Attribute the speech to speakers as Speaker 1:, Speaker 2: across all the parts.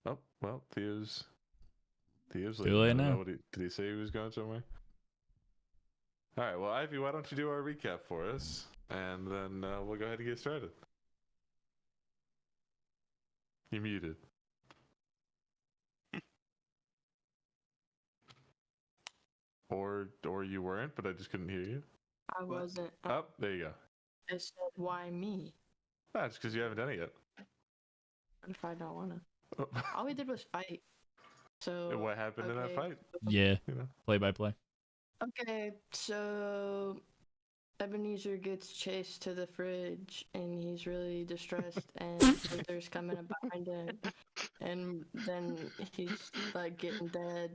Speaker 1: Oh, well, Theo's
Speaker 2: Too
Speaker 1: leaving. I
Speaker 2: late
Speaker 1: don't
Speaker 2: now.
Speaker 1: know did he say he was going somewhere? All right, well, Ivy, why don't you do our recap for us, and then we'll go ahead and get started. You're muted. Or you weren't, but I just couldn't hear you.
Speaker 3: I wasn't.
Speaker 1: Oh, there you go.
Speaker 3: I said, why me?
Speaker 1: That's because you haven't done it yet.
Speaker 3: What if I don't want to?
Speaker 1: Oh.
Speaker 3: All we did was fight. So
Speaker 1: What happened in that
Speaker 3: okay.
Speaker 1: fight?
Speaker 2: Yeah,
Speaker 1: You know.
Speaker 2: play by play.
Speaker 3: Okay, so Ebenezer gets chased to the fridge and he's really distressed and Luther's coming up behind him and then he's like getting dead.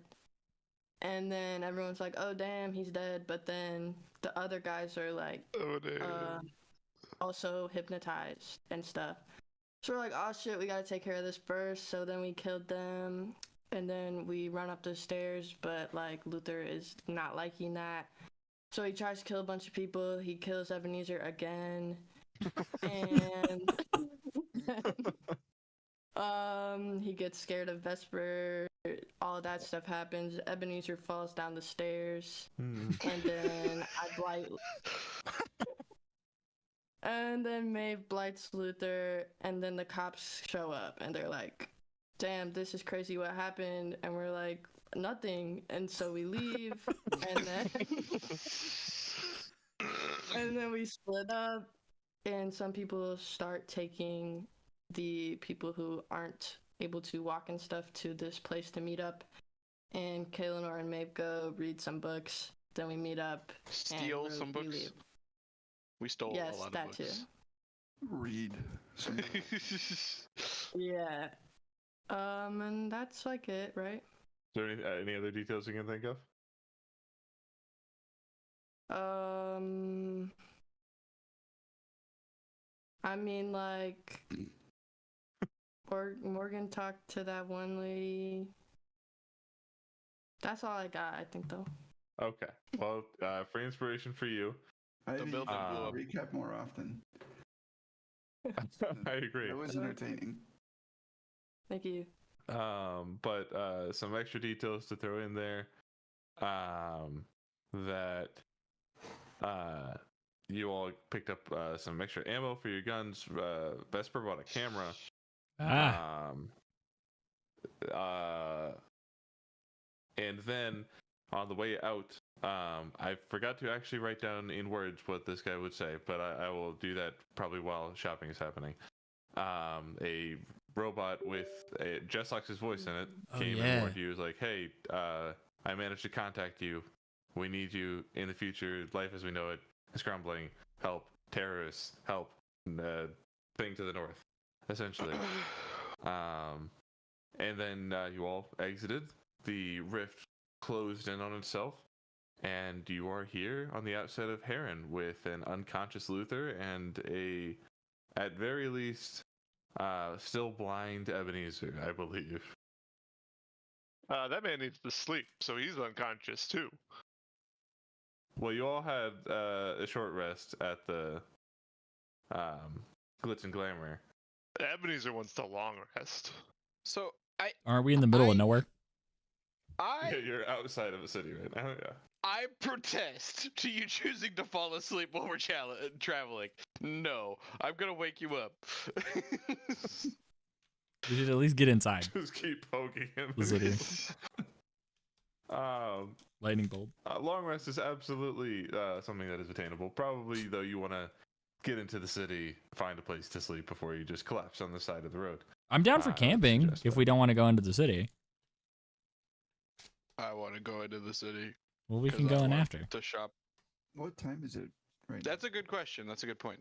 Speaker 3: And then everyone's like, oh damn, he's dead, but then the other guys are like also hypnotized and stuff. So we're like, oh shit, we gotta take care of this first. So then we killed them, and then we run up the stairs, but like Luther is not liking that. So he tries to kill a bunch of people. He kills Ebenezer again, and he gets scared of Vesper. All of that stuff happens. Ebenezer falls down the stairs, and then I blight. And then Maeve blights Luther, and then the cops show up, and they're like, damn, this is crazy, what happened? And we're like, nothing. And so we leave, and then we split up, and some people start taking the people who aren't able to walk and stuff to this place to meet up. And Kaelinor and Maeve go read some books, then we meet up.
Speaker 4: Steal some books?
Speaker 3: Leave.
Speaker 4: We stole
Speaker 3: Yes,
Speaker 4: a lot
Speaker 3: that
Speaker 4: of books.
Speaker 3: too.
Speaker 5: Read.
Speaker 3: Yeah. And that's like it, right?
Speaker 1: Is there any other details you can think of?
Speaker 3: I mean, like, Morgan talked to that one lady. That's all I got, I think, though.
Speaker 1: Okay. Well, for inspiration for you,
Speaker 5: I think you
Speaker 4: building
Speaker 5: should
Speaker 4: blew
Speaker 5: recap more often.
Speaker 1: I agree.
Speaker 5: It was entertaining.
Speaker 3: Thank you.
Speaker 1: But some extra details to throw in there. That you all picked up some extra ammo for your guns. Vesper bought a camera. And then on the way out, I forgot to actually write down in words what this guy would say, but I will do that probably while shopping is happening. A robot with Jessox's voice in it came and warned you. It was like, hey, I managed to contact you. We need you in the future. Life as we know it is crumbling. Help. Terrorists. Help. Thing to the north, essentially. And then you all exited. The rift closed in on itself. And you are here on the outside of Heron with an unconscious Luther and a, at very least, still blind Ebenezer, I believe.
Speaker 6: That man needs to sleep, so he's unconscious too.
Speaker 1: Well, you all had a short rest at the Glitz and Glamour.
Speaker 6: Ebenezer wants the long rest.
Speaker 4: So
Speaker 2: Aren't we in the middle of nowhere?
Speaker 1: Yeah, you're outside of the city right now, yeah.
Speaker 4: I protest to you choosing to fall asleep while we're traveling. No, I'm gonna wake you up.
Speaker 2: We should at least get inside.
Speaker 1: Just keep poking him.
Speaker 2: The city. Lightning bolt.
Speaker 1: Long rest is absolutely something that is attainable. Probably, though, you want to get into the city, find a place to sleep before you just collapse on the side of the road.
Speaker 2: I'm down for camping if we don't want to go into the city.
Speaker 4: I want to go into the city.
Speaker 2: Well, we can go in after.
Speaker 4: To shop.
Speaker 5: What time is it right
Speaker 4: That's a good question. That's a good point.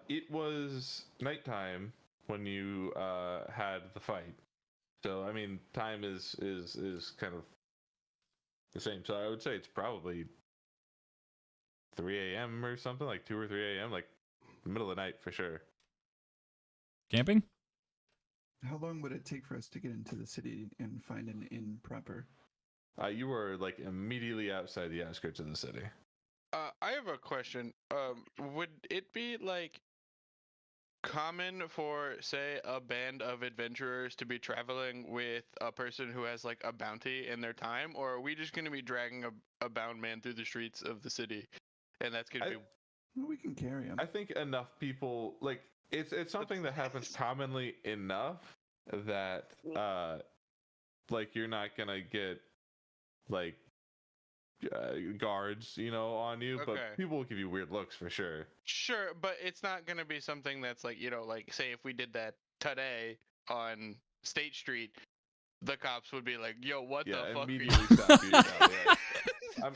Speaker 1: It was nighttime when you had the fight. So, I mean, time is kind of the same. So I would say it's probably 3 a.m. or something, like 2 or 3 a.m., like middle of the night for sure.
Speaker 2: Camping?
Speaker 5: How long would it take for us to get into the city and find an inn proper?
Speaker 1: You were like immediately outside the outskirts of the city.
Speaker 4: I have a question. Would it be like, common for, say, a band of adventurers to be traveling with a person who has like a bounty in their time, or are we just going to be dragging a bound man through the streets of the city, and that's going to be?
Speaker 5: Well, we can carry him.
Speaker 1: I think enough people like it's something that happens commonly enough that like you're not gonna get like guards, on you, but
Speaker 4: Okay.
Speaker 1: people will give you weird looks for sure.
Speaker 4: Sure, but it's not going to be something that's like, like say if we did that today on State Street, the cops would be like, "Yo, what the fuck?"
Speaker 1: Immediately stop you. Yeah.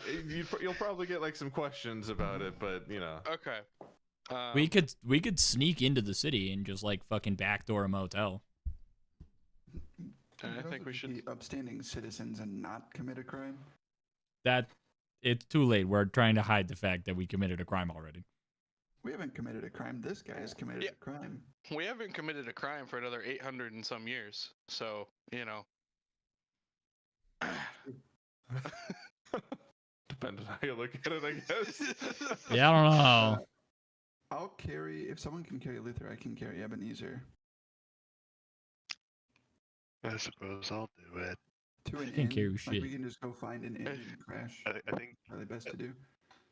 Speaker 1: You'll probably get like some questions about it, but
Speaker 4: Okay.
Speaker 2: we could sneak into the city and just like fucking backdoor a motel.
Speaker 4: I
Speaker 5: could
Speaker 4: think
Speaker 5: also
Speaker 4: we
Speaker 5: just
Speaker 4: should-
Speaker 5: be upstanding citizens and not commit a crime.
Speaker 2: That it's too late. We're trying to hide the fact that we committed a crime already.
Speaker 5: We haven't committed a crime. This guy has committed
Speaker 4: Yeah.
Speaker 5: a crime.
Speaker 4: We haven't committed a crime for another 800 and some years, so
Speaker 1: depending on how you look at it, I guess.
Speaker 2: Yeah, I don't know.
Speaker 5: I'll carry. If someone can carry Luther, I can carry Ebenezer
Speaker 6: I suppose I'll do it.
Speaker 5: to an
Speaker 2: can
Speaker 5: inn.
Speaker 2: carry
Speaker 5: Like
Speaker 2: shit.
Speaker 5: we can just go find an inn and crash.
Speaker 6: I think
Speaker 5: Probably best to do.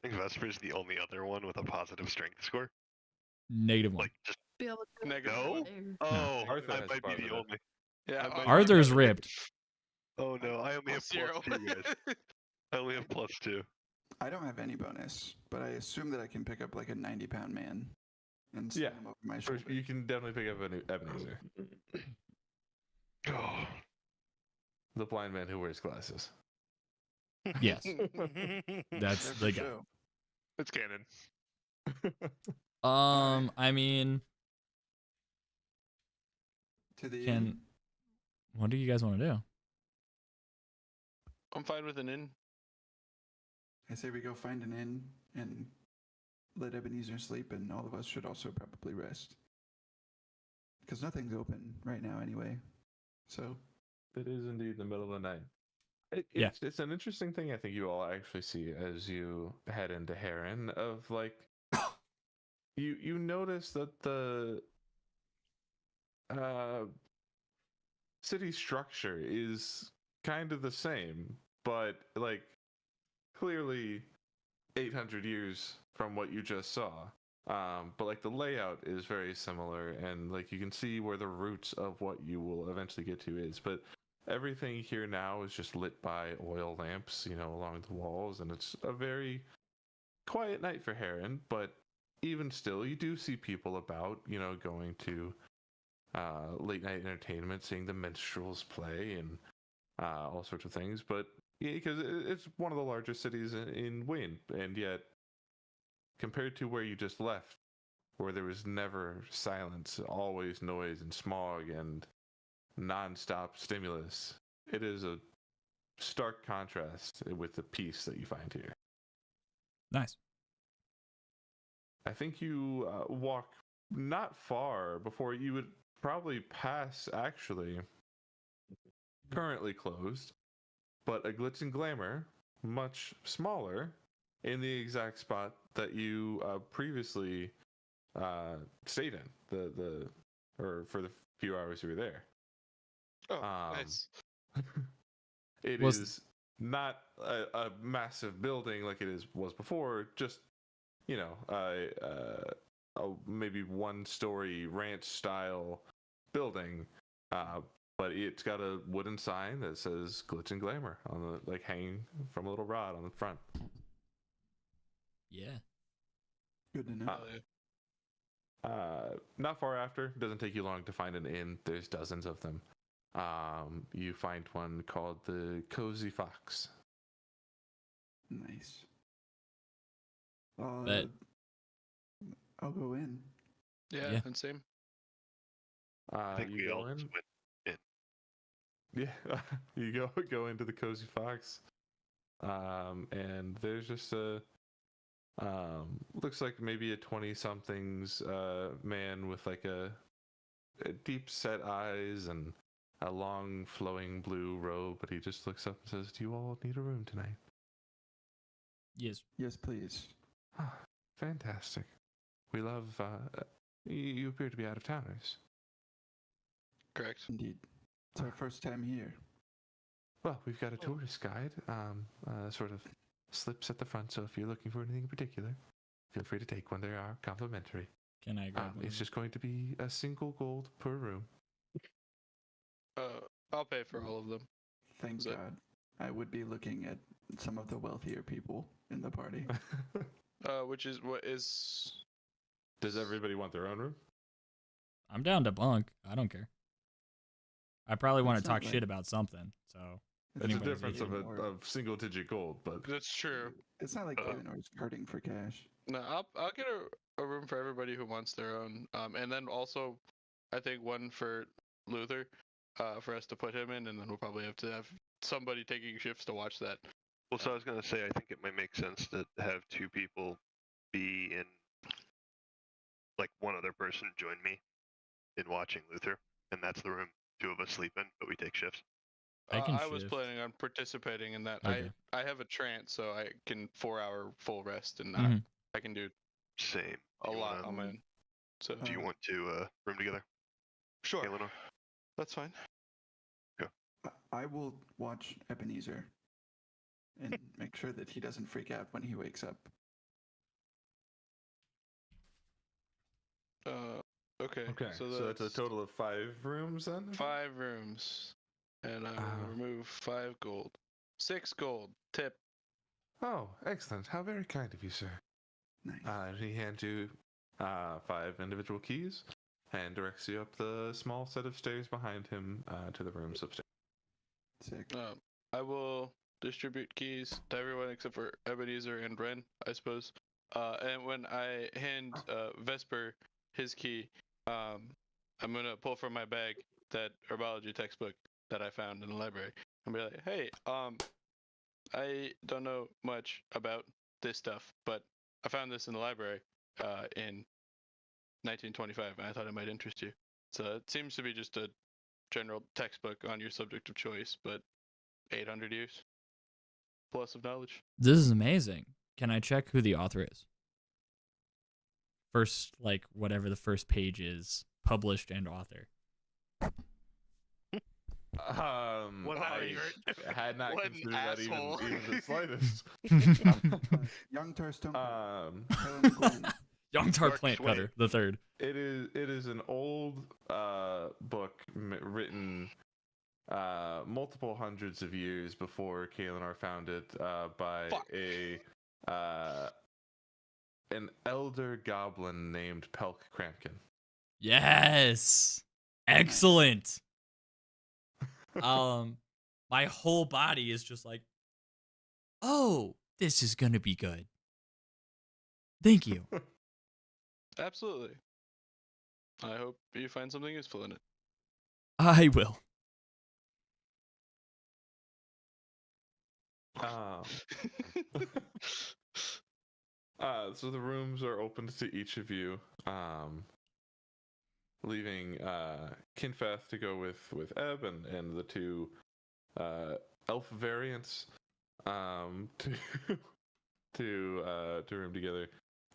Speaker 6: Vesper's the only other one with a positive strength score.
Speaker 2: Negative one.
Speaker 6: Like, just
Speaker 3: Be able to
Speaker 4: Negative
Speaker 6: No?
Speaker 4: one.
Speaker 3: there.
Speaker 6: oh,
Speaker 1: Arthur
Speaker 6: I
Speaker 1: has
Speaker 6: might be the
Speaker 1: positive.
Speaker 6: only.
Speaker 4: Yeah,
Speaker 6: I might-
Speaker 2: Arthur's ripped.
Speaker 6: Oh no, I only have
Speaker 4: Zero.
Speaker 6: +2 guys. I only have +2.
Speaker 5: I don't have any bonus, but I assume that I can pick up like a 90-pound man and
Speaker 1: Yeah,
Speaker 5: sling him over my
Speaker 1: For
Speaker 5: shoulder.
Speaker 1: sure, you can definitely pick up an Ebenezer,
Speaker 6: Oh.
Speaker 1: the blind man who wears glasses.
Speaker 2: Yes, that's
Speaker 5: There for
Speaker 2: the guy.
Speaker 5: show.
Speaker 6: It's canon.
Speaker 2: I mean,
Speaker 5: To the
Speaker 2: Can-
Speaker 5: inn.
Speaker 2: what do you guys want to do?
Speaker 4: I'm fine with an inn.
Speaker 5: I say we go find an inn and let Ebenezer sleep, and all of us should also probably rest. Because nothing's open right now anyway. So,
Speaker 1: It is indeed the middle of the night.
Speaker 2: Yeah.
Speaker 1: It's an interesting thing I think you all actually see as you head into Heron of like you notice that the city structure is kind of the same, but like clearly 800 years from what you just saw. But like the layout is very similar, and like you can see where the roots of what you will eventually get to is. But everything here now is just lit by oil lamps, along the walls, and it's a very quiet night for Heron. But even still, you do see people about, going to late night entertainment, seeing the minstrels play, and all sorts of things. But yeah, because it's one of the largest cities in Wayne, and yet compared to where you just left, where there was never silence, always noise and smog and non-stop stimulus, it is a stark contrast with the peace that you find here.
Speaker 2: Nice.
Speaker 1: I think you walk not far before you would probably pass, actually, currently closed, but a Glitz and Glamour, much smaller, in the exact spot that you previously stayed in, or for the few hours you were there.
Speaker 4: Oh,
Speaker 1: Nice. It
Speaker 2: Was-
Speaker 1: is not a massive building like it was before, just a maybe one-story ranch-style building, but it's got a wooden sign that says "Glitz and Glamour" on the hanging from a little rod on the front.
Speaker 2: Yeah.
Speaker 5: good to know.
Speaker 1: Not far after, doesn't take you long to find an inn. There's dozens of them. You find one called the Cozy Fox.
Speaker 5: Nice.
Speaker 2: Bet.
Speaker 5: I'll go in.
Speaker 4: yeah,
Speaker 2: Yeah.
Speaker 4: and same.
Speaker 6: I think
Speaker 1: You
Speaker 6: we all
Speaker 1: go
Speaker 6: just
Speaker 1: in.
Speaker 6: went.
Speaker 1: Yeah, you go into the Cozy Fox, and there's just a looks like maybe a 20-somethings man with like a deep set eyes and a long flowing blue robe, but he just looks up and says, "Do you all need a room tonight?"
Speaker 2: Yes.
Speaker 5: Yes, please.
Speaker 1: Fantastic. We love You appear to be out of towners.
Speaker 4: Correct.
Speaker 5: Indeed. It's our first time here.
Speaker 1: Well, we've got a tourist guide, sort of slips at the front, so if you're looking for anything in particular, feel free to take one. They are complimentary.
Speaker 2: Can I grab one?
Speaker 1: It's just going to be a single gold per room.
Speaker 4: I'll pay for all of them.
Speaker 5: Thank
Speaker 4: Is that-
Speaker 5: God. I would be looking at some of the wealthier people in the party.
Speaker 4: What is?
Speaker 1: Does everybody want their own room?
Speaker 2: I'm down to bunk. I don't care. I probably want to
Speaker 5: It's not
Speaker 2: talk
Speaker 5: like-
Speaker 2: shit about something. So
Speaker 1: It's a
Speaker 2: Anybody's
Speaker 1: difference of
Speaker 5: eating more.
Speaker 1: of single-digit gold, but
Speaker 4: That's true.
Speaker 5: It's not like Eleanor's hurting for cash.
Speaker 4: No, I'll get a room for everybody who wants their own. And then also, I think one for Luther, for us to put him in, and then we'll probably have to have somebody taking shifts to watch that.
Speaker 7: Well, so I was gonna say, I think it might make sense to have two people be in, like one other person join me in watching Luther, and that's the room two of us sleep in, but we take shifts.
Speaker 2: I can
Speaker 4: I was
Speaker 2: shift.
Speaker 4: planning on participating in that.
Speaker 2: Okay.
Speaker 4: I have a trance, so I can 4-hour full rest, and
Speaker 2: Mhm.
Speaker 4: I can do
Speaker 7: Same.
Speaker 4: a
Speaker 7: Do you
Speaker 4: lot
Speaker 7: wanna-
Speaker 4: on my own. So
Speaker 7: Do you want to room together,
Speaker 4: sure,
Speaker 7: Eleanor?
Speaker 4: that's fine.
Speaker 5: I will watch Ebenezer and make sure that he doesn't freak out when he wakes up.
Speaker 4: Okay.
Speaker 1: okay. So that's a total of 5 rooms then.
Speaker 4: 5 rooms, and I will remove 5 gold. 6 gold. Tip.
Speaker 1: Oh, excellent! How very kind of you, sir.
Speaker 5: Nice.
Speaker 1: He hands you 5 individual keys and directs you up the small set of stairs behind him to the rooms upstairs.
Speaker 5: Sick.
Speaker 4: I will distribute keys to everyone except for Ebenezer and Ren, I suppose. And when I hand Vesper his key, I'm gonna pull from my bag that herbology textbook that I found in the library and be like, "Hey, I don't know much about this stuff, but I found this in the library in 1925, and I thought it might interest you." So it seems to be just a general textbook on your subject of choice, but 800 years plus of knowledge.
Speaker 2: This is amazing. Can I check who the author is? First, like whatever the first page is, published and author.
Speaker 7: What
Speaker 1: I had not
Speaker 4: What an
Speaker 1: considered that
Speaker 4: asshole.
Speaker 1: even the slightest.
Speaker 5: Young Tarstone.
Speaker 1: Um,
Speaker 2: Young Tar
Speaker 7: Dark
Speaker 2: Plant
Speaker 7: Sway.
Speaker 2: Cutter, the third.
Speaker 1: It is an old book written multiple hundreds of years before Kalinar found it by
Speaker 4: Fuck.
Speaker 1: an elder goblin named Pelk Crampkin.
Speaker 2: Yes. Excellent. My whole body is just like, oh, this is gonna be good. Thank you.
Speaker 4: Absolutely. I hope you find something useful in it.
Speaker 2: I will.
Speaker 1: So the rooms are open to each of you, leaving Kinfeth to go with Ebb and the 2 elf variants to room together.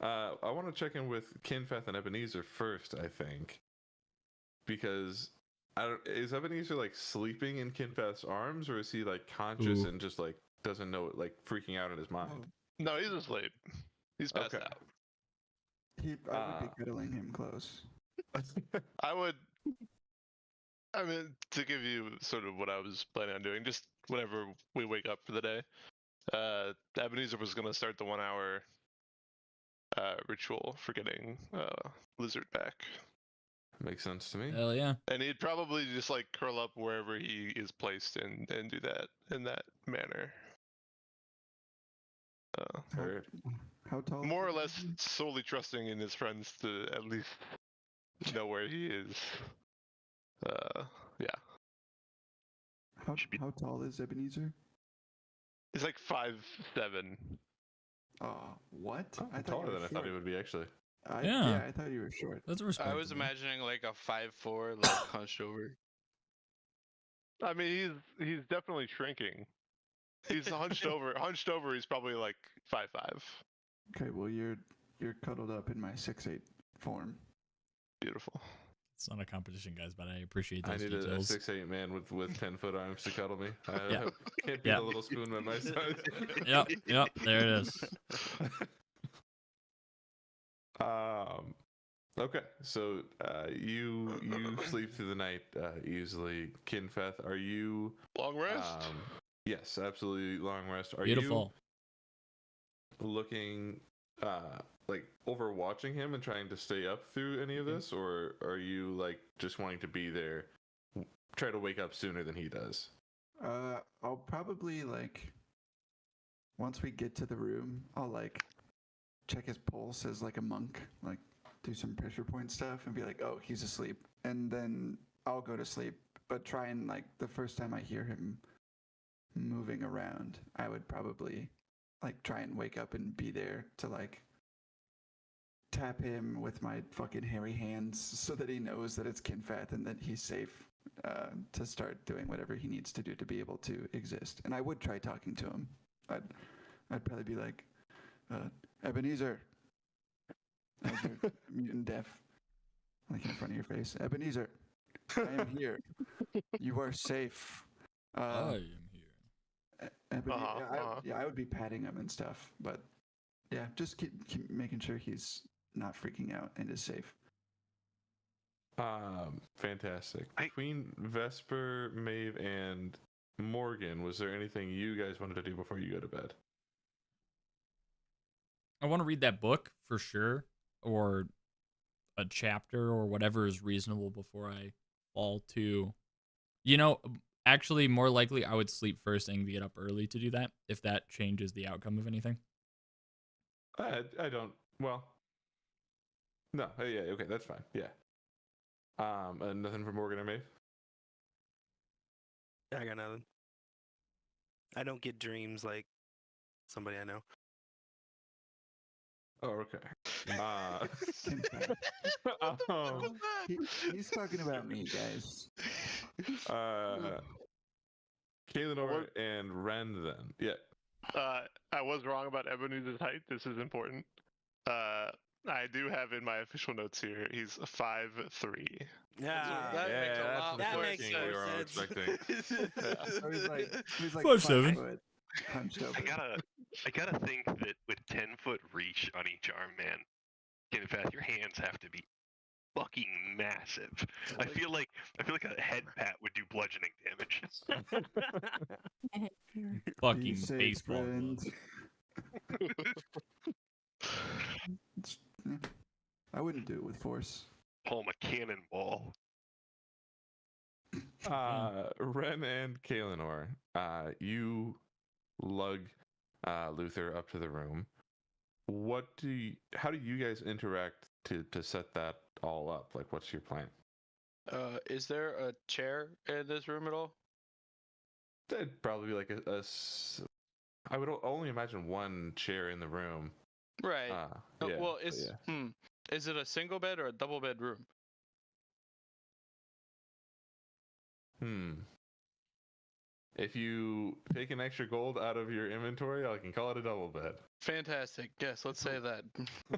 Speaker 1: I want to check in with Kinfeth and Ebenezer first, I think, because is Ebenezer like sleeping in Kinfeth's arms, or is he like conscious
Speaker 2: Ooh.
Speaker 1: and just like doesn't know it, like freaking out in his mind?
Speaker 6: No, he's asleep. He's passed
Speaker 1: Okay.
Speaker 6: out.
Speaker 5: I would be cuddling him close.
Speaker 6: I would. I mean, to give you sort of what I was planning on doing, just whenever we wake up for the day, Ebenezer was going to start the 1-hour ritual for getting Lizard back.
Speaker 1: Makes sense to me.
Speaker 2: Hell yeah.
Speaker 6: And he'd probably just like curl up wherever he is placed and do that in that manner.
Speaker 1: Heard.
Speaker 5: How tall? is
Speaker 6: More or
Speaker 5: he?
Speaker 6: less solely trusting in his friends to at least know where he is. Yeah.
Speaker 5: How tall is Ebenezer?
Speaker 6: He's like 5'7".
Speaker 5: Oh, what?
Speaker 1: Oh,
Speaker 5: I thought
Speaker 1: taller
Speaker 5: you were
Speaker 1: than I thought he
Speaker 5: short.
Speaker 1: would be, actually.
Speaker 2: Yeah.
Speaker 5: I thought you were short.
Speaker 2: That's
Speaker 4: I
Speaker 2: respectable.
Speaker 4: was imagining like a 5'4", like hunched over.
Speaker 6: I mean, he's definitely shrinking. He's hunched over. Hunched over. He's probably like 5'5".
Speaker 5: Okay, well you're cuddled up in my 6'8" form.
Speaker 4: Beautiful.
Speaker 2: It's not a competition, guys, but I appreciate
Speaker 1: I
Speaker 2: those
Speaker 1: need a
Speaker 2: details.
Speaker 1: 6'8" man with 10-foot arms to cuddle me. I
Speaker 2: Yeah.
Speaker 1: can't be
Speaker 2: Yeah.
Speaker 1: the little spoon by my side.
Speaker 2: Yep, there it is.
Speaker 1: Okay, so you sleep through the night easily. Kinfeth, are you
Speaker 4: Long rest.
Speaker 1: yes, absolutely long rest. Are
Speaker 2: Beautiful.
Speaker 1: you looking like overwatching him and trying to stay up through any of this, or are you like just wanting to be there, try to wake up sooner than he does?
Speaker 5: I'll probably like once we get to the room, I'll like check his pulse as like a monk, like do some pressure point stuff and be like, oh, he's asleep, and then I'll go to sleep. But try and like the first time I hear him moving around, I would probably like try and wake up and be there to like tap him with my fucking hairy hands so that he knows that it's Kinfeth and that he's safe to start doing whatever he needs to do to be able to exist. And I would try talking to him. I'd probably be like, Ebenezer, as you're mutant deaf, like in front of your face. Ebenezer, I am here. You are safe.
Speaker 2: I am here.
Speaker 5: Yeah, I would be patting him and stuff, but yeah, just keep making sure he's not freaking out and is safe.
Speaker 1: Fantastic. Between Vesper, Maeve, and Morgan, was there anything you guys wanted to do before you go to bed?
Speaker 2: I want to read that book for sure, or a chapter or whatever is reasonable before I fall to. Actually, more likely I would sleep first and get up early to do that if that changes the outcome of anything.
Speaker 1: I don't. Well, no. Yeah. Okay, that's fine. Yeah. And nothing from Morgan or Maeve.
Speaker 8: I got nothing. I don't get dreams like somebody I know.
Speaker 1: Oh, okay.
Speaker 5: He's talking about me, guys.
Speaker 1: Kaelinor and Ren then. Yeah.
Speaker 6: I was wrong about Ebenezer's height. This is important. I do have in my official notes here, he's 5'3".
Speaker 8: Yeah,
Speaker 4: That
Speaker 8: makes
Speaker 4: makes
Speaker 8: more
Speaker 1: we were all
Speaker 8: sense.
Speaker 1: expecting.
Speaker 5: So he's like
Speaker 2: 5'7".
Speaker 5: 5 foot, hunched over.
Speaker 7: I gotta think that with 10-foot reach on each arm, man, Kinfeth, your hands have to be fucking massive. I feel like a head pat would do bludgeoning damage.
Speaker 2: Fucking
Speaker 5: Be safe,
Speaker 2: baseball
Speaker 5: friends.
Speaker 2: glove.
Speaker 5: Yeah. I wouldn't do it with force.
Speaker 7: Pull him a cannonball.
Speaker 1: Ren and Kaelinor, you lug Luther up to the room. How do you guys interact to set that all up? Like, what's your plan?
Speaker 4: Is there a chair in this room at all?
Speaker 1: That'd probably be like I would only imagine one chair in the room.
Speaker 4: Right.
Speaker 1: Yeah,
Speaker 4: Well,
Speaker 1: but yeah.
Speaker 4: Is it a single bed or a double bed room?
Speaker 1: If you take an extra gold out of your inventory, I can call it a double bed.
Speaker 4: Fantastic. Yes, let's say that.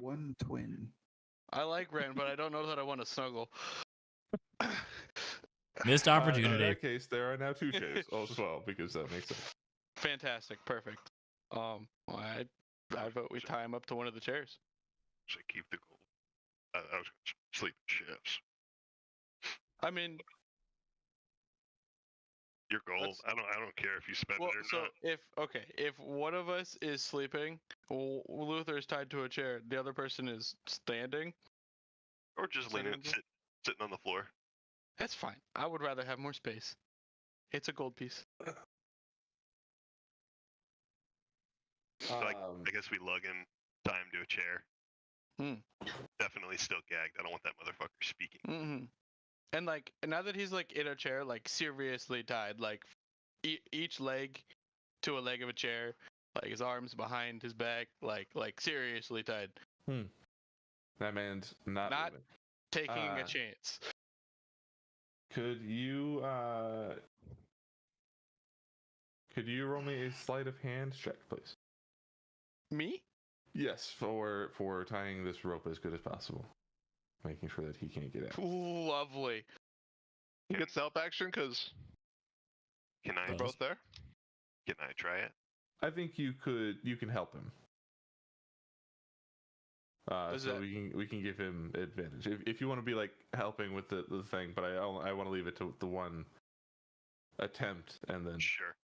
Speaker 5: One twin.
Speaker 4: I like Ren, but I don't know that I want to snuggle.
Speaker 2: Missed
Speaker 1: In
Speaker 2: opportunity.
Speaker 1: that case, there are now two chairs as well, because that makes sense.
Speaker 4: Fantastic. Perfect. I vote we tie him up to one of the chairs.
Speaker 7: So keep the gold. I was gonna sleep in shifts.
Speaker 4: I mean,
Speaker 7: Your gold. I don't care if you spend
Speaker 4: well,
Speaker 7: it or
Speaker 4: so
Speaker 7: not.
Speaker 4: if one of us is sleeping, Luther is tied to a chair. The other person is standing.
Speaker 7: Or just leaning, sitting on the floor.
Speaker 4: That's fine. I would rather have more space. It's a gold piece.
Speaker 7: I guess we lug him, tie him to a chair. Definitely still gagged. I don't want that motherfucker speaking.
Speaker 4: Mm-hmm. And like now that he's like in a chair, like seriously tied, like each leg to a leg of a chair, like his arms behind his back, like seriously tied.
Speaker 1: That man's not moving.
Speaker 4: Taking a chance.
Speaker 1: Could you roll me a sleight of hand check, please?
Speaker 4: Me?
Speaker 1: Yes, for tying this rope as good as possible. making sure that he can't get out.
Speaker 4: Ooh, lovely.
Speaker 6: You get stealth action because
Speaker 7: Can I
Speaker 6: we're both there.
Speaker 7: can I try it?
Speaker 1: I think you can help him.
Speaker 4: Is
Speaker 1: So
Speaker 4: that-
Speaker 1: we can give him advantage if you want to be like helping with the thing, but I want to leave it to the one attempt and then
Speaker 7: Sure.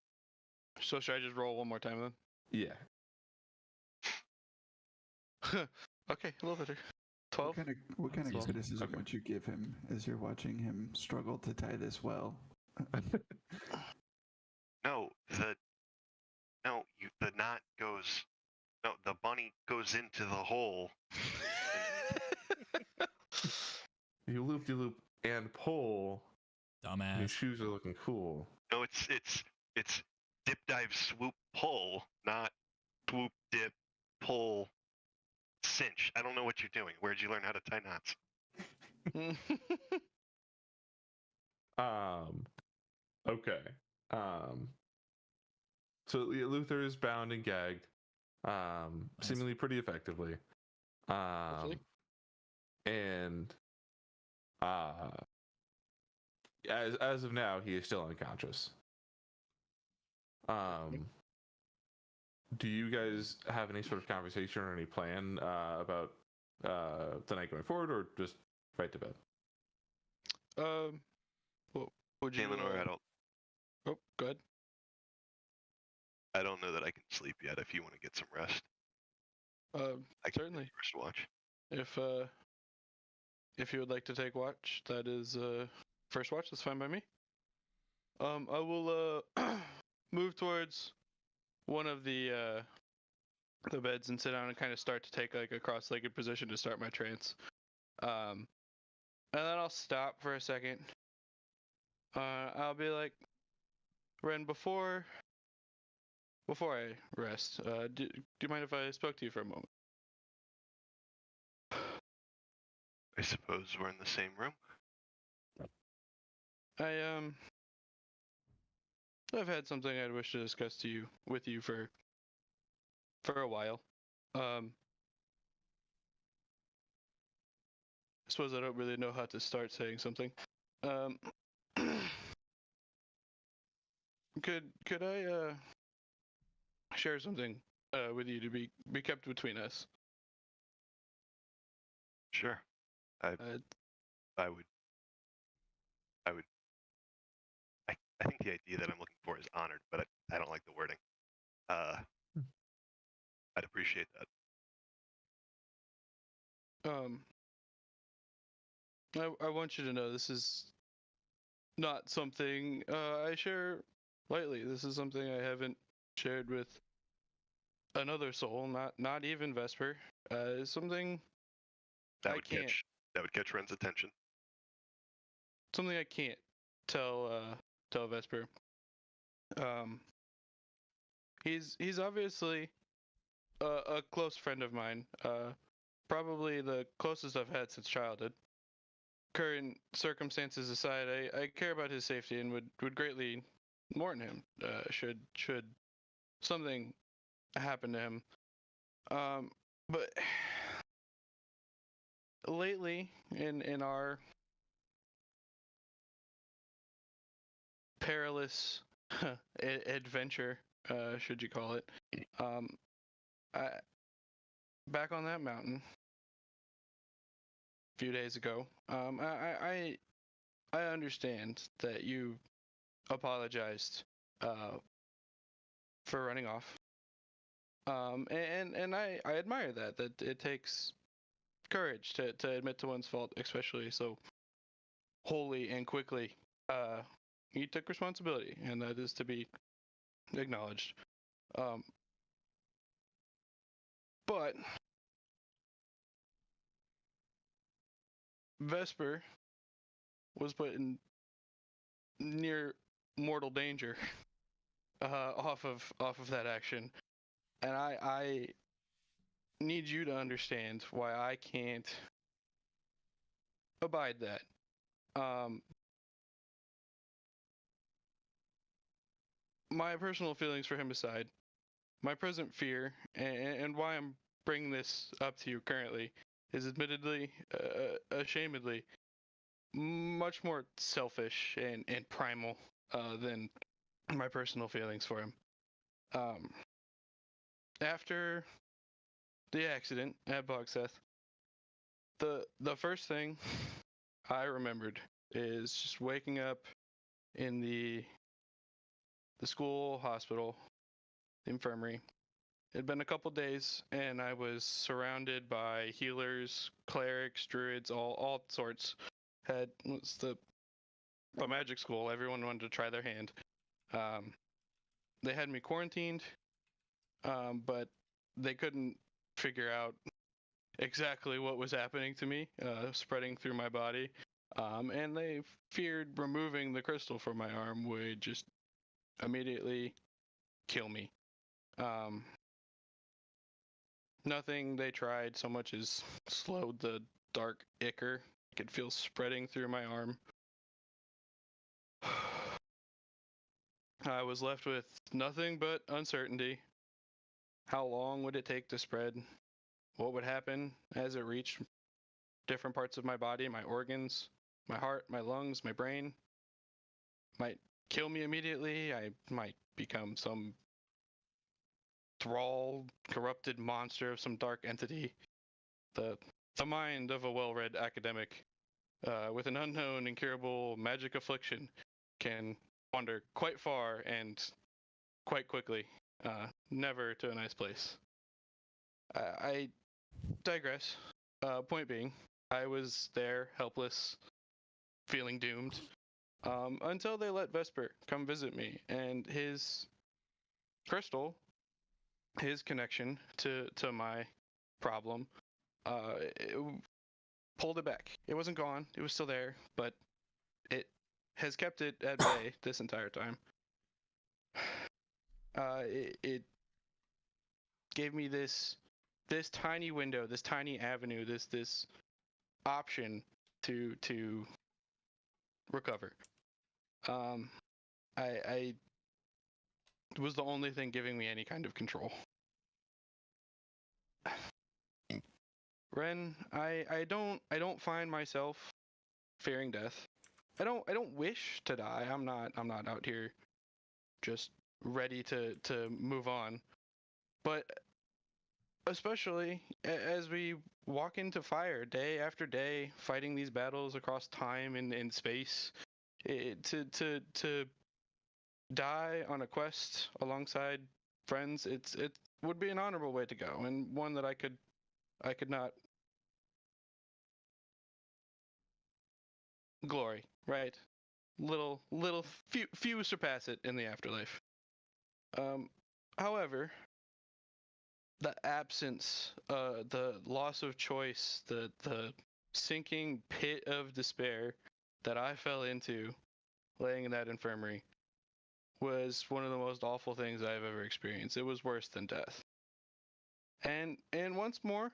Speaker 4: So should I just roll one more time then?
Speaker 1: yeah.
Speaker 4: Okay, a little better. 12.
Speaker 5: What kind of
Speaker 1: That's
Speaker 5: criticism
Speaker 1: okay.
Speaker 5: would you give him as you're watching him struggle to tie this well?
Speaker 7: The knot goes. No, the bunny goes into the hole.
Speaker 1: You loop de loop and pull. Your
Speaker 2: Dumbass.
Speaker 1: shoes are looking cool.
Speaker 7: No, it's dip dive swoop pull, not swoop dip pull cinch. I don't know what you're doing. Where'd you learn how to tie knots?
Speaker 1: Okay. So Luther is bound and gagged, seemingly pretty effectively.
Speaker 4: Hopefully.
Speaker 1: And as of now, he is still unconscious. Do you guys have any sort of conversation or any plan about the night going forward, or just right to bed?
Speaker 4: Would you?
Speaker 7: Galen, or
Speaker 4: Oh, go ahead.
Speaker 7: I don't know that I can sleep yet. If you want to get some rest, I can
Speaker 4: Certainly.
Speaker 7: take first watch.
Speaker 4: If you would like to take watch, that is first watch. That's fine by me. I will move towards one of the beds and sit down and kind of start to take like a cross-legged position to start my trance. And then I'll stop for a second. I'll be like, Ren, before I rest, do you mind if I spoke to you for a moment?
Speaker 7: I suppose we're in the same room.
Speaker 4: I've had something I'd wish to discuss with you for a while. I suppose I don't really know how to start saying something. Could I share something with you to be kept between us?
Speaker 7: Sure. I would. I think the idea that I'm looking for is honored, but I don't like the wording. I'd appreciate that.
Speaker 4: I want you to know this is not something I share lightly. This is something I haven't shared with another soul, not even Vesper. It's something
Speaker 7: That
Speaker 4: I
Speaker 7: would
Speaker 4: can't.
Speaker 7: that would catch Ren's attention.
Speaker 4: Something I can't tell Vesper. He's obviously a close friend of mine. Probably the closest I've had since childhood. Current circumstances aside, I care about his safety and would greatly mourn him should something happen to him. But lately in our perilous adventure, should you call it, back on that mountain a few days ago, I understand that you apologized for running off. And I admire that it takes courage to admit to one's fault, especially so wholly and quickly. You took responsibility, and that is to be acknowledged. But Vesper was put in near mortal danger off of that action, and I need you to understand why I can't abide that. My personal feelings for him aside, my present fear and why I'm bringing this up to you currently is admittedly, ashamedly, much more selfish and primal than my personal feelings for him. After the accident at Bogseth, the first thing I remembered is just waking up in the school hospital, the infirmary. It had been a couple days, and I was surrounded by healers, clerics, druids, all sorts. Was the magic school. Everyone wanted to try their hand. They had me quarantined, but they couldn't figure out exactly what was happening to me, spreading through my body. And they feared removing the crystal from my arm would just immediately kill me. Nothing they tried so much as slowed the dark ichor I could feel spreading through my arm. I was left with nothing but uncertainty. How long would it take to spread? What would happen as it reached different parts of my body, my organs, my heart, my lungs, my brain? Might kill me immediately. I might become some thrall, corrupted monster of some dark entity. The mind of a well-read academic with an unknown, incurable magic affliction can wander quite far and quite quickly, never to a nice place. I digress. Point being, I was there, helpless, feeling doomed, until they let Vesper come visit me, and his crystal, his connection to my problem, it pulled it back. It wasn't gone. It was still there, but it has kept it at bay this entire time. It gave me this tiny window, this tiny avenue, this option to recover. I was the only thing giving me any kind of control. Ren, I don't find myself fearing death. I don't wish to die. I'm not out here just ready to move on. But especially as we walk into fire day after day, fighting these battles across time and space, to die on a quest alongside friends, it would be an honorable way to go, and one that I could not glory, right? Few surpass it in the afterlife. However, the absence, the loss of choice, the sinking pit of despair that I fell into laying in that infirmary was one of the most awful things I've ever experienced. It was worse than death. And once more,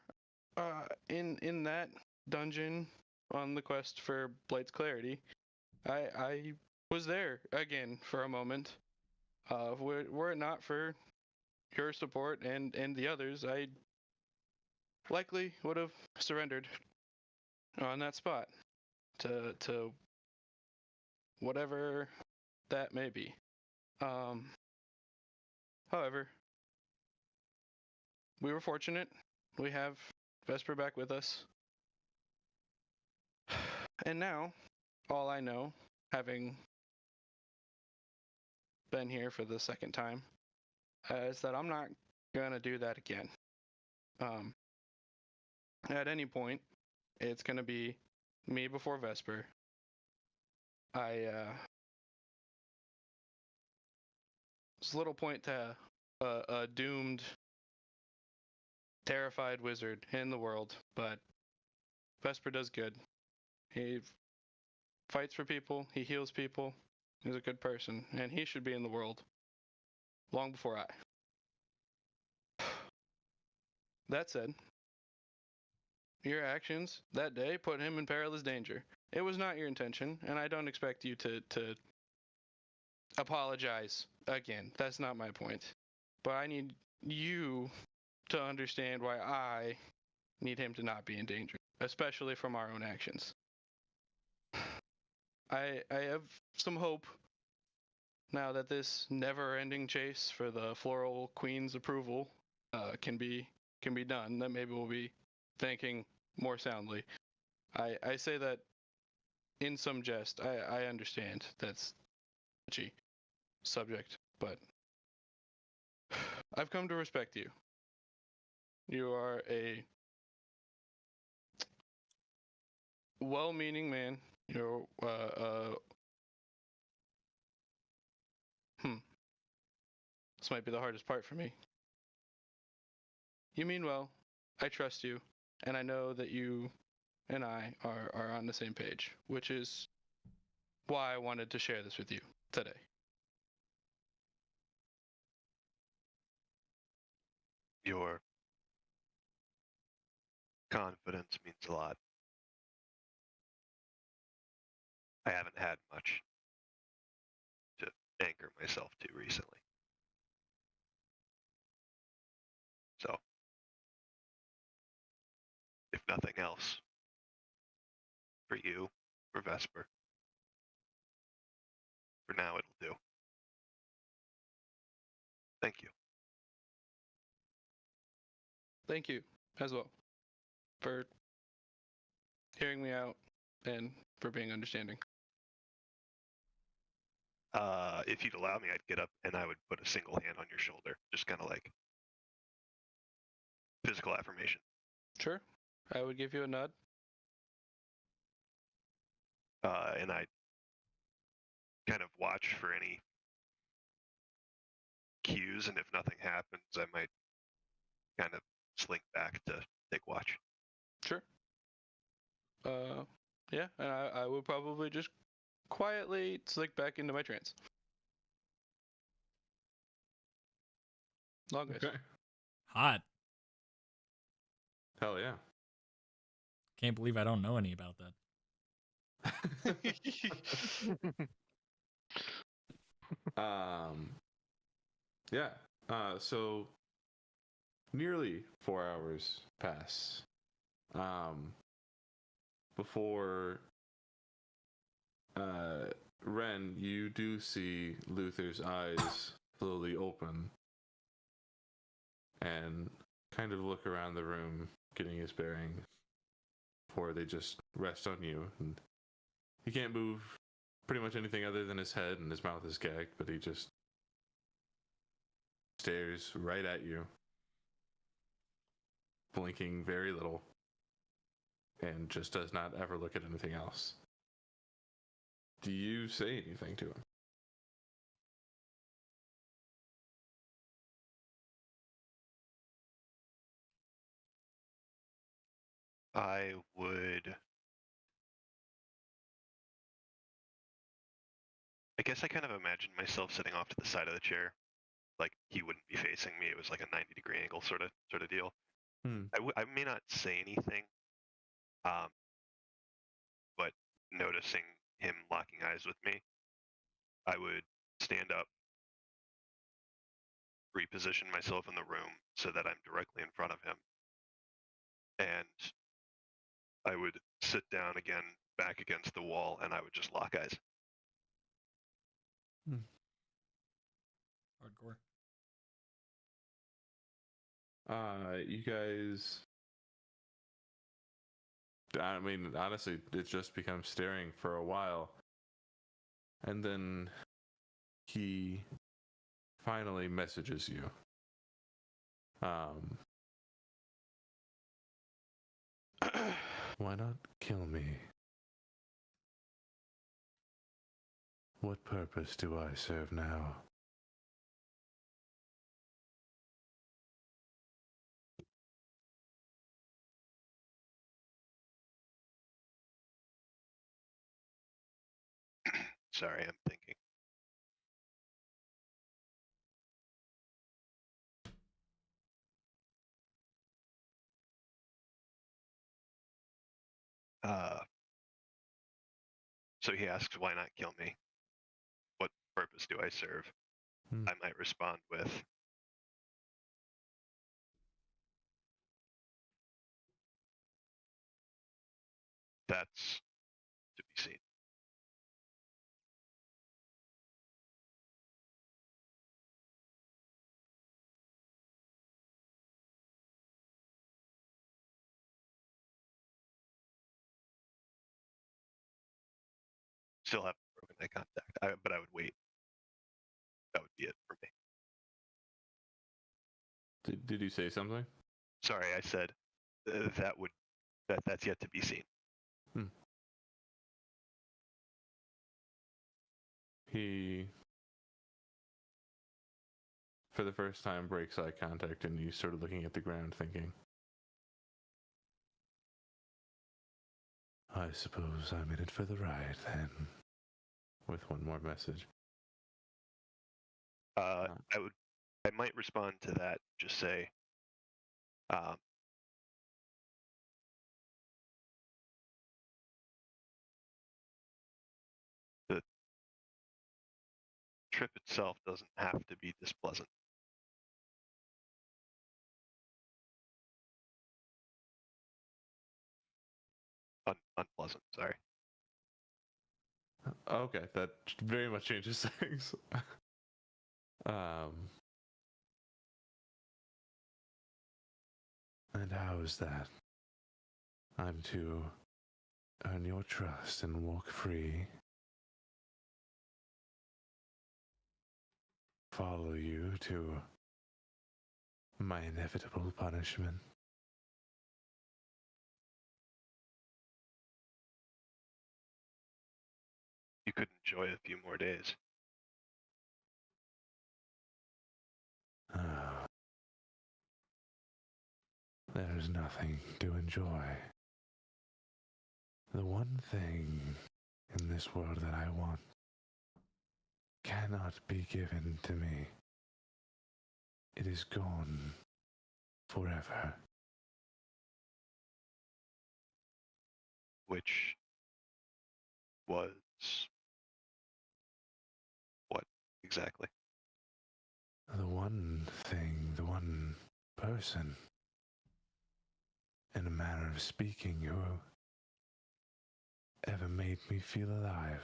Speaker 4: in that dungeon on the quest for Blight's clarity, I was there again for a moment. Were it not for your support and the others, I likely would have surrendered on that spot to whatever that may be. However, we were fortunate. We have Vesper back with us. And now, all I know, having been here for the second time, is that I'm not gonna do that again. At any point, it's gonna be me before Vesper. It's a little point to a doomed, terrified wizard in the world, but Vesper does good. He fights for people, he heals people, he's a good person, and he should be in the world long before I. That said, your actions that day put him in perilous danger. It was not your intention, and I don't expect you to apologize again. That's not my point. But I need you to understand why I need him to not be in danger, especially from our own actions. I have some hope now that this never-ending chase for the Floral Queen's approval can be done. That maybe we'll be thinking more soundly. I say that in some jest. I understand that's a touchy subject, but I've come to respect you. You are a well-meaning man. You're This might be the hardest part for me. You mean well. I trust you, and I know that you and I are on the same page, which is why I wanted to share this with you today.
Speaker 7: Your confidence means a lot. I haven't had much to anchor myself to recently. So, if nothing else, for you, for Vesper, for now it'll do. Thank you.
Speaker 4: Thank you as well for hearing me out and for being understanding.
Speaker 7: If you'd allow me, I'd get up and I would put a single hand on your shoulder, just kind of like physical affirmation.
Speaker 4: Sure. I would give you a nod.
Speaker 7: And I kind of watch for any cues, and if nothing happens, I might kind of slink back to take watch.
Speaker 4: Sure. Yeah, and I would probably just quietly slick back into my trance. Long guys.
Speaker 1: Okay.
Speaker 2: Hot.
Speaker 1: Hell yeah.
Speaker 2: Can't believe I don't know any about that.
Speaker 1: Yeah. So nearly 4 hours pass. Before Ren, you do see Luther's eyes slowly open and kind of look around the room, getting his bearing before they just rest on you. And he can't move pretty much anything other than his head, and his mouth is gagged, but he just stares right at you, blinking very little, and just does not ever look at anything else. Do you say anything to him?
Speaker 7: I would. I guess I kind of imagined myself sitting off to the side of the chair, like he wouldn't be facing me. It was like a 90-degree angle sort of deal. I may not say anything, but noticing him locking eyes with me, I would stand up, reposition myself in the room so that I'm directly in front of him, and I would sit down again back against the wall, and I would just lock eyes.
Speaker 2: Hardcore.
Speaker 1: You guys, I mean, honestly, it just becomes staring for a while. And then he finally messages you. Why not kill me? What purpose do I serve now?
Speaker 7: Sorry, I'm thinking. So he asks, why not kill me? What purpose do I serve? I might respond with, that's to be seen. Still have broken eye contact, but I would wait. That would be it for me.
Speaker 1: Did you say something?
Speaker 7: Sorry, I said that's yet to be seen.
Speaker 1: He, for the first time, breaks eye contact, and he's sort of looking at the ground, thinking, I suppose I'm in it for the ride, then. With one more message.
Speaker 7: I might respond to that. Just say, the trip itself doesn't have to be this pleasant. Unpleasant. Sorry.
Speaker 1: Okay, that very much changes things. And how is that? I'm to earn your trust and walk free. Follow you to my inevitable punishment.
Speaker 7: You could enjoy a few more days.
Speaker 1: There is nothing to enjoy. The one thing in this world that I want cannot be given to me. It is gone forever.
Speaker 7: Which was what exactly?
Speaker 1: The one thing, the one person, in a manner of speaking, who ever made me feel alive.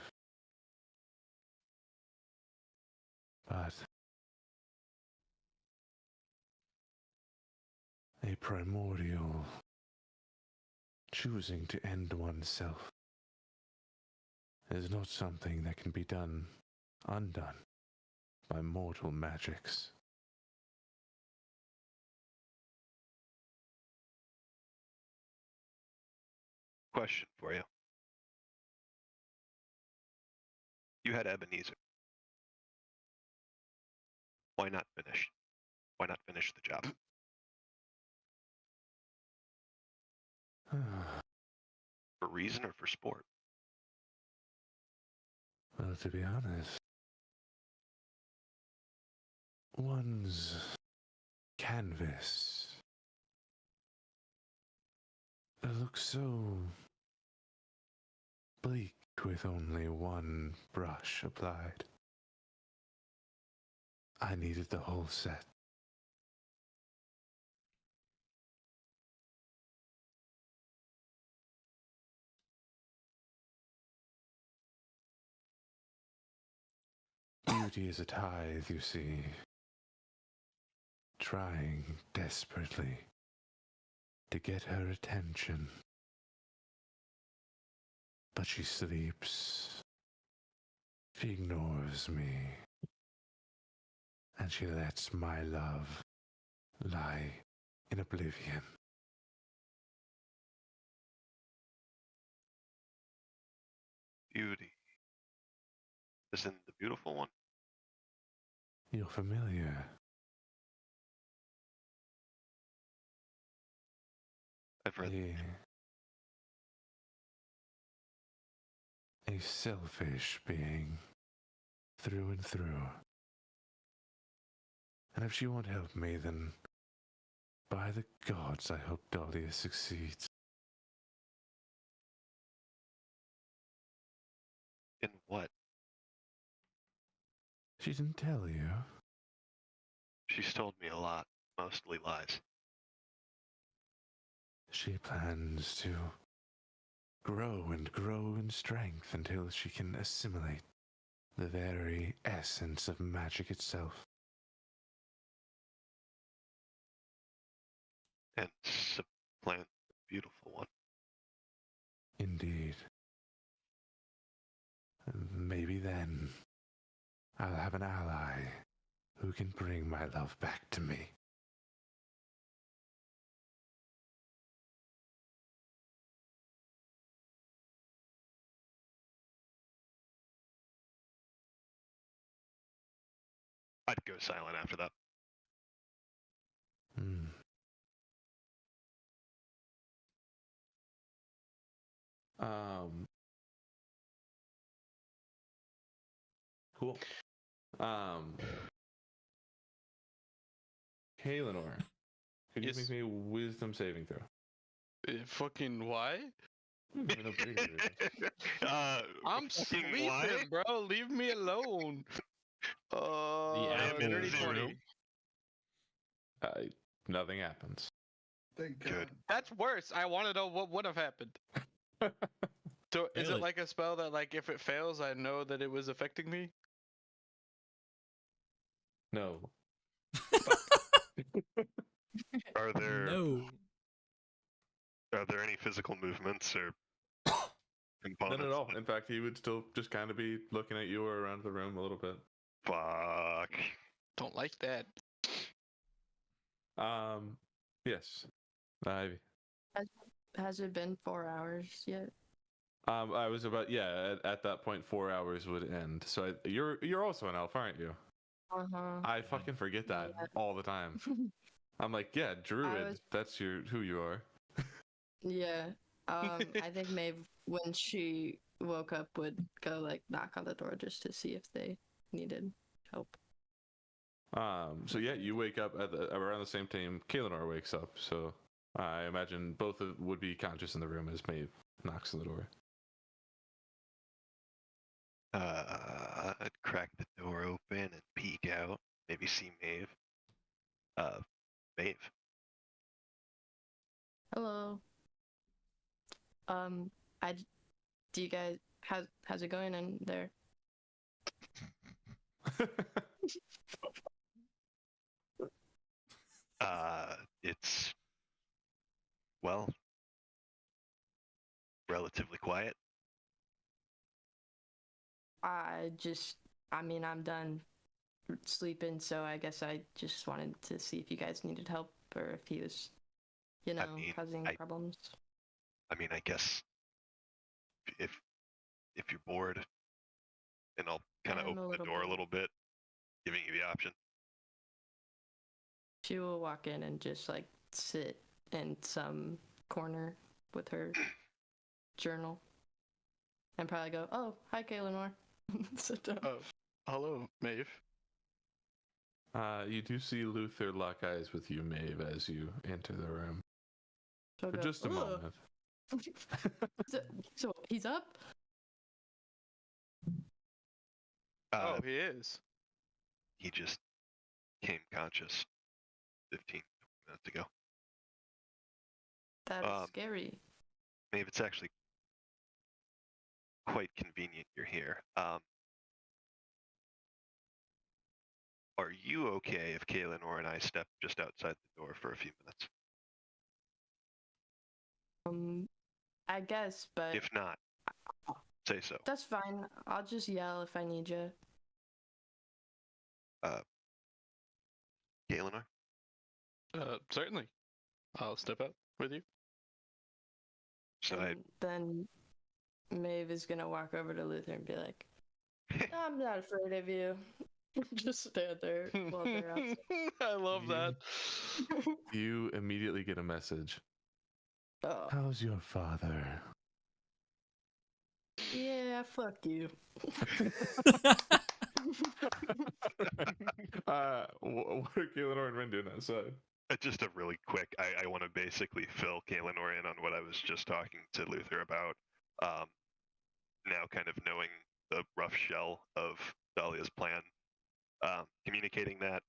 Speaker 1: But a primordial choosing to end oneself is not something that can be undone by mortal magics.
Speaker 7: Question for you. You had Ebenezer. Why not finish? Why not finish the job? For reason or for sport?
Speaker 1: Well, to be honest, one's canvas looks so bleak with only one brush applied. I needed the whole set. Beauty is a tithe, you see. Trying desperately to get her attention. But she sleeps. She ignores me. And she lets my love lie in oblivion.
Speaker 7: Beauty. Isn't the beautiful one?
Speaker 1: You're familiar.
Speaker 7: I've read.
Speaker 1: A selfish being, through and through. And if she won't help me, then by the gods, I hope Dahlia succeeds.
Speaker 7: In what?
Speaker 1: She didn't tell you.
Speaker 7: She's told me a lot, mostly lies.
Speaker 1: She plans to grow and grow in strength until she can assimilate the very essence of magic itself.
Speaker 7: And supplant the beautiful one.
Speaker 1: Indeed. And maybe then I'll have an ally who can bring my love back to me.
Speaker 7: I'd go silent after that.
Speaker 1: Hmm. Cool. Kalenor, could you
Speaker 4: Yes.
Speaker 1: make me a wisdom saving throw?
Speaker 4: Fucking why?
Speaker 1: I don't figure it is.
Speaker 4: I'm
Speaker 7: fucking
Speaker 4: sleeping,
Speaker 7: why?
Speaker 4: bro. Leave me alone.
Speaker 2: apple
Speaker 4: Dirty
Speaker 2: was
Speaker 4: 20.
Speaker 1: Nothing happens.
Speaker 5: Thank God.
Speaker 7: Good.
Speaker 4: That's worse. I want to know what would have happened. So is
Speaker 2: Fail
Speaker 4: it
Speaker 2: it.
Speaker 4: like a spell that, like, if it fails, I know that it was affecting me?
Speaker 1: No.
Speaker 7: Are there
Speaker 2: No.
Speaker 7: are there any physical movements or components?
Speaker 1: None at all. In fact, he would still just kind of be looking at you or around the room a little bit.
Speaker 7: Fuck.
Speaker 4: Don't like that.
Speaker 1: Yes. Ivy.
Speaker 3: Has it been 4 hours yet?
Speaker 1: I was about at that point 4 hours would end. So you're also an elf, aren't you?
Speaker 3: Uh-huh.
Speaker 1: I fucking forget that
Speaker 3: Yeah.
Speaker 1: all the time. I'm like, yeah, druid.
Speaker 3: was-
Speaker 1: That's who you are.
Speaker 3: Yeah. I think Maeve, when she woke up, would go like knock on the door just to see if they needed help.
Speaker 1: So yeah, you wake up around the same time Kalenor wakes up. So I imagine both would be conscious in the room as Maeve knocks on the door.
Speaker 7: I'd crack the door open and peek out. Maybe see Maeve. Maeve.
Speaker 3: Hello. Do you guys how's it going in there?
Speaker 7: It's well, relatively quiet.
Speaker 3: I mean, I'm done sleeping, so I guess I just wanted to see if you guys needed help or if he was,
Speaker 7: mean,
Speaker 3: causing problems.
Speaker 7: I mean, I guess if you're bored, and I'll kind of
Speaker 3: I'm a
Speaker 7: open the
Speaker 3: little
Speaker 7: door a
Speaker 3: bored.
Speaker 7: little bit, giving you the option.
Speaker 3: She will walk in and just like sit in some corner with her journal and probably go, "Oh, hi, Kalenor." Sit down.
Speaker 4: Oh, hello, Maeve.
Speaker 1: You do see Luther lock eyes with you, Maeve, as you enter the room.
Speaker 3: She'll
Speaker 1: For
Speaker 3: go,
Speaker 1: just a
Speaker 3: "Ugh."
Speaker 1: moment.
Speaker 3: So he's up?
Speaker 4: Oh, he is.
Speaker 7: He just came conscious 15 minutes ago.
Speaker 3: That is scary.
Speaker 7: Maybe it's actually quite convenient you're here. Are you okay if Kalenor and I step just outside the door for a few minutes?
Speaker 3: I guess, but
Speaker 7: If not, say so.
Speaker 3: that's fine. I'll just yell if I need you.
Speaker 7: Kalenor?
Speaker 4: Certainly. I'll step up with you.
Speaker 7: So
Speaker 3: And then Maeve is gonna walk over to Luther and be like, "I'm not afraid of you." Just stand there while they're outside.
Speaker 4: I love that.
Speaker 1: You immediately get a message.
Speaker 3: Oh,
Speaker 1: How's your father?
Speaker 3: yeah, fuck you.
Speaker 1: What are Kalenor and Ren doing outside?
Speaker 7: just a really quick, I want to basically fill Kalenor in on what I was just talking to Luther about. Now kind of knowing the rough shell of Dahlia's plan. Communicating that.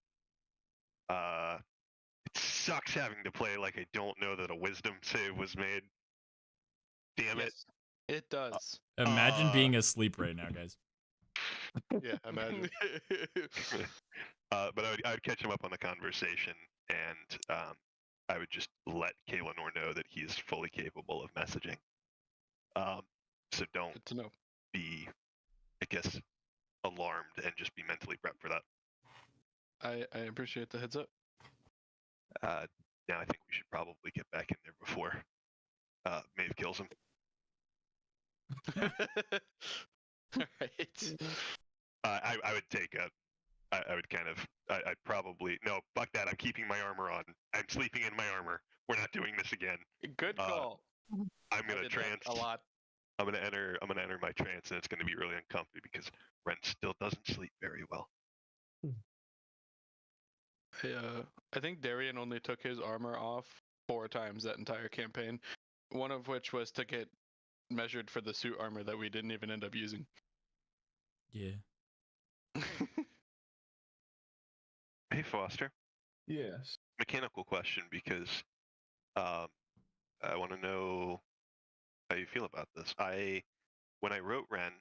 Speaker 7: It sucks having to play like I don't know that a wisdom save was made. Damn it.
Speaker 4: Yes. It does.
Speaker 2: Imagine being asleep right now, guys.
Speaker 6: Yeah, imagine. But I would catch him up on the conversation, and I would just let Kaelinor know that he is fully capable of messaging. So don't
Speaker 4: Good to know.
Speaker 6: be, I guess, alarmed, and just be mentally prepped for that.
Speaker 4: I appreciate the heads up.
Speaker 6: Now I think we should probably get back in there before Maeve kills him.
Speaker 4: All right.
Speaker 6: I would take a. I would kind of. I'd probably no. Fuck that. I'm keeping my armor on. I'm sleeping in my armor. We're not doing this again.
Speaker 4: Good call.
Speaker 6: I'm
Speaker 4: I
Speaker 6: gonna
Speaker 4: did that
Speaker 6: trance.
Speaker 4: a lot.
Speaker 6: I'm gonna enter my trance, and it's gonna be really uncomfy because Ren still doesn't sleep very well.
Speaker 4: I think Darian only took his armor off 4 times that entire campaign. One of which was to get measured for the suit armor that we didn't even end up using.
Speaker 2: Yeah.
Speaker 6: Hey Foster,
Speaker 1: Yes.
Speaker 6: mechanical question because I want to know how you feel about this. When I wrote Ren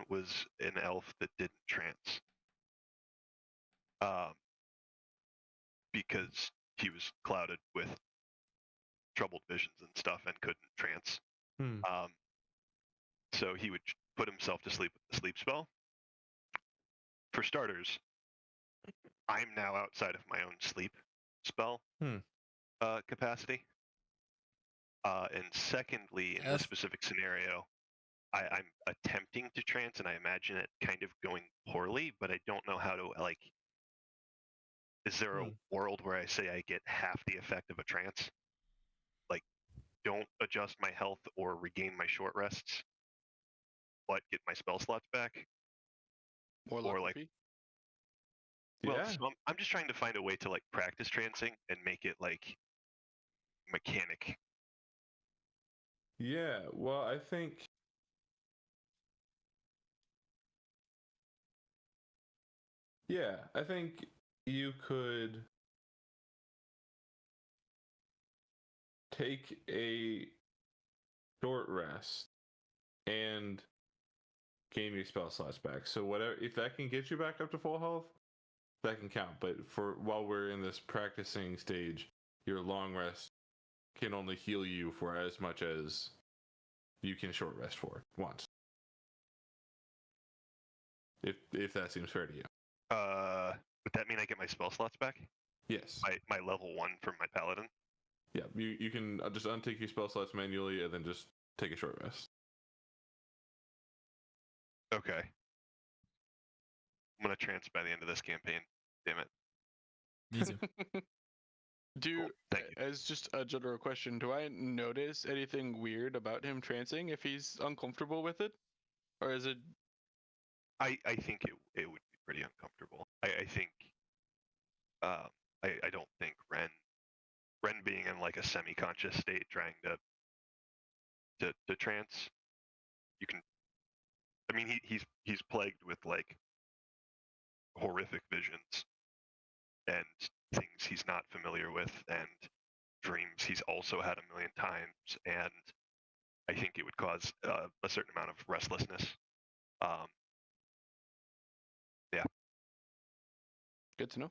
Speaker 6: was an elf that didn't trance. Because he was clouded with troubled visions and stuff and couldn't trance.
Speaker 1: Hmm.
Speaker 6: So he would put himself to sleep with the sleep spell. For starters, I'm now outside of my own sleep spell capacity. And secondly, in this specific scenario, I'm attempting to trance, and I imagine it kind of going poorly, but I don't know how to, like, is there a world where I say I get half the effect of a trance? Like, don't adjust my health or regain my short rests, but get my spell slots back?
Speaker 4: Or like,
Speaker 6: well,
Speaker 1: Yeah.
Speaker 6: so I'm just trying to find a way to, like, practice trancing and make it, like, mechanic.
Speaker 1: Yeah. Well, I think. Yeah, I think you could take a short rest and gain your spell slots back. So whatever, if that can get you back up to full health, that can count. But for while we're in this practicing stage, your long rest can only heal you for as much as you can short rest for once. If that seems fair to you.
Speaker 6: Would that mean I get my spell slots back?
Speaker 1: Yes.
Speaker 6: My level 1 from my paladin?
Speaker 1: Yeah, you can just untake your spell slots manually and then just take a short rest.
Speaker 6: Okay. I'm gonna trance by the end of this campaign. Damn it.
Speaker 2: Me too.
Speaker 4: Do
Speaker 6: Thank you.
Speaker 4: as just a general question, do I notice anything weird about him trancing if he's uncomfortable with it? Or is it
Speaker 6: I think it would be pretty uncomfortable. I think I don't think Ren being in, like, a semi-conscious state trying to trance, you can, I mean, he's plagued with, like, horrific visions and things he's not familiar with, and dreams he's also had a million times, and I think it would cause a certain amount of restlessness. Yeah.
Speaker 4: good to know?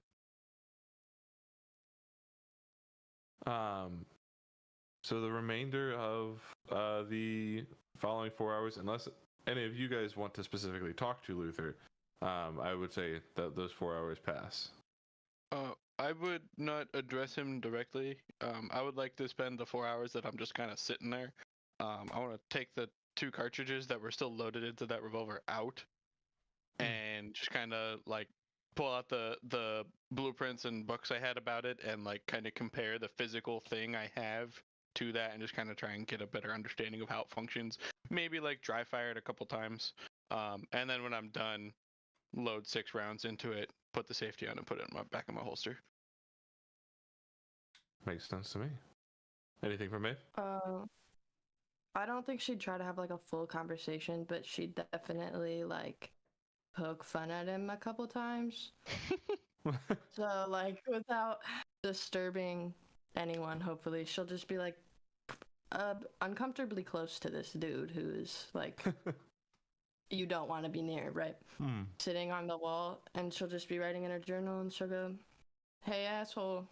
Speaker 1: So the remainder of the following 4 hours, unless any of you guys want to specifically talk to Luther, I would say that those 4 hours pass.
Speaker 4: I would not address him directly. I would like to spend the 4 hours that I'm just kind of sitting there. I want to take the 2 cartridges that were still loaded into that revolver out, and just kind of, like, pull out the blueprints and books I had about it, and, like, kind of compare the physical thing I have to that, and just kind of try and get a better understanding of how it functions. Maybe, like, dry fire it a couple times, and then when I'm done, load 6 rounds into it, put the safety on, and put it in my back of my holster.
Speaker 1: Makes sense to me. Anything from me?
Speaker 3: I don't think she'd try to have like a full conversation, but she'd definitely like poke fun at him a couple times. So like without disturbing anyone, hopefully she'll just be like, uncomfortably close to this dude who is like you don't want to be near, right? Sitting on the wall, and she'll just be writing in her journal, and she'll go, "Hey asshole,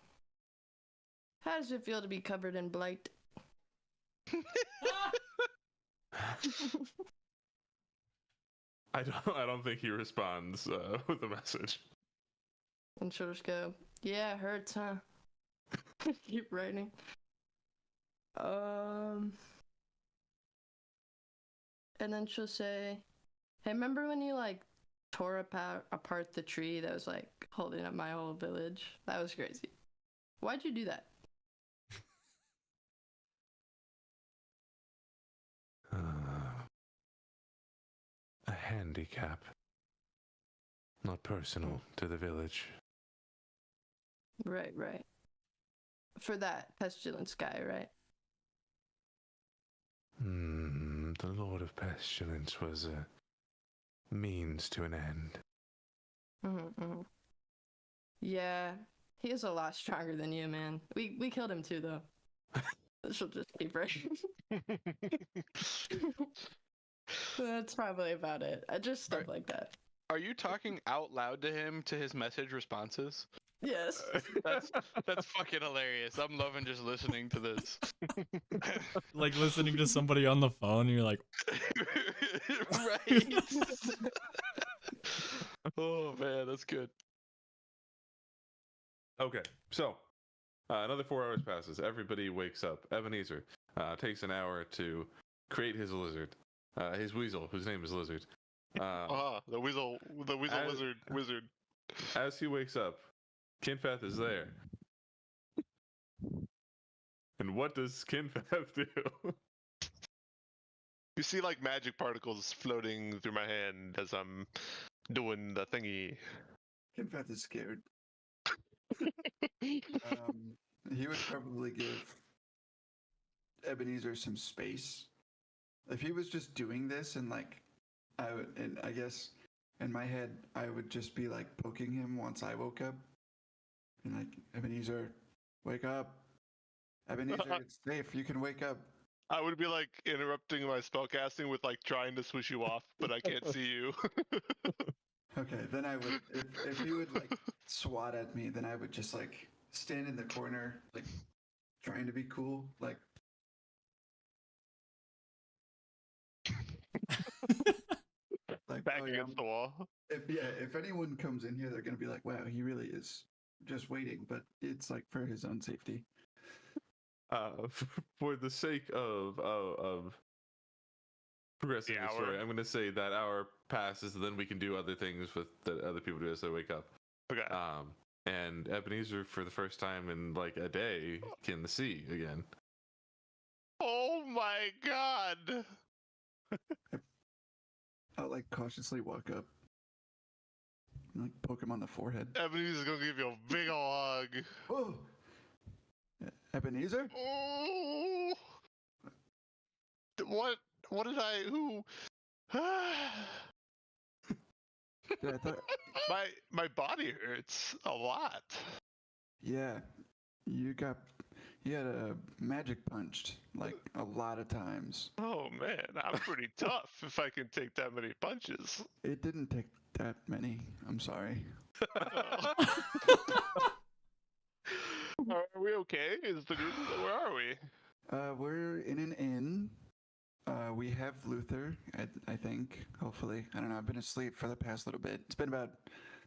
Speaker 3: how does it feel to be covered in blight?"
Speaker 1: I don't think he responds with a message.
Speaker 3: And she'll just go, "Yeah, it hurts, huh?" Keep writing. And then she'll say, "Hey, remember when you like tore apart the tree that was like holding up my whole village? That was crazy. Why'd you do that?"
Speaker 1: A handicap. Not personal to the village.
Speaker 3: Right. For that pestilence guy, right?
Speaker 1: The Lord of Pestilence was a means to an end.
Speaker 3: Yeah, he is a lot stronger than you, man. We killed him too, though. She'll just keep writing. That's probably about it. Just stuff like that.
Speaker 4: Are you talking out loud to him to his message responses?
Speaker 3: Yes.
Speaker 4: That's fucking hilarious. I'm loving just listening to this.
Speaker 2: Like listening to somebody on the phone, and you're like,
Speaker 4: right. Oh man, that's good.
Speaker 1: Okay, so another 4 hours passes. Everybody wakes up. Ebenezer takes an hour to create his lizard, his weasel, whose name is Lizard.
Speaker 7: The weasel wizard.
Speaker 1: As he wakes up, Kinfath is there. And what does Kinfath do?
Speaker 7: You see like magic particles floating through my hand as I'm doing the thingy.
Speaker 5: Kinfath is scared. He would probably give Ebenezer some space. If he was just doing this and like I guess in my head I would just be like poking him once I woke up. And like, Ebenezer, wake up. Ebenezer, it's safe. You can wake up.
Speaker 7: I would be like interrupting my spellcasting with like trying to swish you off, but I can't see you.
Speaker 5: Okay, then I would if he would like swat at me, then I would just like stand in the corner, like trying to be cool, like
Speaker 7: Back
Speaker 5: oh, yeah,
Speaker 7: against the wall.
Speaker 5: if anyone comes in here, they're gonna be like, wow, he really is just waiting, but it's like for his own safety.
Speaker 1: For the sake of progressing the story, I'm going to say that hour passes, and then we can do other things with the other people do as they wake up.
Speaker 7: Okay.
Speaker 1: And Ebenezer, for the first time in like a day, can see again.
Speaker 7: Oh my god!
Speaker 5: I'll like cautiously walk up, and, like poke him on the forehead.
Speaker 7: Ebenezer's gonna give you a big ol' hug.
Speaker 5: Oh, Ebenezer?
Speaker 7: Oh! What did I? Who?
Speaker 5: Yeah, I thought.
Speaker 7: My body hurts a lot.
Speaker 5: Yeah, you got a magic punched like a lot of times.
Speaker 7: Oh man, I'm pretty tough if I can take that many punches.
Speaker 5: It didn't take that many. I'm sorry.
Speaker 7: Are we okay? Is the group? Where are we?
Speaker 5: We're in an inn. We have Luther, I think. Hopefully, I don't know. I've been asleep for the past little bit. It's been about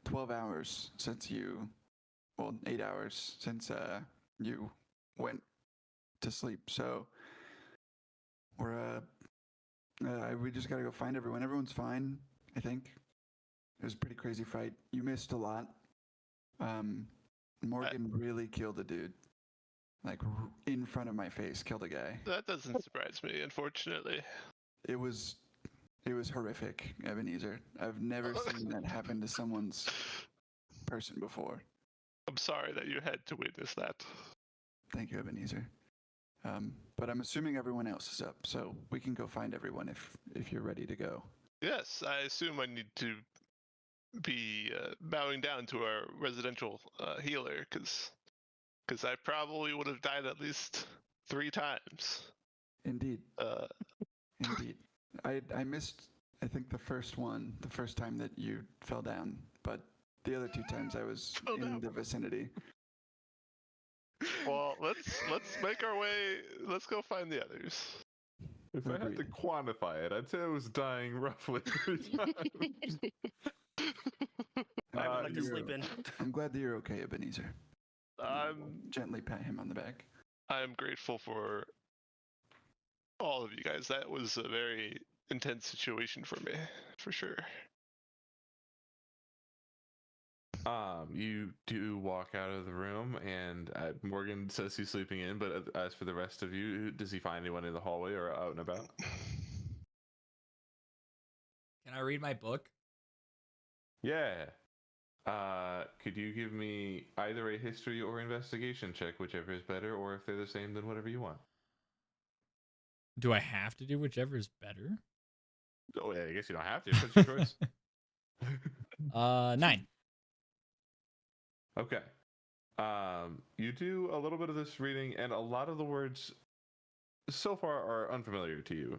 Speaker 5: 12 hours since 8 hours since you went to sleep. So we just gotta go find everyone. Everyone's fine, I think. It was a pretty crazy fight. You missed a lot. Morgan really killed a dude. Like in front of my face, killed a guy.
Speaker 7: That doesn't surprise me, unfortunately.
Speaker 5: It was horrific, Ebenezer. I've never seen that happen to someone's person before.
Speaker 7: I'm sorry that you had to witness that.
Speaker 5: Thank you, Ebenezer. But I'm assuming everyone else is up, so we can go find everyone if you're ready to go.
Speaker 7: Yes, I assume I need to be bowing down to our residential healer, because I probably would have died at least 3 times.
Speaker 5: Indeed.
Speaker 6: Uh,
Speaker 5: Indeed. I missed, I think, the first time that you fell down, but the other 2 times I was
Speaker 6: Fell
Speaker 5: in
Speaker 6: down.
Speaker 5: the vicinity.
Speaker 6: well, let's make our way. Let's go find the others.
Speaker 1: If I had to
Speaker 5: Agreed.
Speaker 1: quantify it, I'd say I was dying roughly 3 times.
Speaker 8: I would like to
Speaker 1: you-
Speaker 8: sleep in.
Speaker 5: I'm glad that you're okay, Ebenezer. I will
Speaker 6: I'm
Speaker 5: gently pat him on the back.
Speaker 6: I'm grateful for all of you guys. That was a very intense situation for me, for sure.
Speaker 1: You do walk out of the room, and Morgan says he's sleeping in. But as for the rest of you, does he find anyone in the hallway or out and about?
Speaker 2: Can I read my book?
Speaker 1: Yeah. Could you give me either a history or investigation check, whichever is better, or if they're the same, then whatever you want.
Speaker 2: Do I have to do whichever is better?
Speaker 1: Oh, yeah, I guess you don't have to. It's your choice.
Speaker 2: 9.
Speaker 1: Okay. You do a little bit of this reading, and a lot of the words so far are unfamiliar to you.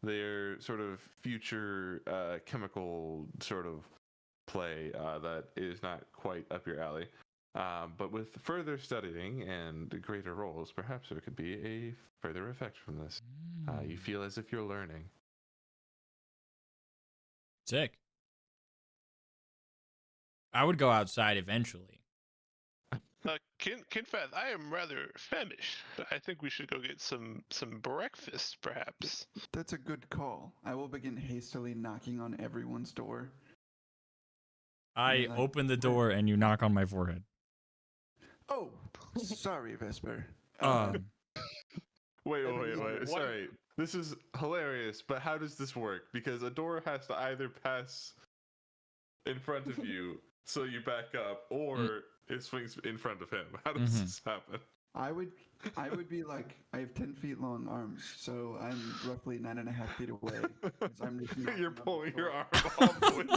Speaker 1: They're sort of future chemical sort of play that is not quite up your alley. But with further studying and greater roles, perhaps there could be a further effect from this. You feel as if you're learning.
Speaker 2: Sick. I would go outside eventually.
Speaker 6: Kinfath, I am rather famished. I think we should go get some breakfast, perhaps.
Speaker 5: That's a good call. I will begin hastily knocking on everyone's door.
Speaker 2: I
Speaker 5: like,
Speaker 2: open the door and you knock on my forehead.
Speaker 5: Oh, sorry, Vesper.
Speaker 1: Wait.
Speaker 6: What?
Speaker 1: Sorry. This is hilarious, but how does this work? Because a door has to either pass in front of you so you back up, or it swings in front of him. How does this happen?
Speaker 5: I would be like, I have 10 feet long arms, so I'm roughly 9.5 feet away. 'Cause I'm just knocking
Speaker 1: You're
Speaker 5: on the
Speaker 1: pulling your
Speaker 5: door.
Speaker 1: arm off with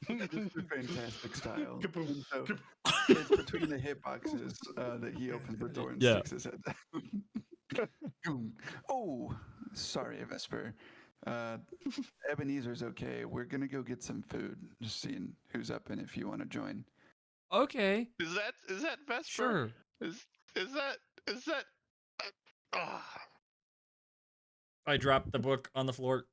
Speaker 5: This is fantastic style.
Speaker 1: Kaboom,
Speaker 5: And so
Speaker 1: kaboom.
Speaker 5: it's between the hit boxes that he opens the door and
Speaker 2: Yeah.
Speaker 5: sticks his head down. Boom. Oh, sorry, Vesper. Ebenezer's okay. We're gonna go get some food. Just seeing who's up and if you want to join.
Speaker 2: Okay,
Speaker 6: Is that Vesper?
Speaker 2: sure.
Speaker 6: Is that?
Speaker 2: I drop the book on the floor.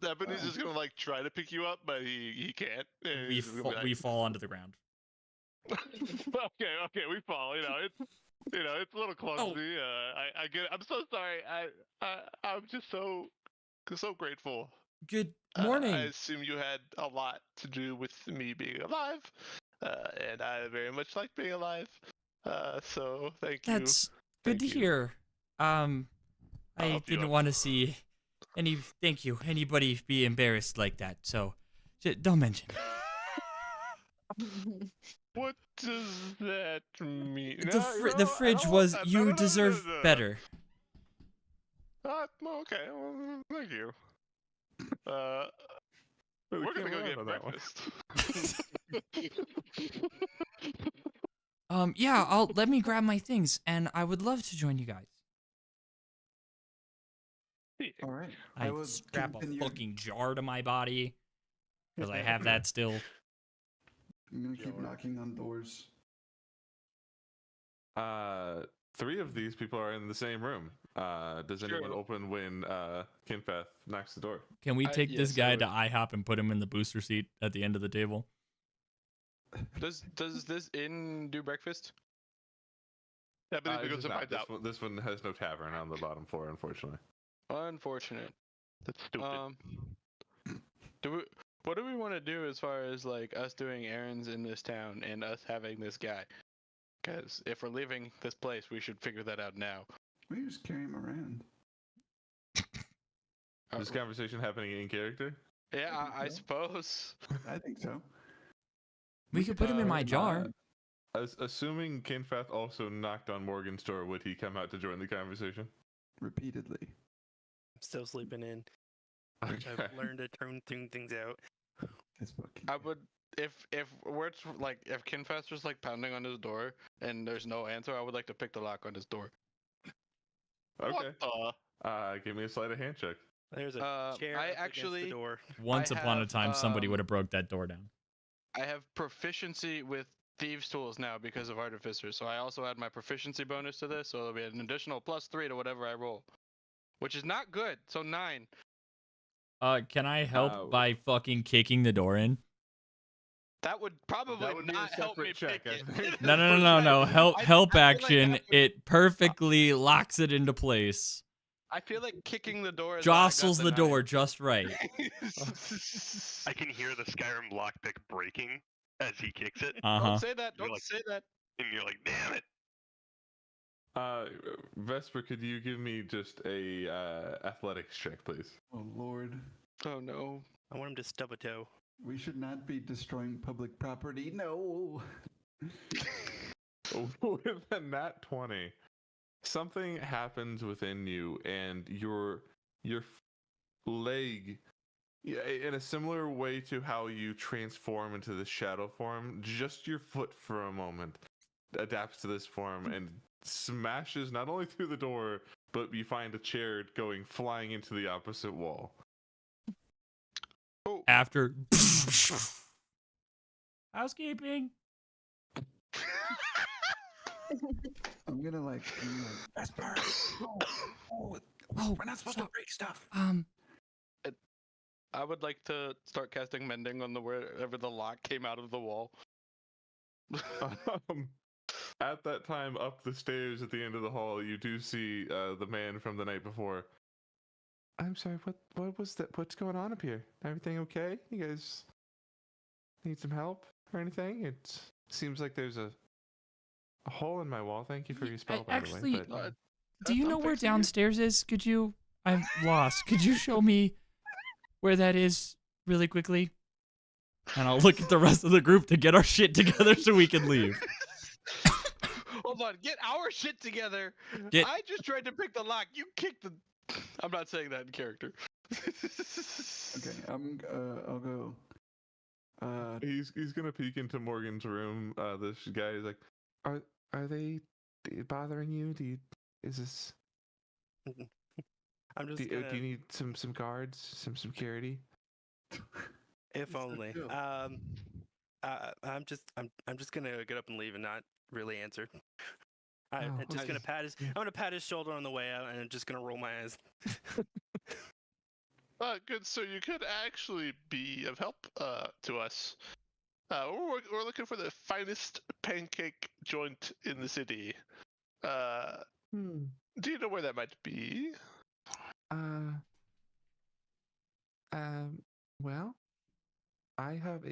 Speaker 6: Ebenezer's gonna like try to pick you up, but he can't. and
Speaker 2: We
Speaker 6: he's just gonna be
Speaker 2: we fall onto the ground.
Speaker 6: okay, we fall. It's a little clumsy. I get it. I'm so sorry. I'm just so grateful.
Speaker 2: Good morning.
Speaker 6: I assume you had a lot to do with me being alive, and I very much like being alive. So thank you.
Speaker 2: That's good to
Speaker 6: Thank you.
Speaker 2: hear. I
Speaker 6: help you
Speaker 2: didn't
Speaker 6: up.
Speaker 2: want to see anybody be embarrassed like that. So don't mention it.
Speaker 6: What does that mean?
Speaker 2: The fridge was you deserve better.
Speaker 6: Well, okay. Well, thank you. We're gonna go get breakfast.
Speaker 2: Yeah, let me grab my things and I would love to join you guys.
Speaker 5: All right.
Speaker 2: I
Speaker 5: will
Speaker 2: strap a
Speaker 5: continue-
Speaker 2: fucking jar to my body because I have that still.
Speaker 5: I'm gonna keep knocking on doors.
Speaker 1: 3 of these people are in the same room. Does anyone
Speaker 6: Sure.
Speaker 1: open when Kinfath knocks the door?
Speaker 2: Can we take this
Speaker 4: yes,
Speaker 2: guy
Speaker 4: I
Speaker 2: to IHOP and put him in the booster seat at the end of the table?
Speaker 4: Does this inn do breakfast?
Speaker 6: Ebenezer
Speaker 1: It
Speaker 6: goes
Speaker 1: does
Speaker 6: and
Speaker 1: not.
Speaker 6: finds out.
Speaker 1: This one has no tavern on the bottom floor, unfortunately.
Speaker 4: Unfortunate.
Speaker 6: That's stupid.
Speaker 4: What do we want to do as far as like us doing errands in this town and us having this guy? Because if we're leaving this place, we should figure that out now.
Speaker 5: We just carry him around.
Speaker 1: This conversation happening in character?
Speaker 4: Yeah, I suppose.
Speaker 5: I think so.
Speaker 2: We could put him in my jar.
Speaker 1: Assuming Kinfath also knocked on Morgan's door, would he come out to join the conversation?
Speaker 5: Repeatedly.
Speaker 8: Still sleeping in.
Speaker 1: Okay.
Speaker 8: I've learned to tune things out.
Speaker 5: That's fucking.
Speaker 4: I would if we're like if Kinfaster's like pounding on his door and there's no answer, I would like to pick the lock on his door.
Speaker 1: Okay.
Speaker 4: What the?
Speaker 1: Give me a sleight of hand check.
Speaker 8: There's a chair
Speaker 4: I
Speaker 8: up against
Speaker 4: actually
Speaker 8: the door.
Speaker 2: Once upon a
Speaker 4: have,
Speaker 2: time, somebody would have broke that door down.
Speaker 4: I have proficiency with thieves' tools now because of artificer, so I also add my proficiency bonus to this, so it'll be an additional +3 to whatever I roll, which is not good. So 9.
Speaker 2: Can I help
Speaker 1: Uh,
Speaker 2: by fucking kicking the door in?
Speaker 4: That would probably
Speaker 1: That would be a
Speaker 4: not help me
Speaker 1: separate check,
Speaker 4: pick
Speaker 1: I
Speaker 4: it.
Speaker 1: think.
Speaker 2: No. Help
Speaker 4: I
Speaker 2: help
Speaker 4: feel like
Speaker 2: action.
Speaker 4: that would-
Speaker 2: It perfectly locks it into place.
Speaker 4: I feel like kicking the door is
Speaker 2: Jostles
Speaker 4: why I
Speaker 2: the
Speaker 4: got
Speaker 2: door just right.
Speaker 6: I can hear the Skyrim lockpick breaking as he kicks it,
Speaker 2: Uh-huh.
Speaker 4: Don't say that.
Speaker 6: You're
Speaker 4: Don't
Speaker 6: like-
Speaker 4: say that.
Speaker 6: and you're like, "Damn it!"
Speaker 1: Vesper, could you give me just a athletics check, please?
Speaker 5: Oh Lord,
Speaker 4: Oh no.
Speaker 8: I want him to stub a toe.
Speaker 5: we should not be destroying public property. No.
Speaker 1: With a nat 20, something happens within you, and your leg, in a similar way to how you transform into the shadow form, just your foot for a moment adapts to this form and smashes not only through the door, but you find a chair going flying into the opposite wall.
Speaker 4: Oh.
Speaker 2: After housekeeping.
Speaker 5: I'm gonna like Vesper. Oh, we're not supposed to break stuff.
Speaker 4: I would like to start casting mending on the wherever the lock came out of the wall.
Speaker 1: At that time, up the stairs at the end of the hall, you do see the man from the night before. I'm sorry, what was that? What's going on up here? Everything okay? You guys need some help or anything? It seems like there's a hole in my wall. Thank you for your spell, by
Speaker 2: actually,
Speaker 1: the way.
Speaker 2: Do you
Speaker 4: I'm
Speaker 2: know where
Speaker 4: fixing it.
Speaker 2: downstairs is? Could you? I'm lost. Could you show me where that is really quickly? And I'll look at the rest of the group to get our shit together so we can leave.
Speaker 4: Hold on, get our shit together.
Speaker 2: Get-
Speaker 4: I just tried to pick the lock. You kicked the. I'm not saying that in character.
Speaker 5: Okay, I'll go.
Speaker 1: He's gonna peek into Morgan's room. This guy is like, are they bothering you? Is this?
Speaker 8: I'm just
Speaker 1: Do
Speaker 8: gonna,
Speaker 1: you need some guards, some security?
Speaker 8: if only.
Speaker 5: Still.
Speaker 8: I'm just gonna get up and leave and not really answer. I'm
Speaker 1: Oh,
Speaker 8: just gonna pat his.
Speaker 1: yeah.
Speaker 8: I'm gonna pat his shoulder on the way out, and I'm just gonna roll my eyes.
Speaker 9: Good. So you could actually be of help to us. We're looking for the finest pancake joint in the city. Do you know where that might be?
Speaker 1: Well, I have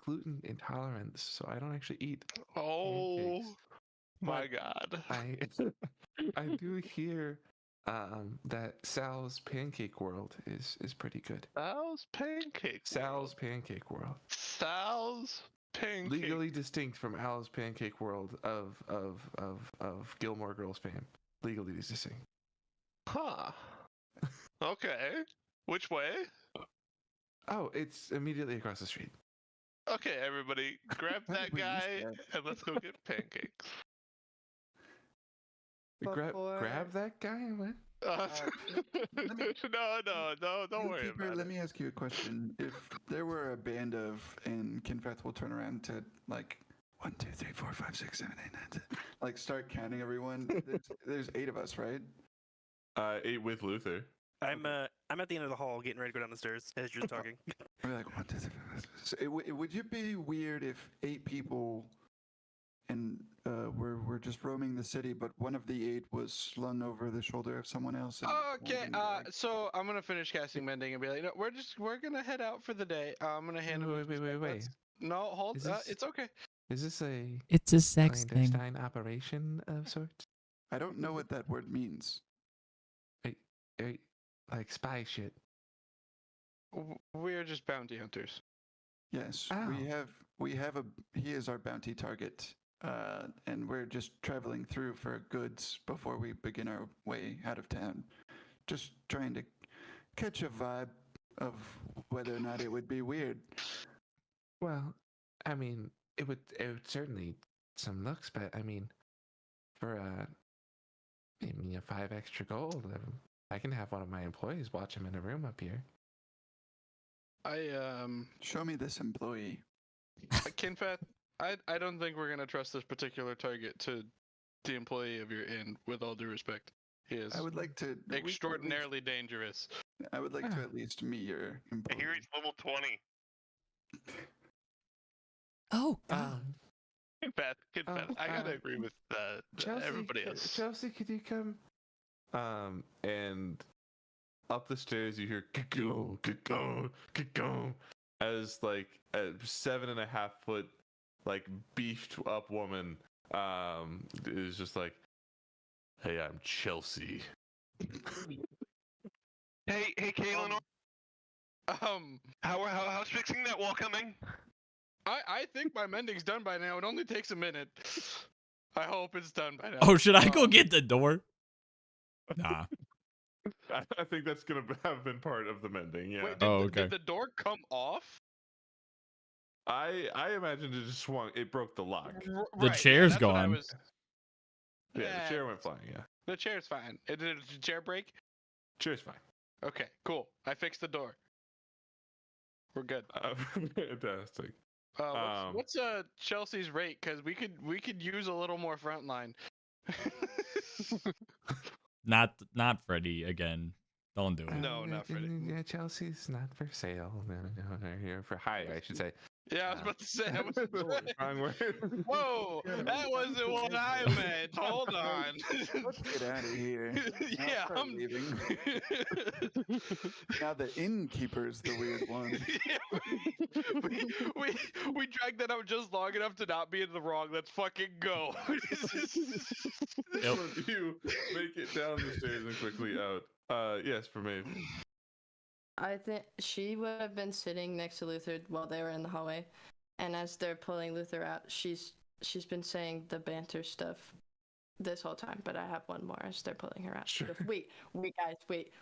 Speaker 1: gluten intolerance, so I don't actually eat
Speaker 9: Oh
Speaker 1: pancakes.
Speaker 9: my
Speaker 1: But
Speaker 9: God.
Speaker 1: I do hear that Sal's Pancake World is pretty good.
Speaker 9: Sal's Pancake.
Speaker 1: Sal's Pancake World,
Speaker 9: World. Sal's Pancake.
Speaker 1: legally distinct from Al's Pancake World of Gilmore Girls fame. Legally distinct.
Speaker 9: Huh. Okay. Which way?
Speaker 1: Oh, it's immediately across the street.
Speaker 9: Okay, everybody, grab
Speaker 5: How did
Speaker 9: that
Speaker 5: we miss
Speaker 9: guy
Speaker 5: that?
Speaker 9: and let's go get pancakes.
Speaker 3: Before-
Speaker 1: Grab that guy. What?
Speaker 5: let me-
Speaker 9: no, don't worry
Speaker 5: Keeper,
Speaker 9: about
Speaker 5: let
Speaker 9: it.
Speaker 5: me ask you a question. If there were a band of, and Kinfeth will turn around to like 1, 2, 3, 4, 5, 6, 7, 8, 9, 10, like start counting everyone. There's 8 of us, right?
Speaker 1: 8 with Luther.
Speaker 8: I'm at the end of the hall, getting ready to go down the stairs as you're talking.
Speaker 5: We're like 1, 2, 3, 4, 5, 6. So would it be weird if 8 people and we're just roaming the city, but one of the 8 was slung over the shoulder of someone else? And
Speaker 4: Okay,
Speaker 5: holding the, like-
Speaker 4: so I'm gonna finish casting mending and be like, no, we're gonna head out for the day. I'm gonna hand him.
Speaker 1: Wait.
Speaker 4: No, hold.
Speaker 1: Is this-
Speaker 4: It's okay.
Speaker 1: Is this a
Speaker 2: It's a sex thing.
Speaker 1: clandestine operation of sorts?
Speaker 5: I don't know what that word means.
Speaker 1: Like spy shit.
Speaker 4: We're just bounty hunters.
Speaker 5: Yes,
Speaker 1: Ow.
Speaker 5: we have he is our bounty target, and we're just traveling through for goods before we begin our way out of town. Just trying to catch a vibe of whether or not it would be weird.
Speaker 1: Well, I mean, it would certainly some looks, but I mean, for Pay me a 5 extra gold. I can have one of my employees watch him in a room up here.
Speaker 5: Show me this employee.
Speaker 4: Kinfat, I don't think we're gonna trust this particular target to the employee of your inn. With all due respect, he is
Speaker 5: I would like to
Speaker 4: extraordinarily dangerous.
Speaker 5: I would like to at least meet your
Speaker 7: I
Speaker 5: employee.
Speaker 7: hear he's level 20.
Speaker 2: Oh God.
Speaker 4: Kinfat, I gotta agree with everybody else.
Speaker 1: Chelsea, could you come? And up the stairs you hear go as like a 7.5 foot like beefed up woman is just like, hey, I'm Chelsea.
Speaker 7: Hey, Kaylin. How's fixing that wall coming?
Speaker 4: I think my mending's done by now. It only takes a minute. I hope it's done by now.
Speaker 2: Oh, should I go get the door? Nah.
Speaker 1: I think that's gonna have been part of the mending. Yeah.
Speaker 4: Wait,
Speaker 2: okay.
Speaker 4: Did the door come off?
Speaker 1: I imagined it just swung. It broke the lock.
Speaker 2: The chair's
Speaker 4: that's what I
Speaker 2: gone.
Speaker 4: was-
Speaker 1: Yeah, the chair went flying. Yeah,
Speaker 4: The chair's fine. Did the chair break?
Speaker 1: chair's fine.
Speaker 4: Okay, cool. I fixed the door. We're good.
Speaker 1: Fantastic.
Speaker 4: What's Chelsea's rate? Because we could use a little more frontline.
Speaker 2: Not Freddy again. Don't do it.
Speaker 4: No, not Freddy.
Speaker 1: Yeah, Chelsea's not for sale. No, they're here for hire, I should say.
Speaker 4: Yeah, I was about to say.
Speaker 1: Wrong word.
Speaker 4: Whoa, that wasn't what I meant. Hold on.
Speaker 5: Let's get out of here. Now
Speaker 4: Yeah,
Speaker 5: start
Speaker 4: I'm
Speaker 5: leaving. Now the innkeeper's the weird one.
Speaker 4: we dragged that out just long enough to not be in the wrong. Let's fucking go.
Speaker 1: So you make it down the stairs and quickly out. Yes, for me.
Speaker 3: I think she would have been sitting next to Luther while they were in the hallway, and as they're pulling Luther out, she's been saying the banter stuff this whole time. But I have one more as they're pulling her out. She goes, wait, guys,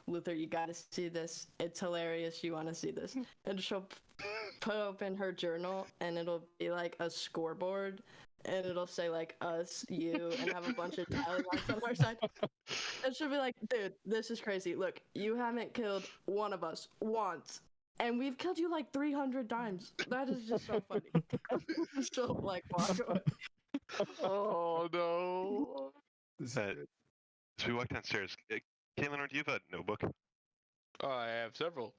Speaker 3: Luther, you gotta see this. It's hilarious. You want to see this? And she'll put open her journal, and it'll be like a scoreboard. And it'll say like us, you, and have a bunch of tally marks on our side. And she'll be like, dude, this is crazy. Look, you haven't killed one of us once. And we've killed you like 300 times. That is just so funny. She'll like walk away.
Speaker 4: Oh no.
Speaker 7: So we walk downstairs. Caitlin, do you have a notebook?
Speaker 4: Oh, I have several.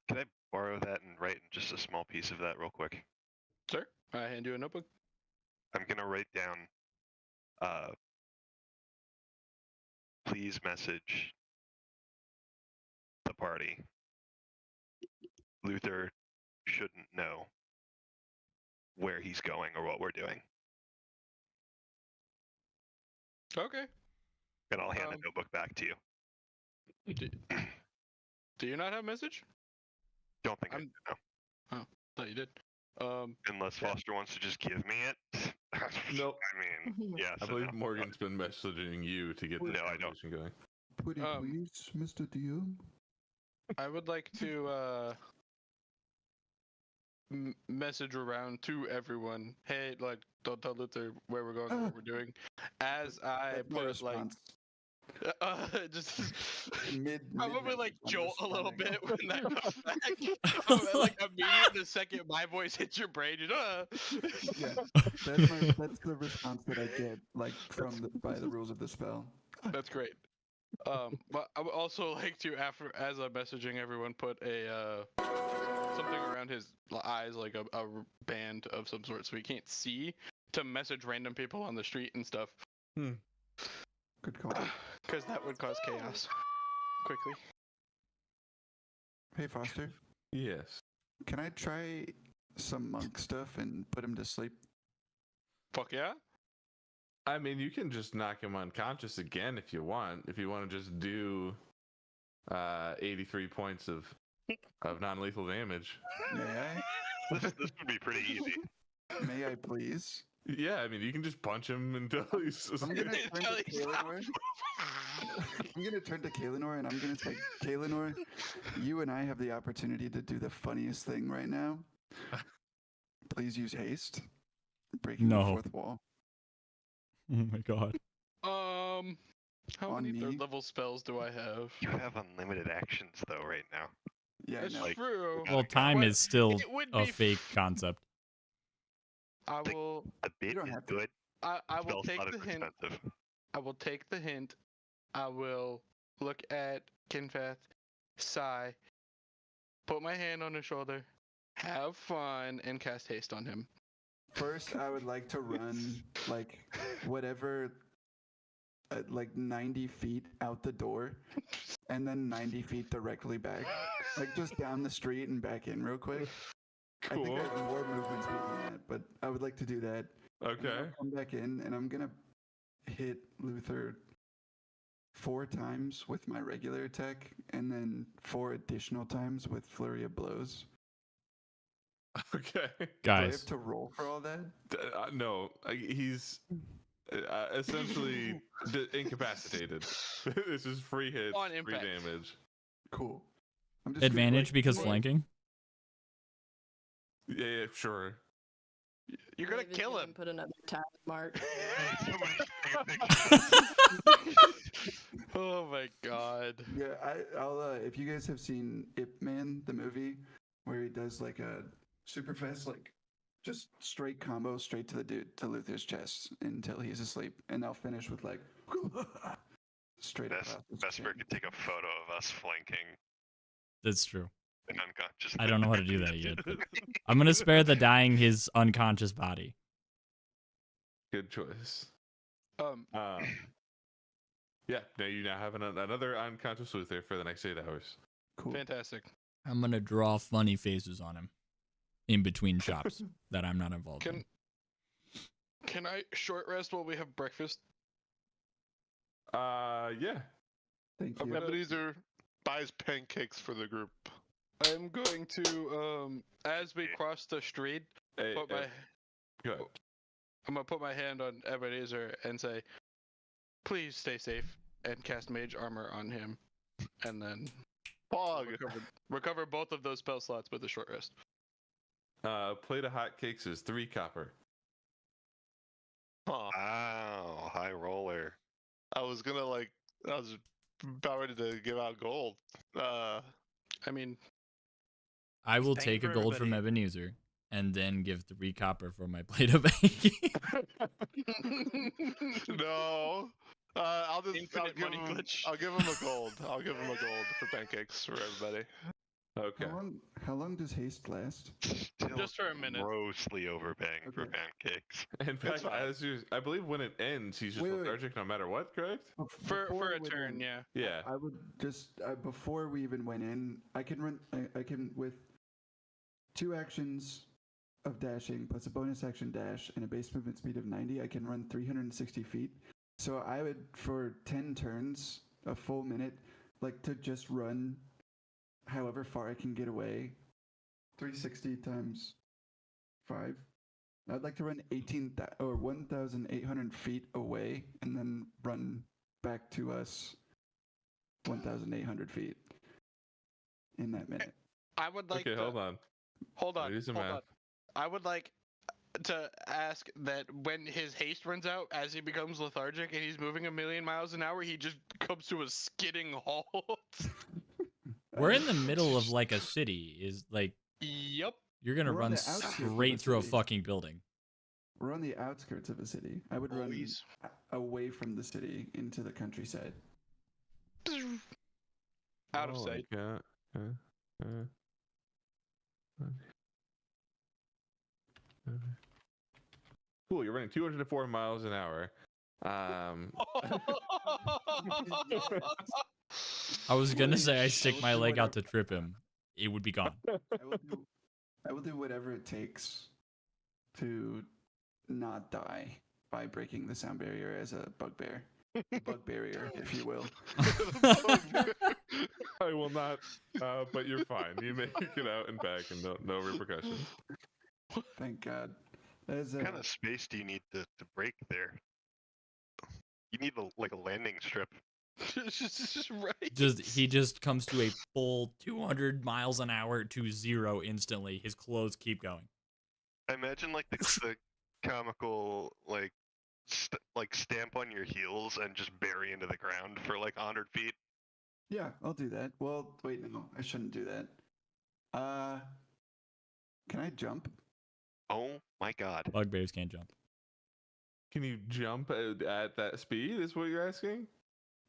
Speaker 7: Can I borrow that and write in just a small piece of that real quick?
Speaker 4: Sir, I hand you a notebook.
Speaker 7: I'm gonna write down, please message the party. Luther shouldn't know where he's going or what we're doing.
Speaker 4: Okay.
Speaker 7: And I'll hand the notebook back to you.
Speaker 4: Do you not have a message?
Speaker 7: Don't think I do, no.
Speaker 4: Oh, thought you did.
Speaker 7: Unless Foster wants to just give me it.
Speaker 1: Nope.
Speaker 7: I mean, yeah.
Speaker 1: I believe Morgan's been messaging you to get this
Speaker 7: No, I don't.
Speaker 1: conversation going.
Speaker 5: Pretty please, Mr. DM.
Speaker 4: I would like to message around to everyone. Hey, like, don't tell Luther where we're going or what we're doing. As I
Speaker 5: No
Speaker 4: put like,
Speaker 5: response.
Speaker 4: just
Speaker 5: Mid-
Speaker 4: probably
Speaker 5: mid-
Speaker 4: like jolt a little
Speaker 5: responding.
Speaker 4: bit when that comes back. Like immediately the second my voice hits your brain, you
Speaker 5: Yeah, that's the response that I get, like by the rules of the spell.
Speaker 4: That's great. But I would also like to, as I'm messaging everyone, put a something around his eyes, like a band of some sort, so he can't see, to message random people on the street and stuff.
Speaker 5: Good call.
Speaker 4: Because that would cause chaos quickly.
Speaker 5: Hey Foster,
Speaker 1: Yes.
Speaker 5: can I try some monk stuff and put him to sleep?
Speaker 4: Fuck yeah.
Speaker 1: I mean, you can just knock him unconscious again if you want. If you want to just do 83 points of non-lethal damage.
Speaker 5: May I?
Speaker 7: This would be pretty easy.
Speaker 5: May I please?
Speaker 1: Yeah, I mean, you can just punch him until he's.
Speaker 5: I'm gonna turn to Kaelinor. I'm gonna turn to Kaelinor and I'm gonna say, Kaelinor, you and I have the opportunity to do the funniest thing right now. Please use haste. Breaking the
Speaker 2: No.
Speaker 5: fourth wall.
Speaker 2: Oh my god.
Speaker 4: How
Speaker 5: On
Speaker 4: many
Speaker 5: me?
Speaker 4: third level spells do I have?
Speaker 6: You have unlimited actions though right now.
Speaker 5: Yeah, I
Speaker 4: It's
Speaker 5: know.
Speaker 6: like-
Speaker 4: true.
Speaker 2: Well, time
Speaker 4: But
Speaker 2: is still
Speaker 4: it would
Speaker 2: a
Speaker 4: be
Speaker 2: fake concept.
Speaker 4: I
Speaker 6: Like-
Speaker 4: will.
Speaker 6: A bit
Speaker 5: don't
Speaker 6: is
Speaker 5: have to.
Speaker 6: good.
Speaker 4: I will
Speaker 6: Spell's
Speaker 4: take
Speaker 6: not
Speaker 4: the
Speaker 6: as
Speaker 4: hint.
Speaker 6: expensive.
Speaker 4: I will take the hint. I will look at Kinfath, sigh, put my hand on his shoulder, have fun, and cast haste on him.
Speaker 5: First, I would like to run like whatever, like 90 feet out the door, and then 90 feet directly back, like just down the street and back in real quick. I think
Speaker 1: Cool.
Speaker 5: I have more movement speed than that, but I would like to do that. And then I'll
Speaker 1: Okay.
Speaker 5: come back in, and I'm gonna hit Luther 4 times with my regular attack, and then 4 additional times with flurry of blows.
Speaker 1: Okay.
Speaker 5: Do I
Speaker 2: Guys,
Speaker 5: have to roll for all that?
Speaker 1: No, he's essentially incapacitated. This is free hits,
Speaker 4: On
Speaker 1: free
Speaker 4: impact.
Speaker 1: damage.
Speaker 5: Cool. I'm just gonna,
Speaker 2: advantage
Speaker 5: like,
Speaker 2: because
Speaker 5: roll-
Speaker 2: flanking.
Speaker 1: Yeah, sure.
Speaker 4: You're gonna
Speaker 3: Dave is
Speaker 4: kill
Speaker 3: gonna
Speaker 4: him.
Speaker 3: Put another tally mark.
Speaker 4: Oh my god.
Speaker 5: Yeah, I'll if you guys have seen Ip Man, the movie, where he does like a super fast, like just straight combo straight to the dude to Luther's chest until he's asleep, and I'll finish with like straight across his
Speaker 6: Vesper
Speaker 5: chin.
Speaker 6: could take a photo of us flanking
Speaker 2: That's true.
Speaker 6: an unconscious.
Speaker 2: I don't know how to do that yet, but I'm gonna spare the dying his unconscious body.
Speaker 1: Good choice.
Speaker 4: Um,
Speaker 1: Yeah, now you now have another unconscious Luther for the next 8 hours.
Speaker 5: Cool.
Speaker 4: fantastic.
Speaker 2: I'm gonna draw funny faces on him in between shops that I'm not involved in.
Speaker 4: Can I short rest while we have breakfast?
Speaker 1: Yeah.
Speaker 5: Thank you.
Speaker 9: Ebenezer buys pancakes for the group.
Speaker 4: I'm going to as we cross the street,
Speaker 1: Hey,
Speaker 4: put my
Speaker 1: go ahead.
Speaker 4: I'm gonna put my hand on Ebenezer and say, "Please stay safe," and cast Mage Armor on him, and then
Speaker 9: Pog.
Speaker 4: recover both of those spell slots with a short rest.
Speaker 1: Plate of hotcakes is 3 copper.
Speaker 9: Huh.
Speaker 6: Wow, high roller.
Speaker 9: I was about ready to give out gold.
Speaker 4: I mean,
Speaker 2: I will
Speaker 8: Thank
Speaker 2: take
Speaker 8: you
Speaker 2: a
Speaker 8: for
Speaker 2: gold from
Speaker 8: everybody.
Speaker 2: Ebenezer and then give 3 copper for my plate of egg.
Speaker 9: No. I'll
Speaker 4: Infinite
Speaker 9: give
Speaker 4: money
Speaker 9: him,
Speaker 4: glitch.
Speaker 9: I'll give him a gold. I'll give him a gold for pancakes for everybody.
Speaker 1: Okay.
Speaker 5: How long does haste last?
Speaker 6: Still
Speaker 4: Just for a minute.
Speaker 6: grossly overpaying for
Speaker 5: Okay.
Speaker 6: pancakes.
Speaker 1: In fact,
Speaker 9: fine.
Speaker 1: I believe when it ends, he's just
Speaker 5: Wait, wait.
Speaker 1: lethargic no matter what, correct?
Speaker 4: for
Speaker 5: Before
Speaker 4: a
Speaker 5: we
Speaker 4: turn,
Speaker 5: went in,
Speaker 4: yeah.
Speaker 1: Yeah.
Speaker 5: I would just before we even went in, I can run. I can with 2 actions of dashing plus a bonus action dash and a base movement speed of 90. I can run 360 feet. So I would for 10 turns, a full minute, like to just run, however far I can get away. 360 times 5. I'd like to run 1,800 feet away and then run back to us 1,800 feet in that minute.
Speaker 4: I would like
Speaker 1: Okay,
Speaker 4: to
Speaker 1: hold on.
Speaker 4: hold on.
Speaker 1: Do some
Speaker 4: Hold
Speaker 1: math.
Speaker 4: on. I would like to ask that when his haste runs out, as he becomes lethargic and he's moving 1,000,000 miles an hour, he just comes to a skidding halt.
Speaker 2: We're in the middle of like a city. Is like
Speaker 4: Yep.
Speaker 2: you're gonna
Speaker 5: We're on
Speaker 2: run
Speaker 5: the outskirts of
Speaker 2: straight
Speaker 5: the
Speaker 2: through a
Speaker 5: city.
Speaker 2: fucking building.
Speaker 5: We're on the outskirts of a city. I would
Speaker 4: Always.
Speaker 5: run away from the city into the countryside.
Speaker 4: Out of
Speaker 1: Oh,
Speaker 4: sight.
Speaker 1: yeah. Cool, you're running 204 miles an hour.
Speaker 2: I was gonna say I stick my leg out to trip him. It would be gone.
Speaker 5: I will do whatever it takes to not die by breaking the sound barrier as a bugbear. Bug barrier, if you will.
Speaker 1: I will not, but you're fine. You make it out and back and no repercussions.
Speaker 5: Thank God. As
Speaker 6: What kind of space do you need to break there? You need like a landing strip.
Speaker 4: Right.
Speaker 2: He just comes to a full 200 miles an hour to 0 instantly. His clothes keep going.
Speaker 6: I imagine like the comical like
Speaker 7: like stamp on your heels and just bury into the ground for like 100 feet?
Speaker 5: Yeah, I'll do that. Well, wait, no, I shouldn't do that. Can I jump?
Speaker 7: Oh my god.
Speaker 2: Bugbears can't jump.
Speaker 1: Can you jump at that speed? Is what you're asking?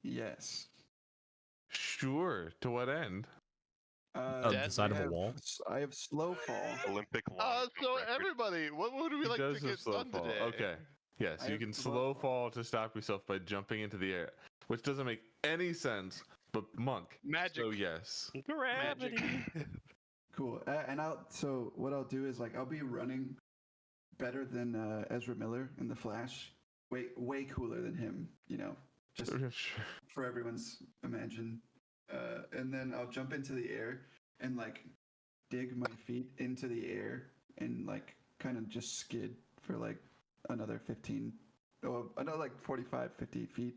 Speaker 5: Yes.
Speaker 1: Sure. To what end?
Speaker 2: Oh, the side of a wall?
Speaker 5: I have slow fall.
Speaker 7: Olympic long jump
Speaker 9: So
Speaker 7: record.
Speaker 9: everybody, what would we
Speaker 1: He
Speaker 9: like to
Speaker 1: does have
Speaker 9: get
Speaker 1: slow
Speaker 9: done
Speaker 1: fall.
Speaker 9: today?
Speaker 1: Okay. Yes,
Speaker 5: I
Speaker 1: you
Speaker 5: have
Speaker 1: can
Speaker 5: slow
Speaker 1: slow
Speaker 5: fall.
Speaker 1: fall to stop yourself by jumping into the air, which doesn't make any sense. But monk.
Speaker 4: Magic.
Speaker 1: So yes.
Speaker 8: Gravity.
Speaker 5: Cool. So what I'll do is like I'll be running better than Ezra Miller in The Flash. Way cooler than him. Just
Speaker 1: Sure.
Speaker 5: for everyone's imagine. And then I'll jump into the air and like dig my feet into the air and like kind of just skid for like another 45, 50 feet.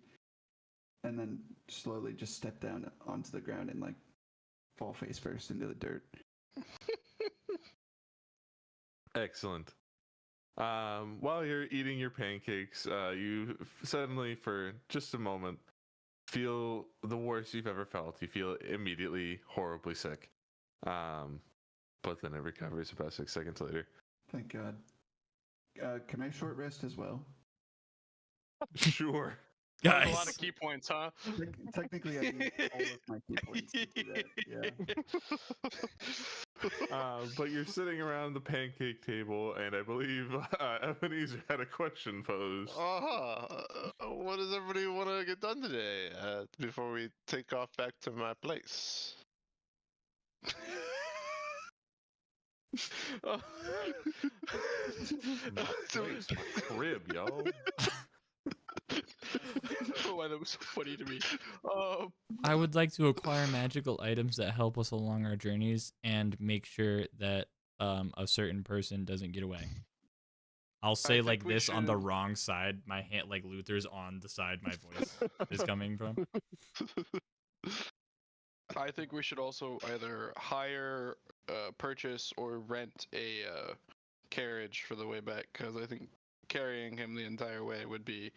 Speaker 5: And then slowly just step down onto the ground and like fall face first into the dirt.
Speaker 1: Excellent. While you're eating your pancakes, you suddenly, for just a moment, feel the worst you've ever felt. You feel immediately horribly sick. But then it recovers about 6 seconds later.
Speaker 5: Thank God. Can I short rest as well?
Speaker 1: Sure.
Speaker 4: That was a lot
Speaker 2: Guys.
Speaker 4: of key points, huh?
Speaker 5: Technically, I need all of my key points to do that. Yeah.
Speaker 1: But you're sitting around the pancake table, and I believe Ebenezer had a question posed.
Speaker 9: What does everybody want to get done today before we take off back to my place?
Speaker 1: Place, my crib, yo.
Speaker 4: Why that was so funny to me.
Speaker 2: I would like to acquire magical items that help us along our journeys and make sure that a certain person doesn't get away. I'll say
Speaker 4: think
Speaker 2: like
Speaker 4: we
Speaker 2: this on the
Speaker 4: should-
Speaker 2: wrong side. My hand, like Luther's on the side my voice is coming from.
Speaker 4: I think we should also either hire, purchase, or rent a carriage for the way back, because I think carrying him the entire way would be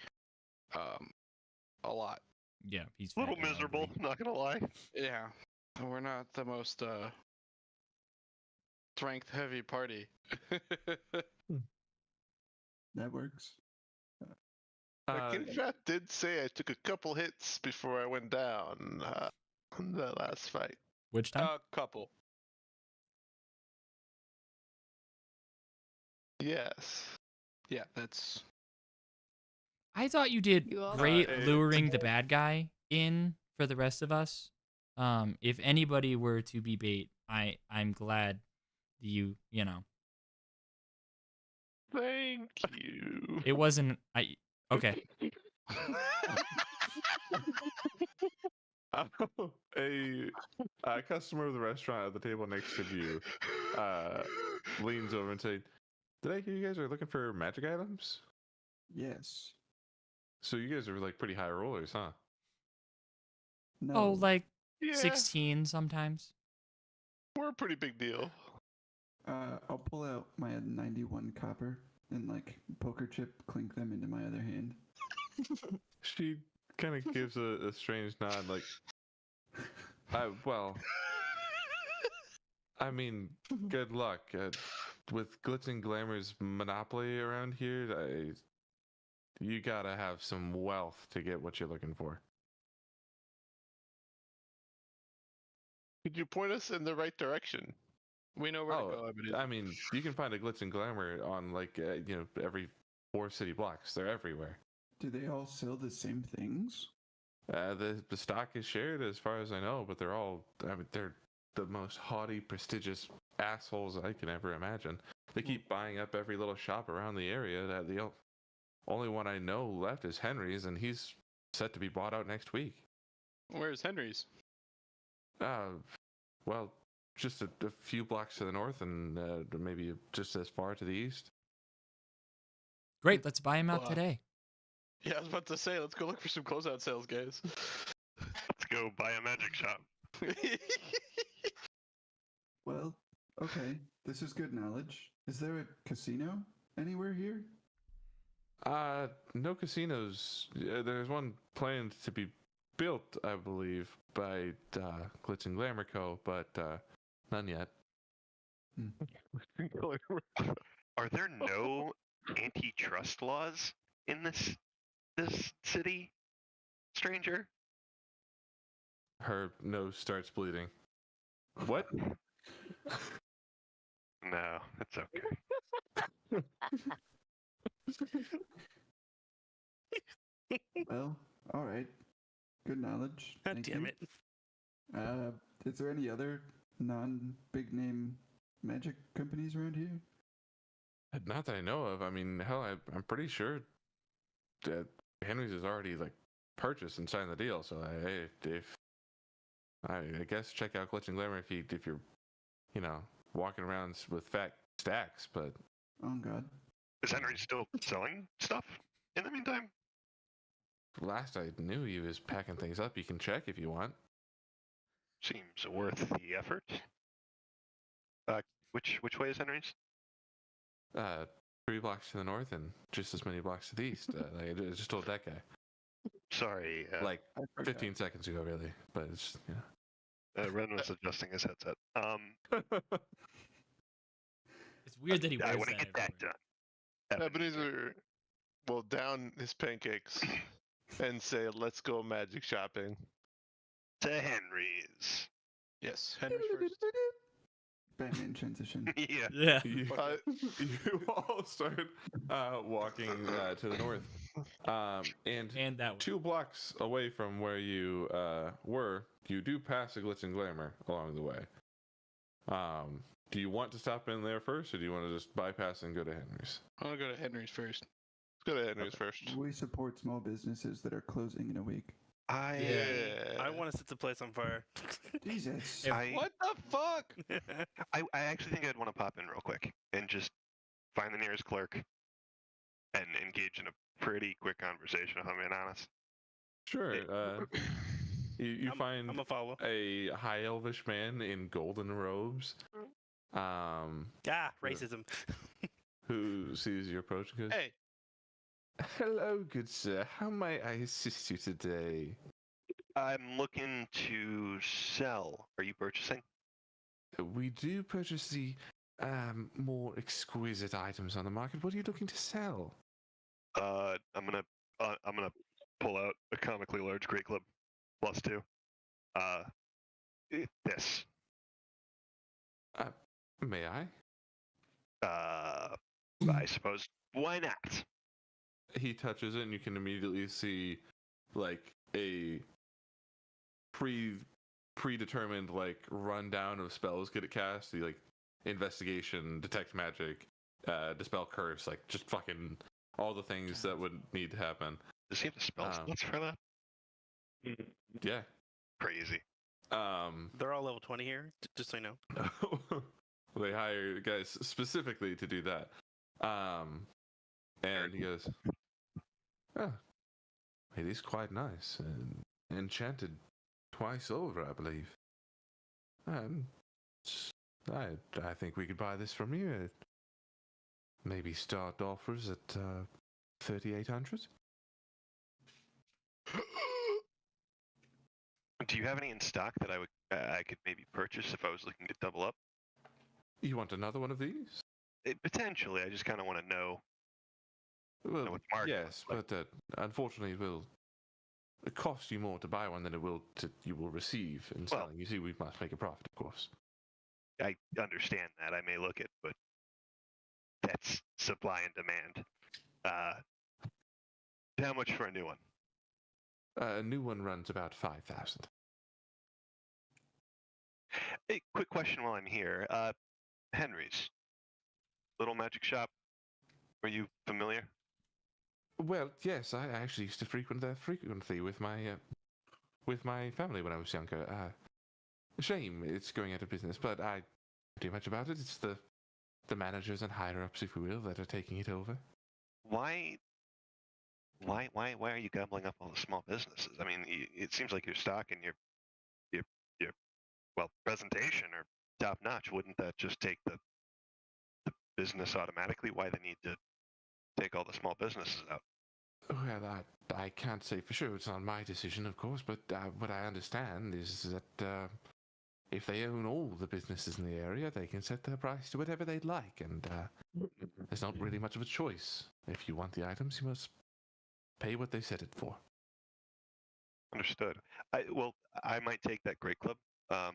Speaker 4: a lot.
Speaker 2: Yeah, he's
Speaker 7: A little
Speaker 2: fat and
Speaker 7: miserable,
Speaker 2: ugly.
Speaker 7: not gonna lie.
Speaker 4: Yeah, we're not the most strength-heavy party.
Speaker 5: That works.
Speaker 9: Kinfat did say I took a couple hits before I went down on the last fight.
Speaker 2: Which time?
Speaker 4: A couple.
Speaker 9: Yes.
Speaker 4: Yeah, that's.
Speaker 2: I thought you did
Speaker 3: You all-
Speaker 2: great
Speaker 1: Hey,
Speaker 2: luring the bad guy in for the rest of us. If anybody were to be bait, I'm glad you know.
Speaker 9: Thank you.
Speaker 2: It wasn't okay.
Speaker 1: A customer of the restaurant at the table next to you leans over and says, "Did I hear you guys are looking for magic items?
Speaker 5: Yes.
Speaker 1: So you guys are like pretty high rollers, huh?"
Speaker 5: No.
Speaker 2: Oh, like
Speaker 9: Yeah,
Speaker 2: 16 sometimes.
Speaker 9: we're a pretty big deal.
Speaker 5: I'll pull out my 91 copper and like poker chip, clink them into my other hand.
Speaker 1: She kind of gives a strange nod, like, well, I mean, good luck. With Glitz and Glamour's monopoly around here, you gotta have some wealth to get what you're looking for.
Speaker 9: Could you point us in the right direction?
Speaker 4: We know where to go.
Speaker 1: I mean, you can find a Glitz and Glamour on like every 4 city blocks. They're everywhere.
Speaker 5: Do they all sell the same things?
Speaker 1: The stock is shared as far as I know, but they're the most haughty, prestigious assholes I can ever imagine. They keep buying up every little shop around the area. That the only one I know left is Henry's, and he's set to be bought out next week.
Speaker 4: Where's Henry's?
Speaker 1: Well, just a few blocks to the north, and maybe just as far to the east.
Speaker 2: Great, let's buy him out
Speaker 4: Wow.
Speaker 2: today.
Speaker 4: Yeah, I was about to say, let's go look for some closeout sales, guys.
Speaker 7: Let's go buy a magic shop.
Speaker 5: Well, okay. This is good knowledge. Is there a casino anywhere here?
Speaker 1: No casinos. There's one planned to be built, I believe, by Glitz and Glamour Co., but none yet.
Speaker 6: Are there no antitrust laws in this city, stranger?
Speaker 1: Her nose starts bleeding. What?
Speaker 6: No, that's okay.
Speaker 5: Well, all right. Good knowledge.
Speaker 8: God
Speaker 5: Thank
Speaker 8: damn
Speaker 5: you.
Speaker 8: it.
Speaker 5: Is there any other non-big name magic companies around here?
Speaker 1: Not that I know of. I mean, hell, I'm pretty sure that Henry's has already like purchased and signed the deal. So I guess check out Glitch and Glamour if you're walking around with fat stacks. But
Speaker 5: Oh God.
Speaker 6: Is Henry still selling stuff in the meantime?
Speaker 1: last I knew, he was packing things up. You can check if you want.
Speaker 6: Seems worth the effort. Which way is Henry's?
Speaker 1: 3 blocks to the north and just as many blocks to the east. I just told that guy
Speaker 6: Sorry,
Speaker 1: like
Speaker 5: I forgot.
Speaker 1: 15 seconds ago, really. But it's
Speaker 6: Ren was adjusting his headset.
Speaker 2: It's weird that he
Speaker 6: I
Speaker 2: wears
Speaker 6: want to
Speaker 2: that
Speaker 6: get that
Speaker 2: everywhere.
Speaker 6: done.
Speaker 9: Ebenezer will down his pancakes and say, "Let's go magic shopping."
Speaker 6: To Henry's.
Speaker 4: Yes, Henry first.
Speaker 5: Batman transition.
Speaker 6: Yeah.
Speaker 2: Yeah.
Speaker 1: you all start walking to the north, and
Speaker 2: And that one.
Speaker 1: 2 blocks away from where you were, you do pass a Glitz and Glamour along the way. Do you want to stop in there first, or do you want to just bypass and go to Henry's?
Speaker 4: I want to go to Henry's first.
Speaker 9: Let's go to Henry's first.
Speaker 5: We support small businesses that are closing in a week.
Speaker 8: I want to set the place on fire.
Speaker 5: Jesus.
Speaker 4: What the fuck?
Speaker 6: I actually think I'd want to pop in real quick and just find the nearest clerk and engage in a pretty quick conversation, if I'm being honest.
Speaker 1: Sure. You find
Speaker 8: I'm a follow.
Speaker 1: a high elvish man in golden robes,
Speaker 8: Racism.
Speaker 1: who sees you approach and goes,
Speaker 4: Hey,
Speaker 1: "Hello, good sir. How may I assist you today?"
Speaker 6: I'm looking to sell. Are you purchasing?
Speaker 1: We do purchase the more exquisite items on the market. What are you looking to sell?
Speaker 6: I'm gonna pull out a comically large Great Club +2. This.
Speaker 1: May I?
Speaker 6: I suppose. Why not?
Speaker 1: He touches it, and you can immediately see like a predetermined like rundown of spells get it cast. The like investigation, detect magic, dispel curse, like just fucking all the things that would need to happen.
Speaker 6: Does he have the spell slots for that?
Speaker 1: Yeah.
Speaker 6: Crazy.
Speaker 8: They're all level 20 here, just so you know.
Speaker 1: They hire guys specifically to do that. And he goes, "Oh, it is quite nice. And enchanted twice over, I believe. I think we could buy this from you. Maybe start offers at 3,800.
Speaker 6: Do you have any in stock that I could maybe purchase if I was looking to double up?
Speaker 1: You want another one of these?
Speaker 6: Potentially. I just kind of want to know.
Speaker 1: Well,
Speaker 6: what the market
Speaker 1: yes,
Speaker 6: looks
Speaker 1: but unfortunately, it will cost you more to buy one than it will you will receive in
Speaker 6: Well-
Speaker 1: selling. You see, we must make a profit, of course.
Speaker 6: I understand that. I may look it, but that's supply and demand. How much for a new one?
Speaker 1: A new one runs about 5,000.
Speaker 6: Hey, quick question while I'm here. Henry's little magic shop. Are you familiar?
Speaker 1: Well, yes, I actually used to frequent there frequently with my family when I was younger. Shame it's going out of business, but I don't do much about it. It's the managers and higher ups, if you will, that are taking it over.
Speaker 6: Why are you gobbling up all the small businesses? I mean, it seems like your stock and your presentation are top notch. Wouldn't that just take the business automatically? Why they need to take all the the small businesses out.
Speaker 1: Well, I can't say for sure. It's not my decision, of course, but what I understand is that if they own all the businesses in the area, they can set their price to whatever they'd like, and there's not really much of a choice. If you want the items, you must pay what they set it for.
Speaker 6: Understood. I might take that Great Club. I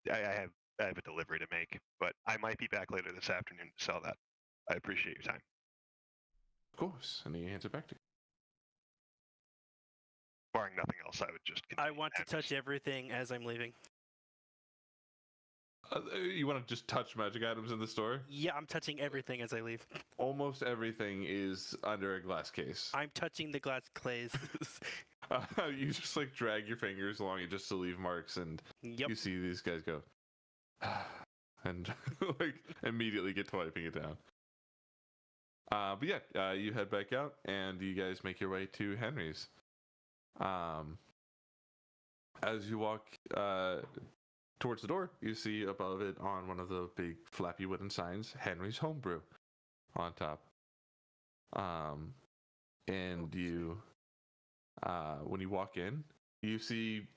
Speaker 6: have a delivery to make, but I might be back later this afternoon to sell that. I appreciate your time.
Speaker 1: Of course, and he hands it back to you.
Speaker 6: Barring nothing else, I would just.
Speaker 8: I want to touch everything as I'm leaving.
Speaker 1: You want to just touch magic items in the store?
Speaker 8: Yeah, I'm touching everything as I leave.
Speaker 1: Almost everything is under a glass case.
Speaker 8: I'm touching the glass clays.
Speaker 1: You just like drag your fingers along it just to leave marks, and
Speaker 8: Yep.
Speaker 1: you see these guys go, and like immediately get to wiping it down. But yeah, you head back out, and you guys make your way to Henry's. As you walk towards the door, you see above it on one of the big flappy wooden signs, Henry's Homebrew on top. And you, when you walk in, you see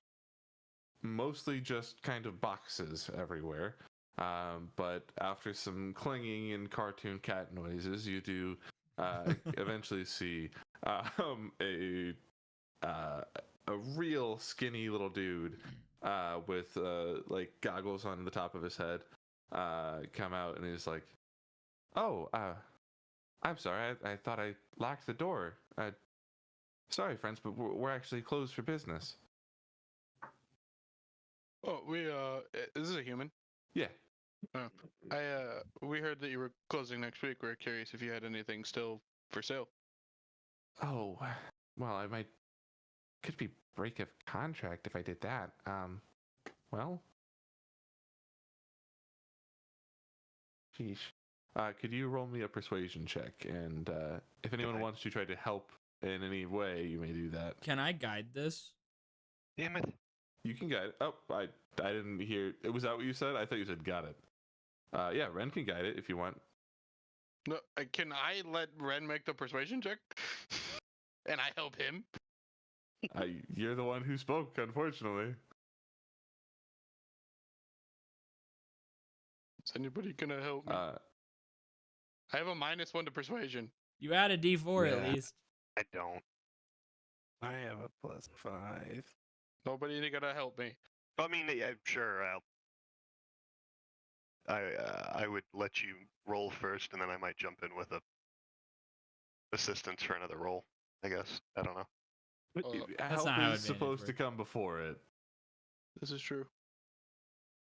Speaker 1: mostly just kind of boxes everywhere. But after some clanging and cartoon cat noises, you do eventually see a real skinny little dude with like goggles on the top of his head come out, and he's like, "Oh, I'm sorry. I thought I locked the door. Sorry, friends, but we're actually closed for business."
Speaker 4: Oh, this is a human.
Speaker 1: Yeah.
Speaker 4: We heard that you were closing next week. We're curious if you had anything still for sale.
Speaker 1: Oh, well, could be break of contract if I did that. Well, sheesh. Could you roll me a persuasion check? And if anyone wants to try to help in any way, you may do that.
Speaker 2: Can I guide this?
Speaker 6: Damn it.
Speaker 1: You can guide it. Oh, I didn't hear. Was that what you said? I thought you said got it. Yeah, Ren can guide it if you want.
Speaker 4: No, can I let Ren make the persuasion check? And I help him?
Speaker 1: You're the one who spoke, unfortunately.
Speaker 4: Is anybody gonna help me? I have a -1 to persuasion.
Speaker 2: You add a D4 at least.
Speaker 6: I don't.
Speaker 8: I have a +5.
Speaker 4: Nobody gonna help me.
Speaker 6: I mean, yeah, sure. I would let you roll first, and then I might jump in with a assistance for another roll. I guess. I don't know.
Speaker 1: Help
Speaker 2: not how
Speaker 1: is
Speaker 2: advantage
Speaker 1: supposed to
Speaker 2: works.
Speaker 1: come before it.
Speaker 4: This is true.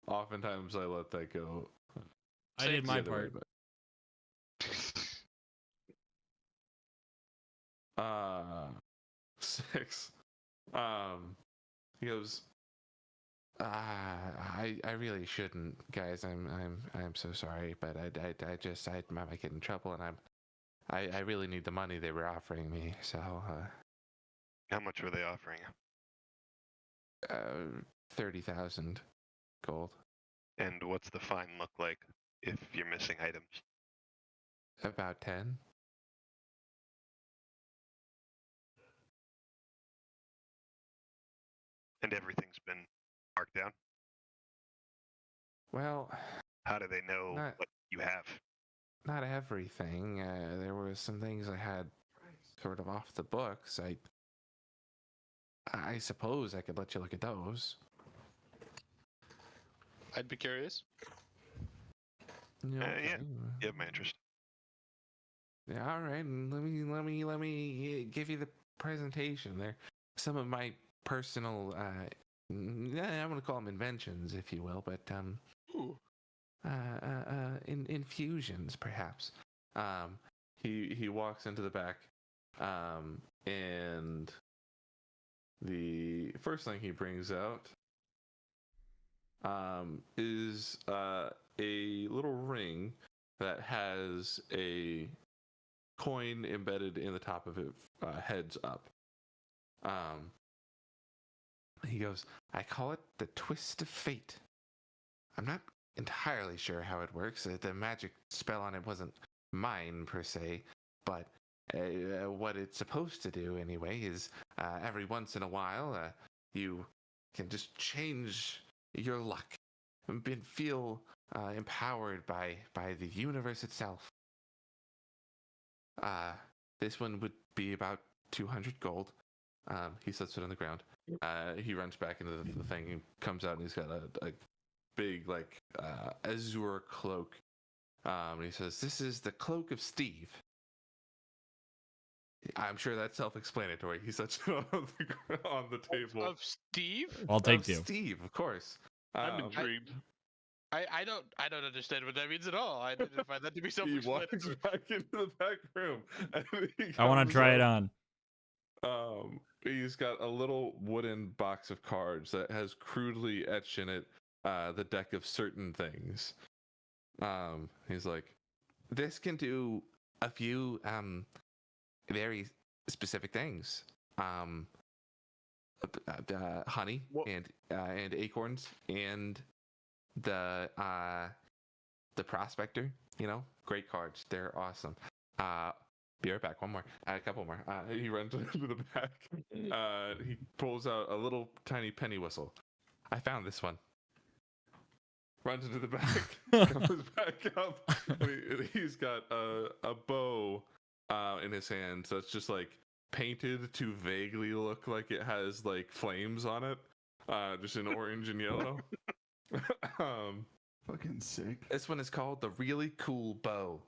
Speaker 1: Oftentimes, I let that go.
Speaker 2: I did my
Speaker 1: the other way,
Speaker 2: part.
Speaker 1: but 6. He goes, I really shouldn't, guys. I'm so sorry, but I might get in trouble, and I really need the money they were offering me. So
Speaker 6: How much were they offering you?
Speaker 1: 30,000 gold.
Speaker 6: And what's the fine look like if you're missing items?
Speaker 1: About 10.
Speaker 6: And everything's been marked down?
Speaker 1: Well,
Speaker 6: How do they know what you have?
Speaker 1: not everything. There were some things I had sort of off the books. I suppose I could let you look at those.
Speaker 4: I'd be curious.
Speaker 1: Yeah.
Speaker 6: Yeah. You have my interest.
Speaker 1: Yeah, all right. Let me give you the presentation there. Some of my personal, I'm gonna call them inventions, if you will, but
Speaker 4: Ooh.
Speaker 1: infusions, perhaps. He walks into the back, and the first thing he brings out is a little ring that has a coin embedded in the top of it, heads up. He goes, I call it the Twist of Fate. I'm not entirely sure how it works. The magic spell on it wasn't mine, per se. but what it's supposed to do anyway is every once in a while you can just change your luck and feel empowered by the universe itself. This one would be about 200 gold. He sets it on the ground. He runs back into the thing and comes out, and he's got a big azure cloak. And he says, "This is the cloak of Steve." I'm sure that's self-explanatory. He sets it on the table.
Speaker 4: Of Steve?
Speaker 2: I'll take
Speaker 1: Of
Speaker 2: 2.
Speaker 1: Steve, of course.
Speaker 9: I'm intrigued.
Speaker 4: I don't understand what that means at all. I didn't find that to be
Speaker 1: He
Speaker 4: self-explanatory.
Speaker 1: walks back into the back room. And
Speaker 2: I want to try it on.
Speaker 1: He's got a little wooden box of cards that has crudely etched in it the deck of certain things. He's like, this can do a few very specific things. Honey and acorns and the prospector. Great cards. They're awesome. Be right back. One more. A couple more. He runs into the back. He pulls out a little tiny penny whistle. I found this one. Runs into the back. Comes back up. He's got a bow in his hand. So it's just like painted to vaguely look like it has like flames on it. Just in orange and yellow.
Speaker 5: Fucking sick.
Speaker 1: This one is called the Really Cool Bow.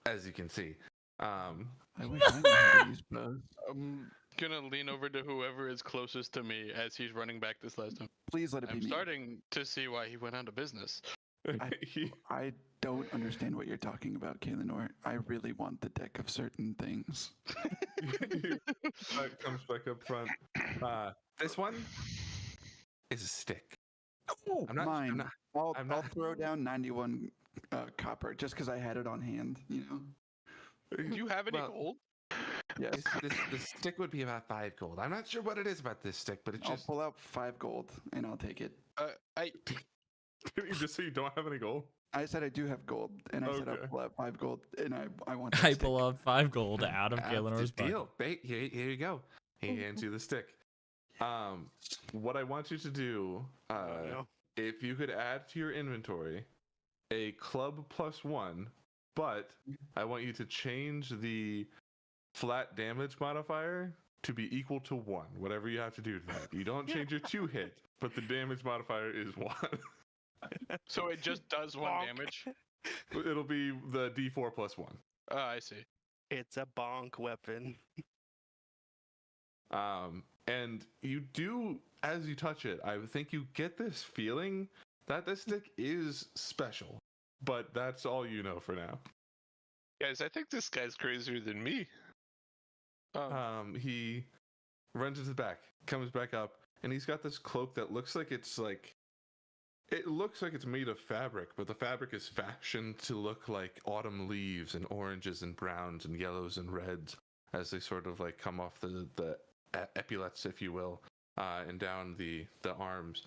Speaker 1: As you can see.
Speaker 5: I wish I knew how to use bows.
Speaker 4: I'm gonna lean over to whoever is closest to me as he's running back this last time.
Speaker 5: Please let it be
Speaker 4: I'm
Speaker 5: me.
Speaker 4: starting to see why he went out of business.
Speaker 5: I don't understand what you're talking about, Kaelinor. I really want the deck of certain things.
Speaker 1: Comes back up front. This one is a stick.
Speaker 5: Oh,
Speaker 1: I'm
Speaker 5: I'll
Speaker 1: not-
Speaker 5: throw down 91 copper just because I had it on hand,
Speaker 4: Do you have any
Speaker 1: Well,
Speaker 4: gold?
Speaker 5: Yes.
Speaker 1: This stick would be about 5 gold. I'm not sure what it is about this stick, but it's
Speaker 5: I'll
Speaker 1: just.
Speaker 5: pull out 5 gold and I'll take it.
Speaker 1: Did you just say you don't have any gold?
Speaker 5: I said I do have gold, and I said I'll
Speaker 1: Okay.
Speaker 5: pull out 5 gold, and I want that
Speaker 2: I
Speaker 5: stick.
Speaker 2: pull up 5 gold out of Gaelonor's bucket.
Speaker 1: Deal. Here you go. He hands you the stick. What I want you to do,
Speaker 8: no.
Speaker 1: if you could add to your inventory a club +1, but I want you to change the flat damage modifier to be equal to 1. Whatever you have to do to that. You don't change your 2 hit, but the damage modifier is 1.
Speaker 4: So it just does 1
Speaker 8: Bonk.
Speaker 4: damage?
Speaker 1: It'll be the D4 +1.
Speaker 4: Oh, I see.
Speaker 8: It's a bonk weapon.
Speaker 1: And you do, as you touch it, I think you get this feeling that this stick is special, but that's all you know for now.
Speaker 9: Guys, I think this guy's crazier than me.
Speaker 1: He runs into the back, comes back up, and he's got this cloak that looks like it's made of fabric, but the fabric is fashioned to look like autumn leaves and oranges and browns and yellows and reds as they sort of like come off the epaulets, if you will, and down the arms.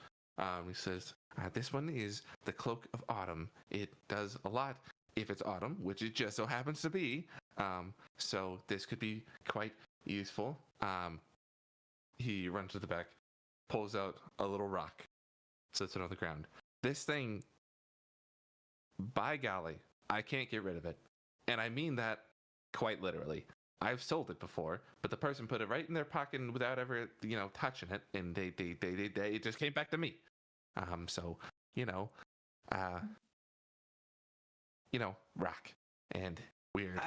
Speaker 1: He says, this one is the Cloak of Autumn. It does a lot if it's autumn, which it just so happens to be. So this could be quite useful. He runs to the back, pulls out a little rock, sits it on the ground. This thing, by golly, I can't get rid of it. And I mean that quite literally. I've sold it before, but the person put it right in their pocket without ever, touching it, and they it just came back to me. Rock and weird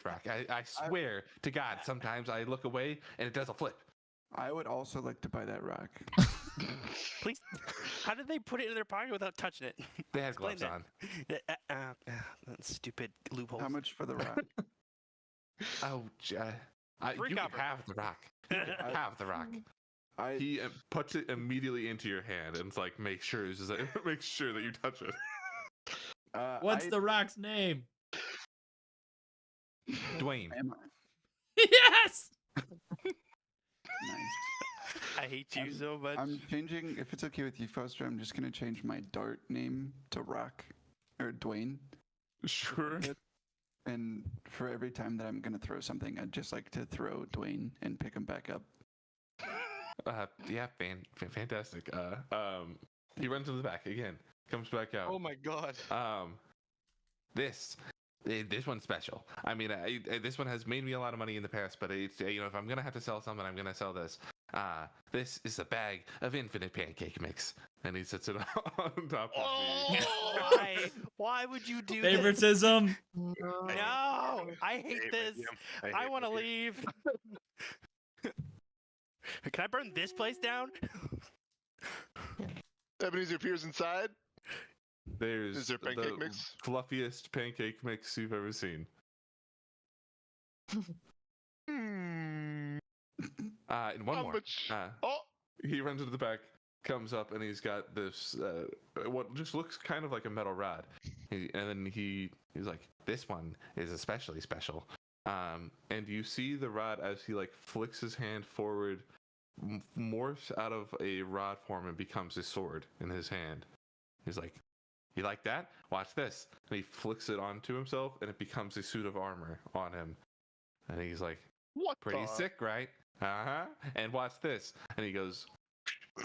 Speaker 1: rock. I swear to God, sometimes I look away and it does a flip.
Speaker 5: I would also like to buy that rock.
Speaker 8: Please. How did they put it in their pocket without touching it?
Speaker 1: They had
Speaker 8: Explain
Speaker 1: gloves
Speaker 8: that.
Speaker 1: on.
Speaker 8: Stupid loopholes.
Speaker 5: How much for the rock?
Speaker 1: Oh,
Speaker 8: Free
Speaker 1: you can
Speaker 8: copper.
Speaker 1: have the rock. You can have the rock.
Speaker 5: I
Speaker 1: He puts it immediately into your hand and it's like, make sure that you touch it.
Speaker 2: What's the rock's name?
Speaker 1: Dwayne.
Speaker 2: Yes!
Speaker 5: Nice.
Speaker 8: I hate you so much.
Speaker 5: I'm changing. If it's okay with you, Foster, I'm just gonna change my dart name to Rock or Dwayne.
Speaker 1: Sure.
Speaker 5: And for every time that I'm gonna throw something, I'd just like to throw Dwayne and pick him back up.
Speaker 1: Yeah, fantastic. He runs to the back again, comes back out.
Speaker 4: Oh my god.
Speaker 1: This one's special. I mean, this one has made me a lot of money in the past, but it's, if I'm gonna have to sell something, I'm gonna sell this. This is a bag of infinite pancake mix, and he sets it on top of me.
Speaker 8: Why? Why would you do
Speaker 2: Favoritism.
Speaker 3: No.
Speaker 8: this? No, I hate
Speaker 7: my
Speaker 8: this.
Speaker 7: DM.
Speaker 8: I
Speaker 7: hate
Speaker 8: want to
Speaker 7: my DM.
Speaker 8: leave. Can I burn this place down?
Speaker 9: Ebenezer peers inside.
Speaker 1: There's
Speaker 9: Is there pancake
Speaker 1: the
Speaker 9: mix?
Speaker 1: fluffiest pancake mix you've ever seen.
Speaker 9: Hmm.
Speaker 1: And one
Speaker 9: How
Speaker 1: more.
Speaker 9: much?
Speaker 1: Uh,
Speaker 9: Oh,
Speaker 1: He runs into the back, comes up, and he's got this what just looks kind of like a metal rod. And then he's like, "This one is especially special." And you see the rod as he like flicks his hand forward, morphs out of a rod form and becomes a sword in his hand. He's like, "You like that? Watch this." And he flicks it onto himself, and it becomes a suit of armor on him. And he's like,
Speaker 9: what
Speaker 1: "Pretty
Speaker 9: the?
Speaker 1: sick, right? Uh-huh. And watch this." And he goes,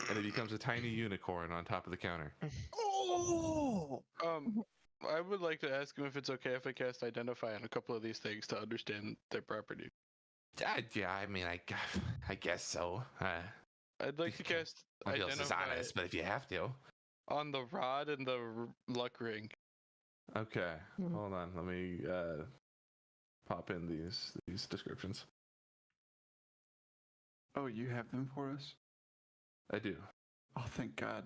Speaker 1: and it becomes a tiny unicorn on top of the counter.
Speaker 5: Oh!
Speaker 4: I would like to ask him if it's okay if I cast Identify on a couple of these things to understand their property.
Speaker 1: Yeah, I mean, I guess so.
Speaker 4: I'd like to cast
Speaker 1: I'll be honest,
Speaker 4: Identify
Speaker 1: but if you have to.
Speaker 4: on the rod and the luck ring.
Speaker 1: Okay,
Speaker 3: Mhm.
Speaker 1: hold on. Let me pop in these descriptions.
Speaker 5: Oh, you have them for us?
Speaker 1: I do.
Speaker 5: Oh, thank God.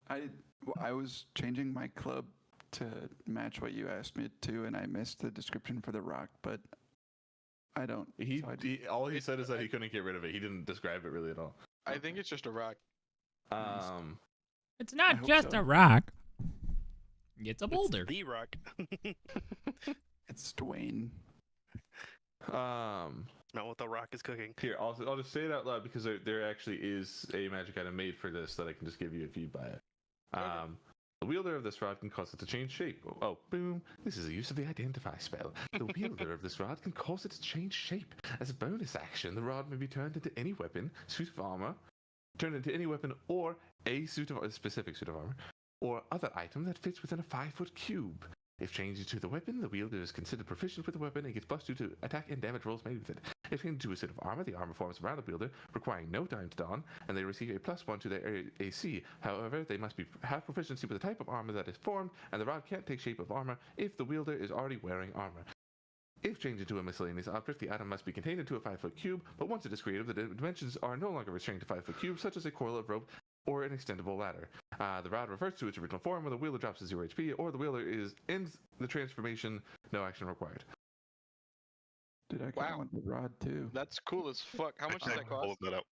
Speaker 5: I was changing my club to match what you asked me to, and I missed the description for the rock, but I don't. so I-
Speaker 1: All he said is that he couldn't get rid of it. He didn't describe it really at all.
Speaker 4: I think it's just a rock.
Speaker 5: Nice.
Speaker 2: It's
Speaker 5: I
Speaker 2: not
Speaker 5: hope
Speaker 2: just
Speaker 5: so.
Speaker 2: a rock. It's a
Speaker 8: It's
Speaker 2: boulder.
Speaker 8: the rock.
Speaker 5: It's Dwayne.
Speaker 8: Not what the rock is cooking.
Speaker 1: Here, I'll just say it out loud because there actually is a magic item made for this that I can just give you if you buy it. The wielder of this rod can cause it to change shape. Oh, boom. This is a use of the Identify spell. The wielder of this rod can cause it to change shape. As a bonus action, the rod may be turned into any weapon, suit of armor, or a specific suit of armor, or other item that fits within a 5-foot cube. If changed to the weapon, the wielder is considered proficient with the weapon and gets +2 to attack and damage rolls made with it. If changed to a suit of armor, the armor forms around the wielder, requiring no time to don, and they receive a +1 to their AC. However, they must have proficiency with the type of armor that is formed, and the rod can't take shape of armor if the wielder is already wearing armor. If changed into a miscellaneous object, the item must be contained into a 5-foot cube, but once it is created, the dimensions are no longer restrained to 5-foot cubes, such as a coil of rope or an extendable ladder. The rod refers to its original form when the wielder drops to 0 HP, or the wielder ends the transformation, no action required.
Speaker 5: Dude, I kind of
Speaker 4: Wow.
Speaker 5: want the rod too.
Speaker 4: That's cool as fuck. How much does that
Speaker 7: All
Speaker 4: cost?
Speaker 7: of that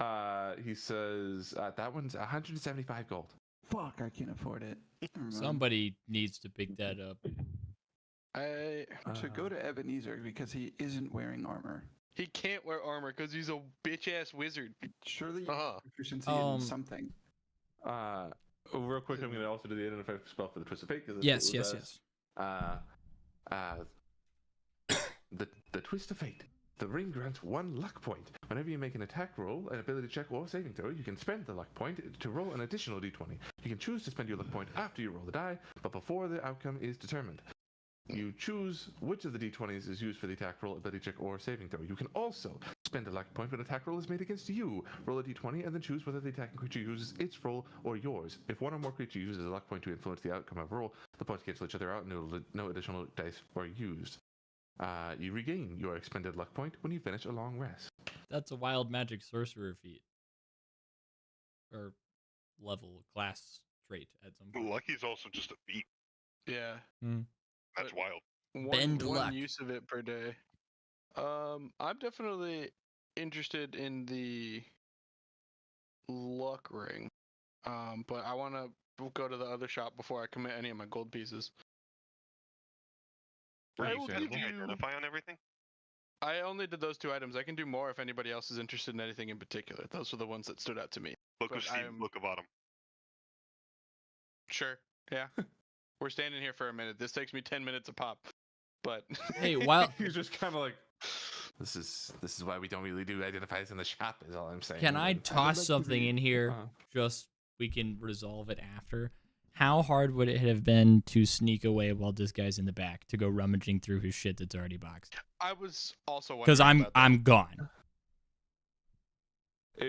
Speaker 7: out.
Speaker 1: He says that one's 175 gold.
Speaker 5: Fuck, I can't afford it. Never mind.
Speaker 2: Somebody needs to pick that up.
Speaker 4: I
Speaker 5: So go to Ebenezer because he isn't wearing armor.
Speaker 4: He can't wear armor because he's a bitch ass wizard.
Speaker 5: Surely you
Speaker 9: Uh-huh.
Speaker 5: have proficiency in something.
Speaker 1: Real quick, I'm going to also do the Identify spell for the Twist of Fate.
Speaker 2: Yes.
Speaker 1: The Twist of Fate. The ring grants 1 luck point. Whenever you make an attack roll, an ability check, or saving throw, you can spend the luck point to roll an additional d20. You can choose to spend your luck point after you roll the die, but before the outcome is determined. You choose which of the d20s is used for the attack roll, ability check, or saving throw. You can also spend a luck point when an attack roll is made against you. Roll a d20 and then choose whether the attacking creature uses its roll or yours. If one or more creatures uses a luck point to influence the outcome of a roll, the points cancel each other out and no additional dice are used. You regain your expended luck point when you finish a long rest.
Speaker 2: That's a wild magic sorcerer feat. Or level class trait at some point.
Speaker 7: Lucky's also just a feat.
Speaker 4: Yeah.
Speaker 7: That's
Speaker 4: But-
Speaker 7: wild.
Speaker 2: Bend
Speaker 4: one
Speaker 2: luck.
Speaker 4: use of it per day. I'm definitely interested in the luck ring. But I want to go to the other shop before I commit any of my gold pieces.
Speaker 7: Are
Speaker 9: I
Speaker 7: you
Speaker 9: will
Speaker 7: setting
Speaker 9: give you-
Speaker 7: Identify on everything?
Speaker 4: I only did those 2 items. I can do more if anybody else is interested in anything in particular. Those were the ones that stood out to me.
Speaker 7: Book
Speaker 4: But
Speaker 7: of Steve,
Speaker 4: I'm-
Speaker 7: Book of Autumn.
Speaker 4: Sure. Yeah. We're standing here for a minute. This takes me 10 minutes a pop. But
Speaker 2: Hey, while
Speaker 1: He's just kind of like, this is why we don't really do identifies in the shop. Is all I'm saying.
Speaker 2: can I
Speaker 1: But-
Speaker 2: toss
Speaker 5: like to
Speaker 2: something
Speaker 5: be-
Speaker 2: in here?
Speaker 1: Uh-huh.
Speaker 2: Just we can resolve it after. How hard would it have been to sneak away while this guy's in the back to go rummaging through his shit that's already boxed?
Speaker 4: I was also
Speaker 2: Because
Speaker 4: wondering about that.
Speaker 2: I'm gone.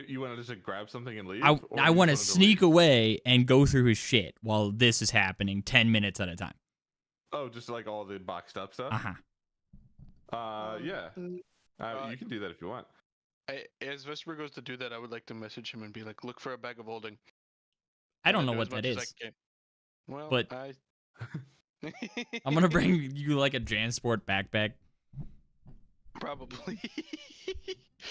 Speaker 1: You want to just like, grab something and leave?
Speaker 2: I
Speaker 1: or you
Speaker 2: want to
Speaker 1: just
Speaker 2: sneak
Speaker 1: leave?
Speaker 2: away and go through his shit while this is happening 10 minutes at a time.
Speaker 1: Oh, just like all the boxed up stuff. Yeah.
Speaker 3: Mm,
Speaker 1: You can do that if you want.
Speaker 4: As Vesper goes to do that, I would like to message him and be like, "Look for a bag of holding."
Speaker 2: I
Speaker 4: And
Speaker 2: don't
Speaker 4: then
Speaker 2: know
Speaker 4: do
Speaker 2: what
Speaker 4: as much
Speaker 2: that
Speaker 4: as I
Speaker 2: is.
Speaker 4: can. Well,
Speaker 2: but-
Speaker 4: I.
Speaker 2: I'm gonna bring you like a Jansport backpack.
Speaker 4: Probably.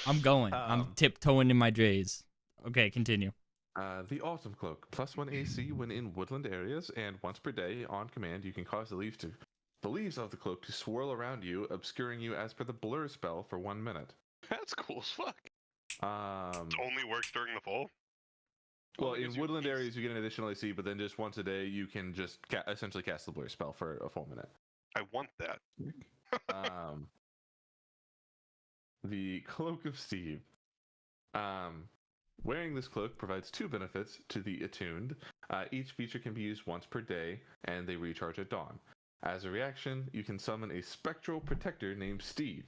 Speaker 2: I'm going. I'm tiptoeing in my J's. Okay, continue.
Speaker 1: The Autumn Cloak. +1 AC when in woodland areas, and once per day, on command, you can cause the leaves of the cloak to swirl around you, obscuring you as per the blur spell for 1 minute.
Speaker 4: That's cool as fuck.
Speaker 6: It only works during the fall.
Speaker 1: Well,
Speaker 4: Only
Speaker 1: in
Speaker 4: gives you
Speaker 1: woodland
Speaker 4: peace.
Speaker 1: areas, you get an additional AC, but then just once a day, you can just essentially cast the blur spell for a full minute.
Speaker 6: I want that.
Speaker 1: The Cloak of Steve. Wearing this cloak provides 2 benefits to the attuned. Each feature can be used once per day, and they recharge at dawn. As a reaction, you can summon a spectral protector named Steve.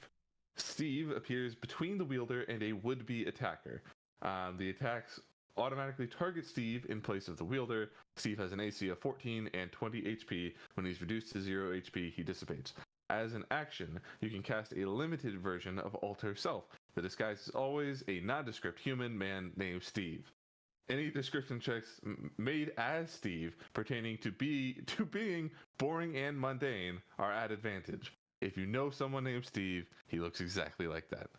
Speaker 1: Steve appears between the wielder and a would-be attacker. The attacks automatically target Steve in place of the wielder. Steve has an AC of 14 and 20 HP. When he's reduced to 0 HP, he dissipates. As an action, you can cast a limited version of Alter Self. The disguise is always a nondescript human man named Steve. Any description checks made as Steve pertaining to being boring and mundane are at advantage. If you know someone named Steve, he looks exactly like that.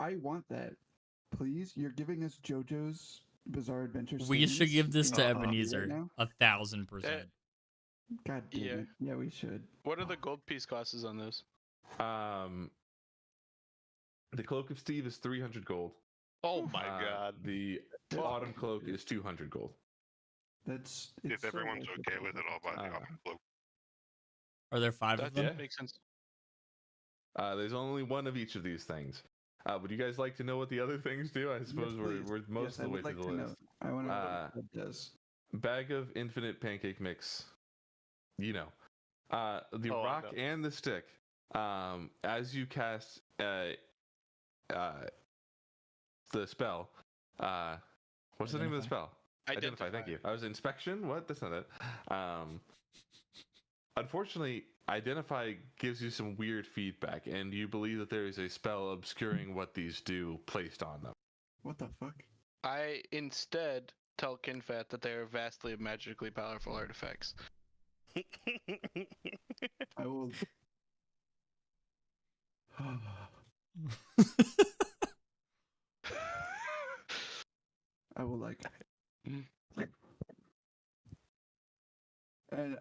Speaker 5: I want that. Please, you're giving us JoJo's Bizarre Adventure.
Speaker 2: We should give this to
Speaker 5: in our copy
Speaker 2: Ebenezer.
Speaker 5: right now?
Speaker 2: 1000%.
Speaker 5: God damn
Speaker 4: Yeah.
Speaker 5: it. Yeah, we should.
Speaker 4: What are the gold piece costs on those?
Speaker 1: The Cloak of Steve is 300 gold.
Speaker 9: Oh my god.
Speaker 1: The
Speaker 5: That's
Speaker 1: Autumn
Speaker 5: fucking
Speaker 1: Cloak
Speaker 5: good.
Speaker 1: is 200 gold.
Speaker 5: It's
Speaker 6: If
Speaker 5: so
Speaker 6: everyone's
Speaker 5: worth
Speaker 6: okay with it, I'll buy the
Speaker 1: Uh,
Speaker 6: autumn cloak.
Speaker 2: Are there 5
Speaker 4: That
Speaker 2: of them?
Speaker 1: yeah.
Speaker 4: makes sense.
Speaker 1: There's only one of each of these things. Would you guys like to know what the other things do? I suppose
Speaker 5: please.
Speaker 1: we're most
Speaker 5: Yes, I
Speaker 1: of the way
Speaker 5: would like
Speaker 1: through
Speaker 5: to
Speaker 1: the
Speaker 5: know.
Speaker 1: list.
Speaker 5: I want to know
Speaker 1: Uh,
Speaker 5: what that does.
Speaker 1: Bag of infinite pancake mix. You know. The
Speaker 9: Oh, I
Speaker 1: rock
Speaker 9: know.
Speaker 1: and the stick. As you cast the spell. What's the name of the spell? Identify. Thank you. I was inspection. What? That's not it. Unfortunately, identify gives you some weird feedback, and you believe that there is a spell obscuring what these do placed on them.
Speaker 5: What the fuck?
Speaker 4: I instead tell Kinfat that they are vastly magically powerful artifacts.
Speaker 5: I will. I will like. And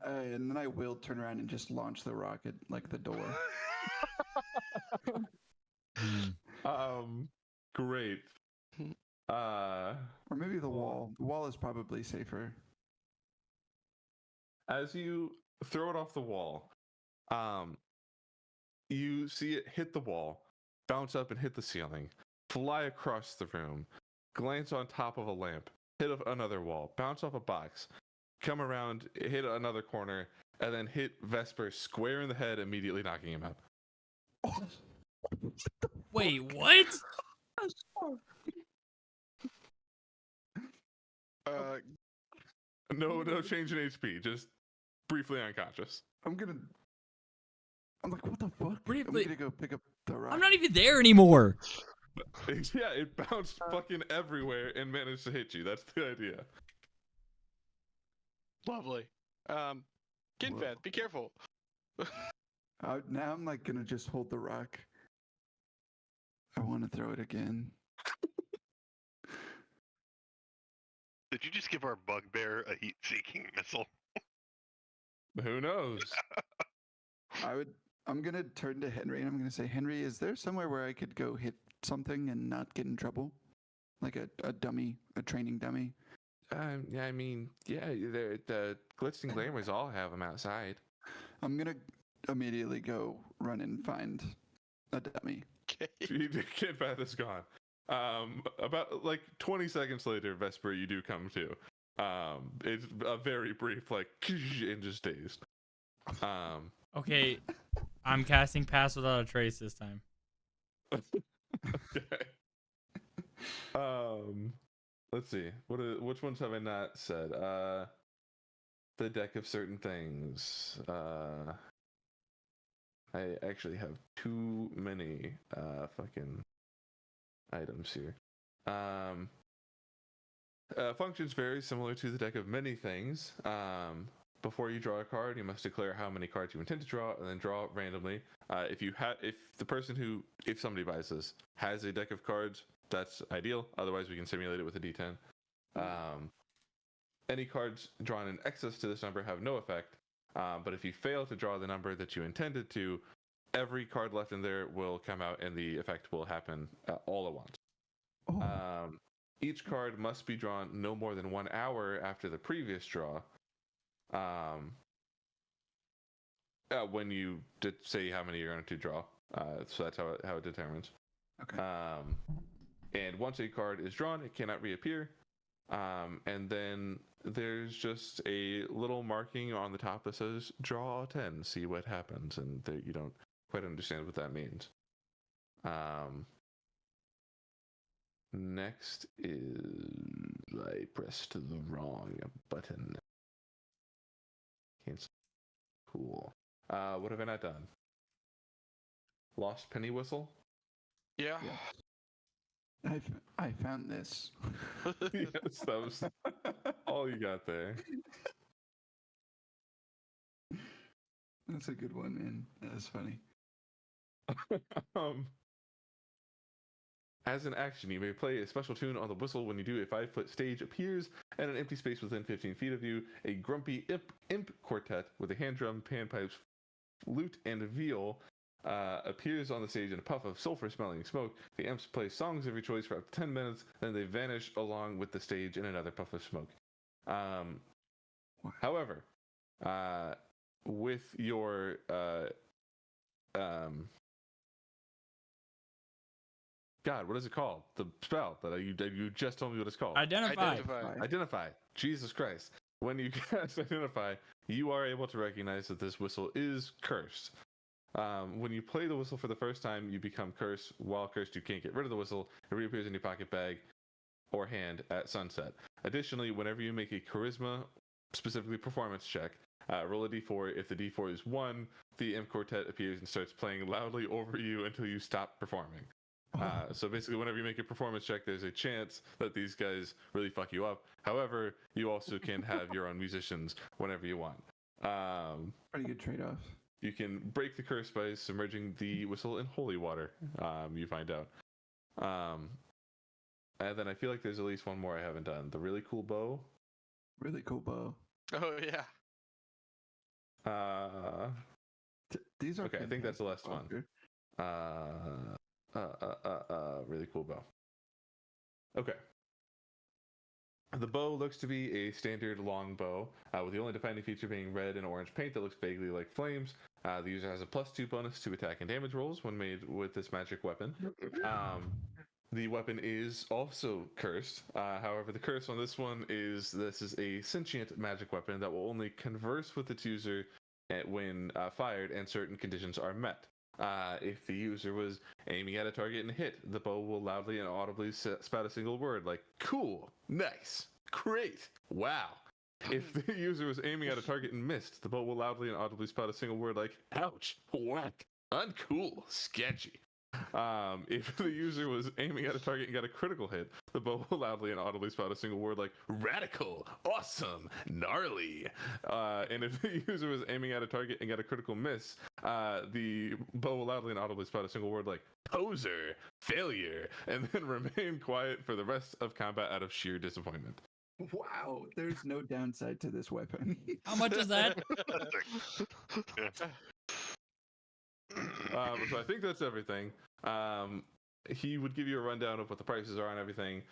Speaker 5: then I will turn around and just launch the rocket like the door.
Speaker 1: Great.
Speaker 5: Or maybe the wall. The wall is probably safer.
Speaker 1: As you throw it off the wall, you see it hit the wall, bounce up and hit the ceiling, fly across the room, glance on top of a lamp, hit another wall, bounce off a box, come around, hit another corner, and then hit Vesper square in the head, immediately knocking him out.
Speaker 2: Wait, what?
Speaker 1: No change in HP, just briefly unconscious.
Speaker 5: I'm like, what the fuck?
Speaker 2: Briefly-
Speaker 5: I'm gonna go pick up the rock.
Speaker 2: I'm not even there anymore.
Speaker 1: Yeah, it bounced fucking everywhere and managed to hit you. That's the idea.
Speaker 4: Lovely. Kinfat, be careful.
Speaker 5: Now I'm like gonna just hold the rock. I want to throw it again.
Speaker 6: Did you just give our bugbear a heat-seeking missile?
Speaker 1: Who knows?
Speaker 5: I'm gonna turn to Henry and I'm gonna say, Henry, is there somewhere where I could go hit something and not get in trouble? Like a dummy, a training dummy?
Speaker 1: Yeah, I mean, yeah, the glitz and glamours all have them outside.
Speaker 5: I'm gonna immediately go run and find a dummy.
Speaker 1: Kid Path is gone. About like 20 seconds later, Vesper, you do come to. It's a very brief, like, and just dazed.
Speaker 2: Okay, I'm casting Pass Without a Trace this time.
Speaker 1: Okay. Let's see. Which ones have I not said? The deck of certain things. I actually have too many fucking items here. Functions very similar to the deck of many things. Before you draw a card, you must declare how many cards you intend to draw, and then draw randomly. If somebody buys this has a deck of cards, that's ideal. Otherwise, we can simulate it with a D10. Any cards drawn in excess to this number have no effect. But if you fail to draw the number that you intended to, every card left in there will come out, and the effect will happen all at once. Each card must be drawn no more than 1 hour after the previous draw. When you did say how many you're going to draw, so that's how it determines.
Speaker 5: Okay.
Speaker 1: And once a card is drawn, it cannot reappear. And then there's just a little marking on the top that says draw 10, see what happens, and you don't quite understand what that means. Next is I pressed the wrong button. Cancel. Cool. What have I not done? Lost Penny Whistle?
Speaker 4: Yeah.
Speaker 5: I found this.
Speaker 1: Yes, that was all you got there.
Speaker 5: That's a good one, man. That was funny.
Speaker 1: As an action, you may play a special tune on the whistle. When you do, a 5-foot stage appears at an empty space within 15 feet of you. A grumpy imp quartet with a hand drum, panpipes, flute, and viol appears on the stage in a puff of sulfur-smelling smoke. The imps play songs of your choice for up to 10 minutes, then they vanish along with the stage in another puff of smoke. However, with your God, what is it called? The spell that you just told me what it's called.
Speaker 2: Identify.
Speaker 1: Jesus Christ. When you cast Identify, you are able to recognize that this whistle is cursed. When you play the whistle for the first time, you become cursed. While cursed, you can't get rid of the whistle. It reappears in your pocket bag or hand at sunset. Additionally, whenever you make a charisma, specifically performance check, roll a d4. If the d4 is 1, the imp quartet appears and starts playing loudly over you until you stop performing. So basically, whenever you make a performance check, there's a chance that these guys really fuck you up. However, you also can have your own musicians whenever you want.
Speaker 5: Pretty good trade-off.
Speaker 1: You can break the curse by submerging the whistle in holy water, you find out. And then I feel like there's at least one more I haven't done. The really cool bow.
Speaker 5: Really cool bow.
Speaker 4: Oh yeah.
Speaker 5: These are
Speaker 1: okay, I think that's the last one. Really cool bow. Okay. The bow looks to be a standard long bow, with the only defining feature being red and orange paint that looks vaguely like flames. The user has a +2 bonus to attack and damage rolls when made with this magic weapon. The weapon is also cursed. However, the curse on this one is this is a sentient magic weapon that will only converse with its user when fired and certain conditions are met. If the user was aiming at a target and hit, the bow will loudly and audibly spout a single word like cool, nice, great, wow. If the user was aiming at a target and missed, the bow will loudly and audibly spout a single word like ouch, whack, uncool, sketchy. If the user was aiming at a target and got a critical hit, the bow will loudly and audibly spout a single word like radical, awesome, gnarly. And if the user was aiming at a target and got a critical miss, the bow will loudly and audibly spout a single word like poser, failure, and then remain quiet for the rest of combat out of sheer disappointment.
Speaker 5: Wow, there's no downside to this weapon.
Speaker 2: How much is that?
Speaker 1: So I think that's everything. He would give you a rundown of what the prices are on everything.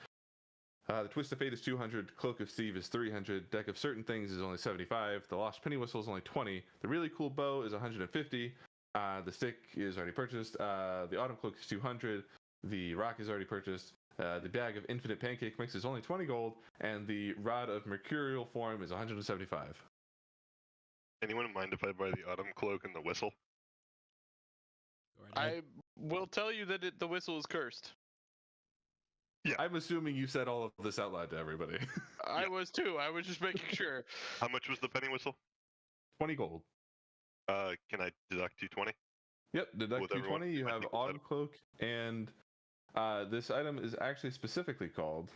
Speaker 1: The Twist of Fate is 200. Cloak of Steve is 300. Deck of Certain Things is only 75. The Lost Penny Whistle is only 20. The Really Cool Bow is 150. The stick is already purchased. The Autumn Cloak is 200. The rock is already purchased. The Bag of Infinite Pancake Mix is only 20 gold. And the Rod of Mercurial Form is 175.
Speaker 7: Anyone mind if I buy the Autumn Cloak and the whistle?
Speaker 2: Go right ahead.
Speaker 4: I will tell you that the whistle is cursed.
Speaker 7: Yeah.
Speaker 1: I'm assuming you said all of this out loud to everybody.
Speaker 4: I was too. I was just making sure.
Speaker 7: How much was the penny whistle?
Speaker 1: 20 gold.
Speaker 7: Can I deduct 220?
Speaker 1: Yep, deduct
Speaker 7: With everyone
Speaker 1: 220. You
Speaker 7: I
Speaker 1: have
Speaker 7: think was
Speaker 1: Autumn Cloak, and this item is actually specifically called.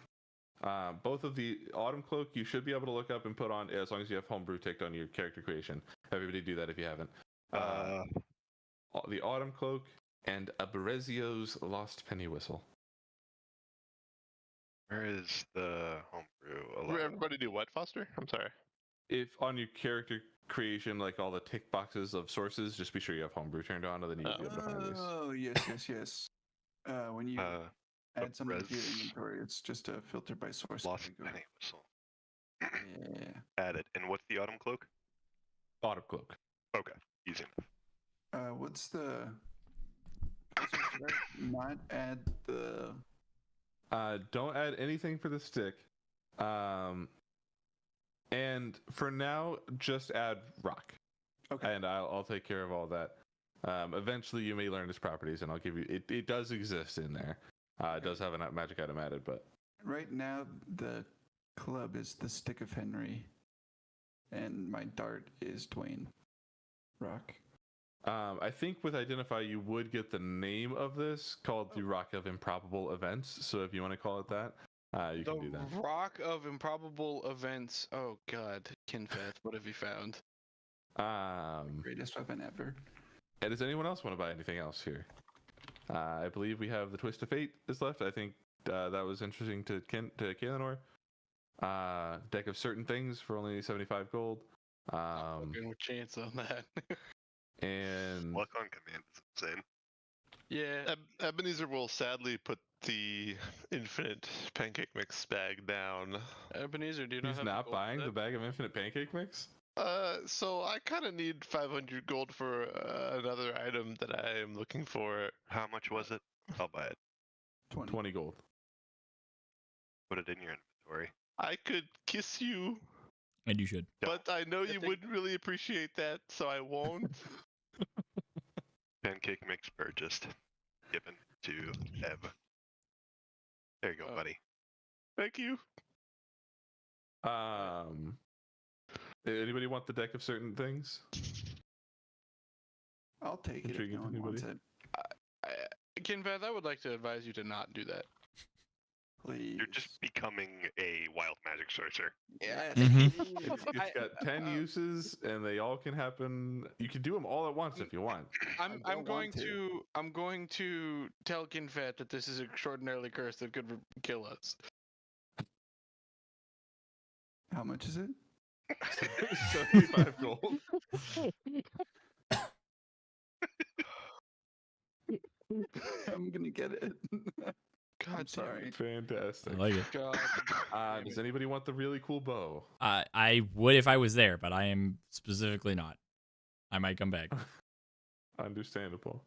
Speaker 1: Both of the Autumn Cloak you should be able to look up and put on as long as you have Homebrew ticked on your character creation. Everybody do that if you haven't. The Autumn Cloak and Aberezio's Lost Penny Whistle.
Speaker 7: Where is the homebrew?
Speaker 9: Will everybody do what, Foster? I'm sorry.
Speaker 1: If on your character creation, like all the tick boxes of sources, just be sure you have Homebrew turned on, and then you'll be able to find these.
Speaker 5: Oh, yes. When you add something to your inventory, it's just a filter by source.
Speaker 7: Lost
Speaker 5: category.
Speaker 7: penny whistle.
Speaker 5: Yeah.
Speaker 7: Added. And what's the Autumn Cloak?
Speaker 1: Autumn Cloak.
Speaker 7: Okay, easy enough.
Speaker 5: What's the? Should I not add the?
Speaker 1: Don't add anything for the stick. And for now, just add rock.
Speaker 5: Okay.
Speaker 1: And I'll take care of all that. Eventually, you may learn its properties, and I'll give you. It does exist in there. It does have a magic item added, but
Speaker 5: Right now, the club is the Stick of Henry, and my dart is Dwayne Rock.
Speaker 1: I think with Identify, you would get the name of this called the Rock of Improbable Events. So if you want to call it that, you can do that.
Speaker 4: The Rock of Improbable Events. Oh God, Kinfeth, what have you found?
Speaker 5: Greatest weapon ever.
Speaker 1: And does anyone else want to buy anything else here? I believe we have the Twist of Fate is left. I think that was interesting to Kaelinor. Deck of Certain Things for only 75 gold.
Speaker 4: Fucking with chance on that.
Speaker 1: And
Speaker 7: Luck on command is insane.
Speaker 4: Yeah.
Speaker 9: Ebenezer will sadly put the infinite pancake mix bag down.
Speaker 4: Ebenezer, do you not
Speaker 1: he's
Speaker 4: have
Speaker 1: not
Speaker 4: gold
Speaker 1: buying
Speaker 4: for
Speaker 1: the
Speaker 4: that?
Speaker 1: bag of infinite pancake mix?
Speaker 9: So I kind of need 500 gold for another item that I am looking for.
Speaker 7: How much was it? I'll buy it.
Speaker 1: 20 gold.
Speaker 7: Put it in your inventory.
Speaker 9: I could kiss you,
Speaker 2: And you should.
Speaker 7: Yeah.
Speaker 9: but I know you
Speaker 4: think-
Speaker 9: wouldn't really appreciate that, so I won't.
Speaker 7: Pancake mix purchased. Given to Ev. There you go,
Speaker 4: Oh.
Speaker 7: buddy.
Speaker 9: Thank you.
Speaker 1: Anybody want the Deck of Certain Things?
Speaker 5: I'll take it if
Speaker 1: Intriguing
Speaker 5: no
Speaker 1: to
Speaker 5: one wants it.
Speaker 4: Kinfeth, I would like to advise you to not do that.
Speaker 5: Please.
Speaker 7: You're just becoming a wild magic sorcerer.
Speaker 5: Yeah.
Speaker 1: It's got 10 uses, and they all can happen. You can do them all at once if you want.
Speaker 4: I'm
Speaker 5: don't
Speaker 4: going
Speaker 5: want to.
Speaker 4: I'm going to tell Kinfeth that this is extraordinarily cursed that could kill us.
Speaker 5: How much is it?
Speaker 1: 75 gold.
Speaker 5: I'm gonna get it.
Speaker 4: God
Speaker 5: I'm sorry.
Speaker 1: Fantastic.
Speaker 2: I like it.
Speaker 4: God.
Speaker 1: Does anybody want the really cool bow?
Speaker 2: I would if I was there, but I am specifically not. I might come back.
Speaker 1: Understandable.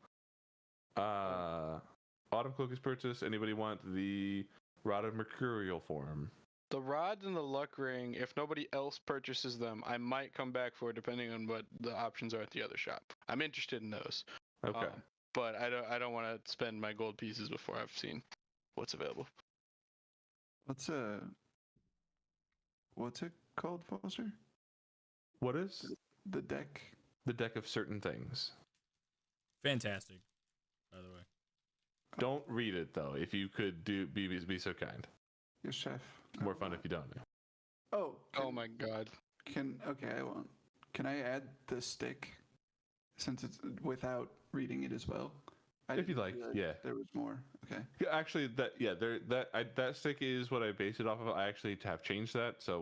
Speaker 1: Autumn Cloak is purchased. Anybody want the Rod of Mercurial Form?
Speaker 4: The rods and the luck ring, if nobody else purchases them, I might come back for it depending on what the options are at the other shop. I'm interested in those.
Speaker 1: Okay.
Speaker 4: But I don't want to spend my gold pieces before I've seen what's available.
Speaker 5: What's it called, Foster?
Speaker 1: What is?
Speaker 5: The deck.
Speaker 1: The Deck of Certain Things.
Speaker 2: Fantastic, by the way.
Speaker 1: Don't read it though. If you could be so kind.
Speaker 5: Yes, chef.
Speaker 1: More fun if you don't.
Speaker 5: Oh.
Speaker 4: Oh my God.
Speaker 5: Okay, I won't. Can I add the stick since it's without reading it as well?
Speaker 1: If you
Speaker 5: didn't
Speaker 1: like,
Speaker 5: realize
Speaker 1: yeah.
Speaker 5: There was more. Okay.
Speaker 1: Yeah, actually, that stick is what I based it off of. I actually have changed that, so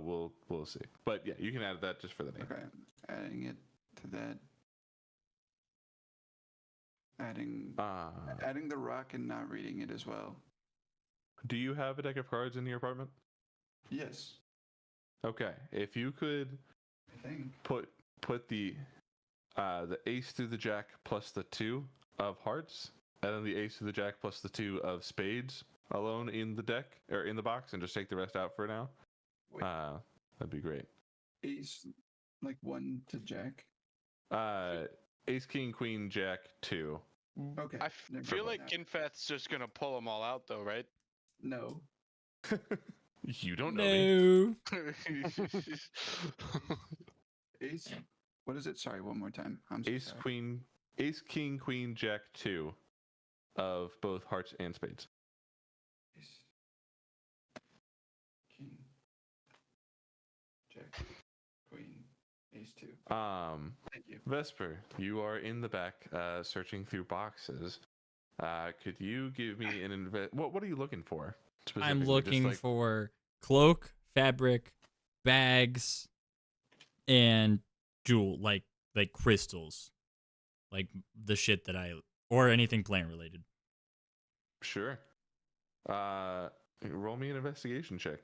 Speaker 1: we'll see. But yeah, you can add that just for the name.
Speaker 5: Okay. Adding it to that. Adding the rock and not reading it as well.
Speaker 1: Do you have a deck of cards in your apartment?
Speaker 5: Yes,
Speaker 1: Okay, if you could
Speaker 5: I think.
Speaker 1: put the ace through the jack plus the 2 of hearts, and then the ace through the jack plus the 2 of spades alone in the deck or in the box, and just take the rest out for now.
Speaker 5: Wait.
Speaker 1: That'd be great.
Speaker 5: Ace, like 1 to jack.
Speaker 1: Ace, king, queen, jack, 2.
Speaker 5: Okay.
Speaker 4: I
Speaker 5: never
Speaker 4: feel
Speaker 5: mind
Speaker 4: like
Speaker 5: now.
Speaker 4: Kinfeth's just gonna pull them all out, though, right?
Speaker 5: No.
Speaker 1: You don't know me.
Speaker 2: No.
Speaker 5: Ace. What is it? Sorry, one more time. I'm so
Speaker 1: Ace,
Speaker 5: sorry.
Speaker 1: queen, ace, king, queen, jack, 2 of both hearts and spades.
Speaker 5: Ace. King. Jack. Queen. Ace 2. Thank you.
Speaker 1: Vesper, you are in the back, searching through boxes. Could you give me an what are you looking for?
Speaker 2: I'm
Speaker 1: Specifically?
Speaker 2: looking
Speaker 1: Just like,
Speaker 2: for cloak, fabric, bags, and jewel like crystals, like the shit that or anything plant related.
Speaker 1: sure. Roll me an investigation check.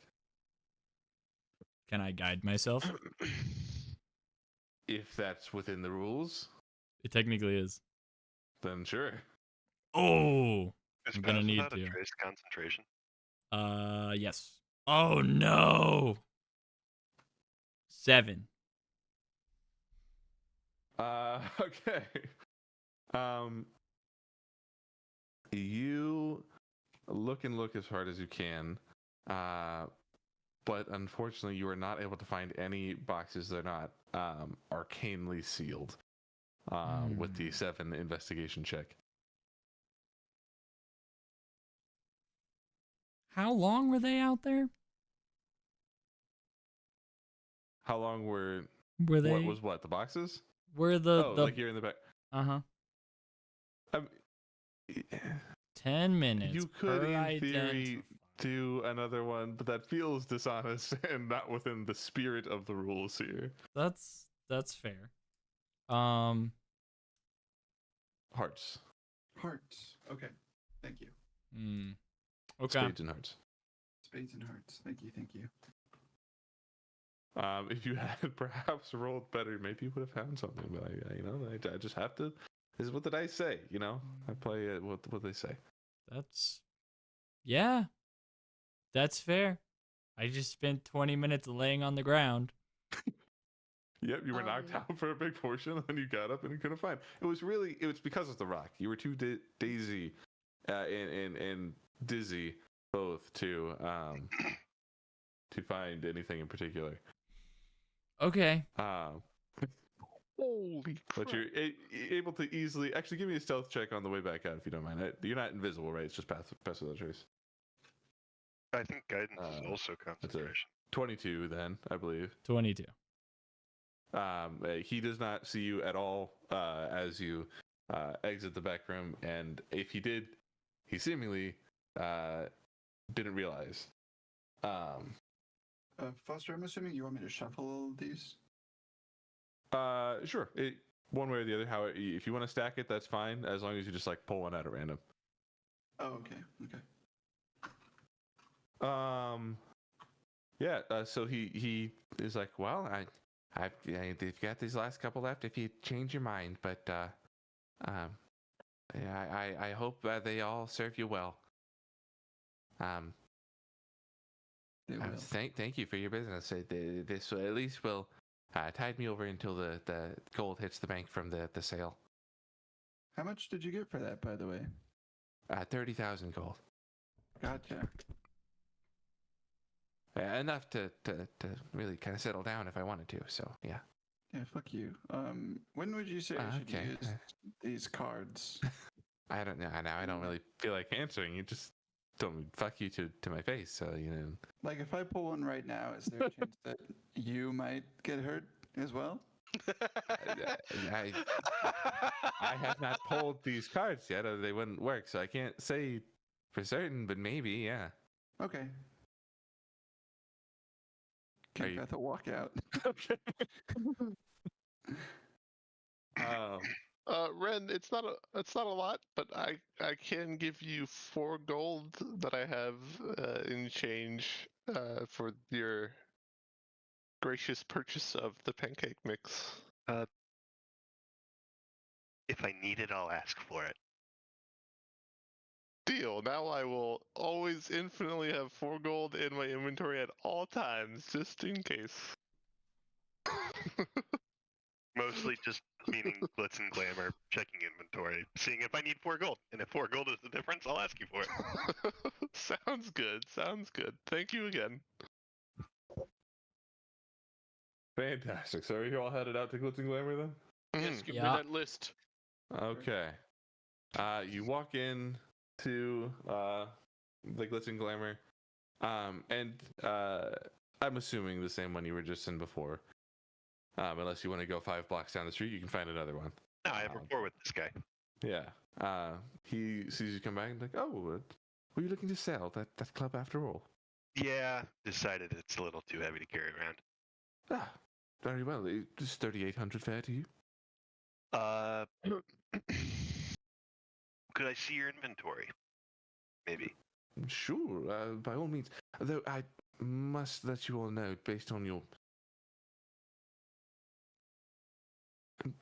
Speaker 2: Can I guide myself?
Speaker 1: If that's within the rules,
Speaker 2: It technically is.
Speaker 1: then sure.
Speaker 2: Oh,
Speaker 7: Is
Speaker 2: I'm gonna
Speaker 7: pass
Speaker 2: need
Speaker 7: without a
Speaker 2: to.
Speaker 7: trace concentration?
Speaker 2: Yes. Oh no. 7.
Speaker 1: Okay. You look and look as hard as you can, but unfortunately, you are not able to find any boxes that are not arcanely sealed with the 7 investigation check.
Speaker 2: How long were they out there?
Speaker 1: How long were
Speaker 2: They
Speaker 1: what was the boxes?
Speaker 2: were the
Speaker 1: Like you're in the back.
Speaker 2: uh-huh.
Speaker 1: Um,
Speaker 2: 10 minutes.
Speaker 1: you could,
Speaker 2: per
Speaker 1: in theory,
Speaker 2: identify.
Speaker 1: do another one, but that feels dishonest and not within the spirit of the rules here.
Speaker 2: That's fair.
Speaker 1: Hearts.
Speaker 5: Hearts. Okay. Thank you.
Speaker 2: Okay.
Speaker 1: Spades and hearts.
Speaker 5: Spades and hearts. Thank you. Thank you.
Speaker 1: If you had perhaps rolled better, maybe you would have found something. But I just have to. This is what the dice say. I play it what they say.
Speaker 2: Yeah. That's fair. I just spent 20 minutes laying on the ground.
Speaker 1: Yep, you were knocked out for a big portion, and then you got up and you couldn't find. It was because of the rock. You were too daisy, and dizzy both to find anything in particular.
Speaker 2: Okay.
Speaker 9: Holy crap.
Speaker 1: But you're able to easily actually give me a stealth check on the way back out if you don't mind. You're not invisible, right? It's just pass without trace.
Speaker 7: I think guidance is also
Speaker 1: That's a
Speaker 7: concentration.
Speaker 1: 22 then, I believe.
Speaker 2: 22.
Speaker 1: He does not see you at all as you exit the back room, and if he did, he seemingly didn't realize.
Speaker 5: Foster, I'm assuming you want me to shuffle these?
Speaker 1: Sure. One way or the other. If you want to stack it, that's fine, as long as you just like pull one out at random.
Speaker 5: Oh, okay. Okay.
Speaker 1: Yeah. So he is like, well, they've got these last couple left. If you change your mind, but yeah, I hope they all serve you well.
Speaker 5: They will.
Speaker 1: Thank you for your business. This at least will tide me over until the gold hits the bank from the sale.
Speaker 5: How much did you get for that, by the way?
Speaker 1: 30,000 gold.
Speaker 5: Gotcha.
Speaker 1: Enough to really kind of settle down if I wanted to. So yeah.
Speaker 5: Yeah, fuck you. When would you say I should
Speaker 1: Okay.
Speaker 5: use these cards?
Speaker 1: I don't know. I don't really feel like answering. You just don't fuck you to my face. So
Speaker 5: Like, if I pull one right now, is there a chance that you might get hurt as well?
Speaker 1: I have not pulled these cards yet, or they wouldn't work. So I can't say for certain, but maybe, yeah.
Speaker 5: Okay.
Speaker 1: Are you-
Speaker 5: Beth will walk out.
Speaker 1: Okay.
Speaker 9: Ren, it's not a lot, but I can give you 4 gold that I have in change for your gracious purchase of the pancake mix.
Speaker 6: If I need it, I'll ask for it.
Speaker 9: Deal. Now I will always infinitely have 4 gold in my inventory at all times, just in case.
Speaker 6: Mostly just meaning glitz and glamour, checking inventory, seeing if I need 4 gold. And if 4 gold is the difference, I'll ask you for it.
Speaker 9: Sounds good. Sounds good. Thank you again.
Speaker 1: Fantastic. So are you all headed out to Glitz and Glamour then?
Speaker 4: Yes, give me
Speaker 2: Yeah.
Speaker 4: that list.
Speaker 1: Okay. You walk in to the Glitz and Glamour, and I'm assuming the same one you were just in before. Unless you want to go 5 blocks down the street, you can find another one.
Speaker 6: No, I have rapport with this guy.
Speaker 1: Yeah. He sees you come back and like, oh, were you looking to sell that club after all?
Speaker 6: Yeah, decided it's a little too heavy to carry around.
Speaker 1: Ah, very well. Is 3,800 fair to you?
Speaker 6: Could I see your inventory? Maybe.
Speaker 1: Sure, by all means. Though I must let you all know, based on your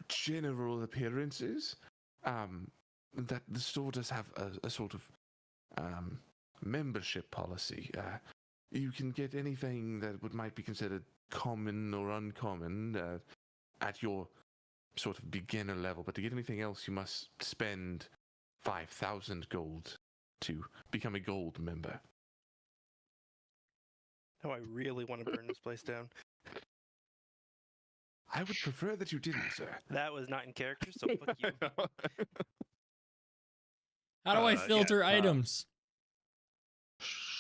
Speaker 1: general appearances, that the store does have a sort of membership policy. You can get anything that might be considered common or uncommon at your sort of beginner level, but to get anything else, you must spend 5,000 gold to become a gold member.
Speaker 8: Oh, I really want to burn this place down.
Speaker 1: I would prefer that you didn't, sir.
Speaker 8: That was not in character, so fuck you.
Speaker 2: How do I
Speaker 6: yeah,
Speaker 2: filter items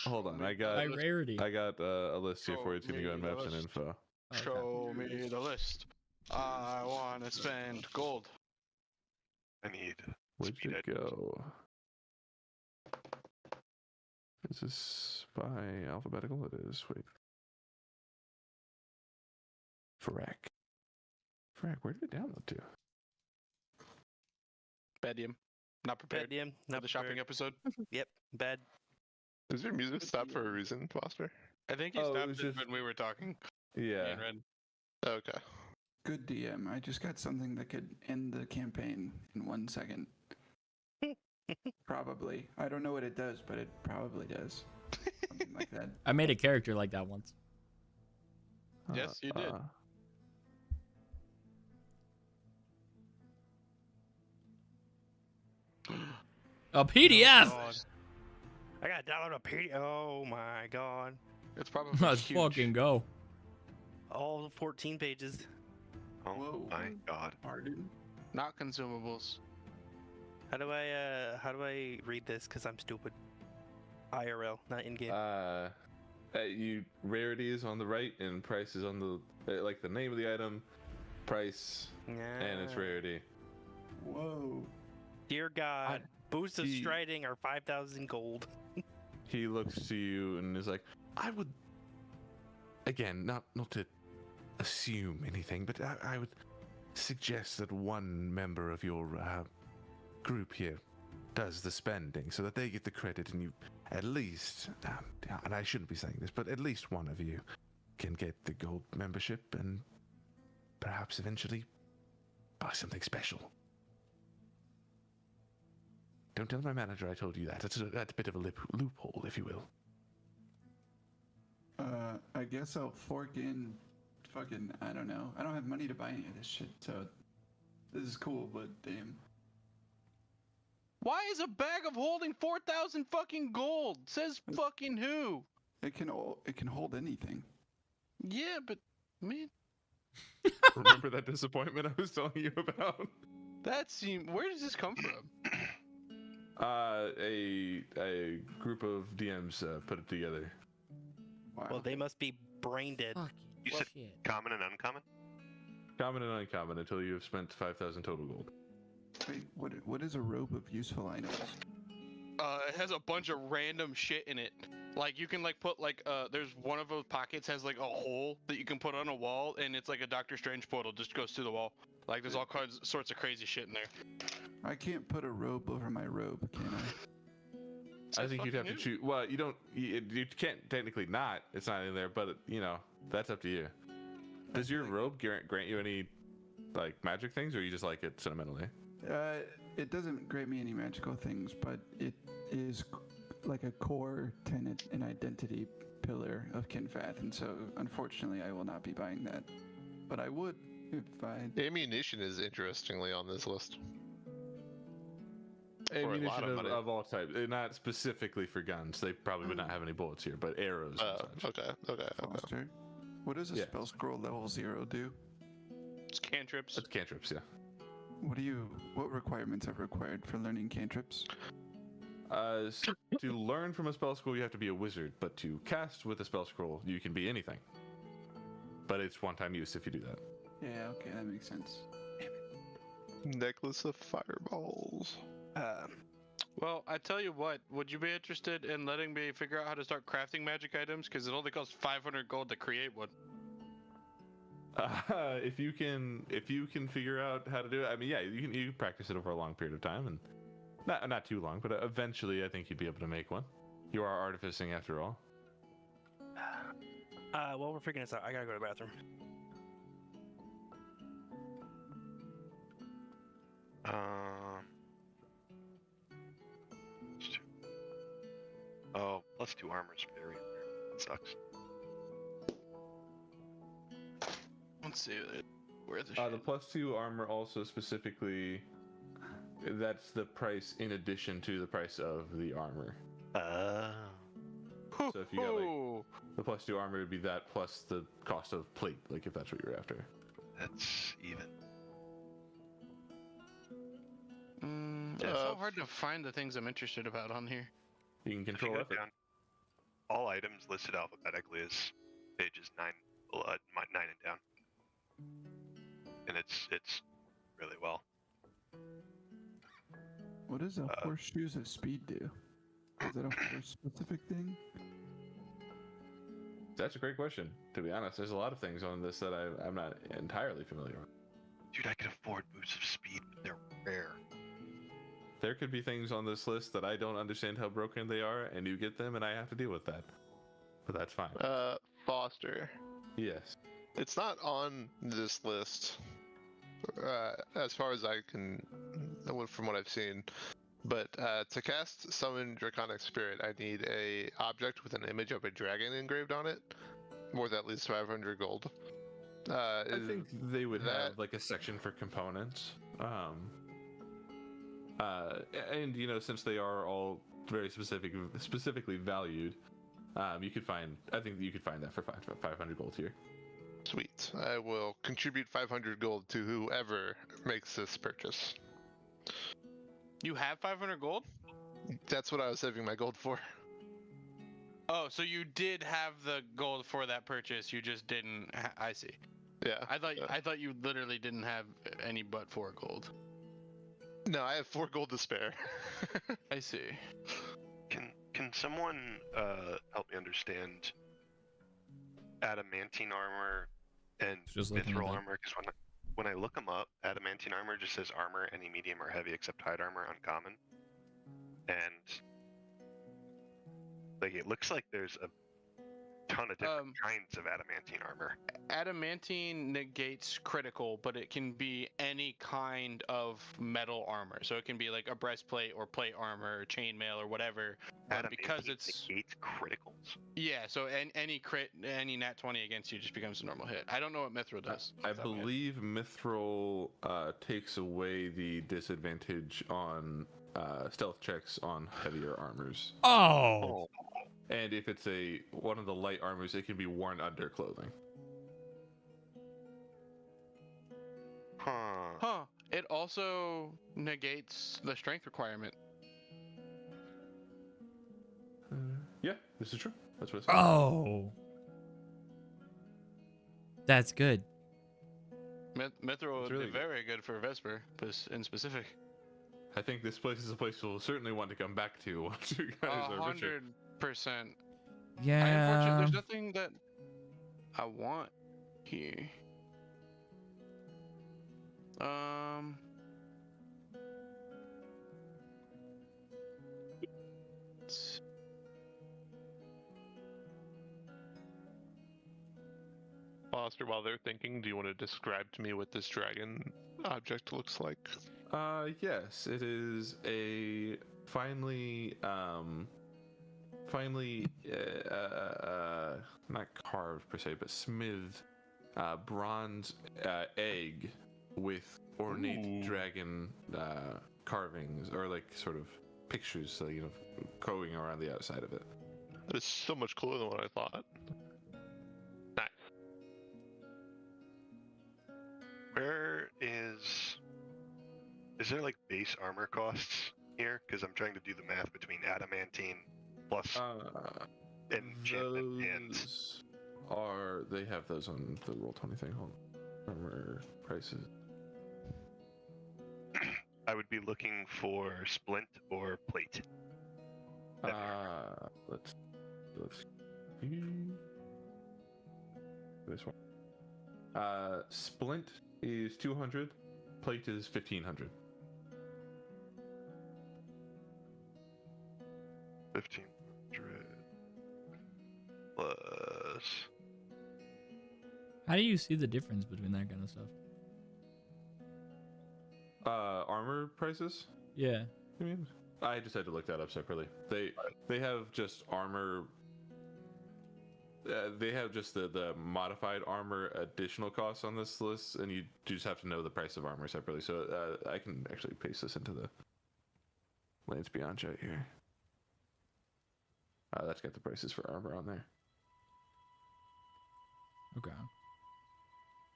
Speaker 1: Hold on, I
Speaker 2: by
Speaker 1: got
Speaker 2: rarity?
Speaker 1: a list here for you. It's gonna go in
Speaker 4: Show me
Speaker 1: maps
Speaker 4: the
Speaker 1: and
Speaker 4: list.
Speaker 1: info.
Speaker 4: Show me the list. I want to spend gold.
Speaker 6: I need
Speaker 1: Where'd
Speaker 6: speed
Speaker 1: it go? Is this by alphabetical? It is. Wait. Frack, where did it download to?
Speaker 4: Badium. Not prepared
Speaker 8: Bad DM,
Speaker 4: for
Speaker 8: not
Speaker 4: the shopping
Speaker 8: prepared.
Speaker 4: episode.
Speaker 8: Yep, bad.
Speaker 9: Does your music stop for a reason, Foster?
Speaker 4: I think he
Speaker 1: Oh, it
Speaker 4: stopped
Speaker 1: was
Speaker 4: it
Speaker 1: just-
Speaker 4: when we were talking. Me
Speaker 1: Yeah.
Speaker 4: and Red.
Speaker 9: Okay.
Speaker 5: Good DM. I just got something that could end the campaign in 1 second. Probably. I don't know what it does, but it probably does. Something like that.
Speaker 2: I made a character like that once.
Speaker 4: Yes, you did.
Speaker 2: A PDF.
Speaker 8: Oh, God. I got to download a PDF. Oh my god.
Speaker 4: It's probably
Speaker 2: Let's
Speaker 4: huge.
Speaker 2: fucking go.
Speaker 8: All 14 pages.
Speaker 6: Oh
Speaker 5: Whoa.
Speaker 6: my god.
Speaker 5: Pardon?
Speaker 4: Not consumables.
Speaker 8: How do I read this? Cause I'm stupid. IRL, not in game.
Speaker 1: You rarity is on the right and price is on the like the name of the item, price, and its rarity.
Speaker 5: Whoa.
Speaker 8: Dear God, boosts of
Speaker 1: he-
Speaker 8: striding are 5,000 gold.
Speaker 1: He looks to you and is like, I would, again, not to assume anything, but I would suggest that one member of your group here does the spending so that they get the credit and you at least, and I shouldn't be saying this, but at least one of you can get the gold membership and perhaps eventually buy something special. Don't tell my manager I told you that. That's a bit of a loophole, if you will.
Speaker 5: I guess I'll fork in fucking, I don't know. I don't have money to buy any of this shit, so this is cool, but damn.
Speaker 4: Why is a bag of holding 4,000 fucking gold? Says fucking who?
Speaker 5: It can hold anything.
Speaker 4: Yeah, but man,
Speaker 1: Remember that disappointment I was telling you about?
Speaker 4: that seemed. Where does this come from?
Speaker 1: A group of DMs put it together.
Speaker 5: Wow.
Speaker 8: Well, they must be brain dead.
Speaker 6: You said common and uncommon?
Speaker 1: Common and uncommon until you have spent 5,000 total gold.
Speaker 5: Wait, what is a robe of useful items?
Speaker 4: It has a bunch of random shit in it. Like you can like put like there's one of those pockets has like a hole that you can put on a wall, and it's like a Doctor Strange portal just goes through the wall. Like there's all sorts of crazy shit in there.
Speaker 5: I can't put a robe over my robe, can I?
Speaker 1: I think you'd have to choose. Well, you don't. You can't technically not. It's not in there, but that's up to you. Does your robe grant you any like magic things, or you just like it sentimentally?
Speaker 5: It doesn't grant me any magical things, but it is like a core tenet and identity pillar of Kinfath, and so unfortunately I will not be buying that. But I would if I...
Speaker 9: Ammunition is interestingly on this list.
Speaker 1: Ammunition of all types, not specifically for guns. They probably would not have any bullets here, but arrows and such.
Speaker 9: Okay.
Speaker 5: Foster, what does a spell scroll level 0 do?
Speaker 4: It's cantrips.
Speaker 1: It's cantrips, yeah.
Speaker 5: What requirements are required for learning cantrips?
Speaker 1: To learn from a spell scroll, you have to be a wizard, but to cast with a spell scroll, you can be anything. But it's one-time use if you do that.
Speaker 5: Yeah, okay, that makes sense.
Speaker 9: Necklace of fireballs.
Speaker 4: Well, I tell you what, would you be interested in letting me figure out how to start crafting magic items? Because it only costs 500 gold to create one.
Speaker 1: If you can figure out how to do it, I mean, yeah, you can practice it over a long period of time, and not too long, but eventually, I think you'd be able to make one. You are artificing after all.
Speaker 8: While we're figuring this out, I gotta go to the bathroom.
Speaker 7: Oh, +2 armor is very weird. That sucks.
Speaker 4: Let's see where the
Speaker 1: The +2 armor also specifically, that's the price in addition to the price of the armor. So if you got like the +2 armor, would be that plus the cost of plate, like if that's what you're after.
Speaker 7: That's even.
Speaker 4: It's so hard to find the things I'm interested about on here.
Speaker 1: You can control effort.
Speaker 7: All items listed alphabetically is pages 9 and down, and it's really well.
Speaker 5: What does a horseshoes of speed do? Is that a horse specific thing?
Speaker 1: That's a great question. To be honest, there's a lot of things on this that I'm not entirely familiar with.
Speaker 7: Dude, I could afford boots of speed, but they're rare.
Speaker 1: There could be things on this list that I don't understand how broken they are, and you get them, and I have to deal with that. But that's fine.
Speaker 9: Foster.
Speaker 1: Yes.
Speaker 9: It's not on this list, as far as I can, from what I've seen. But to cast Summon Draconic Spirit, I need a object with an image of a dragon engraved on it, worth at least 500 gold.
Speaker 1: I think they would have like a section for components. And since they are all very specifically valued, you could find. I think you could find that for 500 gold here.
Speaker 9: Sweet. I will contribute 500 gold to whoever makes this purchase.
Speaker 4: You have 500 gold?
Speaker 9: That's what I was saving my gold for.
Speaker 4: Oh, so you did have the gold for that purchase. You just didn't. I see.
Speaker 9: Yeah.
Speaker 4: I thought you literally didn't have any but 4 gold.
Speaker 9: No, I have 4 gold to spare.
Speaker 4: I see.
Speaker 7: Can someone help me understand adamantine armor and mithril armor? Because when I look them up, adamantine armor just says armor, any medium or heavy except hide armor, uncommon. And like it looks like there's a ton of different kinds of adamantine armor.
Speaker 4: Adamantine negates critical, but it can be any kind of metal armor. So it can be like a breastplate or plate armor or chainmail or whatever. Because it's
Speaker 7: negates criticals.
Speaker 4: Yeah, so any nat 20 against you just becomes a normal hit. I don't know what mithril does.
Speaker 1: I believe mithril takes away the disadvantage on stealth checks on heavier armors.
Speaker 2: Oh.
Speaker 1: And if it's one of the light armors, it can be worn under clothing.
Speaker 4: Huh. It also negates the strength requirement.
Speaker 1: Yeah, this is true. That's what it says.
Speaker 2: Oh. That's good.
Speaker 4: Mithril would
Speaker 1: really
Speaker 4: be very good for Vesper, in specific.
Speaker 1: I think this place is a place we'll certainly want to come back to once you guys are richer.
Speaker 4: 100%.
Speaker 2: Yeah.
Speaker 4: Unfortunately, there's nothing that I want here. Um. let's-
Speaker 9: Foster, while they're thinking, do you want to describe to me what this dragon object looks like?
Speaker 1: Yes, it is a finely not carved per se, but smithed bronze egg with ornate
Speaker 9: Ooh.
Speaker 1: dragon carvings or like sort of pictures, going around the outside of it.
Speaker 9: That is so much cooler than what I thought. Nice.
Speaker 7: Where is there like base armor costs here? Because I'm trying to do the math between adamantine plus enchantment and
Speaker 1: Those they have those on the Roll20 thing. Hold on. Armor prices.
Speaker 7: I would be looking for splint or plate.
Speaker 1: Let's see. This one. Splint is 200. Plate is 1500.
Speaker 7: 1500 plus.
Speaker 2: How do you see the difference between that kind of stuff?
Speaker 1: Armor prices?
Speaker 2: Yeah.
Speaker 1: I mean, I just had to look that up separately. They have just armor. They have just the modified armor additional costs on this list, and you just have to know the price of armor separately. So I can actually paste this into the Lance Beyond chat here. That's got the prices for armor on there.
Speaker 2: Okay.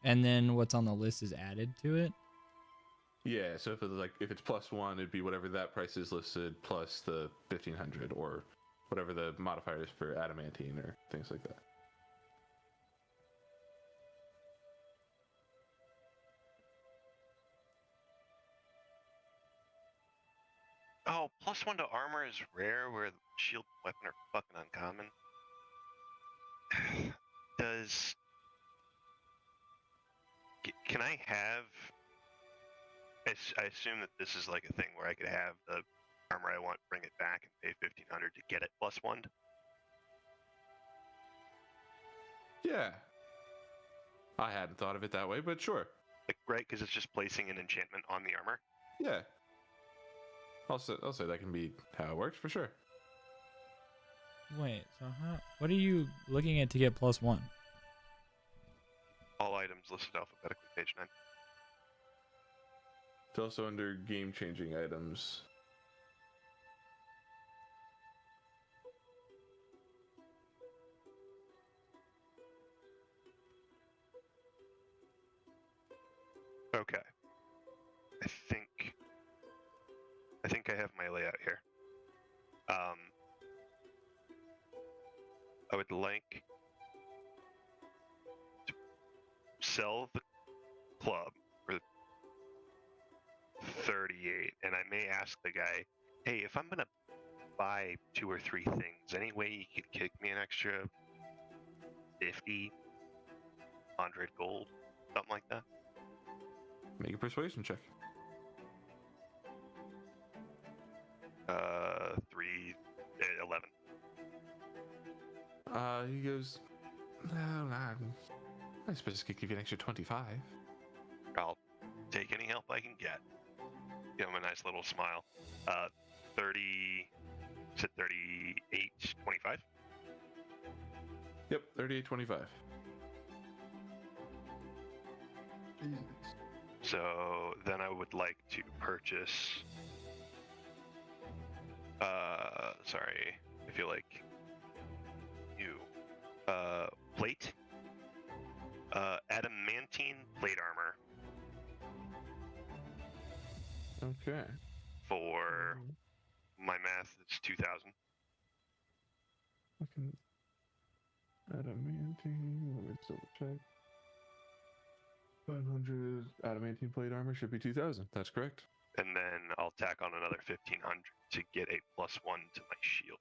Speaker 2: And then what's on the list is added to it?
Speaker 1: Yeah, so if it's +1, it'd be whatever that price is listed plus the 1500 or whatever the modifier is for adamantine or things like that.
Speaker 7: Oh, +1 to armor is rare, where the shield and weapon are fucking uncommon. Can I have? I assume that this is like a thing where I could have the armor I want, bring it back, and pay 1500 to get it +1.
Speaker 1: Yeah. I hadn't thought of it that way, but sure.
Speaker 7: Like, right, because it's just placing an enchantment on the armor.
Speaker 1: Yeah. I'll say that can be how it works for sure.
Speaker 2: Wait, so what are you looking at to get +1?
Speaker 7: All items listed alphabetically, page 9.
Speaker 1: It's also under game-changing items.
Speaker 7: Okay. I think I have my layout here. I would like to sell the club for 38, and I may ask the guy, hey, if I'm gonna buy 2 or 3 things, any way you could kick me an extra 50, 100 gold, something like that?
Speaker 1: Make a persuasion check.
Speaker 7: 11.
Speaker 1: He goes, no, I suppose I could give you an extra 25.
Speaker 7: I'll take any help I can get. Give him a nice little smile. 38.25.
Speaker 1: Yep, 38.25.
Speaker 5: Jesus.
Speaker 7: So then I would like to purchase. Sorry, I feel like you. Plate. Adamantine plate armor.
Speaker 1: Okay.
Speaker 7: For my math, it's 2,000.
Speaker 1: Fucking adamantine. Let me just double check. 500 adamantine plate armor should be 2,000. That's correct.
Speaker 7: And then I'll tack on another 1,500 to get a +1 to my shield.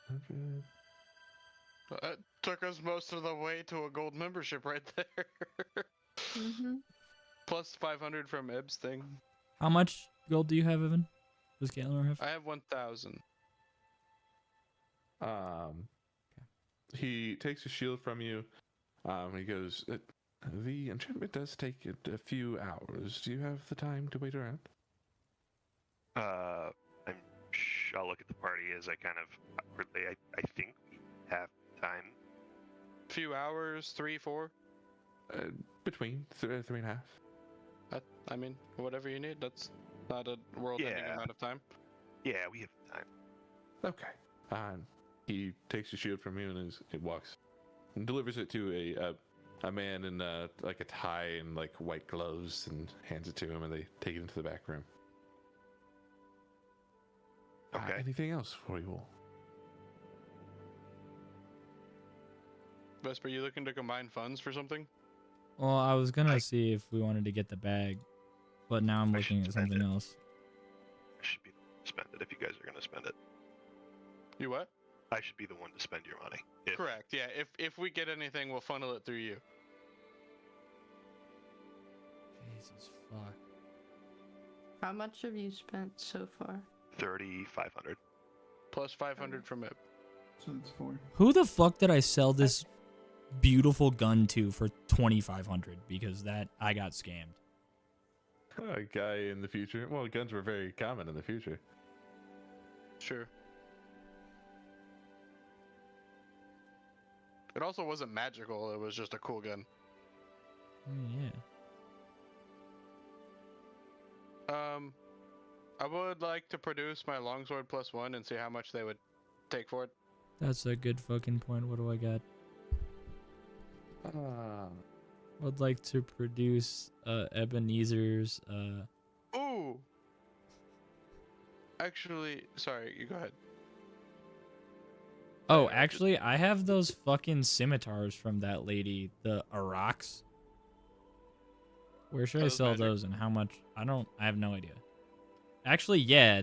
Speaker 1: 100.
Speaker 4: Took us most of the way to a gold membership right there.
Speaker 3: Mm-hmm.
Speaker 4: Plus 500 from Eb's thing.
Speaker 2: How much gold do you have, Evan? Does Galenor have?
Speaker 4: I have 1,000.
Speaker 1: He takes a shield from you. He goes, the enchantment does take a few hours. Do you have the time to wait around?
Speaker 6: I'll look at the party as I kind of awkwardly. I think we have time.
Speaker 4: Few hours, 3, 4.
Speaker 1: Between 3.5.
Speaker 4: I mean, whatever you need. That's not a world-ending
Speaker 6: Yeah.
Speaker 4: amount of time.
Speaker 6: Yeah, we have time.
Speaker 1: Okay. He takes the shield from you and it walks and delivers it to a man in like a tie and like white gloves and hands it to him, and they take it into the back room.
Speaker 6: Okay.
Speaker 1: Anything else for you all?
Speaker 4: Vesper, you looking to combine funds for something?
Speaker 2: Well, I was gonna see if we wanted to get the bag, but now I'm
Speaker 6: I
Speaker 2: looking
Speaker 6: should
Speaker 2: at
Speaker 6: spend
Speaker 2: something
Speaker 6: it.
Speaker 2: else.
Speaker 6: I should be the one to spend it if you guys are going to spend it.
Speaker 4: You what?
Speaker 6: I should be the one to spend your money.
Speaker 4: Correct. Yeah. If we get anything, we'll funnel it through you.
Speaker 2: Jesus fuck.
Speaker 3: How much have you spent so far?
Speaker 6: 3,500.
Speaker 4: Plus 500 from Eb.
Speaker 5: So that's 4.
Speaker 2: Who the fuck did I sell this beautiful gun to for 2,500? Because that I got scammed.
Speaker 1: A guy in the future. Well, guns were very common in the future.
Speaker 4: Sure. It also wasn't magical. It was just a cool gun.
Speaker 2: Yeah.
Speaker 4: I would like to produce my longsword +1 and see how much they would take for it.
Speaker 2: That's a good fucking point. What do I got? Would like to produce Ebenezer's
Speaker 4: Ooh. Actually, sorry. You go ahead.
Speaker 2: Oh, actually, I have those fucking scimitars from that lady, the Araks. Where should I
Speaker 4: Those
Speaker 2: sell
Speaker 4: magic?
Speaker 2: those and how much? I have no idea. Actually, yeah,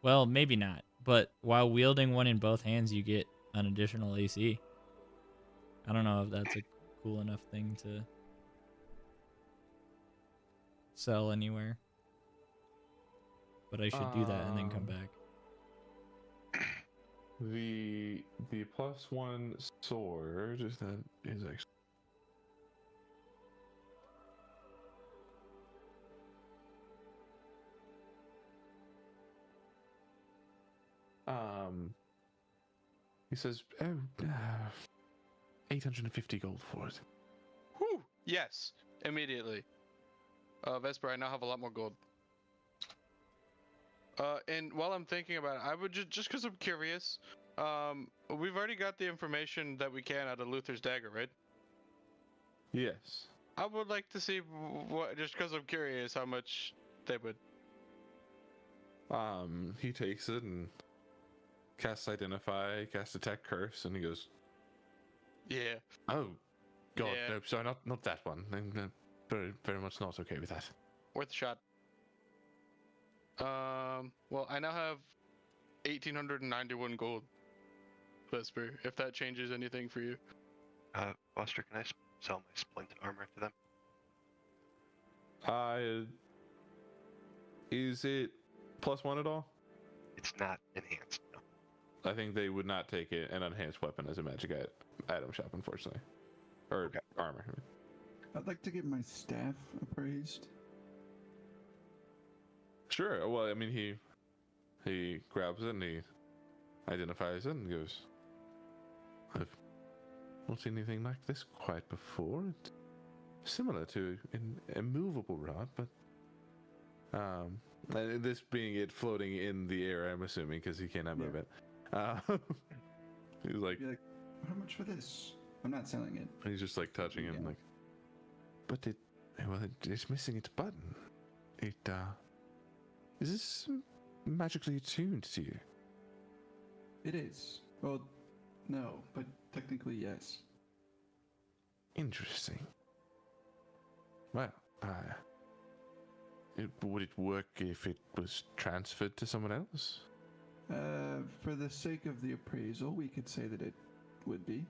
Speaker 2: well, maybe not. But while wielding one in both hands, you get an additional AC. I don't know if that's a cool enough thing to sell anywhere. But I should do that and then come back.
Speaker 1: The +1 sword is actually. He says, 850 gold for it.
Speaker 4: Whew. Yes. Immediately. Vesper, I now have a lot more gold. And while I'm thinking about it, I would just because I'm curious, we've already got the information that we can out of Luther's dagger, right?
Speaker 1: Yes.
Speaker 4: I would like to see what, just because I'm curious, how much they would.
Speaker 1: He takes it and casts Identify, casts Detect Curse, and he goes,
Speaker 4: Yeah.
Speaker 1: "Oh, God,
Speaker 4: Yeah.
Speaker 1: no, sorry, not that one. I'm very, very much not okay with that."
Speaker 4: Worth a shot. Well, I now have 1,891 gold. Vesper, if that changes anything for you.
Speaker 6: Buster, can I sell my splint armor to them?
Speaker 1: Is it +1 at all?
Speaker 6: It's not enhanced. No.
Speaker 1: I think they would not take an enhanced weapon as a magic item shop, unfortunately. Or
Speaker 6: Okay.
Speaker 1: armor.
Speaker 5: I'd like to get my staff appraised.
Speaker 1: Sure. Well, I mean, he grabs it and he identifies it and goes, "I've not seen anything like this quite before. It's similar to an immovable rod, but and this being it floating in the air, I'm assuming, because he cannot move it. He's like,
Speaker 5: Be like, how much for this? I'm not selling it.
Speaker 1: he's just like touching it, and
Speaker 5: Yeah.
Speaker 1: like, but it's missing its button. Is this magically attuned to you?
Speaker 5: It is. Well, no, but technically yes.
Speaker 1: Interesting. Well, would it work if it was transferred to someone else?
Speaker 5: For the sake of the appraisal, we could say that it would be.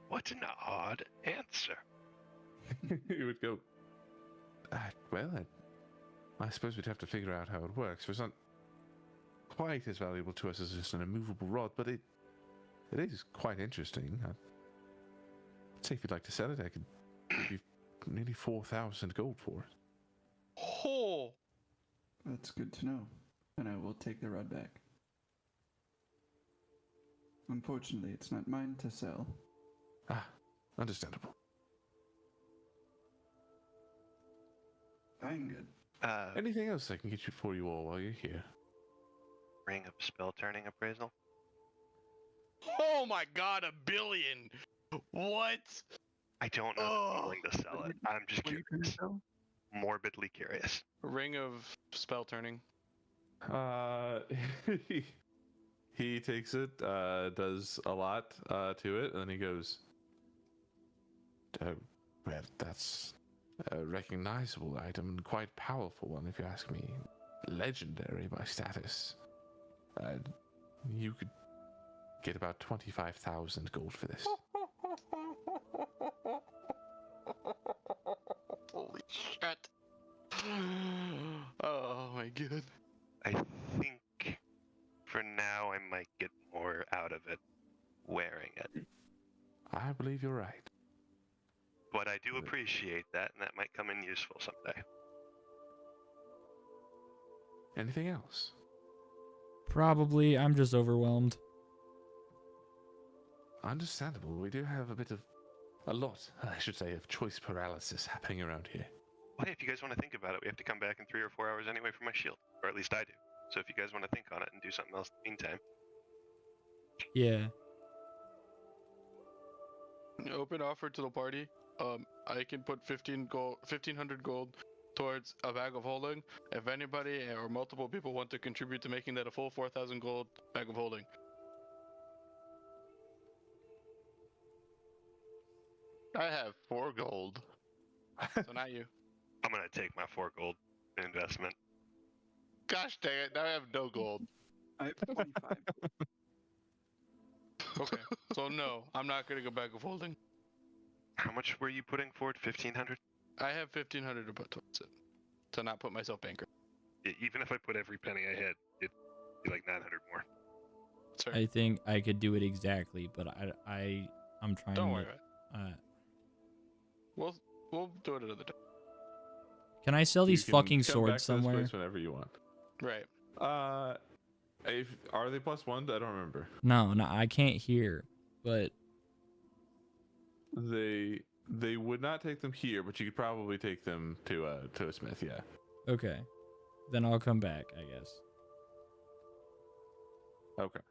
Speaker 7: What an odd answer.
Speaker 1: He would go, well, I suppose we'd have to figure out how it works. It's not quite as valuable to us as just an immovable rod, but it is quite interesting. I'd say if you'd like to sell it, I could give you nearly 4,000 gold for it.
Speaker 4: Oh,
Speaker 5: That's good to know. And I will take the rod back. Unfortunately, it's not mine to sell.
Speaker 1: Ah, understandable.
Speaker 5: I'm good.
Speaker 1: Anything else I can get you for you all while you're here?
Speaker 7: Ring of spell turning appraisal.
Speaker 4: oh my God, $1 billion. What?
Speaker 7: I don't know if I'm willing to sell it. I'm just
Speaker 5: What are you trying to
Speaker 7: curious.
Speaker 5: sell?
Speaker 7: Morbidly curious.
Speaker 4: Ring of spell turning.
Speaker 1: He takes it, does a lot to it, and then he goes, well, that's a recognizable item and quite powerful one, if you ask me. Legendary by status. You could get about 25,000 gold for this.
Speaker 4: Holy shit. Oh my God.
Speaker 7: I think for now I might get more out of it wearing it.
Speaker 1: I believe you're right.
Speaker 7: But I do appreciate that, and that might come in useful someday.
Speaker 1: Anything else?
Speaker 2: Probably. I'm just overwhelmed.
Speaker 1: Understandable. We do have a lot, I should say, of choice paralysis happening around here.
Speaker 7: Well, hey, if you guys want to think about it, we have to come back in 3 or 4 hours anyway for my shield. Or at least I do. So if you guys want to think on it and do something else in the meantime.
Speaker 2: Yeah.
Speaker 4: Open offer to the party. I can put 1,500 gold towards a bag of holding. If anybody or multiple people want to contribute to making that a full 4,000 gold bag of holding.
Speaker 9: I have 4 gold.
Speaker 4: So not you.
Speaker 7: I'm going to take my 4 gold investment.
Speaker 9: Gosh dang it! Now I have no gold.
Speaker 5: I have 25.
Speaker 4: Okay. So no, I'm not getting a bag of holding.
Speaker 7: How much were you putting forward? 1,500?
Speaker 4: I have 1,500 to put towards it, to not put myself bankrupt.
Speaker 7: Even if I put every penny I had, it'd be like 900 more.
Speaker 4: Sir,
Speaker 2: I think I could do it exactly, but I'm trying
Speaker 4: don't
Speaker 2: to.
Speaker 4: worry about it. We'll do it another day.
Speaker 2: Can I sell these
Speaker 1: You can
Speaker 2: fucking
Speaker 1: come back
Speaker 2: swords
Speaker 1: to this
Speaker 2: somewhere?
Speaker 1: place whenever you want.
Speaker 4: Right.
Speaker 1: Are they +1? I don't remember.
Speaker 2: No, I can't hear. But
Speaker 1: They would not take them here, but you could probably take them to a smith. Yeah.
Speaker 2: okay, then I'll come back, I guess.
Speaker 1: Okay.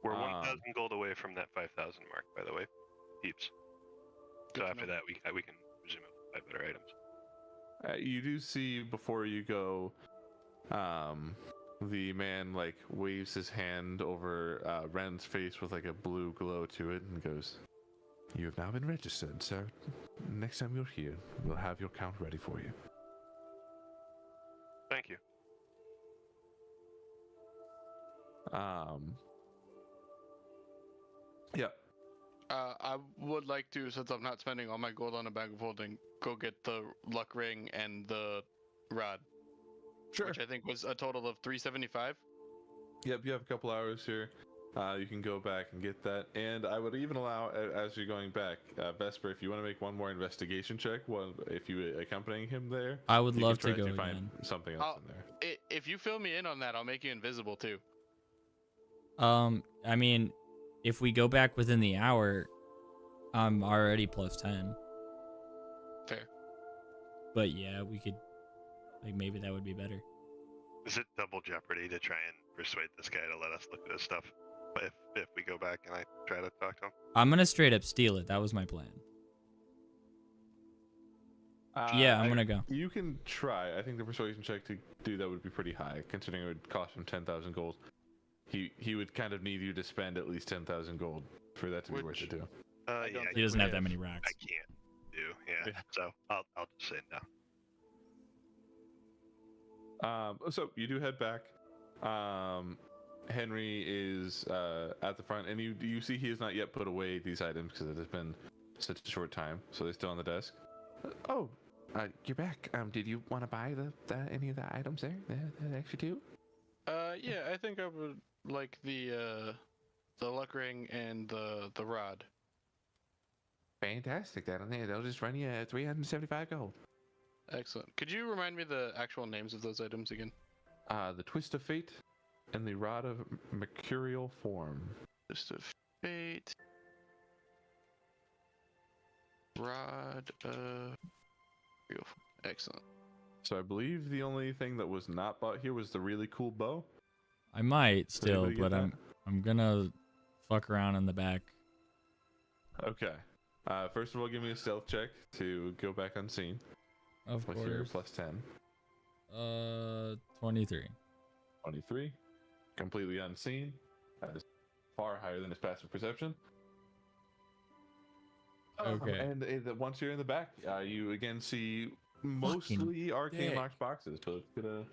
Speaker 7: We're
Speaker 1: Um,
Speaker 7: 1,000 gold away from that 5,000 mark, by the way. Peeps.
Speaker 4: Good
Speaker 7: So
Speaker 4: to
Speaker 7: after
Speaker 4: know.
Speaker 7: that, we can resume it with 5 better items.
Speaker 1: You do see before you go, the man like waves his hand over Ren's face with like a blue glow to it and goes, "You have now been registered, sir. Next time you're here, we'll have your count ready for you."
Speaker 7: Thank you.
Speaker 1: Yeah.
Speaker 4: I would like to, since I'm not spending all my gold on a bag of holding, go get the luck ring and the rod.
Speaker 1: Sure.
Speaker 4: Which I think was a total of 375.
Speaker 1: Yep, you have a couple hours here. You can go back and get that. And I would even allow, as you're going back, Vesper, if you want to make one more investigation check, if you accompanying him there,
Speaker 2: I would
Speaker 1: you
Speaker 2: love
Speaker 1: can
Speaker 2: to
Speaker 1: try
Speaker 2: go
Speaker 1: find
Speaker 2: again.
Speaker 1: something else in there.
Speaker 4: If you fill me in on that, I'll make you invisible too.
Speaker 2: I mean, if we go back within the hour, I'm already +10.
Speaker 4: Fair.
Speaker 2: But yeah, we could, like, maybe that would be better.
Speaker 7: Is it double jeopardy to try and persuade this guy to let us look at his stuff? But if we go back and I try to talk to him?
Speaker 2: I'm gonna straight up steal it. That was my plan. Yeah, I'm gonna go.
Speaker 1: You can try. I think the persuasion check to do that would be pretty high, considering it would cost him 10,000 gold. He would kind of need you to spend at least 10,000 gold for that to be worth it to him.
Speaker 7: Yeah,
Speaker 2: He doesn't have that many
Speaker 7: I
Speaker 2: racks.
Speaker 7: can't do, yeah.
Speaker 1: Yeah.
Speaker 7: So I'll just say no.
Speaker 1: So you do head back. Henry is at the front, and you see he has not yet put away these items because it has been such a short time, so they're still on the desk. You're back. Did you want to buy any of the items there? The extra two?
Speaker 4: Yeah, I think I would like the luck ring and the rod.
Speaker 1: Fantastic. They'll just run you 375 gold.
Speaker 4: Excellent. Could you remind me the actual names of those items again?
Speaker 1: The Twist of Fate and the Rod of Mercurial Form.
Speaker 4: Twist of Fate. Rod of... Excellent.
Speaker 1: So I believe the only thing that was not bought here was the really cool bow.
Speaker 2: I might
Speaker 1: Did
Speaker 2: still,
Speaker 1: anybody get
Speaker 2: but
Speaker 1: that?
Speaker 2: I'm gonna fuck around in the back.
Speaker 1: Okay. First of all, give me a stealth check to go back unseen
Speaker 2: Of
Speaker 1: with your
Speaker 2: course.
Speaker 1: +10.
Speaker 2: 23.
Speaker 1: 23. Completely unseen. That is far higher than his passive perception.
Speaker 2: Okay.
Speaker 1: And once you're in the back, you again see mostly arcane
Speaker 2: dick.
Speaker 1: locked boxes. So it's gonna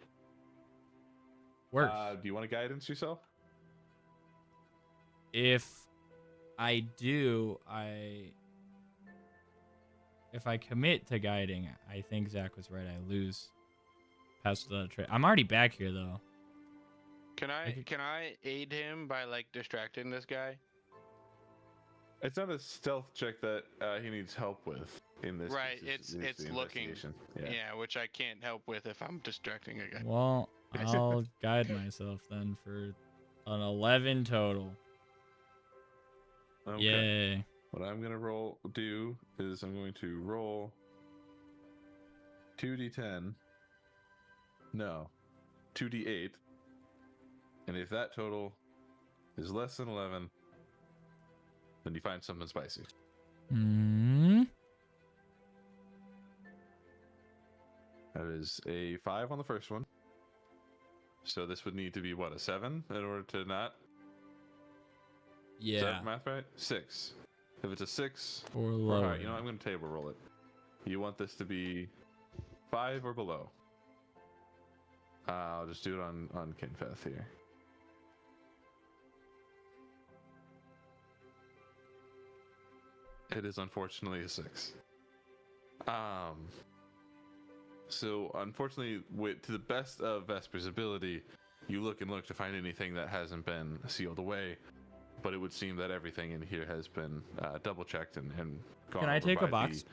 Speaker 2: Work.
Speaker 1: do you want to guidance yourself?
Speaker 2: If I do, if I commit to guiding, I think Zach was right. I lose past the trade. I'm already back here though.
Speaker 4: Can I aid him by like distracting this guy?
Speaker 1: It's not a stealth check that he needs help with in this.
Speaker 4: Right,
Speaker 1: case.
Speaker 4: it's
Speaker 1: the
Speaker 4: looking.
Speaker 1: investigation.
Speaker 4: Yeah, which I can't help with if I'm distracting a guy.
Speaker 2: Well, I'll guide myself then for an 11 total.
Speaker 1: Okay.
Speaker 2: Yay.
Speaker 1: What I'm gonna do is I'm going to roll 2d10. No, 2d8. And if that total is less than 11, then you find something spicy.
Speaker 2: Hmm.
Speaker 1: That is a 5 on the first one. So this would need to be what, a 7 in order to not? Is
Speaker 2: Yeah.
Speaker 1: that math right? 6. If it's a 6
Speaker 2: Or
Speaker 1: or
Speaker 2: lower.
Speaker 1: higher, you know what, I'm going to table roll it. You want this to be 5 or below. I'll just do it on Kinfeth here. It is unfortunately a 6. So unfortunately, to the best of Vesper's ability, you look and look to find anything that hasn't been sealed away, but it would seem that everything in here has been double checked and gone
Speaker 2: Can I
Speaker 1: over
Speaker 2: take a
Speaker 1: by
Speaker 2: box?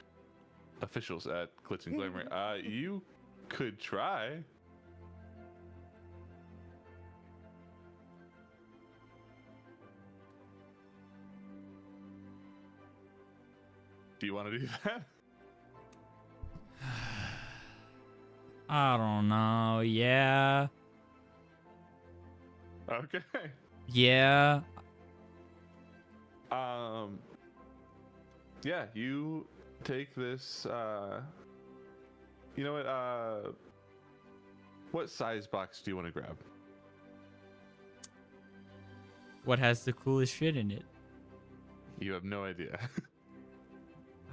Speaker 1: the officials at Glitz and Glamour. You could try. Do you want to do that?
Speaker 2: I don't know. Yeah.
Speaker 1: Okay.
Speaker 2: Yeah.
Speaker 1: Yeah, you take this. You know what size box do you want to grab?
Speaker 2: What has the coolest shit in it?
Speaker 1: You have no idea.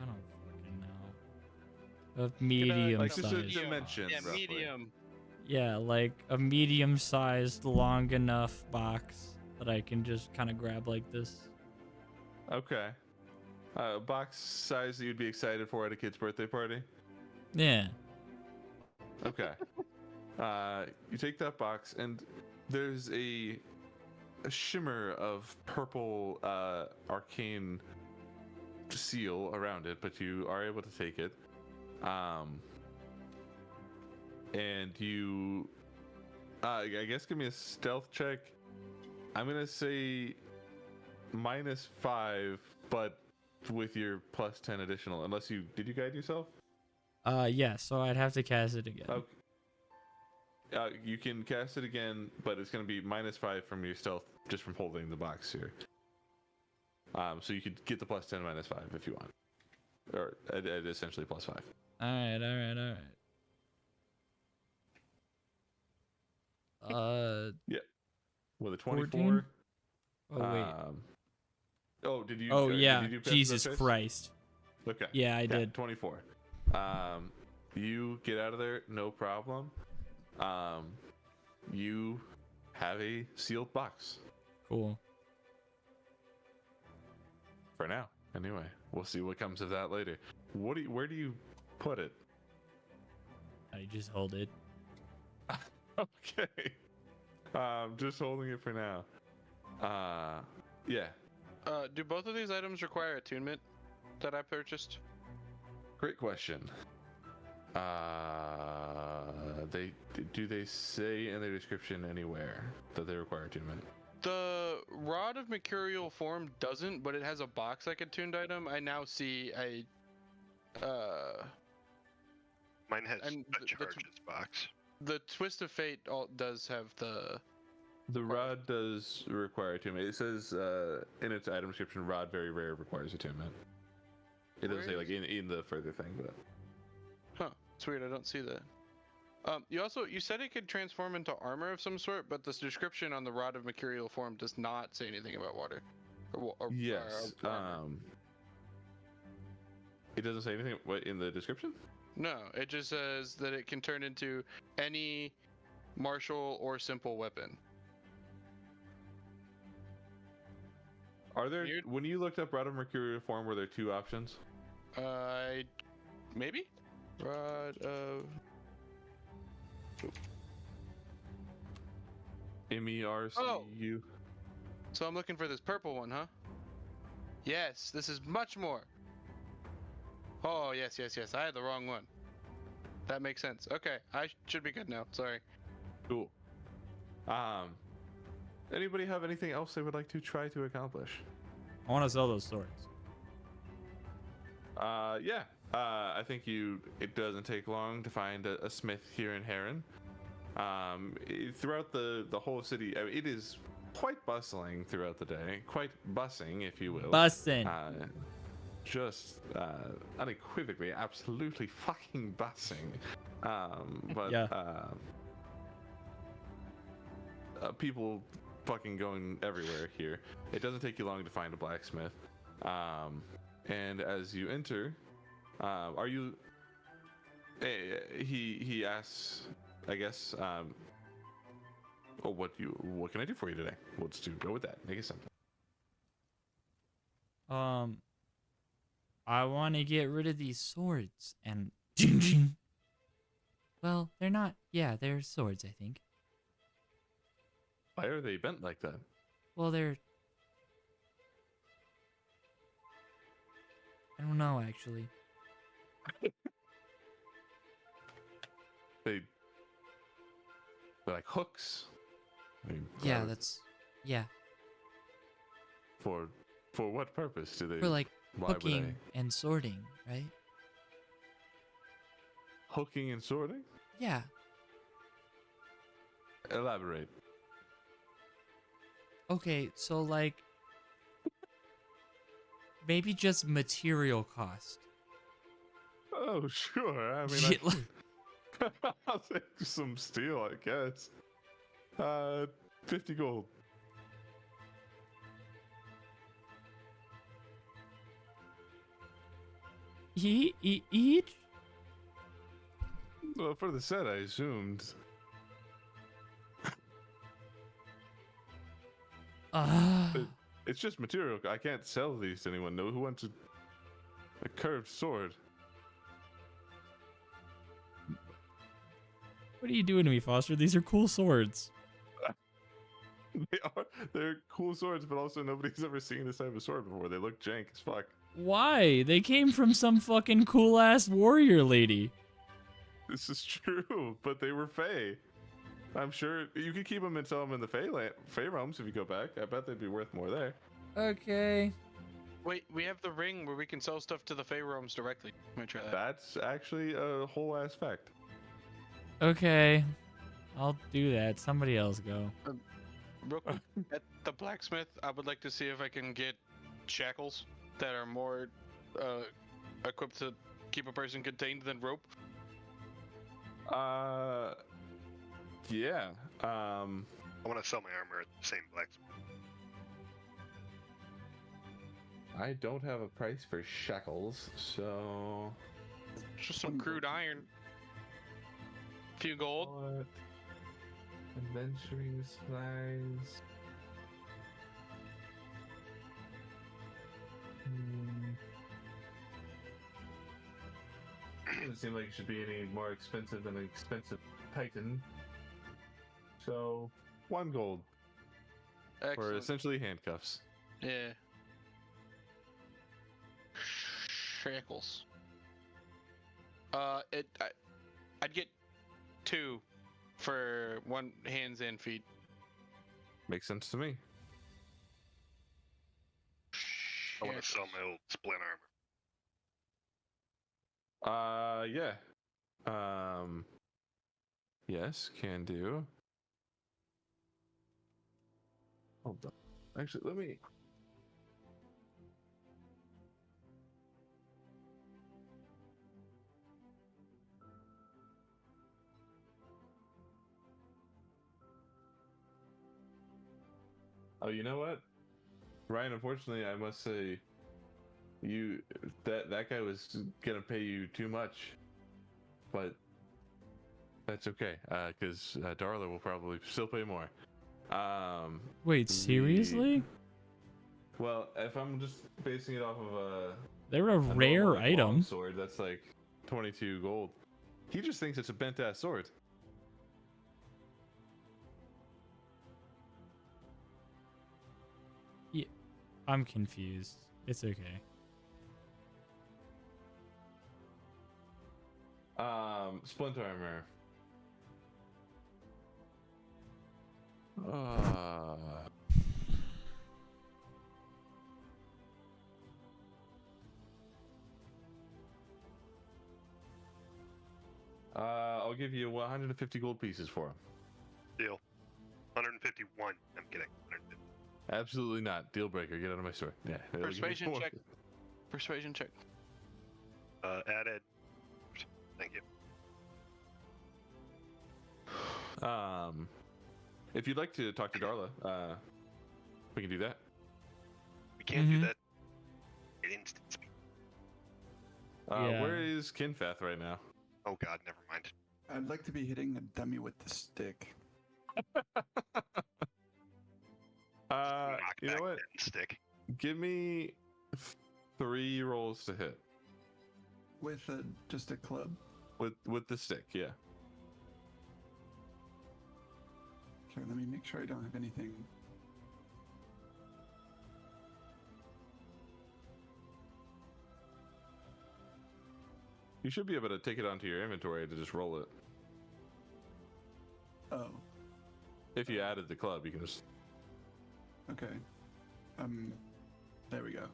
Speaker 2: I don't fucking know. A medium
Speaker 1: like just a
Speaker 2: size.
Speaker 1: dimension.
Speaker 4: Yeah,
Speaker 1: roughly.
Speaker 4: medium.
Speaker 2: Yeah, like a medium-sized, long enough box that I can just kind of grab like this.
Speaker 1: Okay. Box size that you'd be excited for at a kid's birthday party.
Speaker 2: Yeah.
Speaker 1: Okay. You take that box, and there's a shimmer of purple arcane seal around it, but you are able to take it. And you, I guess, give me a stealth check. I'm gonna say -5, but with your +10 additional. Unless did you guide yourself?
Speaker 2: Yeah, so I'd have to cast it again.
Speaker 1: Okay. You can cast it again, but it's going to be -5 from your stealth just from holding the box here. So you could get the +10 -5 if you want, or at essentially +5.
Speaker 2: Alright.
Speaker 1: With a 24.
Speaker 2: 14? Oh wait.
Speaker 1: Did you?
Speaker 2: Oh
Speaker 1: did
Speaker 2: yeah.
Speaker 1: you do passive
Speaker 2: Jesus
Speaker 1: chase?
Speaker 2: Christ.
Speaker 1: Okay.
Speaker 2: Yeah, I did.
Speaker 1: 24. You get out of there, no problem. you have a sealed box
Speaker 2: Cool.
Speaker 1: for now. Anyway, we'll see what comes of that later. Where do you put it?
Speaker 2: I just hold it.
Speaker 1: Okay. Just holding it for now. Yeah.
Speaker 4: Do both of these items require attunement that I purchased?
Speaker 1: Great question. Do they say in the description anywhere that they require attunement?
Speaker 4: The Rod of Mercurial Form doesn't, but it has a box like a tuned item. I now see a
Speaker 6: Mine has
Speaker 4: and
Speaker 6: a charges box.
Speaker 4: the Twist of Fate does have the
Speaker 1: The rod does require attunement. It says in its item description, rod very rare requires attunement. It doesn't say
Speaker 4: Where
Speaker 1: like in the further thing, but
Speaker 4: Huh. It's weird. I don't see that. You said it could transform into armor of some sort, but this description on the Rod of Mercurial Form does not say anything about water.
Speaker 1: yes.
Speaker 4: Armor.
Speaker 1: It doesn't say anything in the description.
Speaker 4: No, it just says that it can turn into any martial or simple weapon.
Speaker 1: Are there
Speaker 4: Weird.
Speaker 1: when you looked up Rod of Mercurial Form, were there two options?
Speaker 4: Maybe? Rod of...
Speaker 1: MERCU.
Speaker 4: So I'm looking for this purple one, huh? Yes, this is much more. Oh, yes. I had the wrong one. That makes sense. Okay, I should be good now. Sorry.
Speaker 1: Cool. Anybody have anything else they would like to try to accomplish?
Speaker 2: I want to sell those swords.
Speaker 1: Yeah. I think it doesn't take long to find a smith here in Heron. Throughout the whole city, I mean, it is quite bustling throughout the day, quite bussing, if you will.
Speaker 2: Bussin'.
Speaker 1: Just unequivocally, absolutely fucking bussing. But
Speaker 2: Yeah.
Speaker 1: people fucking going everywhere here. It doesn't take you long to find a blacksmith. And as you enter, are you? He asks, I guess. What can I do for you today? Let's go with that. Make it simple.
Speaker 2: I want to get rid of these swords and. Well, they're not. Yeah, they're swords, I think.
Speaker 1: Why are they bent like that?
Speaker 2: Well, they're. I don't know, actually.
Speaker 1: They're like hooks. I mean,
Speaker 2: Yeah, that's. Yeah.
Speaker 1: For what purpose do they?
Speaker 2: For like
Speaker 1: why would
Speaker 2: hooking and sorting, right?
Speaker 1: hooking and sorting?
Speaker 2: Yeah.
Speaker 1: Elaborate.
Speaker 2: Okay, so like maybe just material cost.
Speaker 1: Oh, sure. I mean, I'll take some steel, I guess. 50 gold.
Speaker 2: Each?
Speaker 1: Well, for the set, I assumed. It's just material. I can't sell these to anyone. No, who wants a curved sword?
Speaker 2: What are you doing to me, Foster? These are cool swords.
Speaker 1: They're cool swords, but also nobody's ever seen this type of sword before. They look jank as fuck.
Speaker 2: Why? They came from some fucking cool ass warrior lady.
Speaker 1: This is true, but they were Fae. I'm sure you could keep them and sell them in the Fae realms if you go back. I bet they'd be worth more there.
Speaker 2: Okay.
Speaker 4: Wait, we have the ring where we can sell stuff to the Fae realms directly. Let me try that.
Speaker 1: That's actually a whole ass fact.
Speaker 2: Okay. I'll do that. Somebody else go.
Speaker 4: Real quick, at the blacksmith, I would like to see if I can get shackles that are more equipped to keep a person contained than rope.
Speaker 1: Yeah.
Speaker 6: I want to sell my armor at the same blacksmith.
Speaker 1: I don't have a price for shackles, so
Speaker 4: Just some crude iron. Few gold.
Speaker 1: Adventuring supplies. Doesn't seem like it should be any more expensive than an expensive Titan. So, 1 gold. Or
Speaker 4: Excellent.
Speaker 1: essentially handcuffs.
Speaker 4: Yeah. Shackles. I'd get 2 for 1 hands and feet.
Speaker 1: Makes sense to me.
Speaker 6: I want to sell my old splint armor.
Speaker 1: Yeah. Yes, can do. Hold on. Actually, let me. Oh, you know what, Ryan? Unfortunately, I must say, that guy was gonna pay you too much, but that's okay, because Darla will probably still pay more.
Speaker 2: Wait, seriously?
Speaker 1: Well, if I'm just basing it off of
Speaker 2: They're a
Speaker 1: normal,
Speaker 2: rare
Speaker 1: like,
Speaker 2: item.
Speaker 1: long sword, that's like 22 gold. He just thinks it's a bent ass sword.
Speaker 2: Yeah, I'm confused. It's okay.
Speaker 1: Splinter armor. I'll give you 150 gold pieces for him.
Speaker 6: Deal. 151. I'm kidding. 150.
Speaker 1: Absolutely not. Deal breaker. Get out of my store. Yeah. it'll give me
Speaker 4: Persuasion
Speaker 1: more.
Speaker 4: check. Persuasion check.
Speaker 6: Added. Thank you.
Speaker 1: If you'd like to talk to Darla, we can do that.
Speaker 6: We can't do that. It instant speed.
Speaker 2: Yeah.
Speaker 1: Where is Kinfath right now?
Speaker 6: Oh god, never mind.
Speaker 5: I'd like to be hitting a dummy with the stick.
Speaker 1: You know what?
Speaker 6: Stick.
Speaker 1: Give me 3 rolls to hit
Speaker 5: With just a club.
Speaker 1: with the stick. Yeah.
Speaker 5: Okay, let me make sure I don't have anything.
Speaker 1: You should be able to take it onto your inventory to just roll it.
Speaker 5: Oh,
Speaker 1: If you added the club, you can just.
Speaker 5: okay. There we go.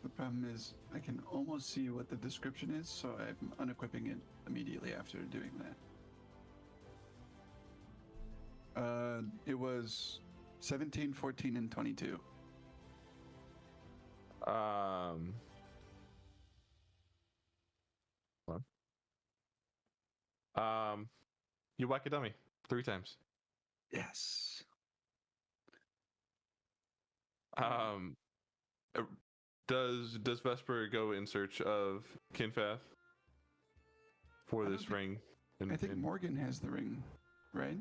Speaker 5: The problem is I can almost see what the description is, so I'm unequipping it immediately after doing that. It was 17, 14, and 22.
Speaker 1: You whack a dummy 3 times.
Speaker 5: Yes.
Speaker 1: Does Vesper go in search of Kinfath for
Speaker 5: I
Speaker 1: this
Speaker 5: don't
Speaker 1: ring?
Speaker 5: I think Morgan has the ring, right?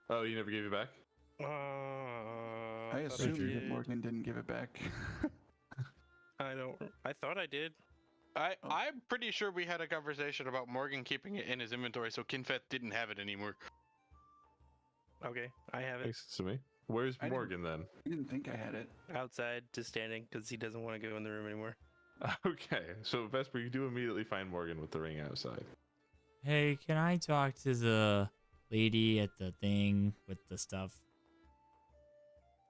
Speaker 1: Oh, you never gave it back?
Speaker 5: I
Speaker 8: thought
Speaker 5: assumed
Speaker 8: did.
Speaker 5: that Morgan didn't give it back.
Speaker 8: I thought I did.
Speaker 4: I'm pretty sure we had a conversation about Morgan keeping it in his inventory, so Kinfeth didn't have it anymore.
Speaker 8: Okay, I have it
Speaker 1: Makes sense to me. Where's
Speaker 5: I didn't-
Speaker 1: Morgan then?
Speaker 5: I didn't think I had it.
Speaker 8: outside, just standing, because he doesn't want to go in the room anymore.
Speaker 1: Okay, so Vesper, you do immediately find Morgan with the ring outside.
Speaker 2: Hey, can I talk to the lady at the thing with the stuff?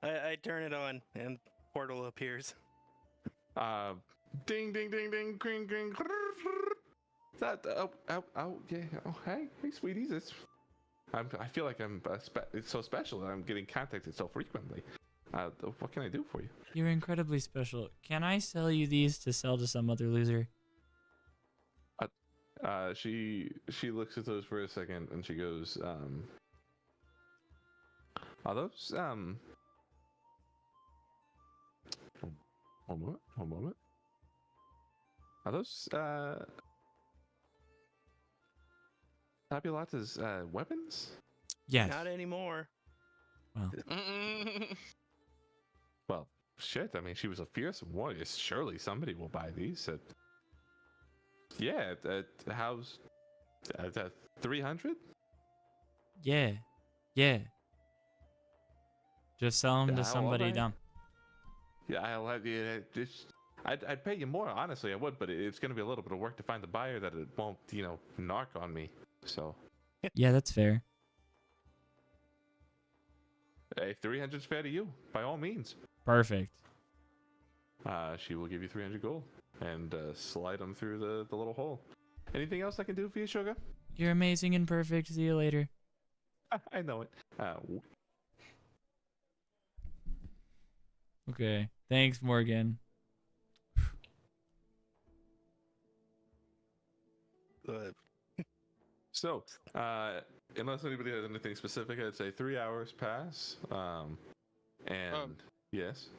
Speaker 8: I turn it on, and portal appears.
Speaker 1: Ding, ding, ding, ding, green, green. That, yeah. Oh, hey, sweeties. I feel like it's so special that I'm getting contacted so frequently. What can I do for you?
Speaker 2: You're incredibly special. Can I sell you these to sell to some other loser?
Speaker 1: She looks at those for a second and she goes, are those, one moment. Are those Tabulatas weapons?
Speaker 2: Yes.
Speaker 8: Not anymore.
Speaker 1: Well, shit. I mean, she was a fearsome warrior. Surely somebody will buy these. Yeah. How's 300?
Speaker 2: Yeah. Yeah. Just sell them to
Speaker 1: Oh,
Speaker 2: somebody
Speaker 1: alright.
Speaker 2: dumb.
Speaker 1: Yeah, I'll have you. I'd pay you more. Honestly, I would, but it's going to be a little bit of work to find the buyer that it won't, narc on me. So,
Speaker 2: Yeah, that's fair.
Speaker 1: hey, 300's fair to you, by all means.
Speaker 2: Perfect.
Speaker 1: She will give you 300 gold and slide them through the little hole. Anything else I can do for you, Sugar?
Speaker 2: You're amazing and perfect. See you later.
Speaker 1: I know it.
Speaker 2: Okay. Thanks, Morgan.
Speaker 1: So, unless anybody has anything specific, I'd say 3 hours pass. Yes.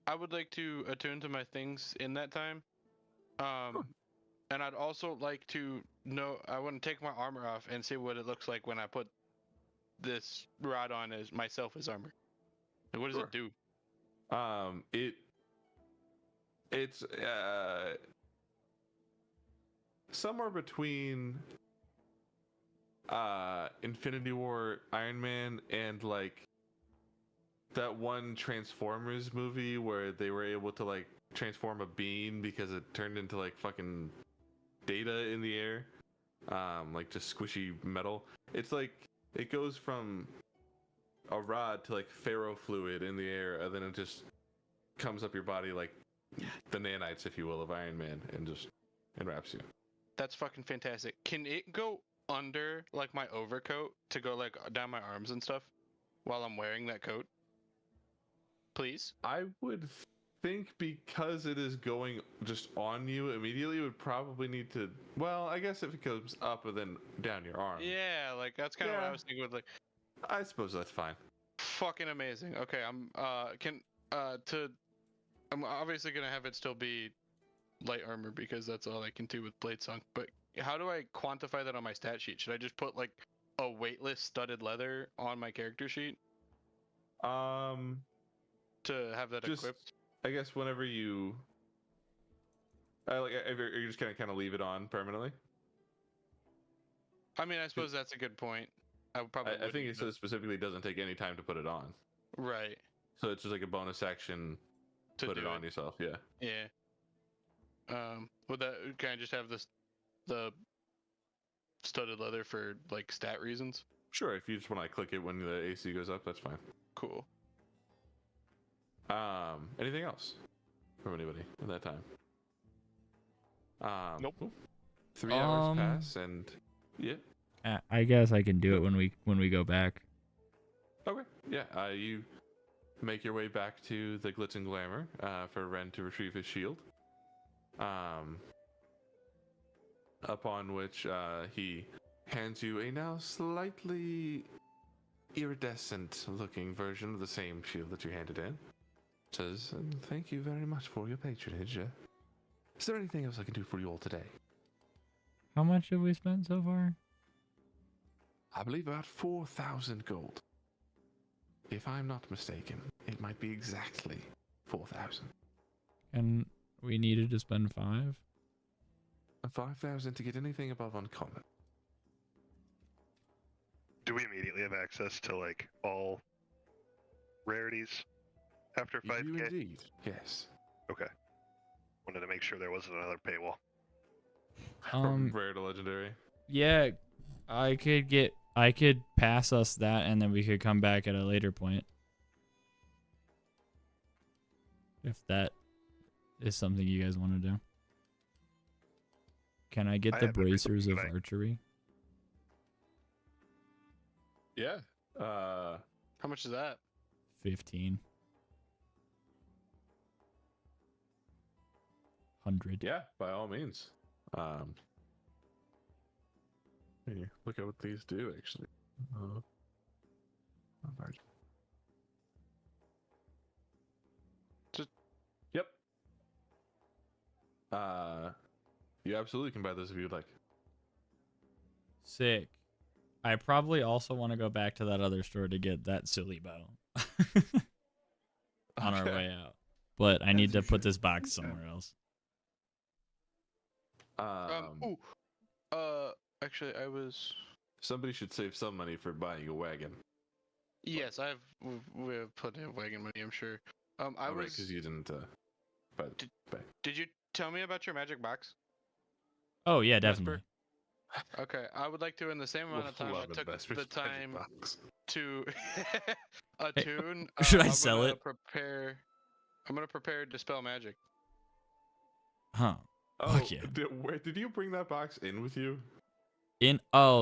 Speaker 4: I would like to attune to my things in that time.
Speaker 1: Sure.
Speaker 4: And I'd also like to know. I want to take my armor off and see what it looks like when I put this rod on as myself as armor. Like, what does
Speaker 1: Sure.
Speaker 4: it do?
Speaker 1: It's somewhere between Infinity War, Iron Man, and like that one Transformers movie where they were able to like transform a bean because it turned into like fucking data in the air, like just squishy metal. It's like it goes from a rod to like ferrofluid in the air, and then it just comes up your body like the nanites, if you will, of Iron Man, and just enwraps you.
Speaker 4: That's fucking fantastic. Can it go under like my overcoat to go like down my arms and stuff while I'm wearing that coat? Please?
Speaker 1: I would think because it is going just on you immediately, it would probably need to. Well, I guess if it goes up and then down your arm.
Speaker 4: Yeah, like that's kind of what I
Speaker 1: Yeah.
Speaker 4: was thinking with like
Speaker 1: I suppose that's fine.
Speaker 4: fucking amazing. Okay, I'm obviously gonna have it still be light armor because that's all I can do with blade song. But how do I quantify that on my stat sheet? Should I just put like a weightless studded leather on my character sheet to have that
Speaker 1: Just,
Speaker 4: equipped?
Speaker 1: I guess whenever you, like, if you're just gonna kind of leave it on permanently.
Speaker 4: I mean, I suppose that's a good point. I would probably.
Speaker 1: I think it says specifically doesn't take any time to put it on.
Speaker 4: Right.
Speaker 1: So it's just like a bonus action.
Speaker 4: To
Speaker 1: put it
Speaker 4: do
Speaker 1: on yourself, yeah.
Speaker 4: Yeah. Would that can I just have the studded leather for like stat reasons?
Speaker 1: Sure, if you just want to click it when the AC goes up, that's fine.
Speaker 4: Cool.
Speaker 1: Anything else from anybody at that time?
Speaker 9: Nope.
Speaker 1: Cool. 3 hours pass, and yeah.
Speaker 2: I guess I can do it when we go back.
Speaker 1: Okay. Yeah. You make your way back to the Glitz and Glamour for Ren to retrieve his shield. Upon which he hands you a now slightly iridescent looking version of the same shield that you handed in. Says, thank you very much for your patronage. Is there anything else I can do for you all today?
Speaker 2: How much have we spent so far?
Speaker 1: I believe about 4,000 gold. If I'm not mistaken, it might be exactly 4,000.
Speaker 2: And we needed to spend 5?
Speaker 1: 5,000 to get anything above uncommon.
Speaker 7: Do we immediately have access to like all rarities after
Speaker 1: You
Speaker 7: 5K?
Speaker 1: do indeed, yes.
Speaker 7: Okay. Wanted to make sure there wasn't another paywall.
Speaker 1: From rare to legendary.
Speaker 2: Yeah, I could pass us that and then we could come back at a later point. If that is something you guys want to do. Can I get
Speaker 7: I
Speaker 2: the
Speaker 7: have everything
Speaker 2: bracers of
Speaker 7: tonight.
Speaker 2: archery?
Speaker 1: Yeah.
Speaker 4: How much is that?
Speaker 2: 15. 100.
Speaker 1: Yeah, by all means. Here, look at what these do actually. Yep. you absolutely can buy those if you'd like.
Speaker 2: Sick. I probably also want to go back to that other store to get that silly bow on our
Speaker 1: Okay.
Speaker 2: way out. But I
Speaker 5: As
Speaker 2: need
Speaker 5: you
Speaker 2: to put
Speaker 5: should.
Speaker 2: this box
Speaker 5: Yeah.
Speaker 2: somewhere else.
Speaker 4: Actually, I was.
Speaker 1: Somebody should save some money for buying a wagon.
Speaker 4: Yes, we've put in wagon money. I'm sure. I
Speaker 1: Right,
Speaker 4: was.
Speaker 1: because you didn't buy the bag.
Speaker 4: Did you tell me about your magic box?
Speaker 2: Oh yeah,
Speaker 4: Vesper?
Speaker 2: definitely.
Speaker 4: Okay, I would like to, in the same amount of time I
Speaker 1: Loving
Speaker 4: took
Speaker 1: Vesper's
Speaker 4: the
Speaker 1: magic
Speaker 4: time
Speaker 1: box.
Speaker 4: to
Speaker 2: Hey,
Speaker 4: attune.
Speaker 2: should I
Speaker 4: I'm
Speaker 2: sell
Speaker 4: gonna
Speaker 2: it?
Speaker 4: I'm gonna prepare dispel magic.
Speaker 2: Huh.
Speaker 1: Oh,
Speaker 2: Fuck yeah.
Speaker 1: did you bring that box in with you?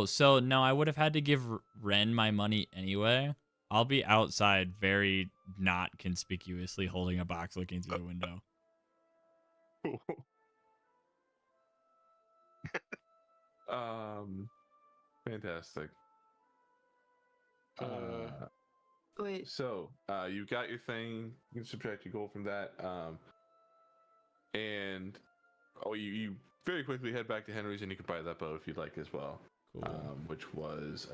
Speaker 2: So no, I would have had to give Ren my money anyway. I'll be outside very not conspicuously holding a box looking through the window.
Speaker 1: Fantastic.
Speaker 3: Wait,
Speaker 1: So, you got your thing. You can subtract your gold from that. And you very quickly head back to Henry's, and you can buy that bow if you'd like as well.
Speaker 2: Cool.
Speaker 1: Which was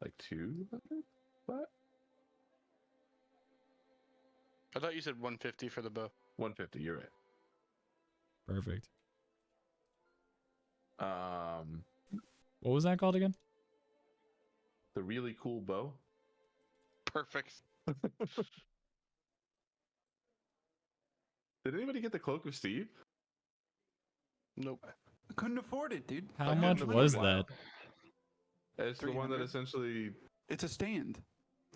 Speaker 1: like 200. What?
Speaker 4: I thought you said 150 for the bow.
Speaker 1: 150. You're right.
Speaker 2: Perfect. What was that called again?
Speaker 1: The really cool bow.
Speaker 4: Perfect.
Speaker 1: Did anybody get the cloak of Steve?
Speaker 4: Nope.
Speaker 5: I couldn't afford it, dude.
Speaker 2: How
Speaker 1: I
Speaker 2: much
Speaker 1: couldn't
Speaker 2: was
Speaker 1: afford
Speaker 2: that?
Speaker 1: It's the one that
Speaker 5: 300?
Speaker 1: essentially,
Speaker 5: It's a stand.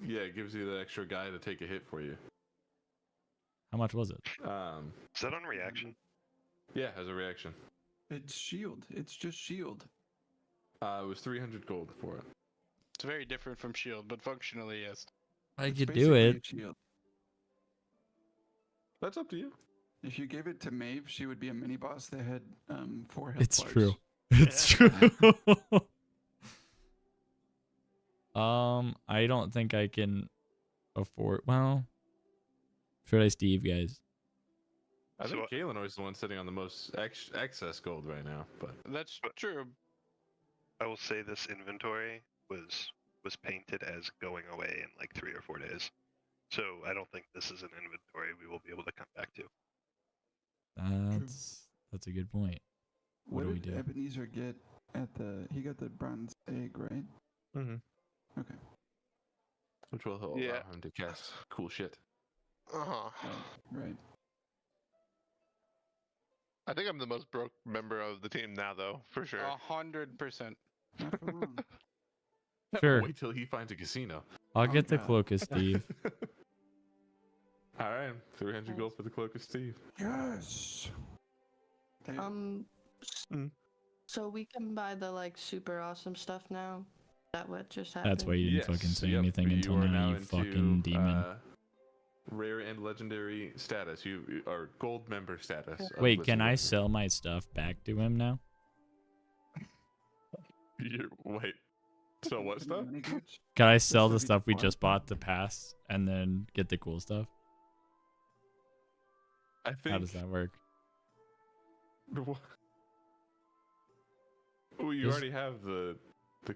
Speaker 1: yeah, gives you the extra guy to take a hit for you.
Speaker 2: How much was it?
Speaker 6: Is that on reaction?
Speaker 1: Yeah, as a reaction.
Speaker 5: It's shield. It's just shield.
Speaker 1: It was 300 gold for it.
Speaker 4: It's very different from shield, but functionally, yes.
Speaker 2: I
Speaker 5: It's
Speaker 2: could do
Speaker 5: basically
Speaker 2: it.
Speaker 5: a shield.
Speaker 1: That's up to you.
Speaker 5: If you gave it to Maeve, she would be a mini boss that had 4 health
Speaker 2: It's
Speaker 5: bars.
Speaker 2: true. It's true. I don't think I can afford. Well, should I Steve, guys?
Speaker 1: I think
Speaker 6: So-
Speaker 1: Kalen was the one sitting on the most excess gold right now, but
Speaker 4: That's true.
Speaker 6: I will say this inventory was painted as going away in like 3 or 4 days. So I don't think this is an inventory we will be able to come back to.
Speaker 2: That's a good point. What do we
Speaker 5: did
Speaker 2: do?
Speaker 5: Ebenezer get at the? He got the bronze egg, right? Okay.
Speaker 1: which will allow
Speaker 9: Yeah.
Speaker 1: him to cast cool shit.
Speaker 9: Uh-huh.
Speaker 5: Right.
Speaker 9: I think I'm the most broke member of the team now, though, for sure.
Speaker 4: 100%.
Speaker 5: Not for long.
Speaker 2: Sure.
Speaker 1: Wait till he finds a casino.
Speaker 2: I'll
Speaker 5: Oh,
Speaker 2: get the
Speaker 5: God.
Speaker 2: cloak of Steve.
Speaker 1: All right, 300 gold for the cloak of Steve.
Speaker 5: Yes. They-
Speaker 3: So we can buy the like super awesome stuff now. Is that what just happened?
Speaker 2: That's why you didn't fucking say anything until
Speaker 1: are
Speaker 2: now, you
Speaker 1: into,
Speaker 2: fucking demon.
Speaker 1: Rare and legendary status. You are gold member status. of
Speaker 2: Wait, can
Speaker 1: Blizzard
Speaker 2: I
Speaker 1: Wizard.
Speaker 2: sell my stuff back to him now?
Speaker 1: Wait. So what stuff?
Speaker 5: Money goods?
Speaker 2: Can I sell the
Speaker 5: would be
Speaker 2: stuff we
Speaker 5: fun.
Speaker 2: just bought to pass and then get the cool stuff?
Speaker 1: I think.
Speaker 2: How does that work?
Speaker 1: Oh, you
Speaker 2: This-
Speaker 1: already have the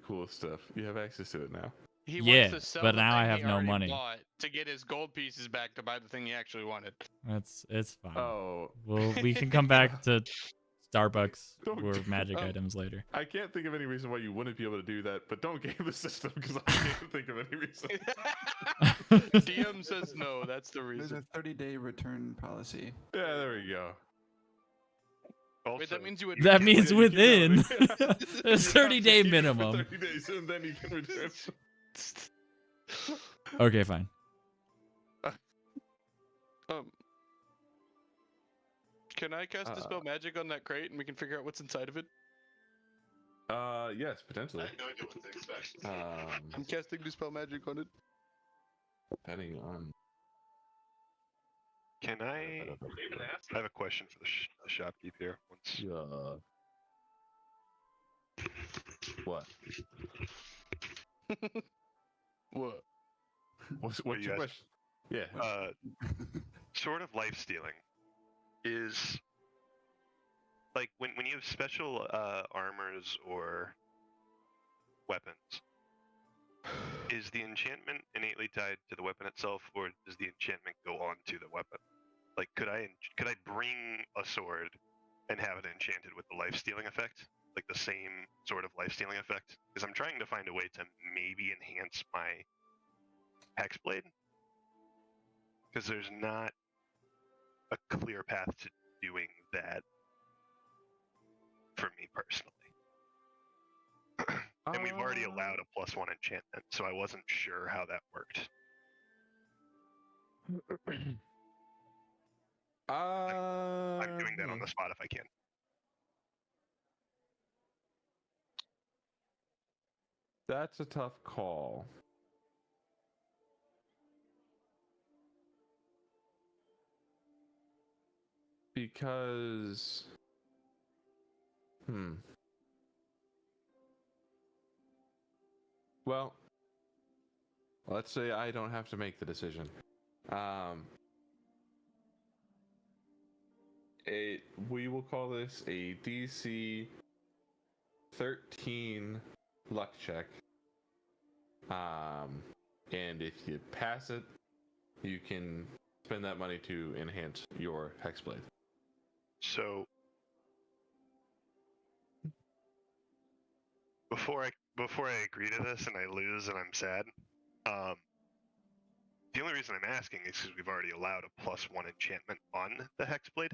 Speaker 1: cool stuff. You have access to it now.
Speaker 4: He
Speaker 2: Yeah,
Speaker 4: wants to sell
Speaker 2: but
Speaker 4: the
Speaker 2: now I
Speaker 4: thing
Speaker 2: have
Speaker 4: he
Speaker 2: no
Speaker 4: already
Speaker 2: money.
Speaker 4: bought to get his gold pieces back to buy the thing he actually wanted.
Speaker 2: It's fine.
Speaker 1: Oh,
Speaker 2: Well, we can come back to Starbucks
Speaker 1: Don't
Speaker 2: or
Speaker 1: do-
Speaker 2: magic
Speaker 4: Oh.
Speaker 2: items later.
Speaker 1: I can't think of any reason why you wouldn't be able to do that, but don't game the system because I can't think of any reason.
Speaker 4: DM says no. That's the
Speaker 5: There's
Speaker 4: reason.
Speaker 5: a 30-day return policy.
Speaker 1: Yeah, there we go.
Speaker 6: Also,
Speaker 4: Wait, that means you would.
Speaker 2: That
Speaker 1: Yeah,
Speaker 2: means
Speaker 1: you
Speaker 2: within.
Speaker 1: can have it.
Speaker 2: There's
Speaker 1: You have to
Speaker 2: 30-day
Speaker 1: keep it for
Speaker 2: minimum.
Speaker 1: 30 days and then you can return.
Speaker 2: Okay, fine.
Speaker 4: Can I cast dispel magic on that crate and we can figure out what's inside of it?
Speaker 1: Yes, potentially.
Speaker 4: I'm casting dispel magic on it.
Speaker 1: Depending on.
Speaker 6: can I have a question for the shopkeep here. Once
Speaker 1: What?
Speaker 4: What?
Speaker 1: What's
Speaker 6: you
Speaker 1: your
Speaker 6: guys-
Speaker 1: question? Yeah.
Speaker 6: sort of life stealing is like when you have special armors or weapons, is the enchantment innately tied to the weapon itself, or does the enchantment go on to the weapon? Like, could I bring a sword and have it enchanted with the life stealing effect, like the same sort of life stealing effect? Because I'm trying to find a way to maybe enhance my hexblade, because there's not a clear path to doing that for me personally. And we've already allowed a +1 enchantment, so I wasn't sure how that worked. I'm doing that on the spot if I can.
Speaker 1: That's a tough call. Because well, let's say I don't have to make the decision. We will call this a DC 13 luck check. And if you pass it, you can spend that money to enhance your hexblade.
Speaker 6: So before I agree to this and I lose and I'm sad, the only reason I'm asking is because we've already allowed a +1 enchantment on the hexblade.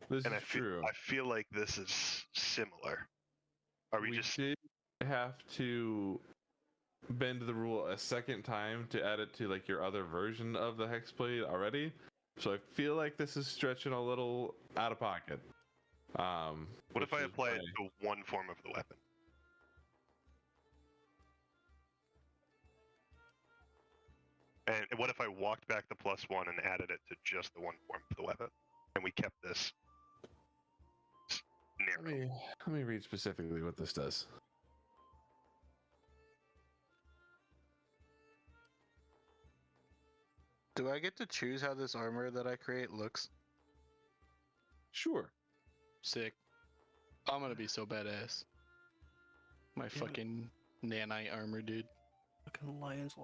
Speaker 1: This
Speaker 6: and
Speaker 1: is true.
Speaker 6: I feel like this is similar. Are we just
Speaker 1: did have to bend the rule a second time to add it to like your other version of the hexblade already? So I feel like this is stretching a little out of pocket.
Speaker 6: What if I apply it to one form of the weapon? And what if I walked back the +1 and added it to just the one form of the weapon? And we kept this narrow.
Speaker 1: Let me read specifically what this does.
Speaker 4: Do I get to choose how this armor that I create looks?
Speaker 1: Sure.
Speaker 4: Sick. I'm gonna be so badass. My fucking nanite armor, dude.
Speaker 8: Fucking lion's.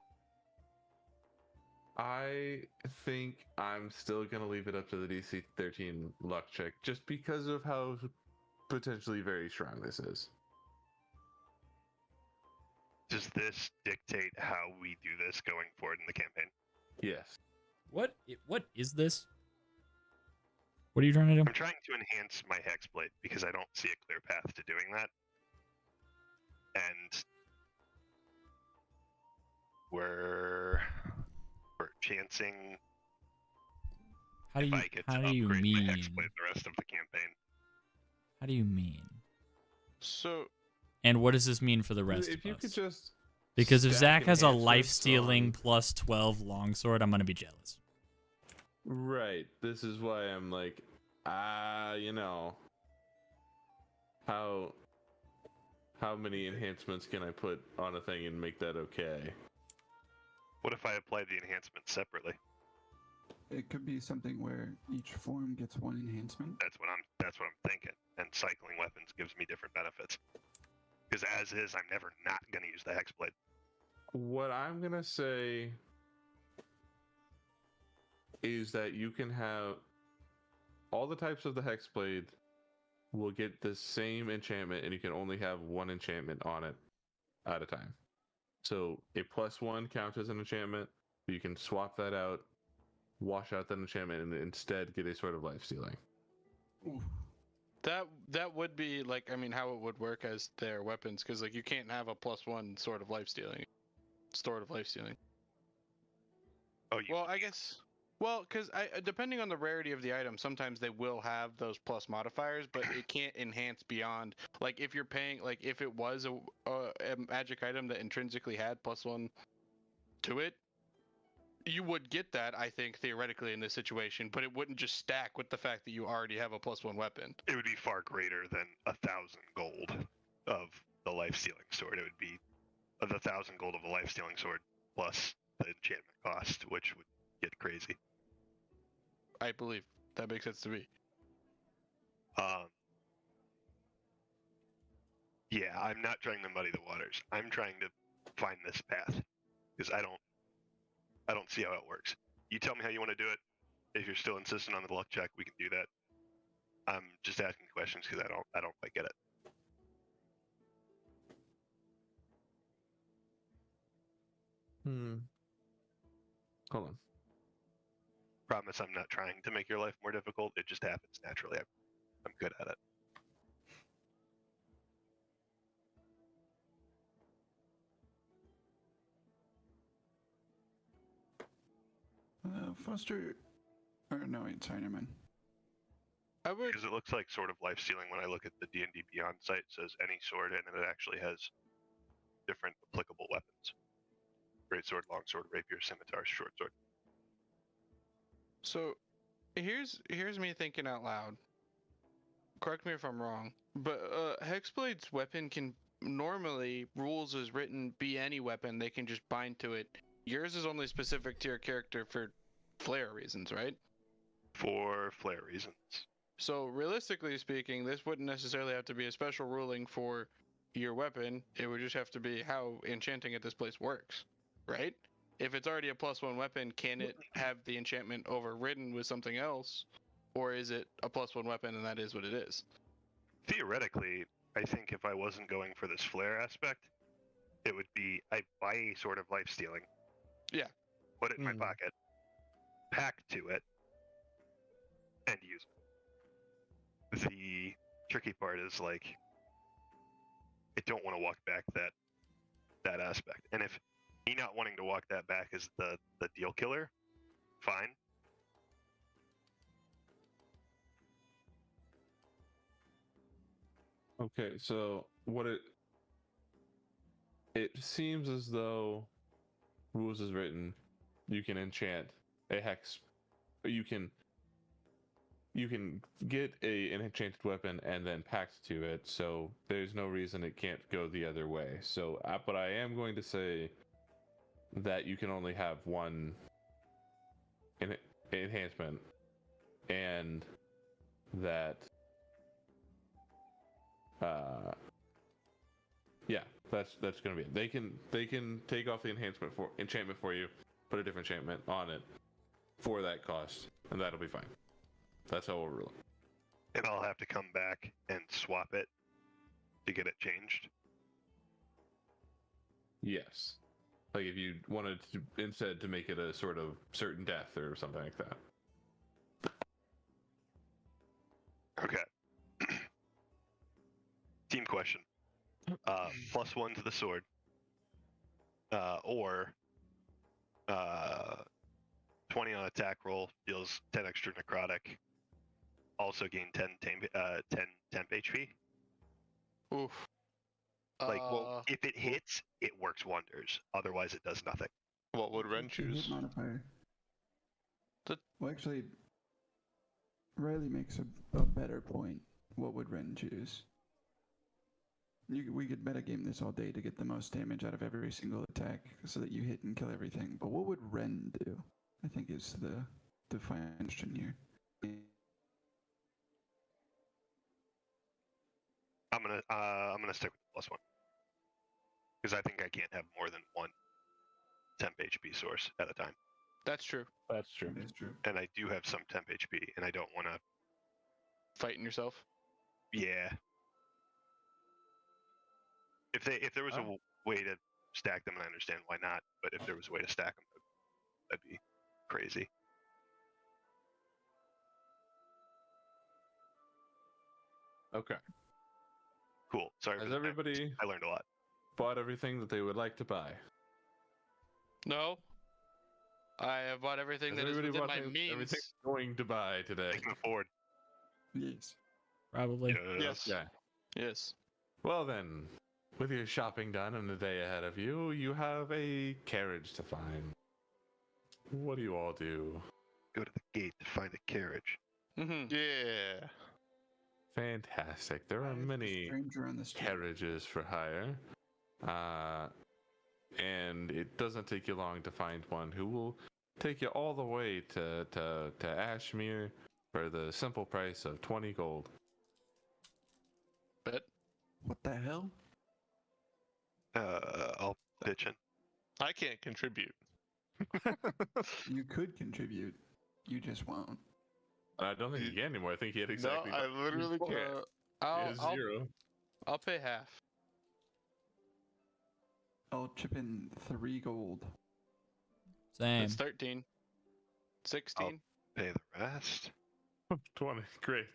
Speaker 1: I think I'm still going to leave it up to the DC 13 luck check just because of how potentially very strong this is.
Speaker 6: Does this dictate how we do this going forward in the campaign?
Speaker 1: Yes.
Speaker 2: What is this? What are you trying to do?
Speaker 6: I'm trying to enhance my hexblade because I don't see a clear path to doing that. And we're chancing
Speaker 2: How do
Speaker 6: if
Speaker 2: you
Speaker 6: I get
Speaker 2: how
Speaker 6: to
Speaker 2: do you
Speaker 6: upgrade my
Speaker 2: mean?
Speaker 6: hexblade the rest of the campaign.
Speaker 2: How do you mean?
Speaker 4: So
Speaker 2: And what does this mean for the rest
Speaker 1: If
Speaker 2: of
Speaker 1: you
Speaker 2: us?
Speaker 1: could just
Speaker 2: Because if
Speaker 1: stack
Speaker 2: Zach has a
Speaker 1: enhancements
Speaker 2: life-stealing
Speaker 1: on-
Speaker 2: plus 12 longsword, I'm gonna be jealous.
Speaker 1: Right. This is why I'm like, you know, how many enhancements can I put on a thing and make that okay?
Speaker 6: What if I apply the enhancement separately?
Speaker 5: It could be something where each form gets one enhancement.
Speaker 6: That's what I'm thinking. And cycling weapons gives me different benefits. Because as is, I'm never not gonna use the hexblade.
Speaker 1: What I'm gonna say is that you can have all the types of the hexblade will get the same enchantment, and you can only have one enchantment on it at a time. So a +1 counts as an enchantment. You can swap that out, wash out that enchantment, and instead get a sort of life stealing.
Speaker 4: that would be like, I mean, how it would work as their weapons, because like you can't have a +1 sword of life stealing.
Speaker 6: Oh,
Speaker 4: Well, I guess. Well, because depending on the rarity of the item, sometimes they will have those plus modifiers, but it can't enhance beyond. Like if you're paying, like if it was a magic item that intrinsically had +1 to it, you would get that, I think, theoretically in this situation, but it wouldn't just stack with the fact that you already have a +1 weapon.
Speaker 6: it would be far greater than 1,000 gold of the life stealing sword. It would be the 1,000 gold of the life stealing sword plus the enchantment cost, which would get crazy.
Speaker 4: I believe that makes sense to me.
Speaker 7: Yeah, I'm not trying to muddy the waters. I'm trying to find this path because I don't see how it works. You tell me how you want to do it. If you're still insistent on the luck check, we can do that. I'm just asking questions because I don't quite get it.
Speaker 1: Hold on.
Speaker 7: Promise I'm not trying to make your life more difficult. It just happens naturally. I'm good at it.
Speaker 5: Foster. Or no, wait, sorry, never mind.
Speaker 4: I would.
Speaker 7: Because it looks like Sword of Life Stealing when I look at the D&D Beyond site. It says any sword, and it actually has different applicable weapons. Great sword, long sword, rapier, scimitar, short sword.
Speaker 4: So, here's me thinking out loud. Correct me if I'm wrong, but Hexblade's weapon can normally, rules as written, be any weapon. They can just bind to it. Yours is only specific to your character for flair reasons, right?
Speaker 7: For flair reasons.
Speaker 4: So realistically speaking, this wouldn't necessarily have to be a special ruling for your weapon. It would just have to be how enchanting at this place works, right? If it's already a +1 weapon, can it have the enchantment overridden with something else? Or is it a +1 weapon and that is what it is?
Speaker 7: Theoretically, I think if I wasn't going for this flair aspect, it would be I buy a Sword of Life Stealing.
Speaker 4: Yeah.
Speaker 7: Put it in my pocket, pack to it, and use it. The tricky part is like I don't want to walk back that aspect. And if me not wanting to walk that back is the deal killer, fine.
Speaker 1: Okay, so it seems as though rules is written, you can enchant a hex, you can get an enchanted weapon and then pact to it, so there's no reason it can't go the other way. So but I am going to say that you can only have one enhancement, and that yeah, that's gonna be it. They can take off the enchantment for you, put a different enchantment on it for that cost, and that'll be fine. That's how we'll rule it.
Speaker 7: And I'll have to come back and swap it to get it changed.
Speaker 1: Yes. Like if you wanted to instead to make it a sort of certain death or something like that.
Speaker 7: Okay. Team question. +1 to the sword. Or 20 on attack roll, deals 10 extra necrotic. Also gain 10 temp HP.
Speaker 4: Oof.
Speaker 7: Well, if it hits, it works wonders. Otherwise, it does nothing.
Speaker 9: What would Ren
Speaker 5: What's the hit
Speaker 9: choose?
Speaker 5: modifier?
Speaker 4: The-
Speaker 5: Well, actually, Riley makes a better point. What would Ren choose? We could metagame this all day to get the most damage out of every single attack so that you hit and kill everything. But what would Ren do? I think is the question here.
Speaker 7: I'm gonna stick with the +1 because I think I can't have more than one temp HP source at a time.
Speaker 4: That's true.
Speaker 1: That's true.
Speaker 5: That is true.
Speaker 7: And I do have some temp HP, and I don't want to.
Speaker 4: Fighting yourself.
Speaker 7: Yeah. If there was a way to stack them, I understand why not. But if there was a way to stack them, that'd be crazy.
Speaker 1: Okay.
Speaker 7: Cool. Sorry.
Speaker 1: Has
Speaker 7: for the
Speaker 1: everybody
Speaker 7: I learned a lot.
Speaker 1: bought everything that they would like to buy?
Speaker 4: No. I have bought everything
Speaker 1: Has
Speaker 4: that is
Speaker 1: everybody
Speaker 4: within
Speaker 1: bought
Speaker 4: my means.
Speaker 1: everything they're going to buy today?
Speaker 7: I can afford.
Speaker 5: Yes.
Speaker 2: Probably.
Speaker 9: Yes.
Speaker 1: Yeah.
Speaker 4: Yes.
Speaker 1: Well then, with your shopping done and the day ahead of you, you have a carriage to find. What do you all do?
Speaker 7: Go to the gate to find a carriage.
Speaker 4: Mm-hmm.
Speaker 9: Yeah.
Speaker 1: Fantastic. There are
Speaker 5: There's a
Speaker 1: many
Speaker 5: stranger on the street.
Speaker 1: carriages for hire. And it doesn't take you long to find one who will take you all the way to Ashmere for the simple price of 20 gold.
Speaker 4: bet.
Speaker 5: What the hell?
Speaker 7: I'll pitch in.
Speaker 9: I can't contribute.
Speaker 5: You could contribute. You just won't.
Speaker 1: I don't think he can anymore. I think he had exactly.
Speaker 9: No, I literally
Speaker 1: four.
Speaker 9: can't.
Speaker 1: He
Speaker 4: I'll,
Speaker 1: has
Speaker 4: I'll
Speaker 1: 0.
Speaker 4: I'll pay half.
Speaker 5: I'll chip in 3 gold.
Speaker 2: Same.
Speaker 4: That's 13. 16.
Speaker 7: Pay the rest.
Speaker 1: 20. Great.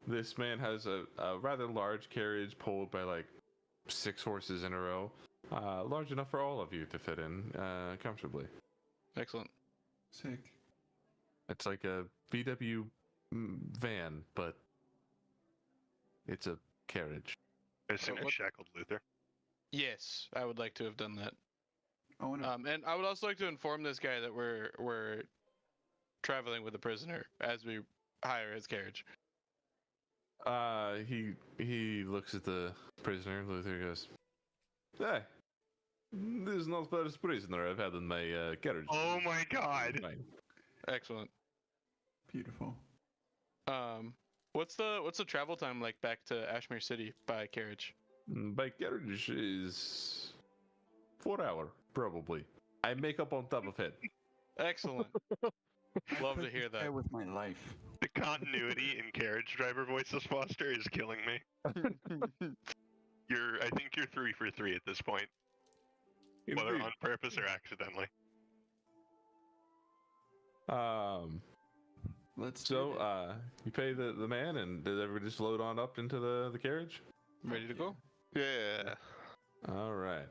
Speaker 1: This man has a rather large carriage pulled by like 6 horses in a row. Large enough for all of you to fit in comfortably.
Speaker 4: Excellent.
Speaker 5: Sick.
Speaker 1: It's like a VW van, but it's a carriage.
Speaker 7: I assume
Speaker 4: So
Speaker 7: you
Speaker 4: what-
Speaker 7: shackled Luther.
Speaker 4: Yes, I would like to have done that.
Speaker 5: I want to.
Speaker 4: And I would also like to inform this guy that we're traveling with a prisoner as we hire his carriage.
Speaker 1: He looks at the prisoner. Luther goes, "Hey, this is not the first prisoner I've had in my carriage."
Speaker 7: Oh my god!
Speaker 1: Fine.
Speaker 4: Excellent.
Speaker 5: Beautiful.
Speaker 4: What's the travel time like back to Ashmere City by carriage?
Speaker 1: By carriage is 4 hour, probably. I make up on top of it.
Speaker 4: Excellent. Love to
Speaker 5: Put
Speaker 4: hear
Speaker 5: this guy
Speaker 4: that.
Speaker 5: with my life.
Speaker 7: The continuity in carriage driver voices, Foster, is killing me. I think you're 3 for 3 at this point, whether
Speaker 1: Indeed.
Speaker 7: on purpose or accidentally.
Speaker 5: Let's do
Speaker 1: So,
Speaker 5: it.
Speaker 1: you pay the man, and does everybody just load on up into the carriage?
Speaker 4: Ready to go?
Speaker 9: Yeah.
Speaker 1: All right.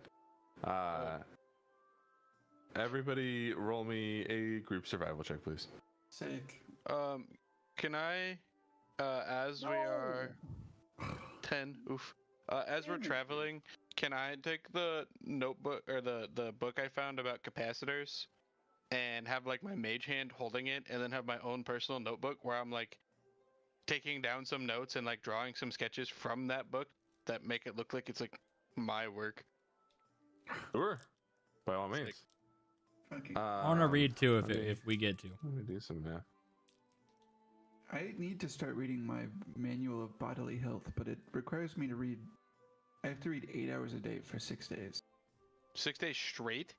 Speaker 1: Everybody roll me a group survival check, please.
Speaker 5: Sick.
Speaker 4: Can I, as we are 10, oof. As we're
Speaker 5: Damn it.
Speaker 4: traveling, can I take the notebook or the book I found about capacitors and have like my mage hand holding it and then have my own personal notebook where I'm like taking down some notes and like drawing some sketches from that book that make it look like it's like my work?
Speaker 1: Sure. By all means.
Speaker 5: Fucking.
Speaker 2: I want to read too
Speaker 1: let me-
Speaker 2: if we get to.
Speaker 1: Let me do some math.
Speaker 5: I need to start reading my manual of bodily health, but it requires me to read. I have to read 8 hours a day for 6 days.
Speaker 4: 6 days straight?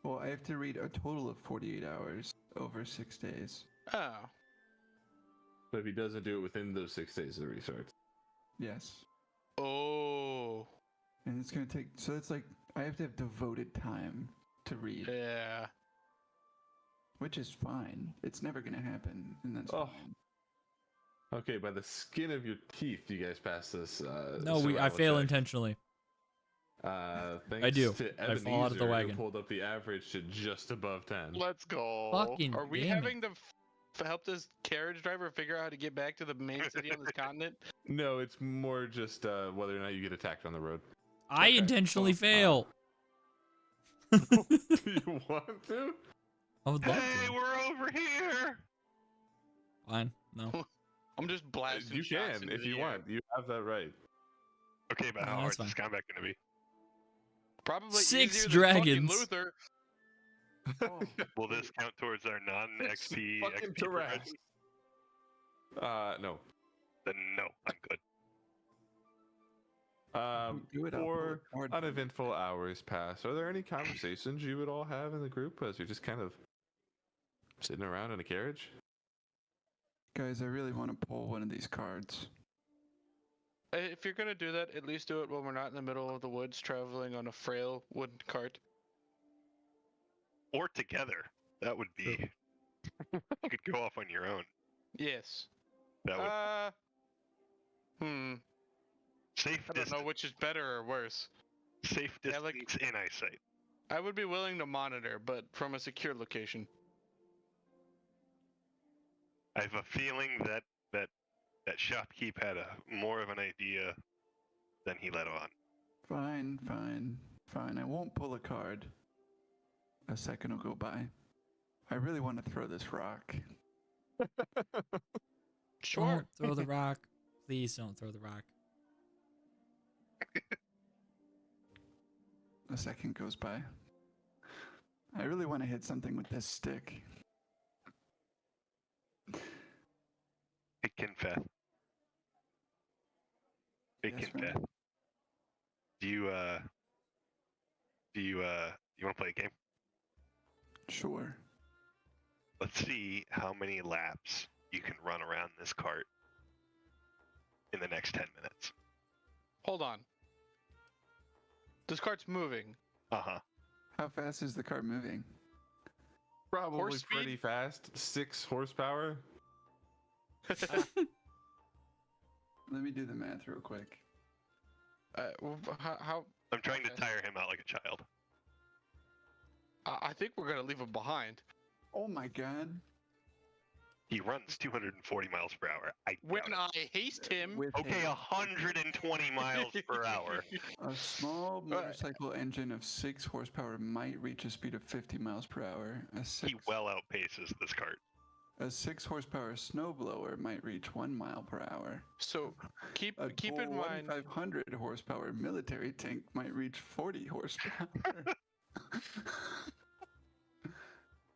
Speaker 5: Well, I have to read a total of 48 hours over 6 days.
Speaker 4: Oh.
Speaker 1: But if he doesn't do it within those 6 days, it restarts.
Speaker 5: Yes.
Speaker 4: Oh.
Speaker 5: And it's gonna take. So it's like I have to have devoted time to read,
Speaker 4: Yeah.
Speaker 5: which is fine. It's never gonna happen, and that's
Speaker 1: Oh.
Speaker 5: fine.
Speaker 1: Okay, by the skin of your teeth, you guys pass this.
Speaker 2: No, I
Speaker 1: survival
Speaker 2: fail
Speaker 1: check.
Speaker 2: intentionally.
Speaker 1: Thanks
Speaker 2: do.
Speaker 1: to
Speaker 2: I fall out of the
Speaker 1: Ebenezer, who
Speaker 2: wagon.
Speaker 1: pulled up the average to just above 10.
Speaker 9: Let's go.
Speaker 2: Fucking
Speaker 4: Are we
Speaker 2: damn
Speaker 4: having to help this carriage driver figure out how to get back to the main city on this continent?
Speaker 1: No, it's more just whether or not you get attacked on the road.
Speaker 2: I
Speaker 4: Okay,
Speaker 2: intentionally fail.
Speaker 1: You want to?
Speaker 2: I would love
Speaker 7: Hey,
Speaker 2: to.
Speaker 7: we're over here!
Speaker 2: Fine. No.
Speaker 4: I'm just blasting
Speaker 1: You
Speaker 4: shots
Speaker 1: can
Speaker 4: into
Speaker 1: if
Speaker 4: the
Speaker 1: you
Speaker 4: air.
Speaker 1: want. You have that right.
Speaker 7: Okay, but
Speaker 2: No,
Speaker 7: how hard
Speaker 2: that's
Speaker 7: is this combat gonna be?
Speaker 4: Probably
Speaker 2: 6
Speaker 4: easier than fucking
Speaker 2: dragons.
Speaker 4: Luther.
Speaker 5: Oh,
Speaker 7: Will this count towards our non-XP
Speaker 1: Fucking
Speaker 7: XP
Speaker 1: Tarrasque.
Speaker 7: progression?
Speaker 1: No.
Speaker 7: Then no, I'm good.
Speaker 5: do it, I'll pull
Speaker 1: For
Speaker 5: a card.
Speaker 1: uneventful hours pass, are there any conversations you would all have in the group as you're just kind of sitting around in a carriage?
Speaker 5: Guys, I really want to pull one of these cards.
Speaker 4: If you're gonna do that, at least do it when we're not in the middle of the woods traveling on a frail wooden cart.
Speaker 7: Or together. That would be. You could go off on your own.
Speaker 4: Yes.
Speaker 7: That would safe
Speaker 4: I don't
Speaker 7: distance.
Speaker 4: know which is better or worse.
Speaker 7: Safe
Speaker 4: Yeah,
Speaker 7: distance
Speaker 4: like-
Speaker 7: in eyesight.
Speaker 4: I would be willing to monitor, but from a secure location.
Speaker 7: I have a feeling that shopkeep had more of an idea than he let on.
Speaker 5: Fine, fine, fine. I won't pull a card. A second will go by. I really want to throw this rock.
Speaker 4: Sure.
Speaker 2: Don't throw the rock. Please don't throw the rock.
Speaker 5: A second goes by. I really want to hit something with this stick.
Speaker 7: It can feth.
Speaker 6: Hey,
Speaker 5: Yes,
Speaker 6: Kinbeth.
Speaker 5: ma'am.
Speaker 6: Do you want to play a game?
Speaker 5: Sure.
Speaker 6: Let's see how many laps you can run around this cart in the next 10 minutes.
Speaker 4: Hold on. This cart's moving.
Speaker 6: Uh-huh.
Speaker 5: How fast is the cart moving?
Speaker 1: Probably
Speaker 4: Horse speed?
Speaker 1: pretty fast. 6 horsepower.
Speaker 5: Let me do the math real quick.
Speaker 4: How?
Speaker 6: I'm trying to
Speaker 4: Okay.
Speaker 6: tire him out like a child.
Speaker 4: I think we're gonna leave him behind.
Speaker 5: Oh my god.
Speaker 6: He runs 240 miles per hour.
Speaker 4: When
Speaker 6: doubt
Speaker 4: I haste him.
Speaker 5: With
Speaker 6: it. Okay,
Speaker 5: a
Speaker 6: 120 miles per hour.
Speaker 5: small motorcycle engine of 6 horsepower might reach a speed of 50 miles per hour.
Speaker 6: He well outpaces this cart.
Speaker 5: A 6 horsepower snowblower might reach 1 mile per hour.
Speaker 4: So keep
Speaker 5: A
Speaker 4: in mind.
Speaker 5: 500 horsepower military tank might reach 40 horsepower.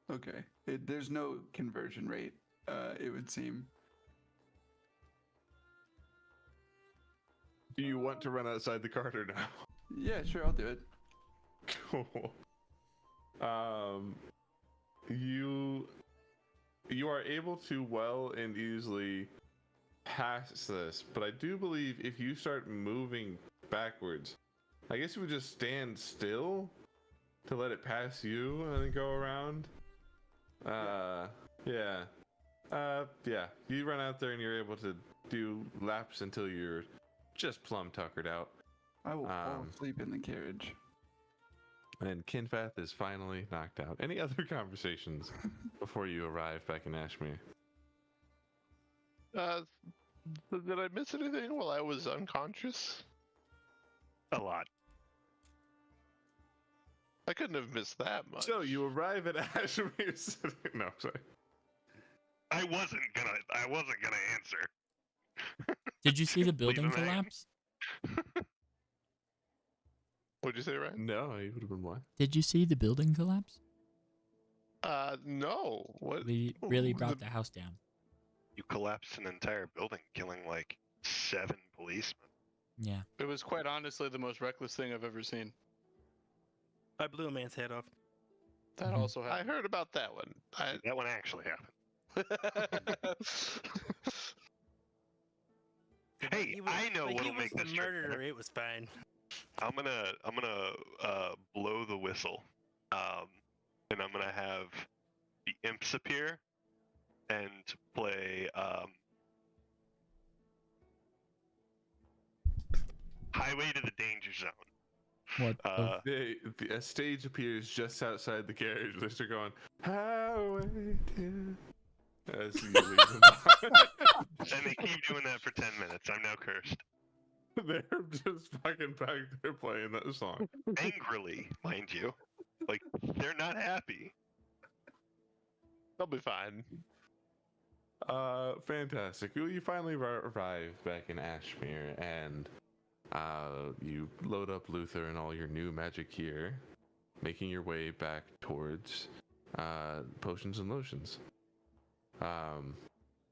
Speaker 5: Okay, there's no conversion rate. It would seem.
Speaker 1: Do you want to run outside the cart or no?
Speaker 5: Yeah, sure, I'll do it.
Speaker 1: Cool. You are able to well and easily pass this, but I do believe if you start moving backwards, I guess you would just stand still to let it pass you and then go around. Yeah. You run out there and you're able to do laps until you're just plumb tuckered out.
Speaker 5: I will fall asleep in the carriage.
Speaker 1: And Kinfath is finally knocked out. Any other conversations before you arrive back in Ashmere?
Speaker 9: Did I miss anything while I was unconscious?
Speaker 6: A lot.
Speaker 9: I couldn't have missed that much.
Speaker 1: So you arrive at Ashmere City. No, sorry.
Speaker 6: I wasn't gonna answer.
Speaker 2: Did you see the building
Speaker 6: him hang.
Speaker 2: collapse?
Speaker 9: What'd you say, Ryan?
Speaker 1: No, he would have been what?
Speaker 2: Did you see the building collapse?
Speaker 9: No. What?
Speaker 2: Really brought the house down.
Speaker 6: You collapsed an entire building, killing like 7 policemen.
Speaker 2: Yeah.
Speaker 4: It was quite honestly the most reckless thing I've ever seen.
Speaker 8: I blew a man's head off.
Speaker 4: That
Speaker 2: Mhm.
Speaker 4: also
Speaker 9: I
Speaker 4: happened.
Speaker 9: heard about that one.
Speaker 6: That one actually happened. Hey, I know
Speaker 8: But
Speaker 6: what'll
Speaker 8: he was
Speaker 6: make
Speaker 8: the
Speaker 6: this trip
Speaker 8: murderer.
Speaker 6: better.
Speaker 8: It was fine.
Speaker 6: I'm gonna blow the whistle, and I'm gonna have the imps appear and play Highway to the Danger Zone.
Speaker 2: What?
Speaker 1: A stage appears just outside the carriage. They start going, highway to... As you leave them behind.
Speaker 6: And they keep doing that for 10 minutes. I'm now cursed.
Speaker 1: They're just fucking back there playing that song.
Speaker 6: Angrily, mind you. Like, they're not happy.
Speaker 9: They'll be fine.
Speaker 1: Fantastic. Well, you finally arrive back in Ashmere, and you load up Luther and all your new magic gear, making your way back towards potions and lotions.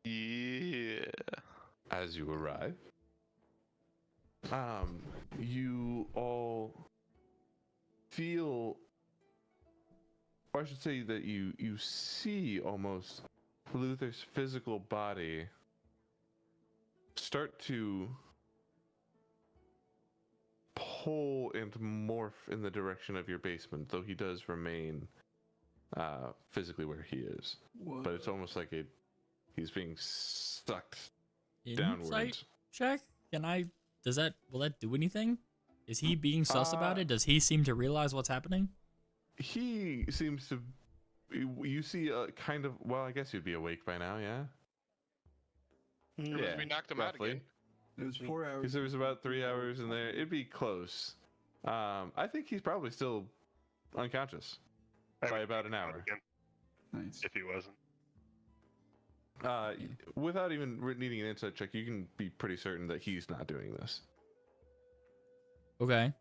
Speaker 9: Yeah.
Speaker 1: As you arrive, you all feel, or I should say that you see almost Luther's physical body start to pull and morph in the direction of your basement, though he does remain physically where he is. But it's almost like he's being sucked downwards.
Speaker 2: Insight check? Will that do anything? Is he being sus about it? Does he seem to realize what's happening?
Speaker 1: He seems to. You see a kind of. Well, I guess you'd be awake by now, yeah?
Speaker 4: Yeah, we knocked him out again.
Speaker 5: It was 4 hours.
Speaker 1: Because there was about 3 hours in there. It'd be close. I think he's probably still unconscious by about an hour.
Speaker 6: Again,
Speaker 5: Nice.
Speaker 6: if he wasn't.
Speaker 1: Without even needing an insight check, you can be pretty certain that he's not doing this.
Speaker 2: Okay.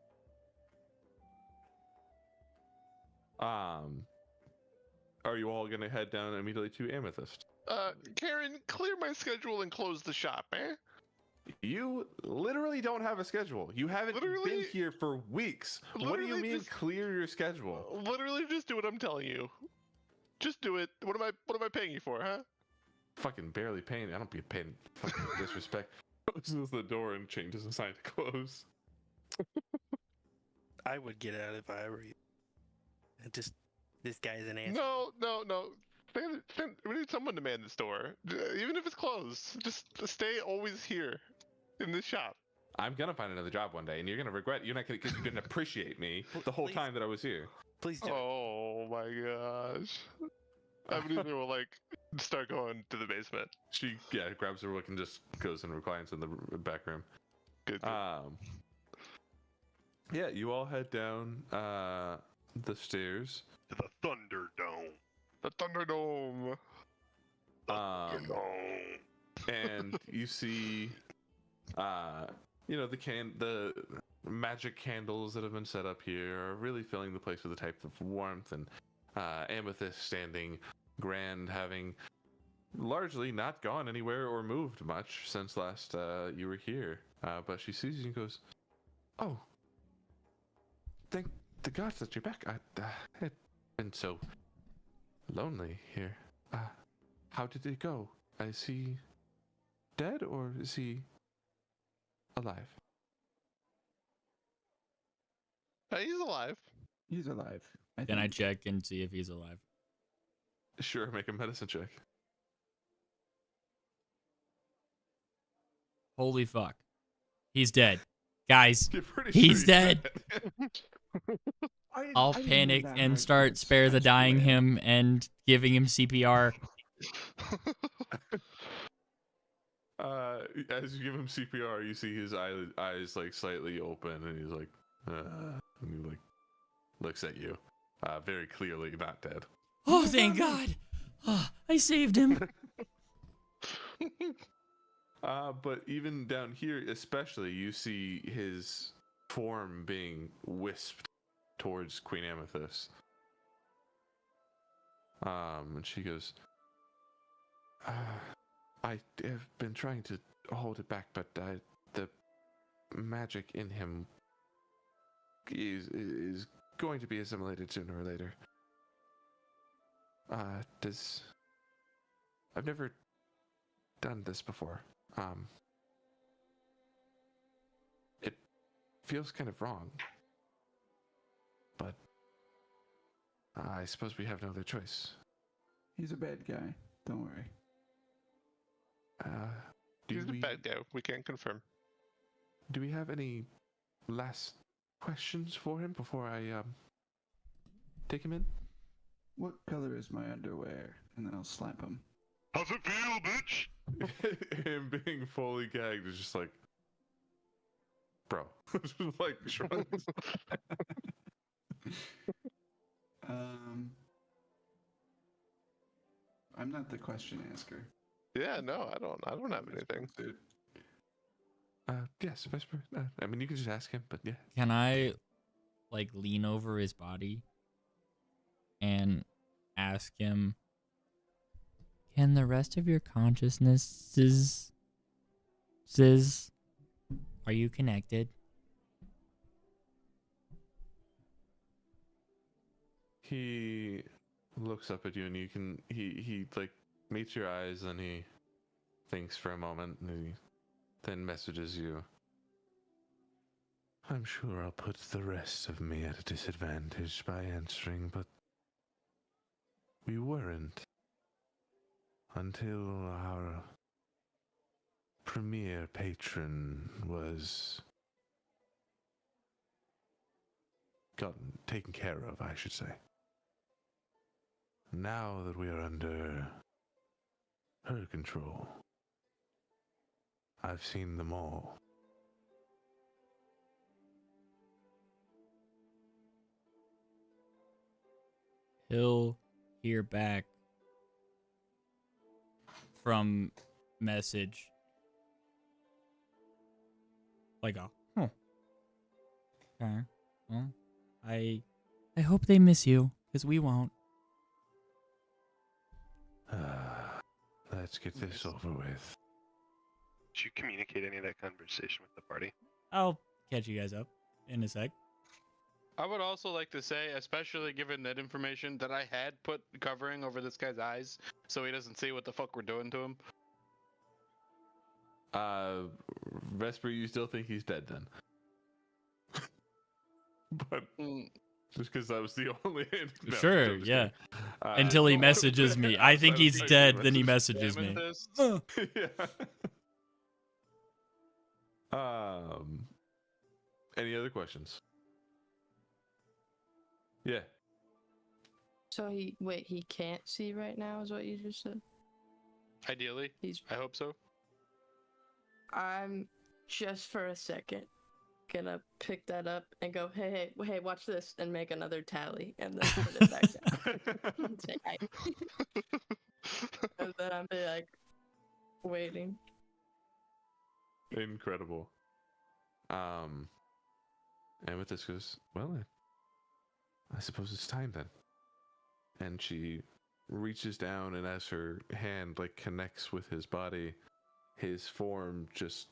Speaker 1: Are you all gonna head down immediately to Amethyst?
Speaker 9: Karen, clear my schedule and close the shop, eh?
Speaker 1: You literally don't have a schedule. You haven't been
Speaker 9: Literally-
Speaker 1: here for weeks. What do you
Speaker 9: literally
Speaker 1: mean
Speaker 9: just-
Speaker 1: clear your schedule?
Speaker 9: Literally, just do what I'm telling you. Just do it. What am I paying you for, huh?
Speaker 1: Fucking barely paying. I don't be paying fucking disrespect. Closes the door and changes the sign to close.
Speaker 8: I would get out if I were you. And just this guy's an answer.
Speaker 9: No. We need someone to man the store, even if it's closed. Just stay always here, in this shop.
Speaker 1: I'm gonna find another job one day, and you're gonna regret. You're not gonna, because you didn't appreciate me the whole
Speaker 8: Please.
Speaker 1: time that I was here.
Speaker 8: Please do.
Speaker 9: Oh my gosh. Ebenezer will like start going to the basement.
Speaker 1: She grabs her book and just goes and reclines in the back room.
Speaker 9: Good.
Speaker 1: Yeah, you all head down the stairs.
Speaker 7: To the Thunderdome.
Speaker 9: The Thunderdome.
Speaker 7: Thunderdome.
Speaker 1: And you see the magic candles that have been set up here are really filling the place with a type of warmth, and Amethyst standing grand, having largely not gone anywhere or moved much since last you were here, but she sees you and goes, "Oh, thank the gods that you're back. I had been so lonely here. How did it go? Is he dead or is he alive?"
Speaker 9: He's alive.
Speaker 5: He's alive.
Speaker 2: Can I
Speaker 5: think.
Speaker 2: check and see if he's alive?
Speaker 1: Sure, make a medicine check.
Speaker 2: Holy fuck. He's dead. Guys,
Speaker 1: You're pretty
Speaker 2: He's
Speaker 1: sure
Speaker 2: dead.
Speaker 5: I
Speaker 2: I'll
Speaker 5: didn't
Speaker 2: panic
Speaker 5: know that
Speaker 2: and
Speaker 5: hard
Speaker 2: start
Speaker 5: was.
Speaker 2: spare the
Speaker 5: I
Speaker 2: dying
Speaker 5: swear.
Speaker 2: him and giving him CPR.
Speaker 1: As you give him CPR, you see his eyes like slightly open, and he's like, and he like looks at you, very clearly not dead.
Speaker 2: Oh, thank God. Oh, I saved him.
Speaker 1: But even down here, especially, you see his form being wisped towards Queen Amethyst. And she goes, I have been trying to hold it back, but the magic in him is going to be assimilated sooner or later. I've never done this before. It feels kind of wrong, but I suppose we have no other choice.
Speaker 5: He's a bad guy. Don't worry.
Speaker 1: Do
Speaker 9: He's a
Speaker 1: we
Speaker 9: bad guy. We can't confirm.
Speaker 1: do we have any last questions for him before I take him in?
Speaker 5: What color is my underwear? And then I'll slap him.
Speaker 7: How's it feel, bitch?
Speaker 1: Him being fully gagged is just like, bro, like shrugs.
Speaker 5: I'm not the question asker.
Speaker 9: Yeah, no, I don't have anything.
Speaker 5: Dude.
Speaker 1: Yes, Vesper. I mean, you can just ask him, but yeah.
Speaker 2: Can I, like, lean over his body and ask him, can the rest of your consciousnesses, are you connected?
Speaker 1: He looks up at you, and you can he like meets your eyes, and he thinks for a moment, and he then messages you. I'm sure I'll put the rest of me at a disadvantage by answering, but we weren't until our premier patron was taken care of, I should say. Now that we are under her control, I've seen them all.
Speaker 2: He'll hear back from message. Like a, huh. Okay. Well, I hope they miss you, because we won't.
Speaker 1: Let's get this over with.
Speaker 6: Did you communicate any of that conversation with the party?
Speaker 2: I'll catch you guys up in a sec.
Speaker 4: I would also like to say, especially given that information, that I had put covering over this guy's eyes so he doesn't see what the fuck we're doing to him.
Speaker 1: Vesper, you still think he's dead then? But just because that was the only hint. No,
Speaker 2: Sure,
Speaker 1: I'm just
Speaker 2: yeah.
Speaker 1: kidding.
Speaker 2: Until he
Speaker 1: no,
Speaker 2: messages me. I think he's
Speaker 1: outside of
Speaker 2: dead,
Speaker 1: the
Speaker 2: then he
Speaker 1: message.
Speaker 2: messages me.
Speaker 1: Yeah. Any other questions? Yeah.
Speaker 3: So he can't see right now, is what you just said?
Speaker 4: Ideally. I hope so.
Speaker 3: I'm just for a second gonna pick that up and go, hey, watch this, and make another tally, and then put it back down. And say hi. And then I'll be like, waiting.
Speaker 1: Incredible. And with this goes, well, I suppose it's time then. And she reaches down, and as her hand like connects with his body, his form just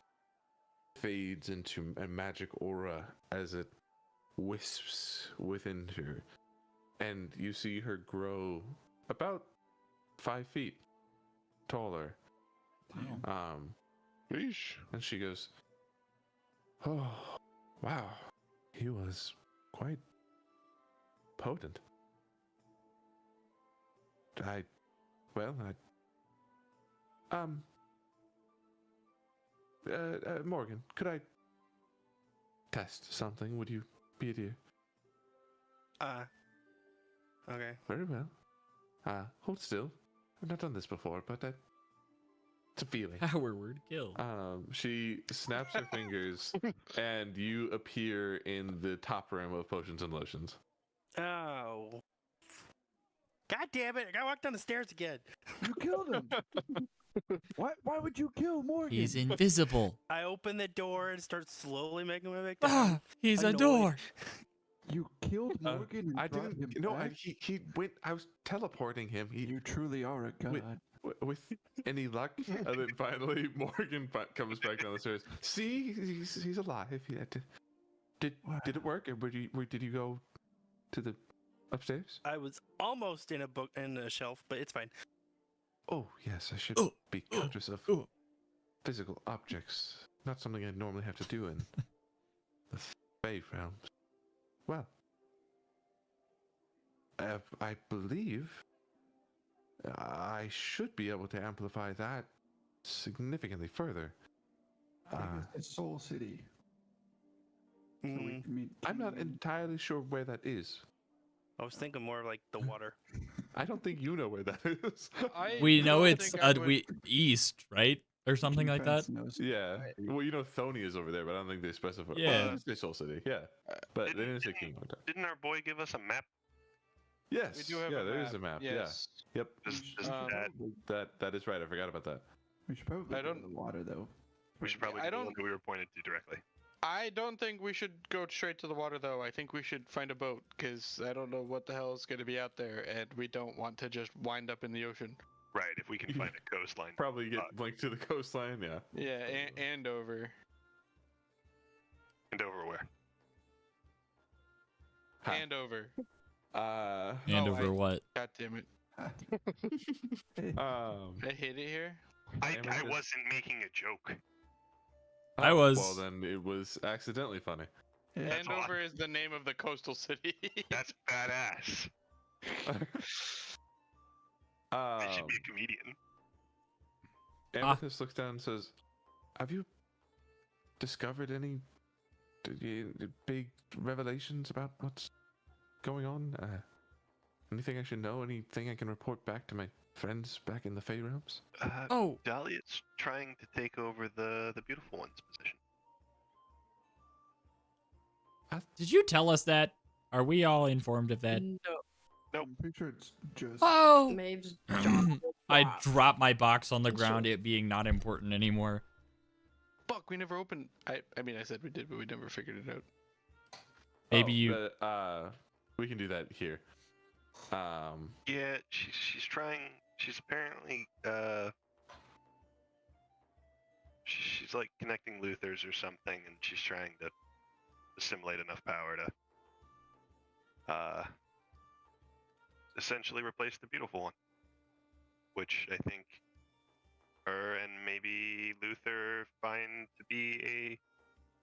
Speaker 1: fades into a magic aura as it wisps within her, and you see her grow about 5 feet taller.
Speaker 9: Yeesh.
Speaker 1: And she goes, "Oh, wow, he was quite potent. Morgan, could I test something? Would you be a dear?"
Speaker 8: Okay.
Speaker 1: Very well. Hold still. I've not done this before, but it's a feeling.
Speaker 2: Power word kill.
Speaker 1: She snaps her fingers, and you appear in the top room of potions and lotions.
Speaker 8: Oh. God damn it! I gotta walk down the stairs again.
Speaker 5: You killed him. Why would you kill Morgan?
Speaker 2: He's invisible.
Speaker 8: I open the door and start slowly making my way back down.
Speaker 2: He's a
Speaker 8: Annoyed.
Speaker 2: door.
Speaker 5: You killed Morgan and
Speaker 1: I
Speaker 5: brought
Speaker 1: didn't.
Speaker 5: him
Speaker 1: No,
Speaker 5: back?
Speaker 1: he went. I was teleporting him.
Speaker 5: You truly are a god.
Speaker 1: With any luck, and then finally Morgan comes back down the stairs. See, he's alive. Did it work? Or did you go to the upstairs?
Speaker 8: I was almost in a shelf, but it's fine.
Speaker 1: Oh yes, I should be conscious of physical objects. Not something I'd normally have to do in the Fey realms. Well, I believe I should be able to amplify that significantly further.
Speaker 5: It's Soul City. So
Speaker 8: Mm,
Speaker 1: I'm not entirely sure where that is.
Speaker 8: I was thinking more of like the water.
Speaker 1: I don't think you know where that is.
Speaker 2: We know
Speaker 4: don't
Speaker 2: it's
Speaker 4: think I would-
Speaker 2: east, right? Or something like that.
Speaker 1: Yeah. Well, you know Thony is over there, but I don't think they specify.
Speaker 2: Yeah.
Speaker 1: Well, it's Soul City. Yeah. But they didn't say King Mountain.
Speaker 6: Didn't our boy give us a map?
Speaker 1: Yes.
Speaker 4: We do have
Speaker 1: yeah,
Speaker 4: a
Speaker 1: there
Speaker 4: map.
Speaker 1: is a map.
Speaker 4: Yes.
Speaker 1: Yeah. Yep. That is right. I forgot about that.
Speaker 5: We should probably
Speaker 4: I
Speaker 5: go to
Speaker 4: don't-
Speaker 5: the water though.
Speaker 6: We should probably
Speaker 4: I
Speaker 6: go the
Speaker 4: don't-
Speaker 6: one that we were pointed to directly.
Speaker 4: I don't think we should go straight to the water, though. I think we should find a boat, because I don't know what the hell is going to be out there, and we don't want to just wind up in the ocean.
Speaker 6: Right, if we can find a coastline.
Speaker 1: Probably get linked to the coastline. Yeah.
Speaker 4: Yeah, and over.
Speaker 6: And over where?
Speaker 1: Huh.
Speaker 4: And over.
Speaker 2: And
Speaker 4: Oh,
Speaker 2: over what?
Speaker 4: God damn it. I hit it here.
Speaker 6: I
Speaker 1: Amethyst.
Speaker 6: wasn't making a joke.
Speaker 2: I was.
Speaker 1: Well, then it was accidentally funny.
Speaker 4: And over is the name of the coastal city.
Speaker 6: That's badass. I should be a comedian.
Speaker 1: Amethyst looks down and says, "Have you discovered any big revelations about what's going on? Anything I should know? Anything I can report back to my friends back in the Fey realms?"
Speaker 6: Dahlia's trying to take over the Beautiful One's position.
Speaker 2: Did you tell us that? Are we all informed of that?
Speaker 3: No.
Speaker 6: Nope.
Speaker 5: I'm pretty sure it's just.
Speaker 2: Oh!
Speaker 3: Maeve's
Speaker 2: I dropped my box on the ground, it being not important anymore.
Speaker 4: Fuck, we never opened. I mean, I said we did, but we never figured it out.
Speaker 2: Maybe you.
Speaker 1: We can do that here.
Speaker 6: Yeah, she's trying. She's apparently
Speaker 7: She's like connecting Luthers or something, and she's trying to assimilate enough power to essentially replace the beautiful one, which I think her and maybe Luther find to be a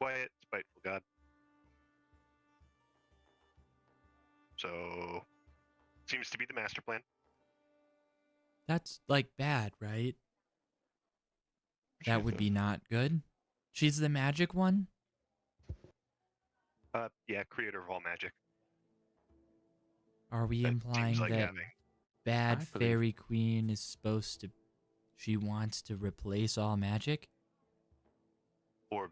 Speaker 7: quiet, spiteful god. So, seems to be the master plan.
Speaker 2: That's like bad, right? That would be not good. She's the magic one?
Speaker 7: Yeah, creator of all magic.
Speaker 2: Are we
Speaker 7: That
Speaker 2: implying
Speaker 7: seems like
Speaker 2: that
Speaker 7: having.
Speaker 2: bad
Speaker 1: I believe-
Speaker 2: fairy queen is supposed to... She wants to replace all magic?
Speaker 7: Or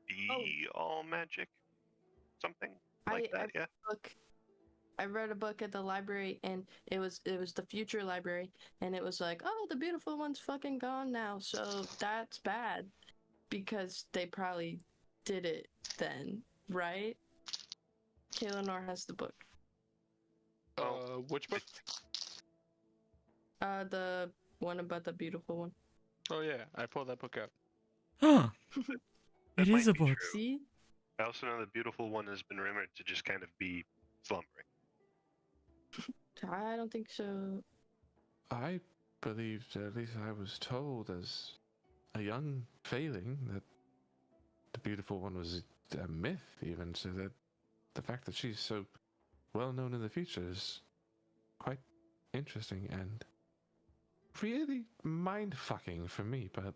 Speaker 7: be all magic? Something like that, yeah.
Speaker 3: I read a book at the library, and it was the future library, and it was like, oh, the beautiful one's fucking gone now, so that's bad, because they probably did it then, right? Kaelinor has the book.
Speaker 4: Which book?
Speaker 3: The one about the beautiful one.
Speaker 4: Oh yeah, I pulled that book out.
Speaker 2: Huh.
Speaker 7: That
Speaker 2: It is
Speaker 7: might
Speaker 2: a
Speaker 7: be
Speaker 2: book.
Speaker 7: true.
Speaker 3: See?
Speaker 7: I also know the beautiful one has been rumored to just kind of be slumbering.
Speaker 3: I don't think so.
Speaker 1: I believed, at least I was told as a young failing, that the beautiful one was a myth, even, so that the fact that she's so well known in the future is quite interesting and really mind-fucking for me, but,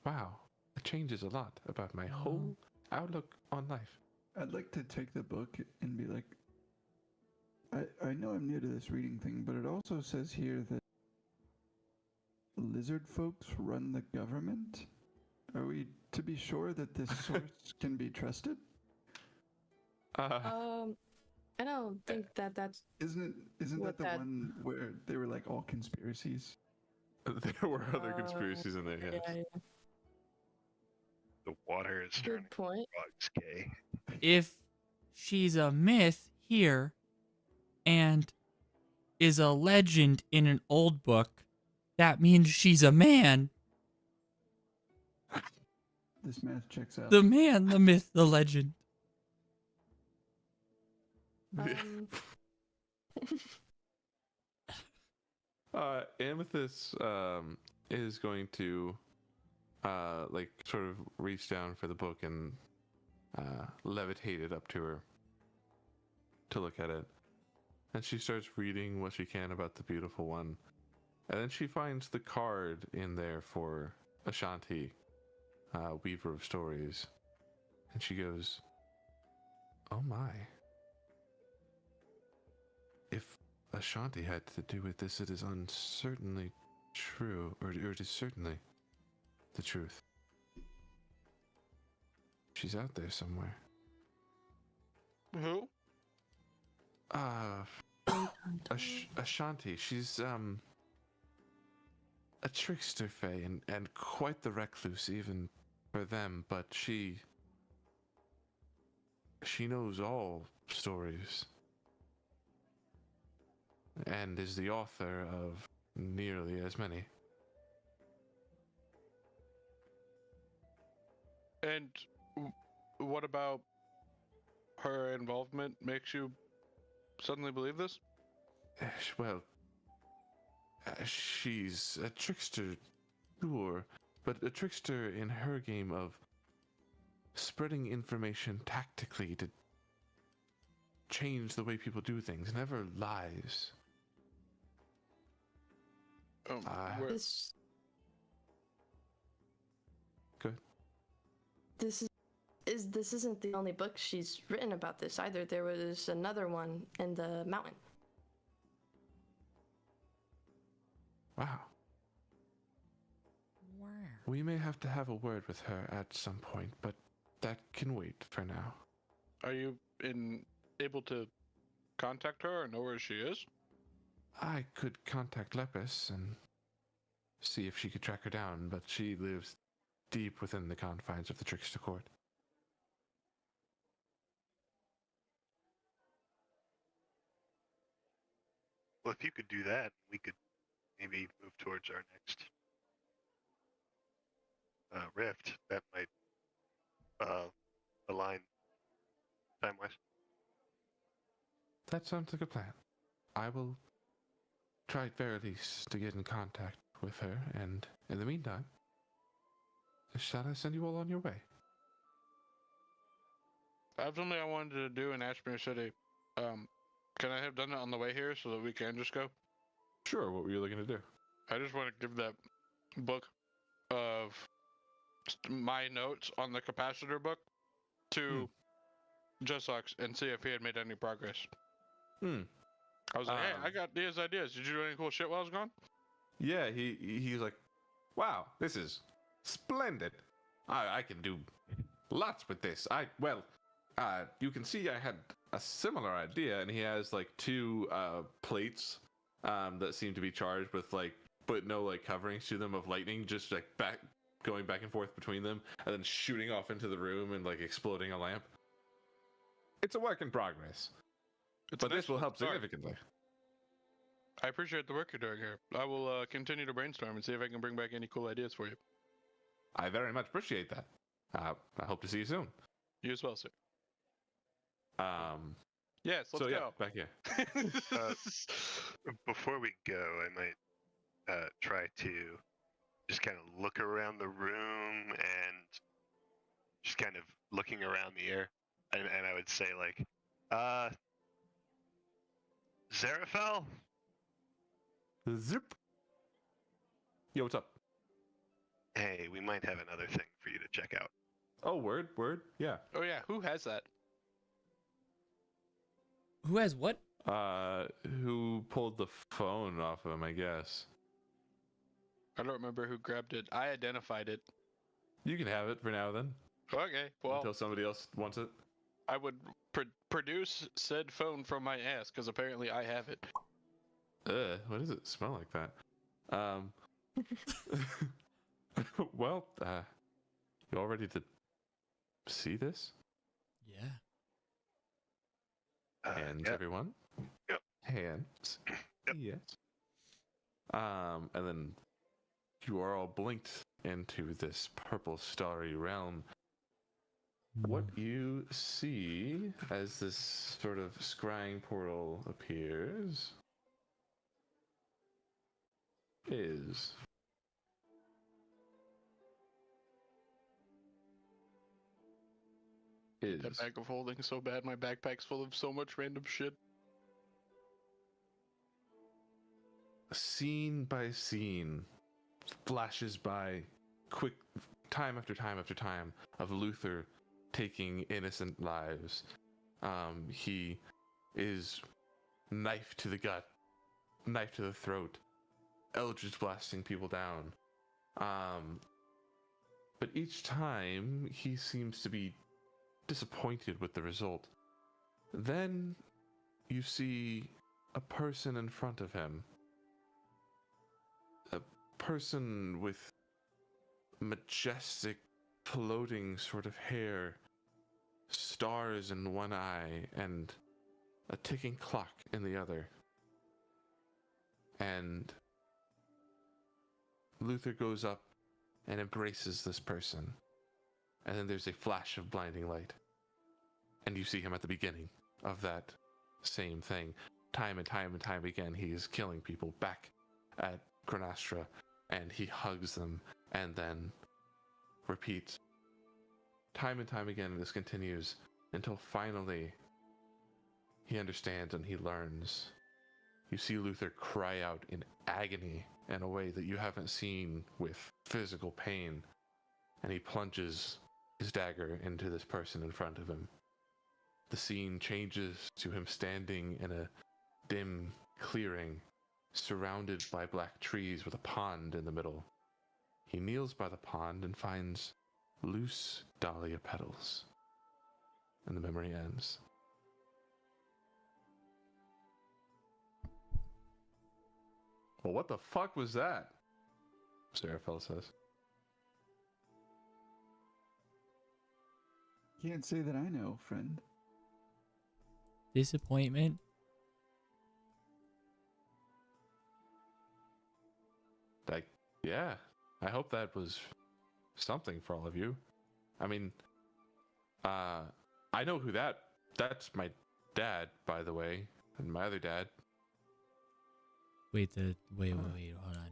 Speaker 1: wow, it changes a lot about my whole outlook on life.
Speaker 5: I'd like to take the book and be like, I know I'm new to this reading thing, but it also says here that lizard folks run the government. Are we to be sure that this source can be trusted?
Speaker 3: I don't think that's
Speaker 5: Isn't
Speaker 3: What
Speaker 5: that the
Speaker 3: that-
Speaker 5: one where they were like all conspiracies?
Speaker 1: There were other conspiracies in there, yes.
Speaker 3: yeah,
Speaker 7: The water is turning
Speaker 3: good point.
Speaker 7: frogs gay.
Speaker 2: If she's a myth here and is a legend in an old book, that means she's a man.
Speaker 5: This math checks out.
Speaker 2: The man, the myth, the legend.
Speaker 1: Amethyst is going to like sort of reach down for the book and levitate it up to her to look at it. And she starts reading what she can about the beautiful one. And then she finds the card in there for Ashanti, Weaver of Stories. And she goes, oh my. If Ashanti had to do with this, it is uncertainly true, or it is certainly the truth. She's out there somewhere.
Speaker 4: Who?
Speaker 1: Ashanti. She's a trickster fae and quite the recluse even for them, but she knows all stories and is the author of nearly as many.
Speaker 4: And what about her involvement makes you suddenly believe this?
Speaker 1: Well, she's a trickster, sure, but a trickster in her game of spreading information tactically to change the way people do things, never lies.
Speaker 3: This
Speaker 1: Good.
Speaker 3: This isn't the only book she's written about this either. There was another one in the mountain.
Speaker 1: Wow. We may have to have a word with her at some point, but that can wait for now.
Speaker 4: Are you able to contact her or know where she is?
Speaker 1: I could contact Lepus and see if she could track her down, but she lives deep within the confines of the Trickster Court.
Speaker 7: Well, if you could do that, we could maybe move towards our next rift, that might align time-wise.
Speaker 1: That sounds like a plan. I will try at very least to get in contact with her, and in the meantime, shall I send you all on your way?
Speaker 4: I have something I wanted to do in Ashmere City. Can I have done it on the way here so that we can just go?
Speaker 1: Sure, what were you looking to do?
Speaker 4: I just want to give that book of my notes on the capacitor book to Jussox and see if he had made any progress. I was like, hey, I got these ideas. Did you do any cool shit while I was gone?
Speaker 1: Yeah, he's like, wow, this is splendid. I can do lots with this. You can see I had a similar idea, and he has like 2 plates that seem to be charged with but no coverings to them of lightning, just going back and forth between them, and then shooting off into the room and exploding a lamp. It's a work in progress, but this will help significantly.
Speaker 4: I appreciate the work you're doing here. I will continue to brainstorm and see if I can bring back any cool ideas for you.
Speaker 1: I very much appreciate that. I hope to see you soon.
Speaker 4: You as well, sir. Yes, let's
Speaker 1: so yeah,
Speaker 4: go.
Speaker 1: back here.
Speaker 7: Before we go, I might try to just kind of look around the room and just kind of looking around the air. And I would say, Zarafel?
Speaker 1: Zip. Yo, what's up?
Speaker 7: Hey, we might have another thing for you to check out.
Speaker 1: Oh, word, yeah.
Speaker 4: Oh yeah, who has that?
Speaker 2: Who has what?
Speaker 1: Who pulled the phone off of him, I guess.
Speaker 4: I don't remember who grabbed it. I identified it.
Speaker 1: You can have it for now, then.
Speaker 4: Okay, well,
Speaker 1: Until somebody else wants it.
Speaker 4: I would produce said phone from my ass, because apparently I have it.
Speaker 1: What does it smell like that? Well, you all ready to see this?
Speaker 2: Yeah.
Speaker 1: Hands,
Speaker 7: yeah.
Speaker 1: everyone.
Speaker 7: Yep.
Speaker 1: Hands.
Speaker 7: Yep.
Speaker 1: Yes. And then you are all blinked into this purple starry realm. What you see as this sort of scrying portal appears is
Speaker 4: That bag of holding so bad, my backpack's full of so much random shit.
Speaker 1: scene by scene flashes by quick time after time after time of Luther taking innocent lives. He is knife to the gut, knife to the throat, eldritch blasting people down. But each time he seems to be disappointed with the result. Then you see a person in front of him. A person with majestic, floating sort of hair, stars in one eye, and a ticking clock in the other. And Luther goes up and embraces this person. And then there's a flash of blinding light. And you see him at the beginning of that same thing. Time and time and time again, he is killing people back at Chronastra, and he hugs them and then repeats. Time and time again, this continues until finally he understands and he learns. You see Luther cry out in agony in a way that you haven't seen, with physical pain, and he plunges his dagger into this person in front of him. The scene changes to him standing in a dim clearing, surrounded by black trees with a pond in the middle. He kneels by the pond and finds loose dahlia petals. And the memory ends. Well, what the fuck was that? Seraphel says.
Speaker 5: Can't say that I know, friend.
Speaker 2: Disappointment.
Speaker 1: Yeah, I hope that was something for all of you. I mean, I know who that's my dad, by the way, and my other dad.
Speaker 2: Wait, hold on.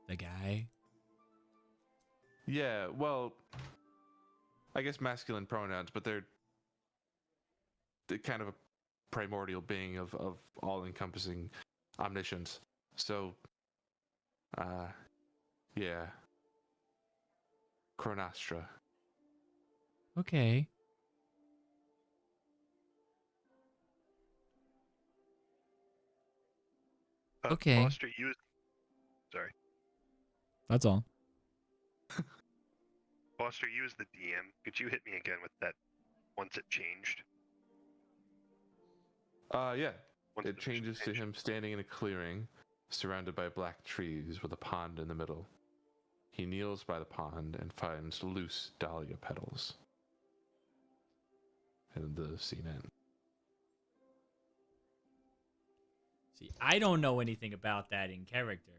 Speaker 2: The guy?
Speaker 1: Yeah, well, I guess masculine pronouns, but they're kind of a primordial being of all-encompassing omniscience. So, yeah. Chronastra.
Speaker 2: Okay. Okay.
Speaker 6: Foster, sorry.
Speaker 2: That's all.
Speaker 6: Foster, you as the DM, could you hit me again with that once it changed?
Speaker 1: Yeah.
Speaker 6: Once
Speaker 1: It
Speaker 6: the vision
Speaker 1: changes to
Speaker 6: changed.
Speaker 1: him standing in a clearing, surrounded by black trees with a pond in the middle. He kneels by the pond and finds loose dahlia petals. And the scene ends.
Speaker 2: See, I don't know anything about that in character.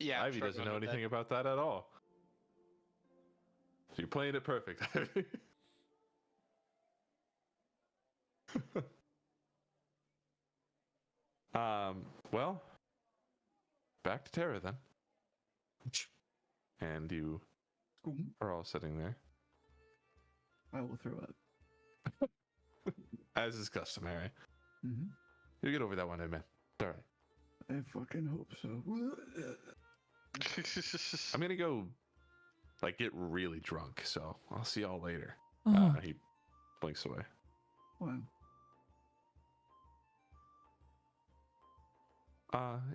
Speaker 4: Yeah, I'm
Speaker 1: Ivy doesn't
Speaker 4: struggling
Speaker 1: know
Speaker 4: with that.
Speaker 1: anything about that at all. So you're playing it perfect, Ivy. Well, back to Terra then. And you are all sitting there,
Speaker 5: I will throw up.
Speaker 1: as is customary.
Speaker 5: Mm-hmm.
Speaker 1: You'll get over that one, man. All right.
Speaker 5: I fucking hope so.
Speaker 1: I'm gonna go, like, get really drunk. So I'll see y'all later.
Speaker 2: Oh.
Speaker 1: He blinks away.
Speaker 5: Wow.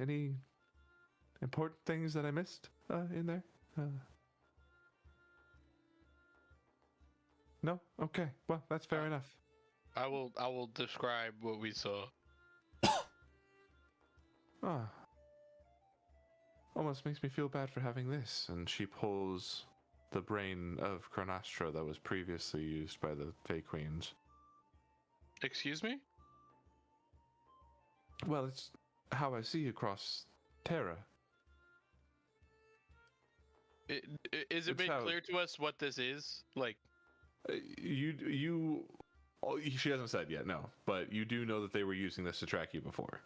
Speaker 1: Any important things that I missed in there? No? Okay. Well, that's fair enough.
Speaker 4: I will describe what we saw.
Speaker 1: Ah. Almost makes me feel bad for having this. And she pulls the brain of Chronastra that was previously used by the Fey Queens.
Speaker 4: Excuse me?
Speaker 1: Well, it's how I see across Terra.
Speaker 4: Is it
Speaker 1: It's
Speaker 4: made
Speaker 1: how-
Speaker 4: clear to us what this is? Like,
Speaker 1: She hasn't said yet, no. But you do know that they were using this to track you before.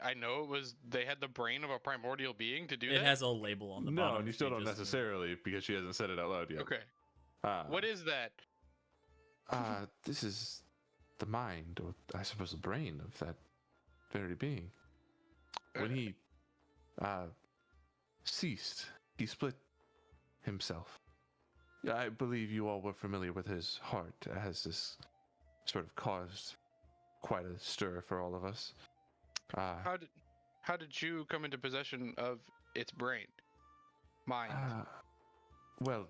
Speaker 4: I know it was, they had the brain of a primordial being to do
Speaker 2: It
Speaker 4: that?
Speaker 2: has a label on the
Speaker 1: No,
Speaker 2: bottom.
Speaker 1: and you
Speaker 2: if
Speaker 1: still don't
Speaker 2: just-
Speaker 1: necessarily, because she hasn't said it out loud yet.
Speaker 4: Okay.
Speaker 1: Uh,
Speaker 4: What is that?
Speaker 1: This is the mind, or I suppose the brain of that very being. When he ceased, he split himself. I believe you all were familiar with his heart, as this sort of caused quite a stir for all of us.
Speaker 4: How did you come into possession of its brain? Mind.
Speaker 1: Well,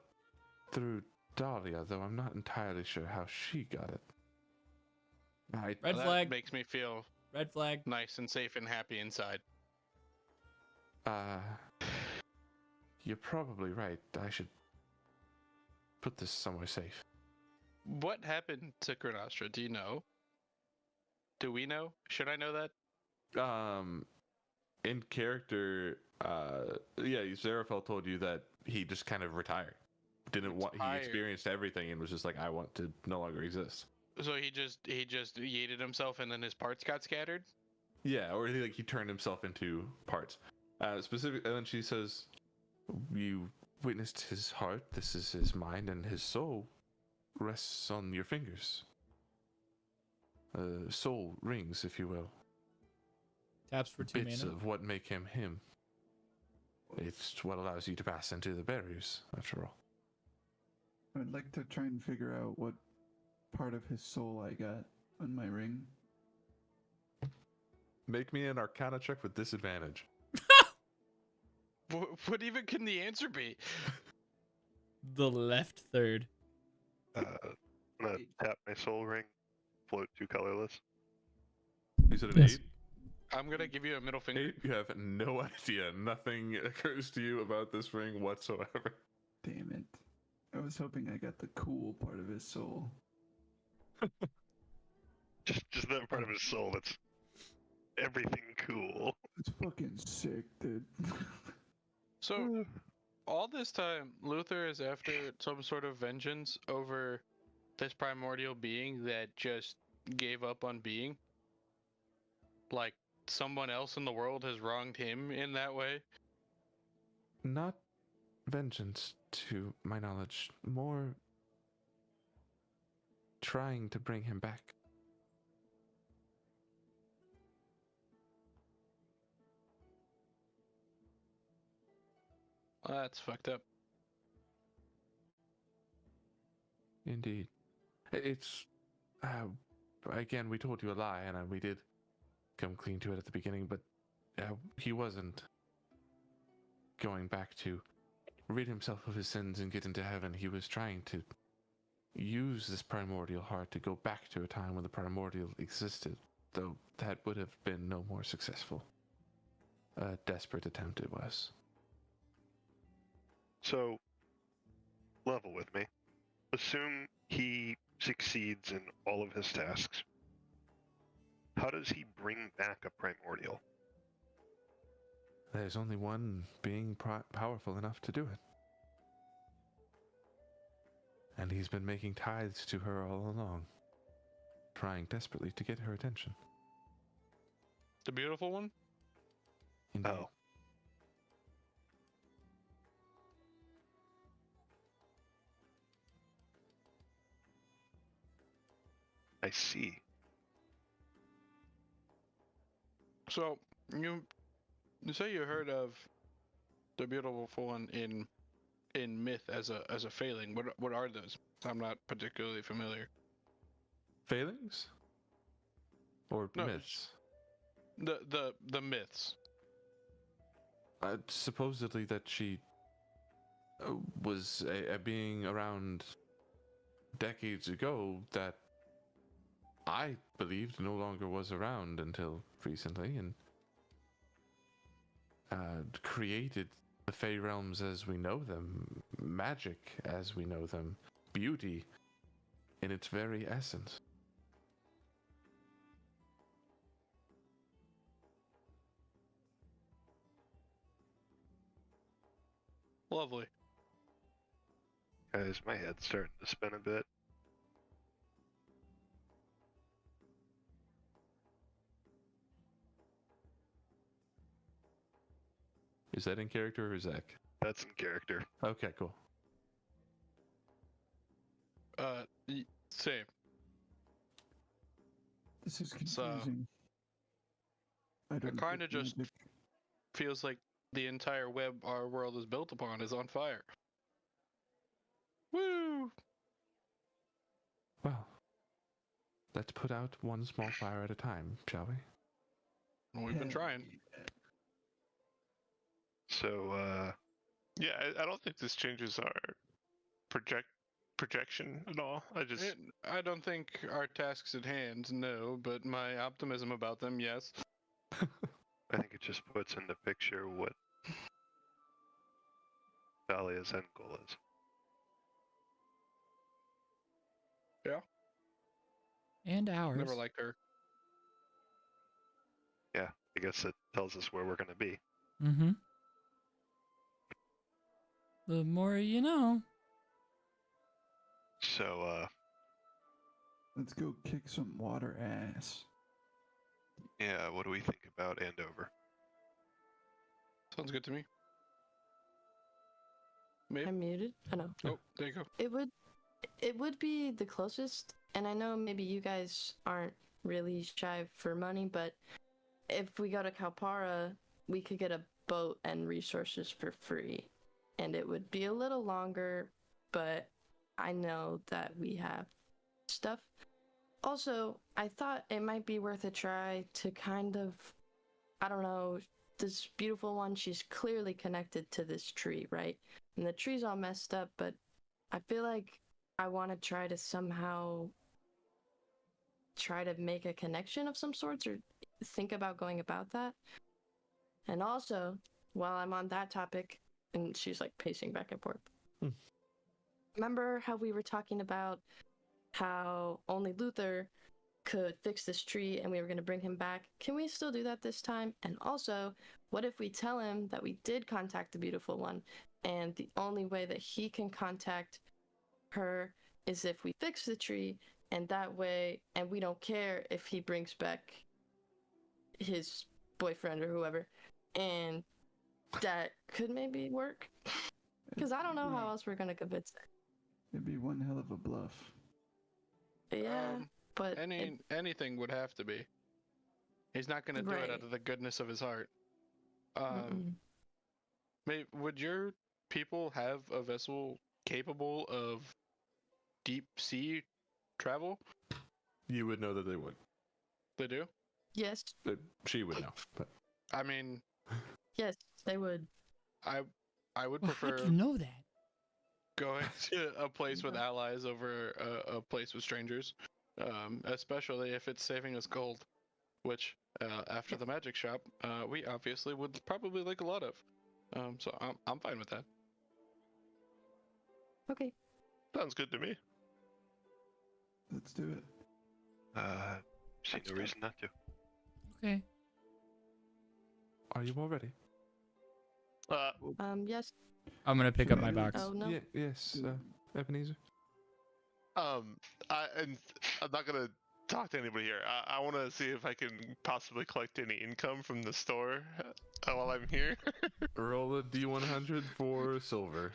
Speaker 1: through Dahlia, though I'm not entirely sure how she got it.
Speaker 2: Red
Speaker 4: That
Speaker 2: flag.
Speaker 4: makes me feel
Speaker 2: Red flag.
Speaker 4: nice and safe and happy inside.
Speaker 1: You're probably right. I should put this somewhere safe.
Speaker 4: What happened to Chronastra? Do you know? Do we know? Should I know that?
Speaker 1: In character, yeah, Zarafel told you that he just kind of retired. He
Speaker 4: Retired.
Speaker 1: experienced everything and was just like, I want to no longer exist.
Speaker 4: So he just yeeted himself and then his parts got scattered?
Speaker 1: Yeah, or he turned himself into parts. And then she says, you witnessed his heart, this is his mind, and his soul rests on your fingers. Soul rings, if you will.
Speaker 2: Taps for 2
Speaker 1: Bits
Speaker 2: mana.
Speaker 1: of what make him him. It's what allows you to pass into the barriers, after all.
Speaker 5: I'd like to try and figure out what part of his soul I got on my ring.
Speaker 1: Make me an Arcana check with disadvantage.
Speaker 4: What even can the answer be?
Speaker 2: The left third.
Speaker 6: I'm gonna tap my soul ring, float 2 colorless.
Speaker 1: You said an
Speaker 2: Yes.
Speaker 1: 8?
Speaker 4: I'm gonna give you a middle finger.
Speaker 1: 8? You have no idea. Nothing occurs to you about this ring whatsoever.
Speaker 5: Damn it. I was hoping I got the cool part of his soul.
Speaker 6: Just that part of his soul that's everything cool.
Speaker 5: It's fucking sick, dude.
Speaker 4: So all this time, Luther is after some sort of vengeance over this primordial being that just gave up on being. Like someone else in the world has wronged him in that way.
Speaker 1: Not vengeance, to my knowledge. More trying to bring him back.
Speaker 4: That's fucked up.
Speaker 1: Indeed. It's again, we told you a lie, and we did come clean to it at the beginning, but he wasn't going back to rid himself of his sins and get into heaven. He was trying to use this primordial heart to go back to a time when the primordial existed, though that would have been no more successful. A desperate attempt it was.
Speaker 6: So, level with me. Assume he succeeds in all of his tasks. How does he bring back a primordial?
Speaker 1: There's only one being powerful enough to do it. And he's been making tithes to her all along, trying desperately to get her attention.
Speaker 4: The beautiful one?
Speaker 1: Indeed.
Speaker 6: Oh. I see.
Speaker 4: So you say you heard of the beautiful one in myth as a failing. What are those? I'm not particularly familiar.
Speaker 1: Failings? Or
Speaker 4: No,
Speaker 1: myths?
Speaker 4: The myths.
Speaker 1: Supposedly that she was a being around decades ago that I believed no longer was around until recently, and created the Fey realms as we know them, magic as we know them, beauty in its very essence.
Speaker 4: Lovely.
Speaker 6: Guys, my head's starting to spin a bit.
Speaker 1: Is that in character or Zach?
Speaker 6: That's in character.
Speaker 1: Okay, cool.
Speaker 4: Same.
Speaker 5: This is
Speaker 4: So,
Speaker 5: confusing.
Speaker 4: It kind of just feels like the entire web our world is built upon is on fire. Woo!
Speaker 1: Well, let's put out one small fire at a time, shall we?
Speaker 4: We've been trying.
Speaker 6: So,
Speaker 9: Yeah, I don't think this changes our projection at all.
Speaker 4: I don't think our tasks at hand, no, but my optimism about them, yes.
Speaker 6: I think it just puts into picture what Dahlia's end goal is.
Speaker 4: Yeah.
Speaker 2: And ours.
Speaker 4: Never liked her.
Speaker 6: Yeah, I guess it tells us where we're going to be.
Speaker 2: Mm-hmm. The more you know.
Speaker 6: So,
Speaker 5: let's go kick some water ass.
Speaker 6: yeah, what do we think about Andover?
Speaker 4: Sounds good to me. Maybe.
Speaker 3: I'm muted. I know.
Speaker 4: Oh, there you go.
Speaker 3: It would be the closest, and I know maybe you guys aren't really shy for money, but if we go to Kalpara, we could get a boat and resources for free. And it would be a little longer, but I know that we have stuff. Also, I thought it might be worth a try to kind of, I don't know, this beautiful one, she's clearly connected to this tree, right? And the tree's all messed up, but I feel like I want to try to somehow try to make a connection of some sorts or think about going about that. And also, while I'm on that topic, and she's like pacing back and forth. Remember how we were talking about how only Luther could fix this tree and we were going to bring him back. Can we still do that this time? And also, what if we tell him that we did contact the beautiful one and the only way that he can contact her is if we fix the tree, and that way, and we don't care if he brings back his boyfriend or whoever, and that could maybe work? Because I don't know how else we're going to convince it.
Speaker 5: It'd be one hell of a bluff.
Speaker 3: Yeah, but
Speaker 4: anything would have to be. He's not going to do it out of the goodness of his heart. Would your people have a vessel capable of deep sea travel?
Speaker 1: You would know that they would.
Speaker 4: They do?
Speaker 3: Yes.
Speaker 1: She would know, but
Speaker 4: I mean,
Speaker 3: yes, they would.
Speaker 4: I would
Speaker 2: Well,
Speaker 4: prefer
Speaker 2: how do you know that?
Speaker 4: going to a place with allies over a place with strangers, especially if it's saving us gold, which after the magic shop, we obviously would probably like a lot of. So I'm fine with that.
Speaker 3: Okay.
Speaker 9: Sounds good to me.
Speaker 5: Let's do it.
Speaker 6: See no reason not to.
Speaker 2: Okay.
Speaker 1: are you all ready?
Speaker 3: Yes.
Speaker 2: I'm gonna pick up my box.
Speaker 3: Oh, no.
Speaker 1: Yes, Ebenezer.
Speaker 9: I'm not gonna talk to anybody here. I want to see if I can possibly collect any income from the store while I'm here.
Speaker 1: Roll a D100 for silver.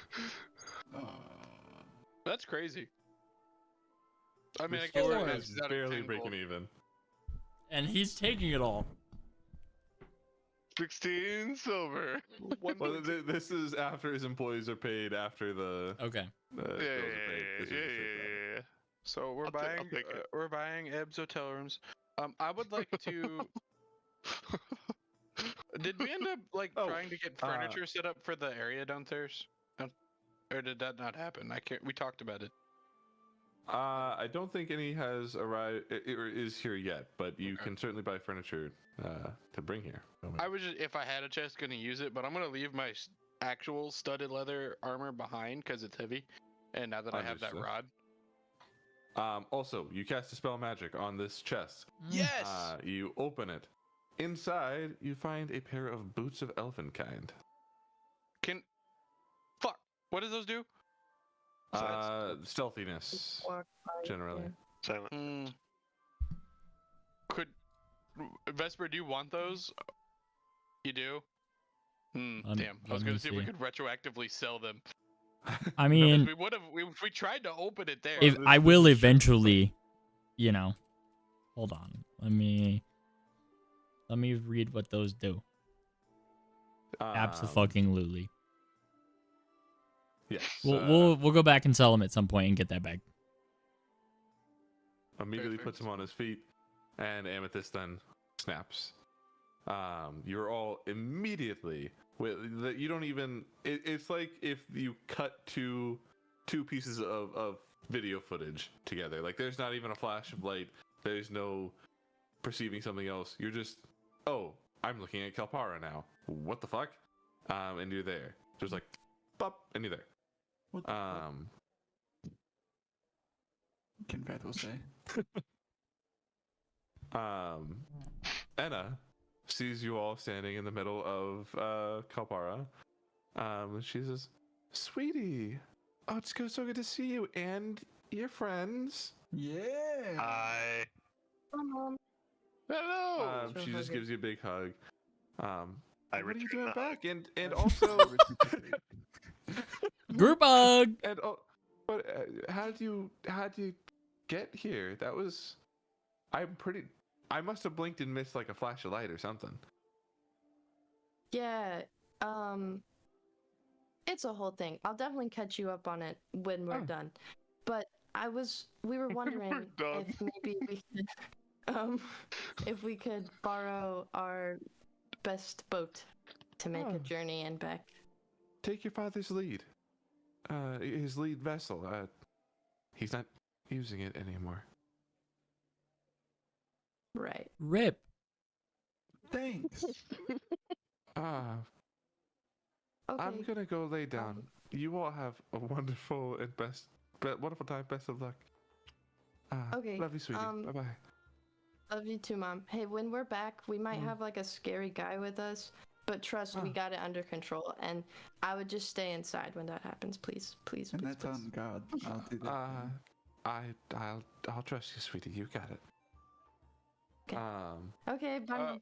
Speaker 4: That's crazy. I mean,
Speaker 1: The
Speaker 4: I guess
Speaker 1: store
Speaker 4: that
Speaker 1: is
Speaker 4: is out of
Speaker 1: barely
Speaker 4: 10
Speaker 1: breaking
Speaker 4: gold.
Speaker 1: even.
Speaker 2: And he's taking it all.
Speaker 9: 16 silver.
Speaker 4: One
Speaker 1: Well,
Speaker 4: point-
Speaker 1: this is after his employees are paid, after the
Speaker 2: Okay.
Speaker 1: bills are paid. This is just
Speaker 9: Yeah.
Speaker 4: So
Speaker 9: I'll take it.
Speaker 4: we're buying Ebb's hotel rooms. I would like to. Did we end up trying to get furniture set up for the area downstairs, or did that not happen? I can't. We talked about it.
Speaker 1: I don't think any has arrived or is here yet, but you can certainly buy furniture to bring here.
Speaker 4: I was just, if I had a chest, gonna use it, but I'm gonna leave my actual studded leather armor behind because it's heavy. And now that I have that
Speaker 1: Understood.
Speaker 4: rod.
Speaker 1: Also, you cast a spell magic on this chest.
Speaker 4: Yes.
Speaker 1: You open it. Inside, you find a pair of boots of elven kind.
Speaker 4: Fuck. What does those do?
Speaker 1: Stealthiness,
Speaker 3: Walk by,
Speaker 1: generally.
Speaker 3: yeah.
Speaker 6: Silent.
Speaker 4: Could Vesper, do you want those? You do? Damn. I was
Speaker 2: let
Speaker 4: gonna
Speaker 2: me
Speaker 4: see if we
Speaker 2: see.
Speaker 4: could retroactively sell them.
Speaker 2: I
Speaker 4: Because
Speaker 2: mean,
Speaker 4: we would have. We tried to open it there.
Speaker 2: if
Speaker 1: this-
Speaker 2: I
Speaker 1: this
Speaker 2: will
Speaker 1: is true.
Speaker 2: eventually, hold on. Let me read what those do. Abso-fucking-lutely.
Speaker 1: Yes.
Speaker 2: We'll go back and sell them at some point and get that back.
Speaker 1: Immediately
Speaker 4: Perfect.
Speaker 1: puts him on his feet, and Amethyst then snaps. You're all immediately you don't even. It's like if you cut two pieces of video footage together. Like there's not even a flash of light. There's no perceiving something else. You're just, oh, I'm looking at Kalpara now. What the fuck? And you're there. Just like, pop, and you're there.
Speaker 5: What the fuck? Can Fath will say.
Speaker 1: Enna sees you all standing in the middle of Kalpara. She says, "Sweetie, oh, it's so good to see you and your friends."
Speaker 5: Yeah.
Speaker 6: I
Speaker 9: Hello.
Speaker 3: So
Speaker 1: She just
Speaker 3: huggy.
Speaker 1: gives you a big hug.
Speaker 6: I
Speaker 1: What are you
Speaker 6: return
Speaker 1: doing
Speaker 6: the hug.
Speaker 1: back? And also,
Speaker 2: Group hug.
Speaker 1: and but how did you get here? That was, I must have blinked and missed like a flash of light or something.
Speaker 3: Yeah. It's a whole thing. I'll definitely catch you up on it when we're
Speaker 1: Oh.
Speaker 3: done. But we were wondering
Speaker 9: done.
Speaker 3: if maybe we could, if we could borrow our best boat to make
Speaker 1: Oh.
Speaker 3: a journey and back.
Speaker 1: Take your father's lead. His lead vessel. He's not using it anymore.
Speaker 3: Right.
Speaker 2: Rip.
Speaker 5: Thanks.
Speaker 3: Okay.
Speaker 1: I'm gonna go lay down. You all have a wonderful and wonderful time. Best of luck.
Speaker 3: Okay,
Speaker 1: Love you, sweetie. Bye bye.
Speaker 3: Love you too, Mom. Hey, when we're back, we might have like a scary guy with us, but trust, we got it under control. And I would just stay inside when that happens, please, please,
Speaker 5: And
Speaker 3: please.
Speaker 5: that's on God. I'll do that.
Speaker 1: I'll trust you, sweetie. You got it.
Speaker 3: Okay. Okay, bye. Mom.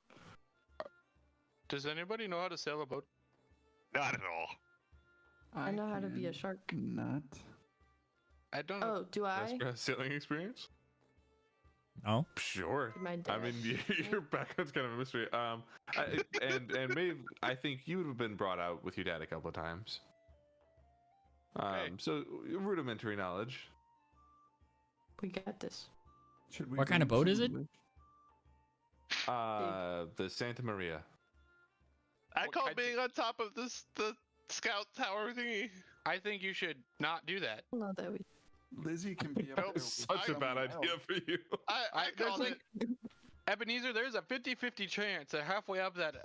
Speaker 4: Does anybody know how to sail a boat?
Speaker 6: Not at all.
Speaker 3: I know how to be a shark.
Speaker 5: Not.
Speaker 4: I don't know.
Speaker 3: Oh, do I?
Speaker 1: Vesper has sailing experience?
Speaker 2: No.
Speaker 1: Sure.
Speaker 3: My dad.
Speaker 1: I mean, your background's kind of a mystery. And Maeve, I think you would have been brought out with your dad a couple of times.
Speaker 4: Okay.
Speaker 1: So rudimentary knowledge.
Speaker 3: We got this.
Speaker 5: Should we
Speaker 2: What kind of boat is it?
Speaker 1: The Santa Maria.
Speaker 9: I
Speaker 4: What
Speaker 9: call
Speaker 4: kind-
Speaker 9: being on top of the scout tower thingy.
Speaker 4: I think you should not do that.
Speaker 3: No, that we.
Speaker 5: Lizzie can be up
Speaker 9: Nope.
Speaker 5: there.
Speaker 1: Such a bad idea for you.
Speaker 9: I
Speaker 4: There's
Speaker 9: call
Speaker 4: like
Speaker 9: it.
Speaker 4: Ebenezer, there's a 50-50 chance that halfway up that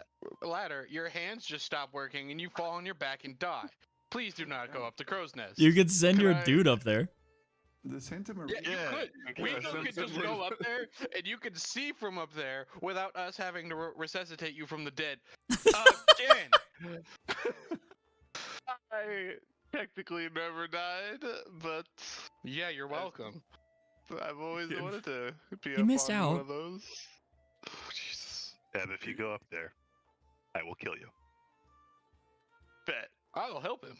Speaker 4: ladder, your hands just stop working and you fall on your back and die. Please do not go up the crow's nest.
Speaker 2: You could send
Speaker 9: Can
Speaker 2: your
Speaker 9: I-
Speaker 2: dude up there.
Speaker 5: The Santa Maria.
Speaker 4: Yeah, you could. We
Speaker 1: Yeah,
Speaker 4: could
Speaker 1: send
Speaker 4: just go
Speaker 1: Liz.
Speaker 4: up there and you could see from up there without us having to resuscitate you from the dead. Again.
Speaker 9: I technically never died, but
Speaker 4: Yeah, you're welcome.
Speaker 9: I've always
Speaker 1: Kid.
Speaker 9: wanted to be
Speaker 2: You
Speaker 9: up
Speaker 2: missed
Speaker 9: on one
Speaker 2: out.
Speaker 9: of those. Oh, Jesus.
Speaker 6: Ev, if you go up there, I will kill you.
Speaker 9: Bet.
Speaker 4: I'll help him.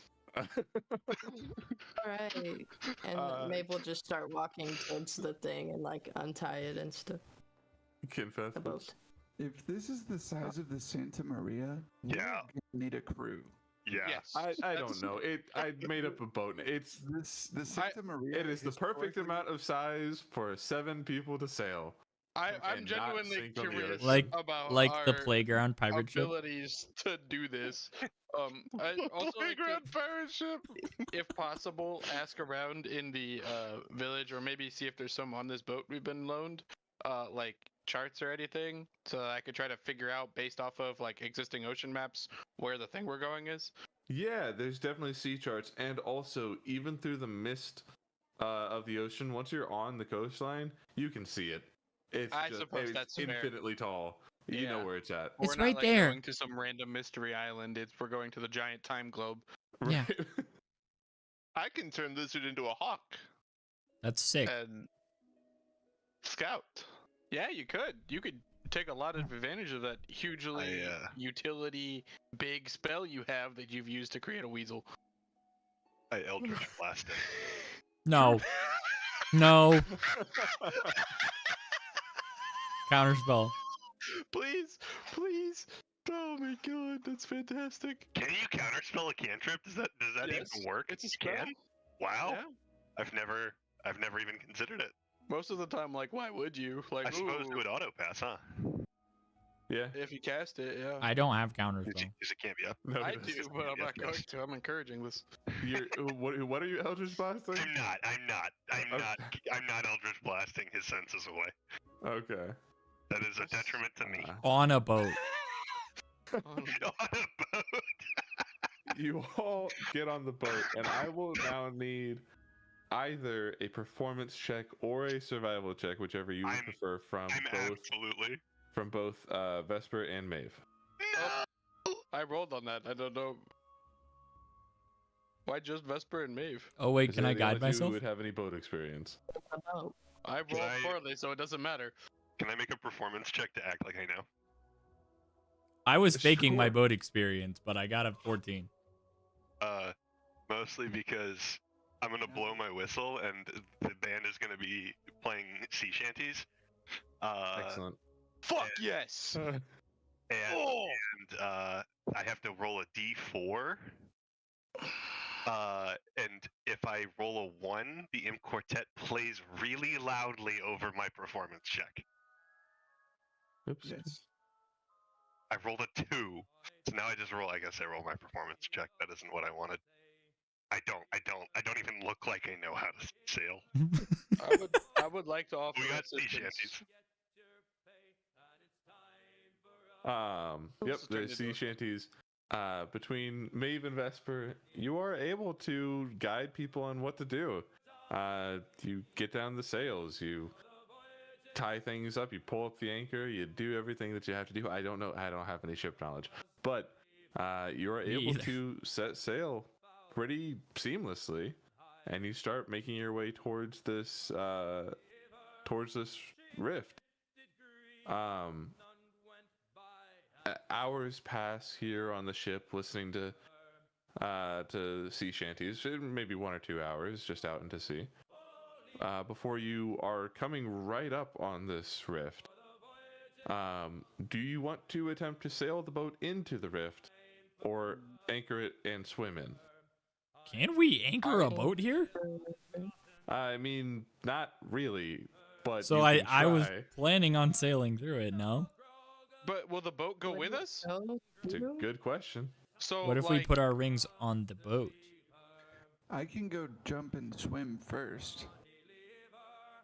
Speaker 3: Alright. And maybe we'll just start walking towards the thing and like untie it and stuff.
Speaker 1: Confess.
Speaker 3: The boat.
Speaker 5: If this is the size of the Santa Maria, we're
Speaker 6: Yeah.
Speaker 5: gonna need a crew.
Speaker 6: Yeah.
Speaker 4: Yes.
Speaker 1: I
Speaker 4: That's-
Speaker 1: don't know. I made up a boat.
Speaker 5: The Santa Maria.
Speaker 1: It is the perfect
Speaker 5: historically-
Speaker 1: amount of size for 7 people to sail.
Speaker 4: I'm
Speaker 1: and not
Speaker 4: genuinely
Speaker 1: sink on the
Speaker 4: curious
Speaker 1: ocean.
Speaker 2: Like-
Speaker 4: about
Speaker 2: Like the
Speaker 4: our
Speaker 2: playground pirate ship.
Speaker 4: abilities to do this. I also like to,
Speaker 9: Playground pirate ship.
Speaker 4: if possible, ask around in the village or maybe see if there's some on this boat we've been loaned, like charts or anything, so that I could try to figure out based off of like existing ocean maps where the thing we're going is.
Speaker 1: Yeah, there's definitely sea charts, and also even through the mist of the ocean, once you're on the coastline, you can see it. It's
Speaker 4: I
Speaker 1: just,
Speaker 4: suppose
Speaker 1: it's
Speaker 4: that's fair.
Speaker 1: infinitely tall. You know
Speaker 4: Yeah.
Speaker 1: where it's at.
Speaker 2: It's
Speaker 4: We're not
Speaker 2: right
Speaker 4: like
Speaker 2: there.
Speaker 4: going to some random mystery island. We're going to the giant time globe.
Speaker 2: Yeah.
Speaker 1: Right?
Speaker 9: I can turn Lizard into a hawk
Speaker 2: That's sick.
Speaker 9: and scout.
Speaker 4: Yeah, you could. You could take a lot of advantage of that hugely utility big spell you have that you've used to create a weasel.
Speaker 6: I Eldritch Blast him.
Speaker 2: No. No. Counterspell.
Speaker 4: Please, please. Oh my god, that's fantastic.
Speaker 6: Can you counterspell a cantrip? Does that
Speaker 4: Yes,
Speaker 6: even work?
Speaker 4: it's a
Speaker 6: You
Speaker 4: spell.
Speaker 6: can? Wow.
Speaker 4: Yeah.
Speaker 6: I've never even considered it.
Speaker 4: Most of the time, like, why would you? Like,
Speaker 6: I suppose
Speaker 4: ooh,
Speaker 6: it would auto pass, huh?
Speaker 1: Yeah.
Speaker 4: if you cast it, yeah.
Speaker 2: I don't have counterspell.
Speaker 6: Because it can't be up.
Speaker 1: No,
Speaker 4: I
Speaker 1: it
Speaker 4: do,
Speaker 1: doesn't.
Speaker 4: but I'm
Speaker 6: Yeah,
Speaker 4: not
Speaker 6: yes.
Speaker 4: going to. I'm encouraging this.
Speaker 1: You're, what are you, Eldritch Blasting?
Speaker 6: I'm not Eldritch blasting his senses away.
Speaker 1: Okay.
Speaker 6: That is a detriment to me.
Speaker 2: On a boat.
Speaker 6: On a boat.
Speaker 1: You all get on the boat, and I will now need either a performance check or a survival check, whichever you
Speaker 6: I'm-
Speaker 1: prefer, from
Speaker 6: I'm
Speaker 1: both Vesper and Maeve.
Speaker 6: No!
Speaker 4: I rolled on that. I don't know. Why just Vesper and Maeve?
Speaker 2: Oh wait,
Speaker 1: Is
Speaker 2: can
Speaker 1: there
Speaker 2: I
Speaker 1: any
Speaker 2: guide
Speaker 1: other two
Speaker 2: myself?
Speaker 1: who would have any boat experience?
Speaker 3: Oh,
Speaker 4: I
Speaker 6: Can
Speaker 4: rolled
Speaker 6: I-
Speaker 4: poorly, so it doesn't matter.
Speaker 6: Can I make a performance check to act like I know?
Speaker 2: I was faking my
Speaker 1: Sure.
Speaker 2: boat experience, but I got a 14.
Speaker 6: Mostly because I'm gonna blow my whistle and the band is gonna be playing sea shanties.
Speaker 1: Excellent.
Speaker 4: Fuck yes!
Speaker 6: And,
Speaker 4: Oh!
Speaker 6: I have to roll a d4. And if I roll a 1, the imp quartet plays really loudly over my performance check.
Speaker 1: Oops.
Speaker 5: Yes.
Speaker 6: I rolled a 2, so now I just roll. I guess I roll my performance check. That isn't what I wanted. I don't even look like I know how to sail.
Speaker 4: I would like to offer
Speaker 6: We got sea
Speaker 4: assistance.
Speaker 6: shanties.
Speaker 1: Yep,
Speaker 4: Oops, turned
Speaker 1: there's
Speaker 4: into
Speaker 1: sea
Speaker 4: a-
Speaker 1: shanties. Between Maeve and Vesper, you are able to guide people on what to do. You get down the sails, you tie things up, you pull up the anchor, you do everything that you have to do. I don't know. I don't have any ship knowledge, but you're
Speaker 2: Me
Speaker 1: able
Speaker 2: either.
Speaker 1: to set sail pretty seamlessly, and you start making your way towards this rift. Hours pass here on the ship, listening to sea shanties. Maybe 1 or 2 hours just out into sea. Before you are coming right up on this rift. Do you want to attempt to sail the boat into the rift, or anchor it and swim in?
Speaker 2: Can we anchor a boat here?
Speaker 1: I mean, not really, but
Speaker 2: So
Speaker 1: you can
Speaker 2: I was
Speaker 1: try.
Speaker 2: planning on sailing through it. No.
Speaker 4: But will the boat go with us?
Speaker 1: It's a good question.
Speaker 4: So
Speaker 2: What if we put our rings on the boat?
Speaker 5: I can go jump and swim first.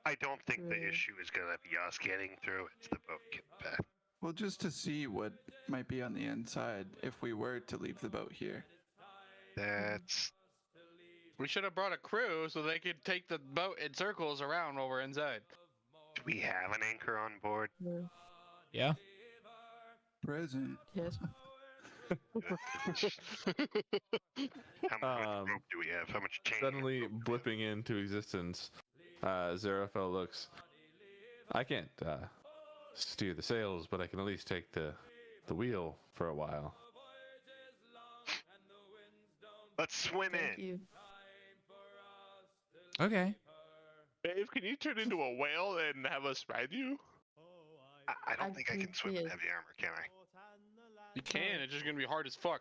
Speaker 6: I don't think the issue is gonna be us getting through. It's the boat getting back.
Speaker 5: Well, just to see what might be on the inside if we were to leave the boat here.
Speaker 6: That's
Speaker 4: we should have brought a crew so they could take the boat in circles around while we're inside.
Speaker 6: Do we have an anchor on board?
Speaker 2: Yeah.
Speaker 5: Present.
Speaker 3: Yes.
Speaker 6: How much rope do we have? How much chain?
Speaker 1: Suddenly blipping into existence, Zerafel looks. I can't steer the sails, but I can at least take the wheel for a while.
Speaker 6: Let's swim
Speaker 3: Thank
Speaker 6: in.
Speaker 3: you.
Speaker 2: Okay.
Speaker 9: Dave, can you turn into a whale and have us ride you?
Speaker 6: I don't think I can swim in
Speaker 3: yes.
Speaker 6: heavy armor, can I?
Speaker 4: You can. It's just gonna be hard as fuck.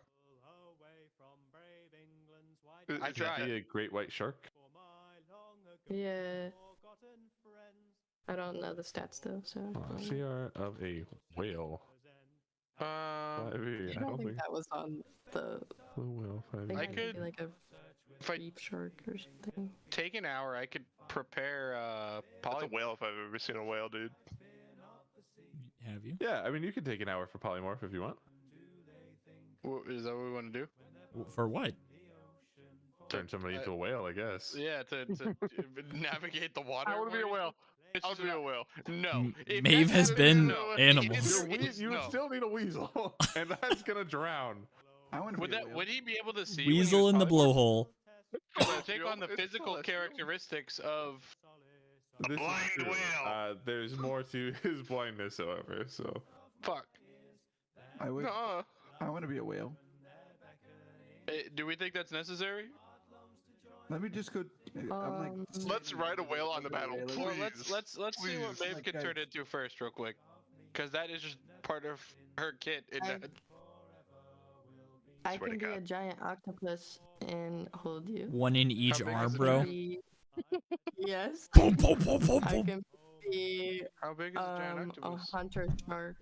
Speaker 4: I
Speaker 1: Could that
Speaker 4: tried.
Speaker 1: be a great white shark?
Speaker 3: Yeah. I don't know the stats though, so.
Speaker 1: CR of a whale.
Speaker 3: I don't think that was on the.
Speaker 1: Whale,
Speaker 3: I think
Speaker 4: I
Speaker 3: it might be
Speaker 4: could-
Speaker 3: like a
Speaker 4: if I
Speaker 3: reef shark or something.
Speaker 4: take an hour, I could prepare
Speaker 9: That's a
Speaker 4: poly.
Speaker 9: whale if I've ever seen a whale, dude.
Speaker 2: Have you?
Speaker 1: Yeah, I mean, you could take an hour for polymorph if you want.
Speaker 4: Is that what we want to do?
Speaker 2: For what?
Speaker 1: Turn somebody into a whale, I guess.
Speaker 4: Yeah, to navigate the water.
Speaker 9: I want to be a
Speaker 4: more
Speaker 9: whale.
Speaker 4: It's
Speaker 9: I want to be a whale.
Speaker 4: No. If
Speaker 2: Maeve
Speaker 4: that
Speaker 2: has
Speaker 4: happens,
Speaker 2: been
Speaker 4: no.
Speaker 2: animals.
Speaker 1: You would
Speaker 4: No.
Speaker 1: still need a weasel, and that's gonna drown.
Speaker 5: I want to
Speaker 4: Would
Speaker 5: be a
Speaker 4: that?
Speaker 5: whale.
Speaker 4: Would he be able to see?
Speaker 2: Weasel in the blowhole.
Speaker 4: Take on the
Speaker 9: It's
Speaker 4: physical
Speaker 9: celestial.
Speaker 4: characteristics of.
Speaker 1: This is
Speaker 6: blind
Speaker 1: true.
Speaker 6: whale.
Speaker 1: There's more to his blindness, however. So
Speaker 4: Fuck.
Speaker 5: I would.
Speaker 9: Nuh-uh.
Speaker 5: I want to be a whale.
Speaker 4: Do we think that's necessary?
Speaker 5: Let me just go. I'm like.
Speaker 9: Let's ride a whale on the battle,
Speaker 5: Whale.
Speaker 4: Well,
Speaker 9: please.
Speaker 4: let's see what
Speaker 9: please.
Speaker 4: Maeve
Speaker 5: Like
Speaker 4: can turn
Speaker 5: guys.
Speaker 4: into first, real quick, because that is just part of her kit.
Speaker 3: I
Speaker 6: Swear to
Speaker 3: can be a
Speaker 6: God.
Speaker 3: giant octopus and hold you.
Speaker 2: One in each
Speaker 4: big
Speaker 2: arm,
Speaker 4: is it?
Speaker 2: bro.
Speaker 3: Yes.
Speaker 2: Boom, boom, boom, boom,
Speaker 3: I
Speaker 2: boom.
Speaker 3: can be
Speaker 4: How big is a giant
Speaker 3: a
Speaker 4: octopus?
Speaker 3: hunter shark.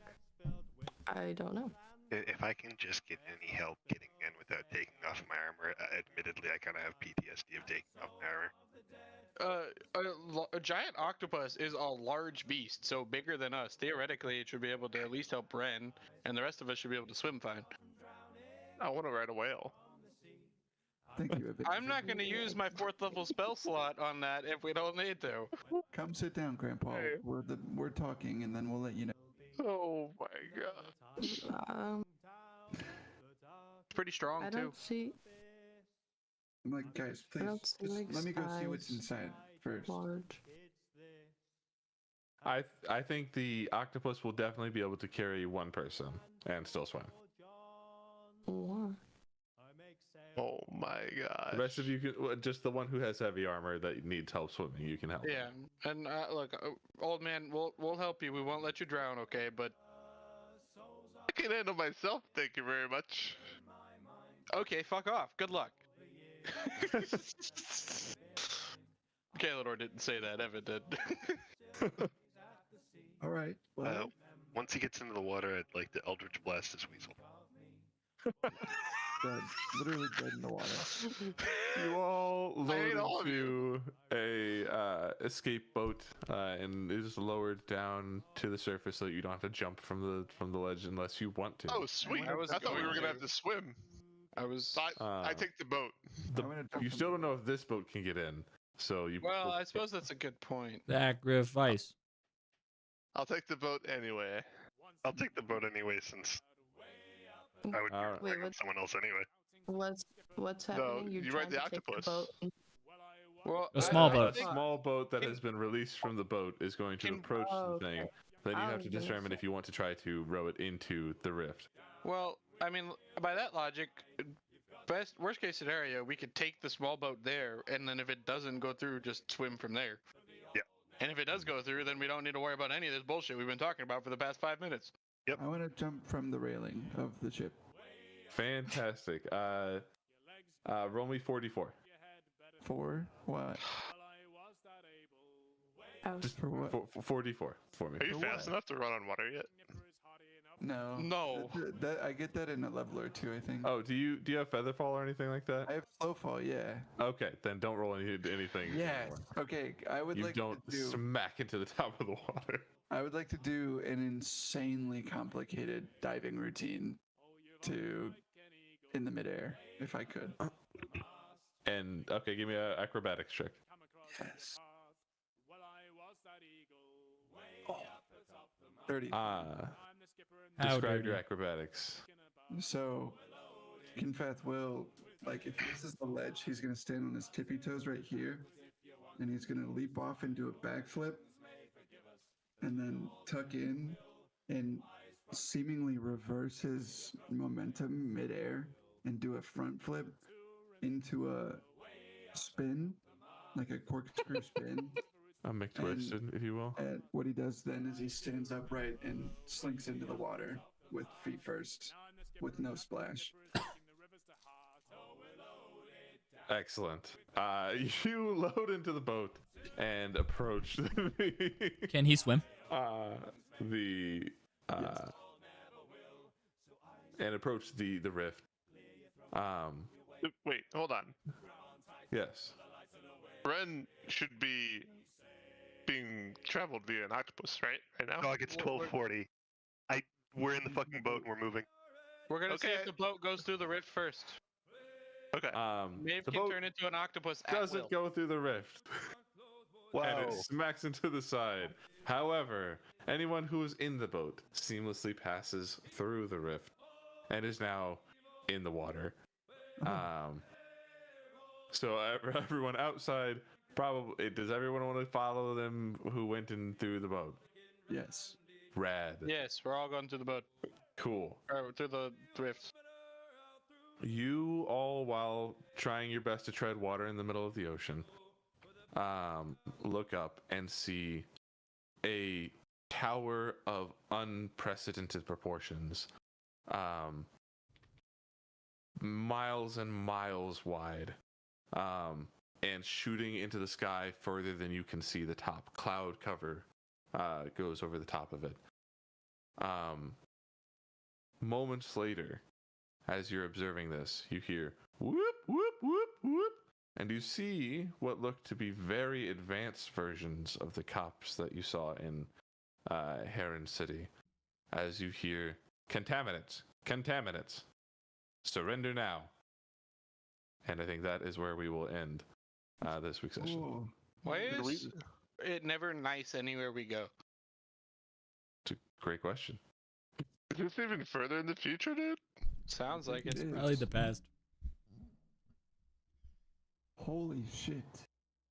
Speaker 3: I don't know.
Speaker 6: If I can just get any help getting in without taking off my armor, admittedly, I kind of have PTSD of taking off my armor.
Speaker 4: A giant octopus is a large beast, so bigger than us. Theoretically, it should be able to at least help Ren, and the rest of us should be able to swim fine.
Speaker 9: I want to ride a whale.
Speaker 5: Thank you. Evan.
Speaker 4: I'm not going to use my 4th level spell slot on that if we don't need to.
Speaker 5: Come sit down, Grandpa.
Speaker 9: Hey.
Speaker 5: We're talking, and then we'll let you know.
Speaker 9: Oh my god.
Speaker 4: It's pretty strong
Speaker 3: I
Speaker 4: too.
Speaker 3: don't see
Speaker 5: I'm like, guys,
Speaker 3: I
Speaker 5: please,
Speaker 3: don't see,
Speaker 5: just
Speaker 3: like,
Speaker 5: let me go see what's
Speaker 3: size.
Speaker 5: inside first.
Speaker 3: large.
Speaker 1: I think the octopus will definitely be able to carry one person and still swim.
Speaker 3: What?
Speaker 9: Oh my god.
Speaker 1: The rest of you can just the one who has heavy armor that needs help swimming. You can help.
Speaker 4: Yeah, and look, old man, we'll help you. We won't let you drown, okay? But
Speaker 9: I can handle myself, thank you very much.
Speaker 4: okay, fuck off. Good luck. Kalidor didn't say that. Evan did.
Speaker 5: All right. Well,
Speaker 6: Once he gets into the water, I'd like to Eldritch Blast his weasel.
Speaker 5: dead, literally dead in the water.
Speaker 1: You all
Speaker 9: hate
Speaker 1: load
Speaker 9: all of
Speaker 1: into a escape boat and it is lowered down to the surface so that you don't have to jump from the ledge unless you want to.
Speaker 9: Oh sweet.
Speaker 4: I was
Speaker 9: I thought we
Speaker 4: going
Speaker 9: were gonna
Speaker 4: to.
Speaker 9: have to swim.
Speaker 4: I was.
Speaker 9: So I take the boat.
Speaker 1: The-
Speaker 5: I'm gonna jump
Speaker 1: you
Speaker 5: from
Speaker 1: still
Speaker 5: the
Speaker 1: don't know if this boat can get in, so you.
Speaker 4: Well, I suppose that's a good point.
Speaker 2: Sacrifice.
Speaker 9: I'll take the boat anyway.
Speaker 7: I'll take the boat anyway since I would be
Speaker 1: Alright.
Speaker 3: Wait,
Speaker 7: relying on someone else anyway.
Speaker 3: What's
Speaker 9: No,
Speaker 3: happening? You're
Speaker 9: you
Speaker 3: trying
Speaker 9: ride the
Speaker 3: to take the
Speaker 9: octopus.
Speaker 3: boat.
Speaker 4: Well,
Speaker 2: A small
Speaker 1: A
Speaker 2: boat.
Speaker 1: small boat that
Speaker 4: Can-
Speaker 1: has been released from the boat is going to
Speaker 4: Can-
Speaker 1: approach
Speaker 3: Oh,
Speaker 1: the thing.
Speaker 3: okay.
Speaker 1: Then you
Speaker 3: I
Speaker 1: have
Speaker 3: was
Speaker 1: to
Speaker 3: gonna
Speaker 1: determine
Speaker 3: say-
Speaker 1: if you want to try to row it into the rift.
Speaker 4: Well, I mean, by that logic, worst case scenario, we could take the small boat there, and then if it doesn't go through, just swim from there.
Speaker 7: Yeah.
Speaker 4: And if it does go through, then we don't need to worry about any of this bullshit we've been talking about for the past 5 minutes.
Speaker 7: Yep.
Speaker 5: I want to jump from the railing of the ship.
Speaker 1: Fantastic. Roll me 44.
Speaker 5: For what?
Speaker 1: Just
Speaker 5: For what?
Speaker 1: 44 for me.
Speaker 9: Are you
Speaker 5: For
Speaker 9: fast
Speaker 5: what?
Speaker 9: enough to run on water yet?
Speaker 5: No.
Speaker 4: No.
Speaker 5: I get that in a level or two, I think.
Speaker 1: Oh, do you have feather fall or anything like that?
Speaker 5: I have slow fall, yeah.
Speaker 1: Okay, then don't roll anything.
Speaker 5: Yes.
Speaker 1: anymore.
Speaker 5: Okay, I would
Speaker 1: You
Speaker 5: like
Speaker 1: don't
Speaker 5: to do.
Speaker 1: smack into the top of the water.
Speaker 5: I would like to do an insanely complicated diving routine in the midair, if I could.
Speaker 1: And okay, give me an acrobatics check.
Speaker 5: Yes. 30.
Speaker 2: How
Speaker 1: Describe your
Speaker 2: dirty.
Speaker 1: acrobatics.
Speaker 5: So, Kinfath will, like, if this is the ledge, he's going to stand on his tippy toes right here, and he's going to leap off and do a backflip, and then tuck in and seemingly reverse his momentum midair and do a front flip into a spin, like a corkscrew spin.
Speaker 1: A McTwisted, if you will.
Speaker 5: And what he does then is he stands upright and slinks into the water with feet first, with no splash.
Speaker 1: Excellent. You load into the boat and approach
Speaker 2: Can he swim?
Speaker 1: the and approach the rift.
Speaker 9: Wait, hold on.
Speaker 1: Yes.
Speaker 9: Ren should be being traveled via an octopus, right? Right now?
Speaker 7: Dog, it's 12:40. We're in the fucking boat and we're moving.
Speaker 4: We're gonna see
Speaker 9: Okay.
Speaker 4: if the boat goes through the rift first.
Speaker 9: Okay.
Speaker 4: Maeve
Speaker 1: The
Speaker 4: can
Speaker 1: boat
Speaker 4: turn into an octopus at
Speaker 1: doesn't
Speaker 4: will.
Speaker 1: go through the rift. And
Speaker 7: Wow.
Speaker 1: it smacks into the side. However, anyone who is in the boat seamlessly passes through the rift and is now in the water. So everyone outside probably does. Everyone want to follow them who went in through the boat?
Speaker 5: Yes.
Speaker 1: Rad.
Speaker 4: Yes, we're all going through the boat.
Speaker 1: Cool.
Speaker 4: Or through the rift.
Speaker 1: You all, while trying your best to tread water in the middle of the ocean, look up and see a tower of unprecedented proportions, miles and miles wide, and shooting into the sky further than you can see the top. Cloud cover goes over the top of it. Moments later, as you're observing this, you hear whoop, whoop, whoop, whoop, and you see what look to be very advanced versions of the cops that you saw in Heron City. As you hear, contaminants, contaminants, surrender now. And I think that is where we will end this week's session.
Speaker 5: Ooh.
Speaker 4: Why
Speaker 9: Did we-
Speaker 4: is it never nice anywhere we go?
Speaker 1: It's a great question.
Speaker 9: Is this even further in the future, dude?
Speaker 4: Sounds like
Speaker 5: It
Speaker 4: it.
Speaker 5: is.
Speaker 2: Probably the past.
Speaker 5: Holy shit.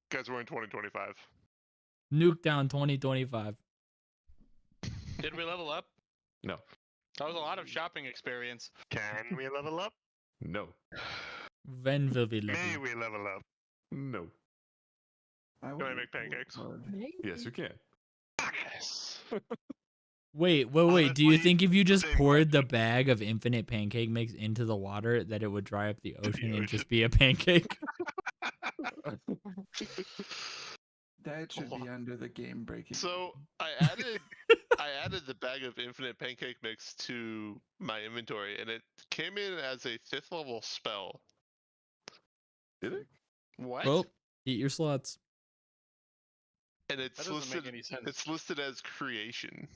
Speaker 9: Guys, we're in 2025.
Speaker 2: Nuke down 2025.
Speaker 4: Did we level up?
Speaker 1: No.
Speaker 4: That was a lot of shopping experience.
Speaker 7: Can we level up?
Speaker 1: No.
Speaker 2: When will we
Speaker 7: May
Speaker 2: level?
Speaker 7: we level up?
Speaker 1: No.
Speaker 9: Can I make pancakes?
Speaker 1: Yes, you can.
Speaker 9: Yes.
Speaker 2: Wait. Do you
Speaker 7: Honestly,
Speaker 2: think if you just
Speaker 7: same
Speaker 2: poured the
Speaker 7: question.
Speaker 2: bag of infinite pancake mix into the water that it would dry up the ocean and
Speaker 7: ocean.
Speaker 2: just be a pancake?
Speaker 5: That should be under the game breaking.
Speaker 9: So I added the bag of infinite pancake mix to my inventory, and it came in as a 5th level spell.
Speaker 1: Did it?
Speaker 4: What?
Speaker 2: Well, eat your slots.
Speaker 9: And it's
Speaker 4: That doesn't
Speaker 9: listed.
Speaker 4: make any sense.
Speaker 9: It's listed as creation.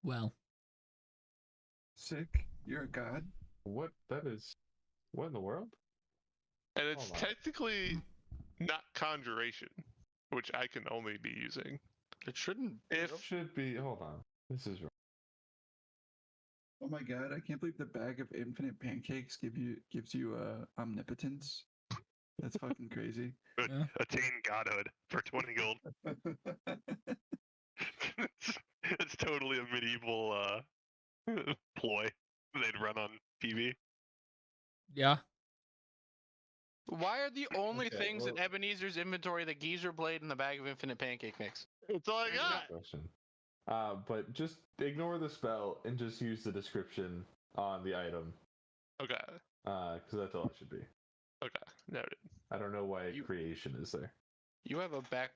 Speaker 2: Well,
Speaker 5: Sick. You're a god.
Speaker 1: What? That is. What in the world?
Speaker 9: And it's
Speaker 1: Hold on.
Speaker 9: technically not conjuration, which I can only be using.
Speaker 4: It shouldn't.
Speaker 1: It should be. Hold on. This is wrong.
Speaker 5: Oh my god, I can't believe the bag of infinite pancakes gives you omnipotence. That's fucking crazy.
Speaker 2: Yeah.
Speaker 7: Attain godhood for 20 gold. it's totally a medieval ploy they'd run on TV.
Speaker 2: Yeah.
Speaker 4: Why are the only
Speaker 1: Okay,
Speaker 4: things in
Speaker 1: well-
Speaker 4: Ebenezer's inventory the geezer blade and the bag of infinite pancake mix?
Speaker 9: That's all I
Speaker 1: Good
Speaker 9: got.
Speaker 1: question. But just ignore the spell and just use the description on the item.
Speaker 9: Okay.
Speaker 1: Because that's all it should be.
Speaker 9: Okay. Noted.
Speaker 1: I don't know why
Speaker 4: You-
Speaker 1: creation is there.
Speaker 4: You have a backpack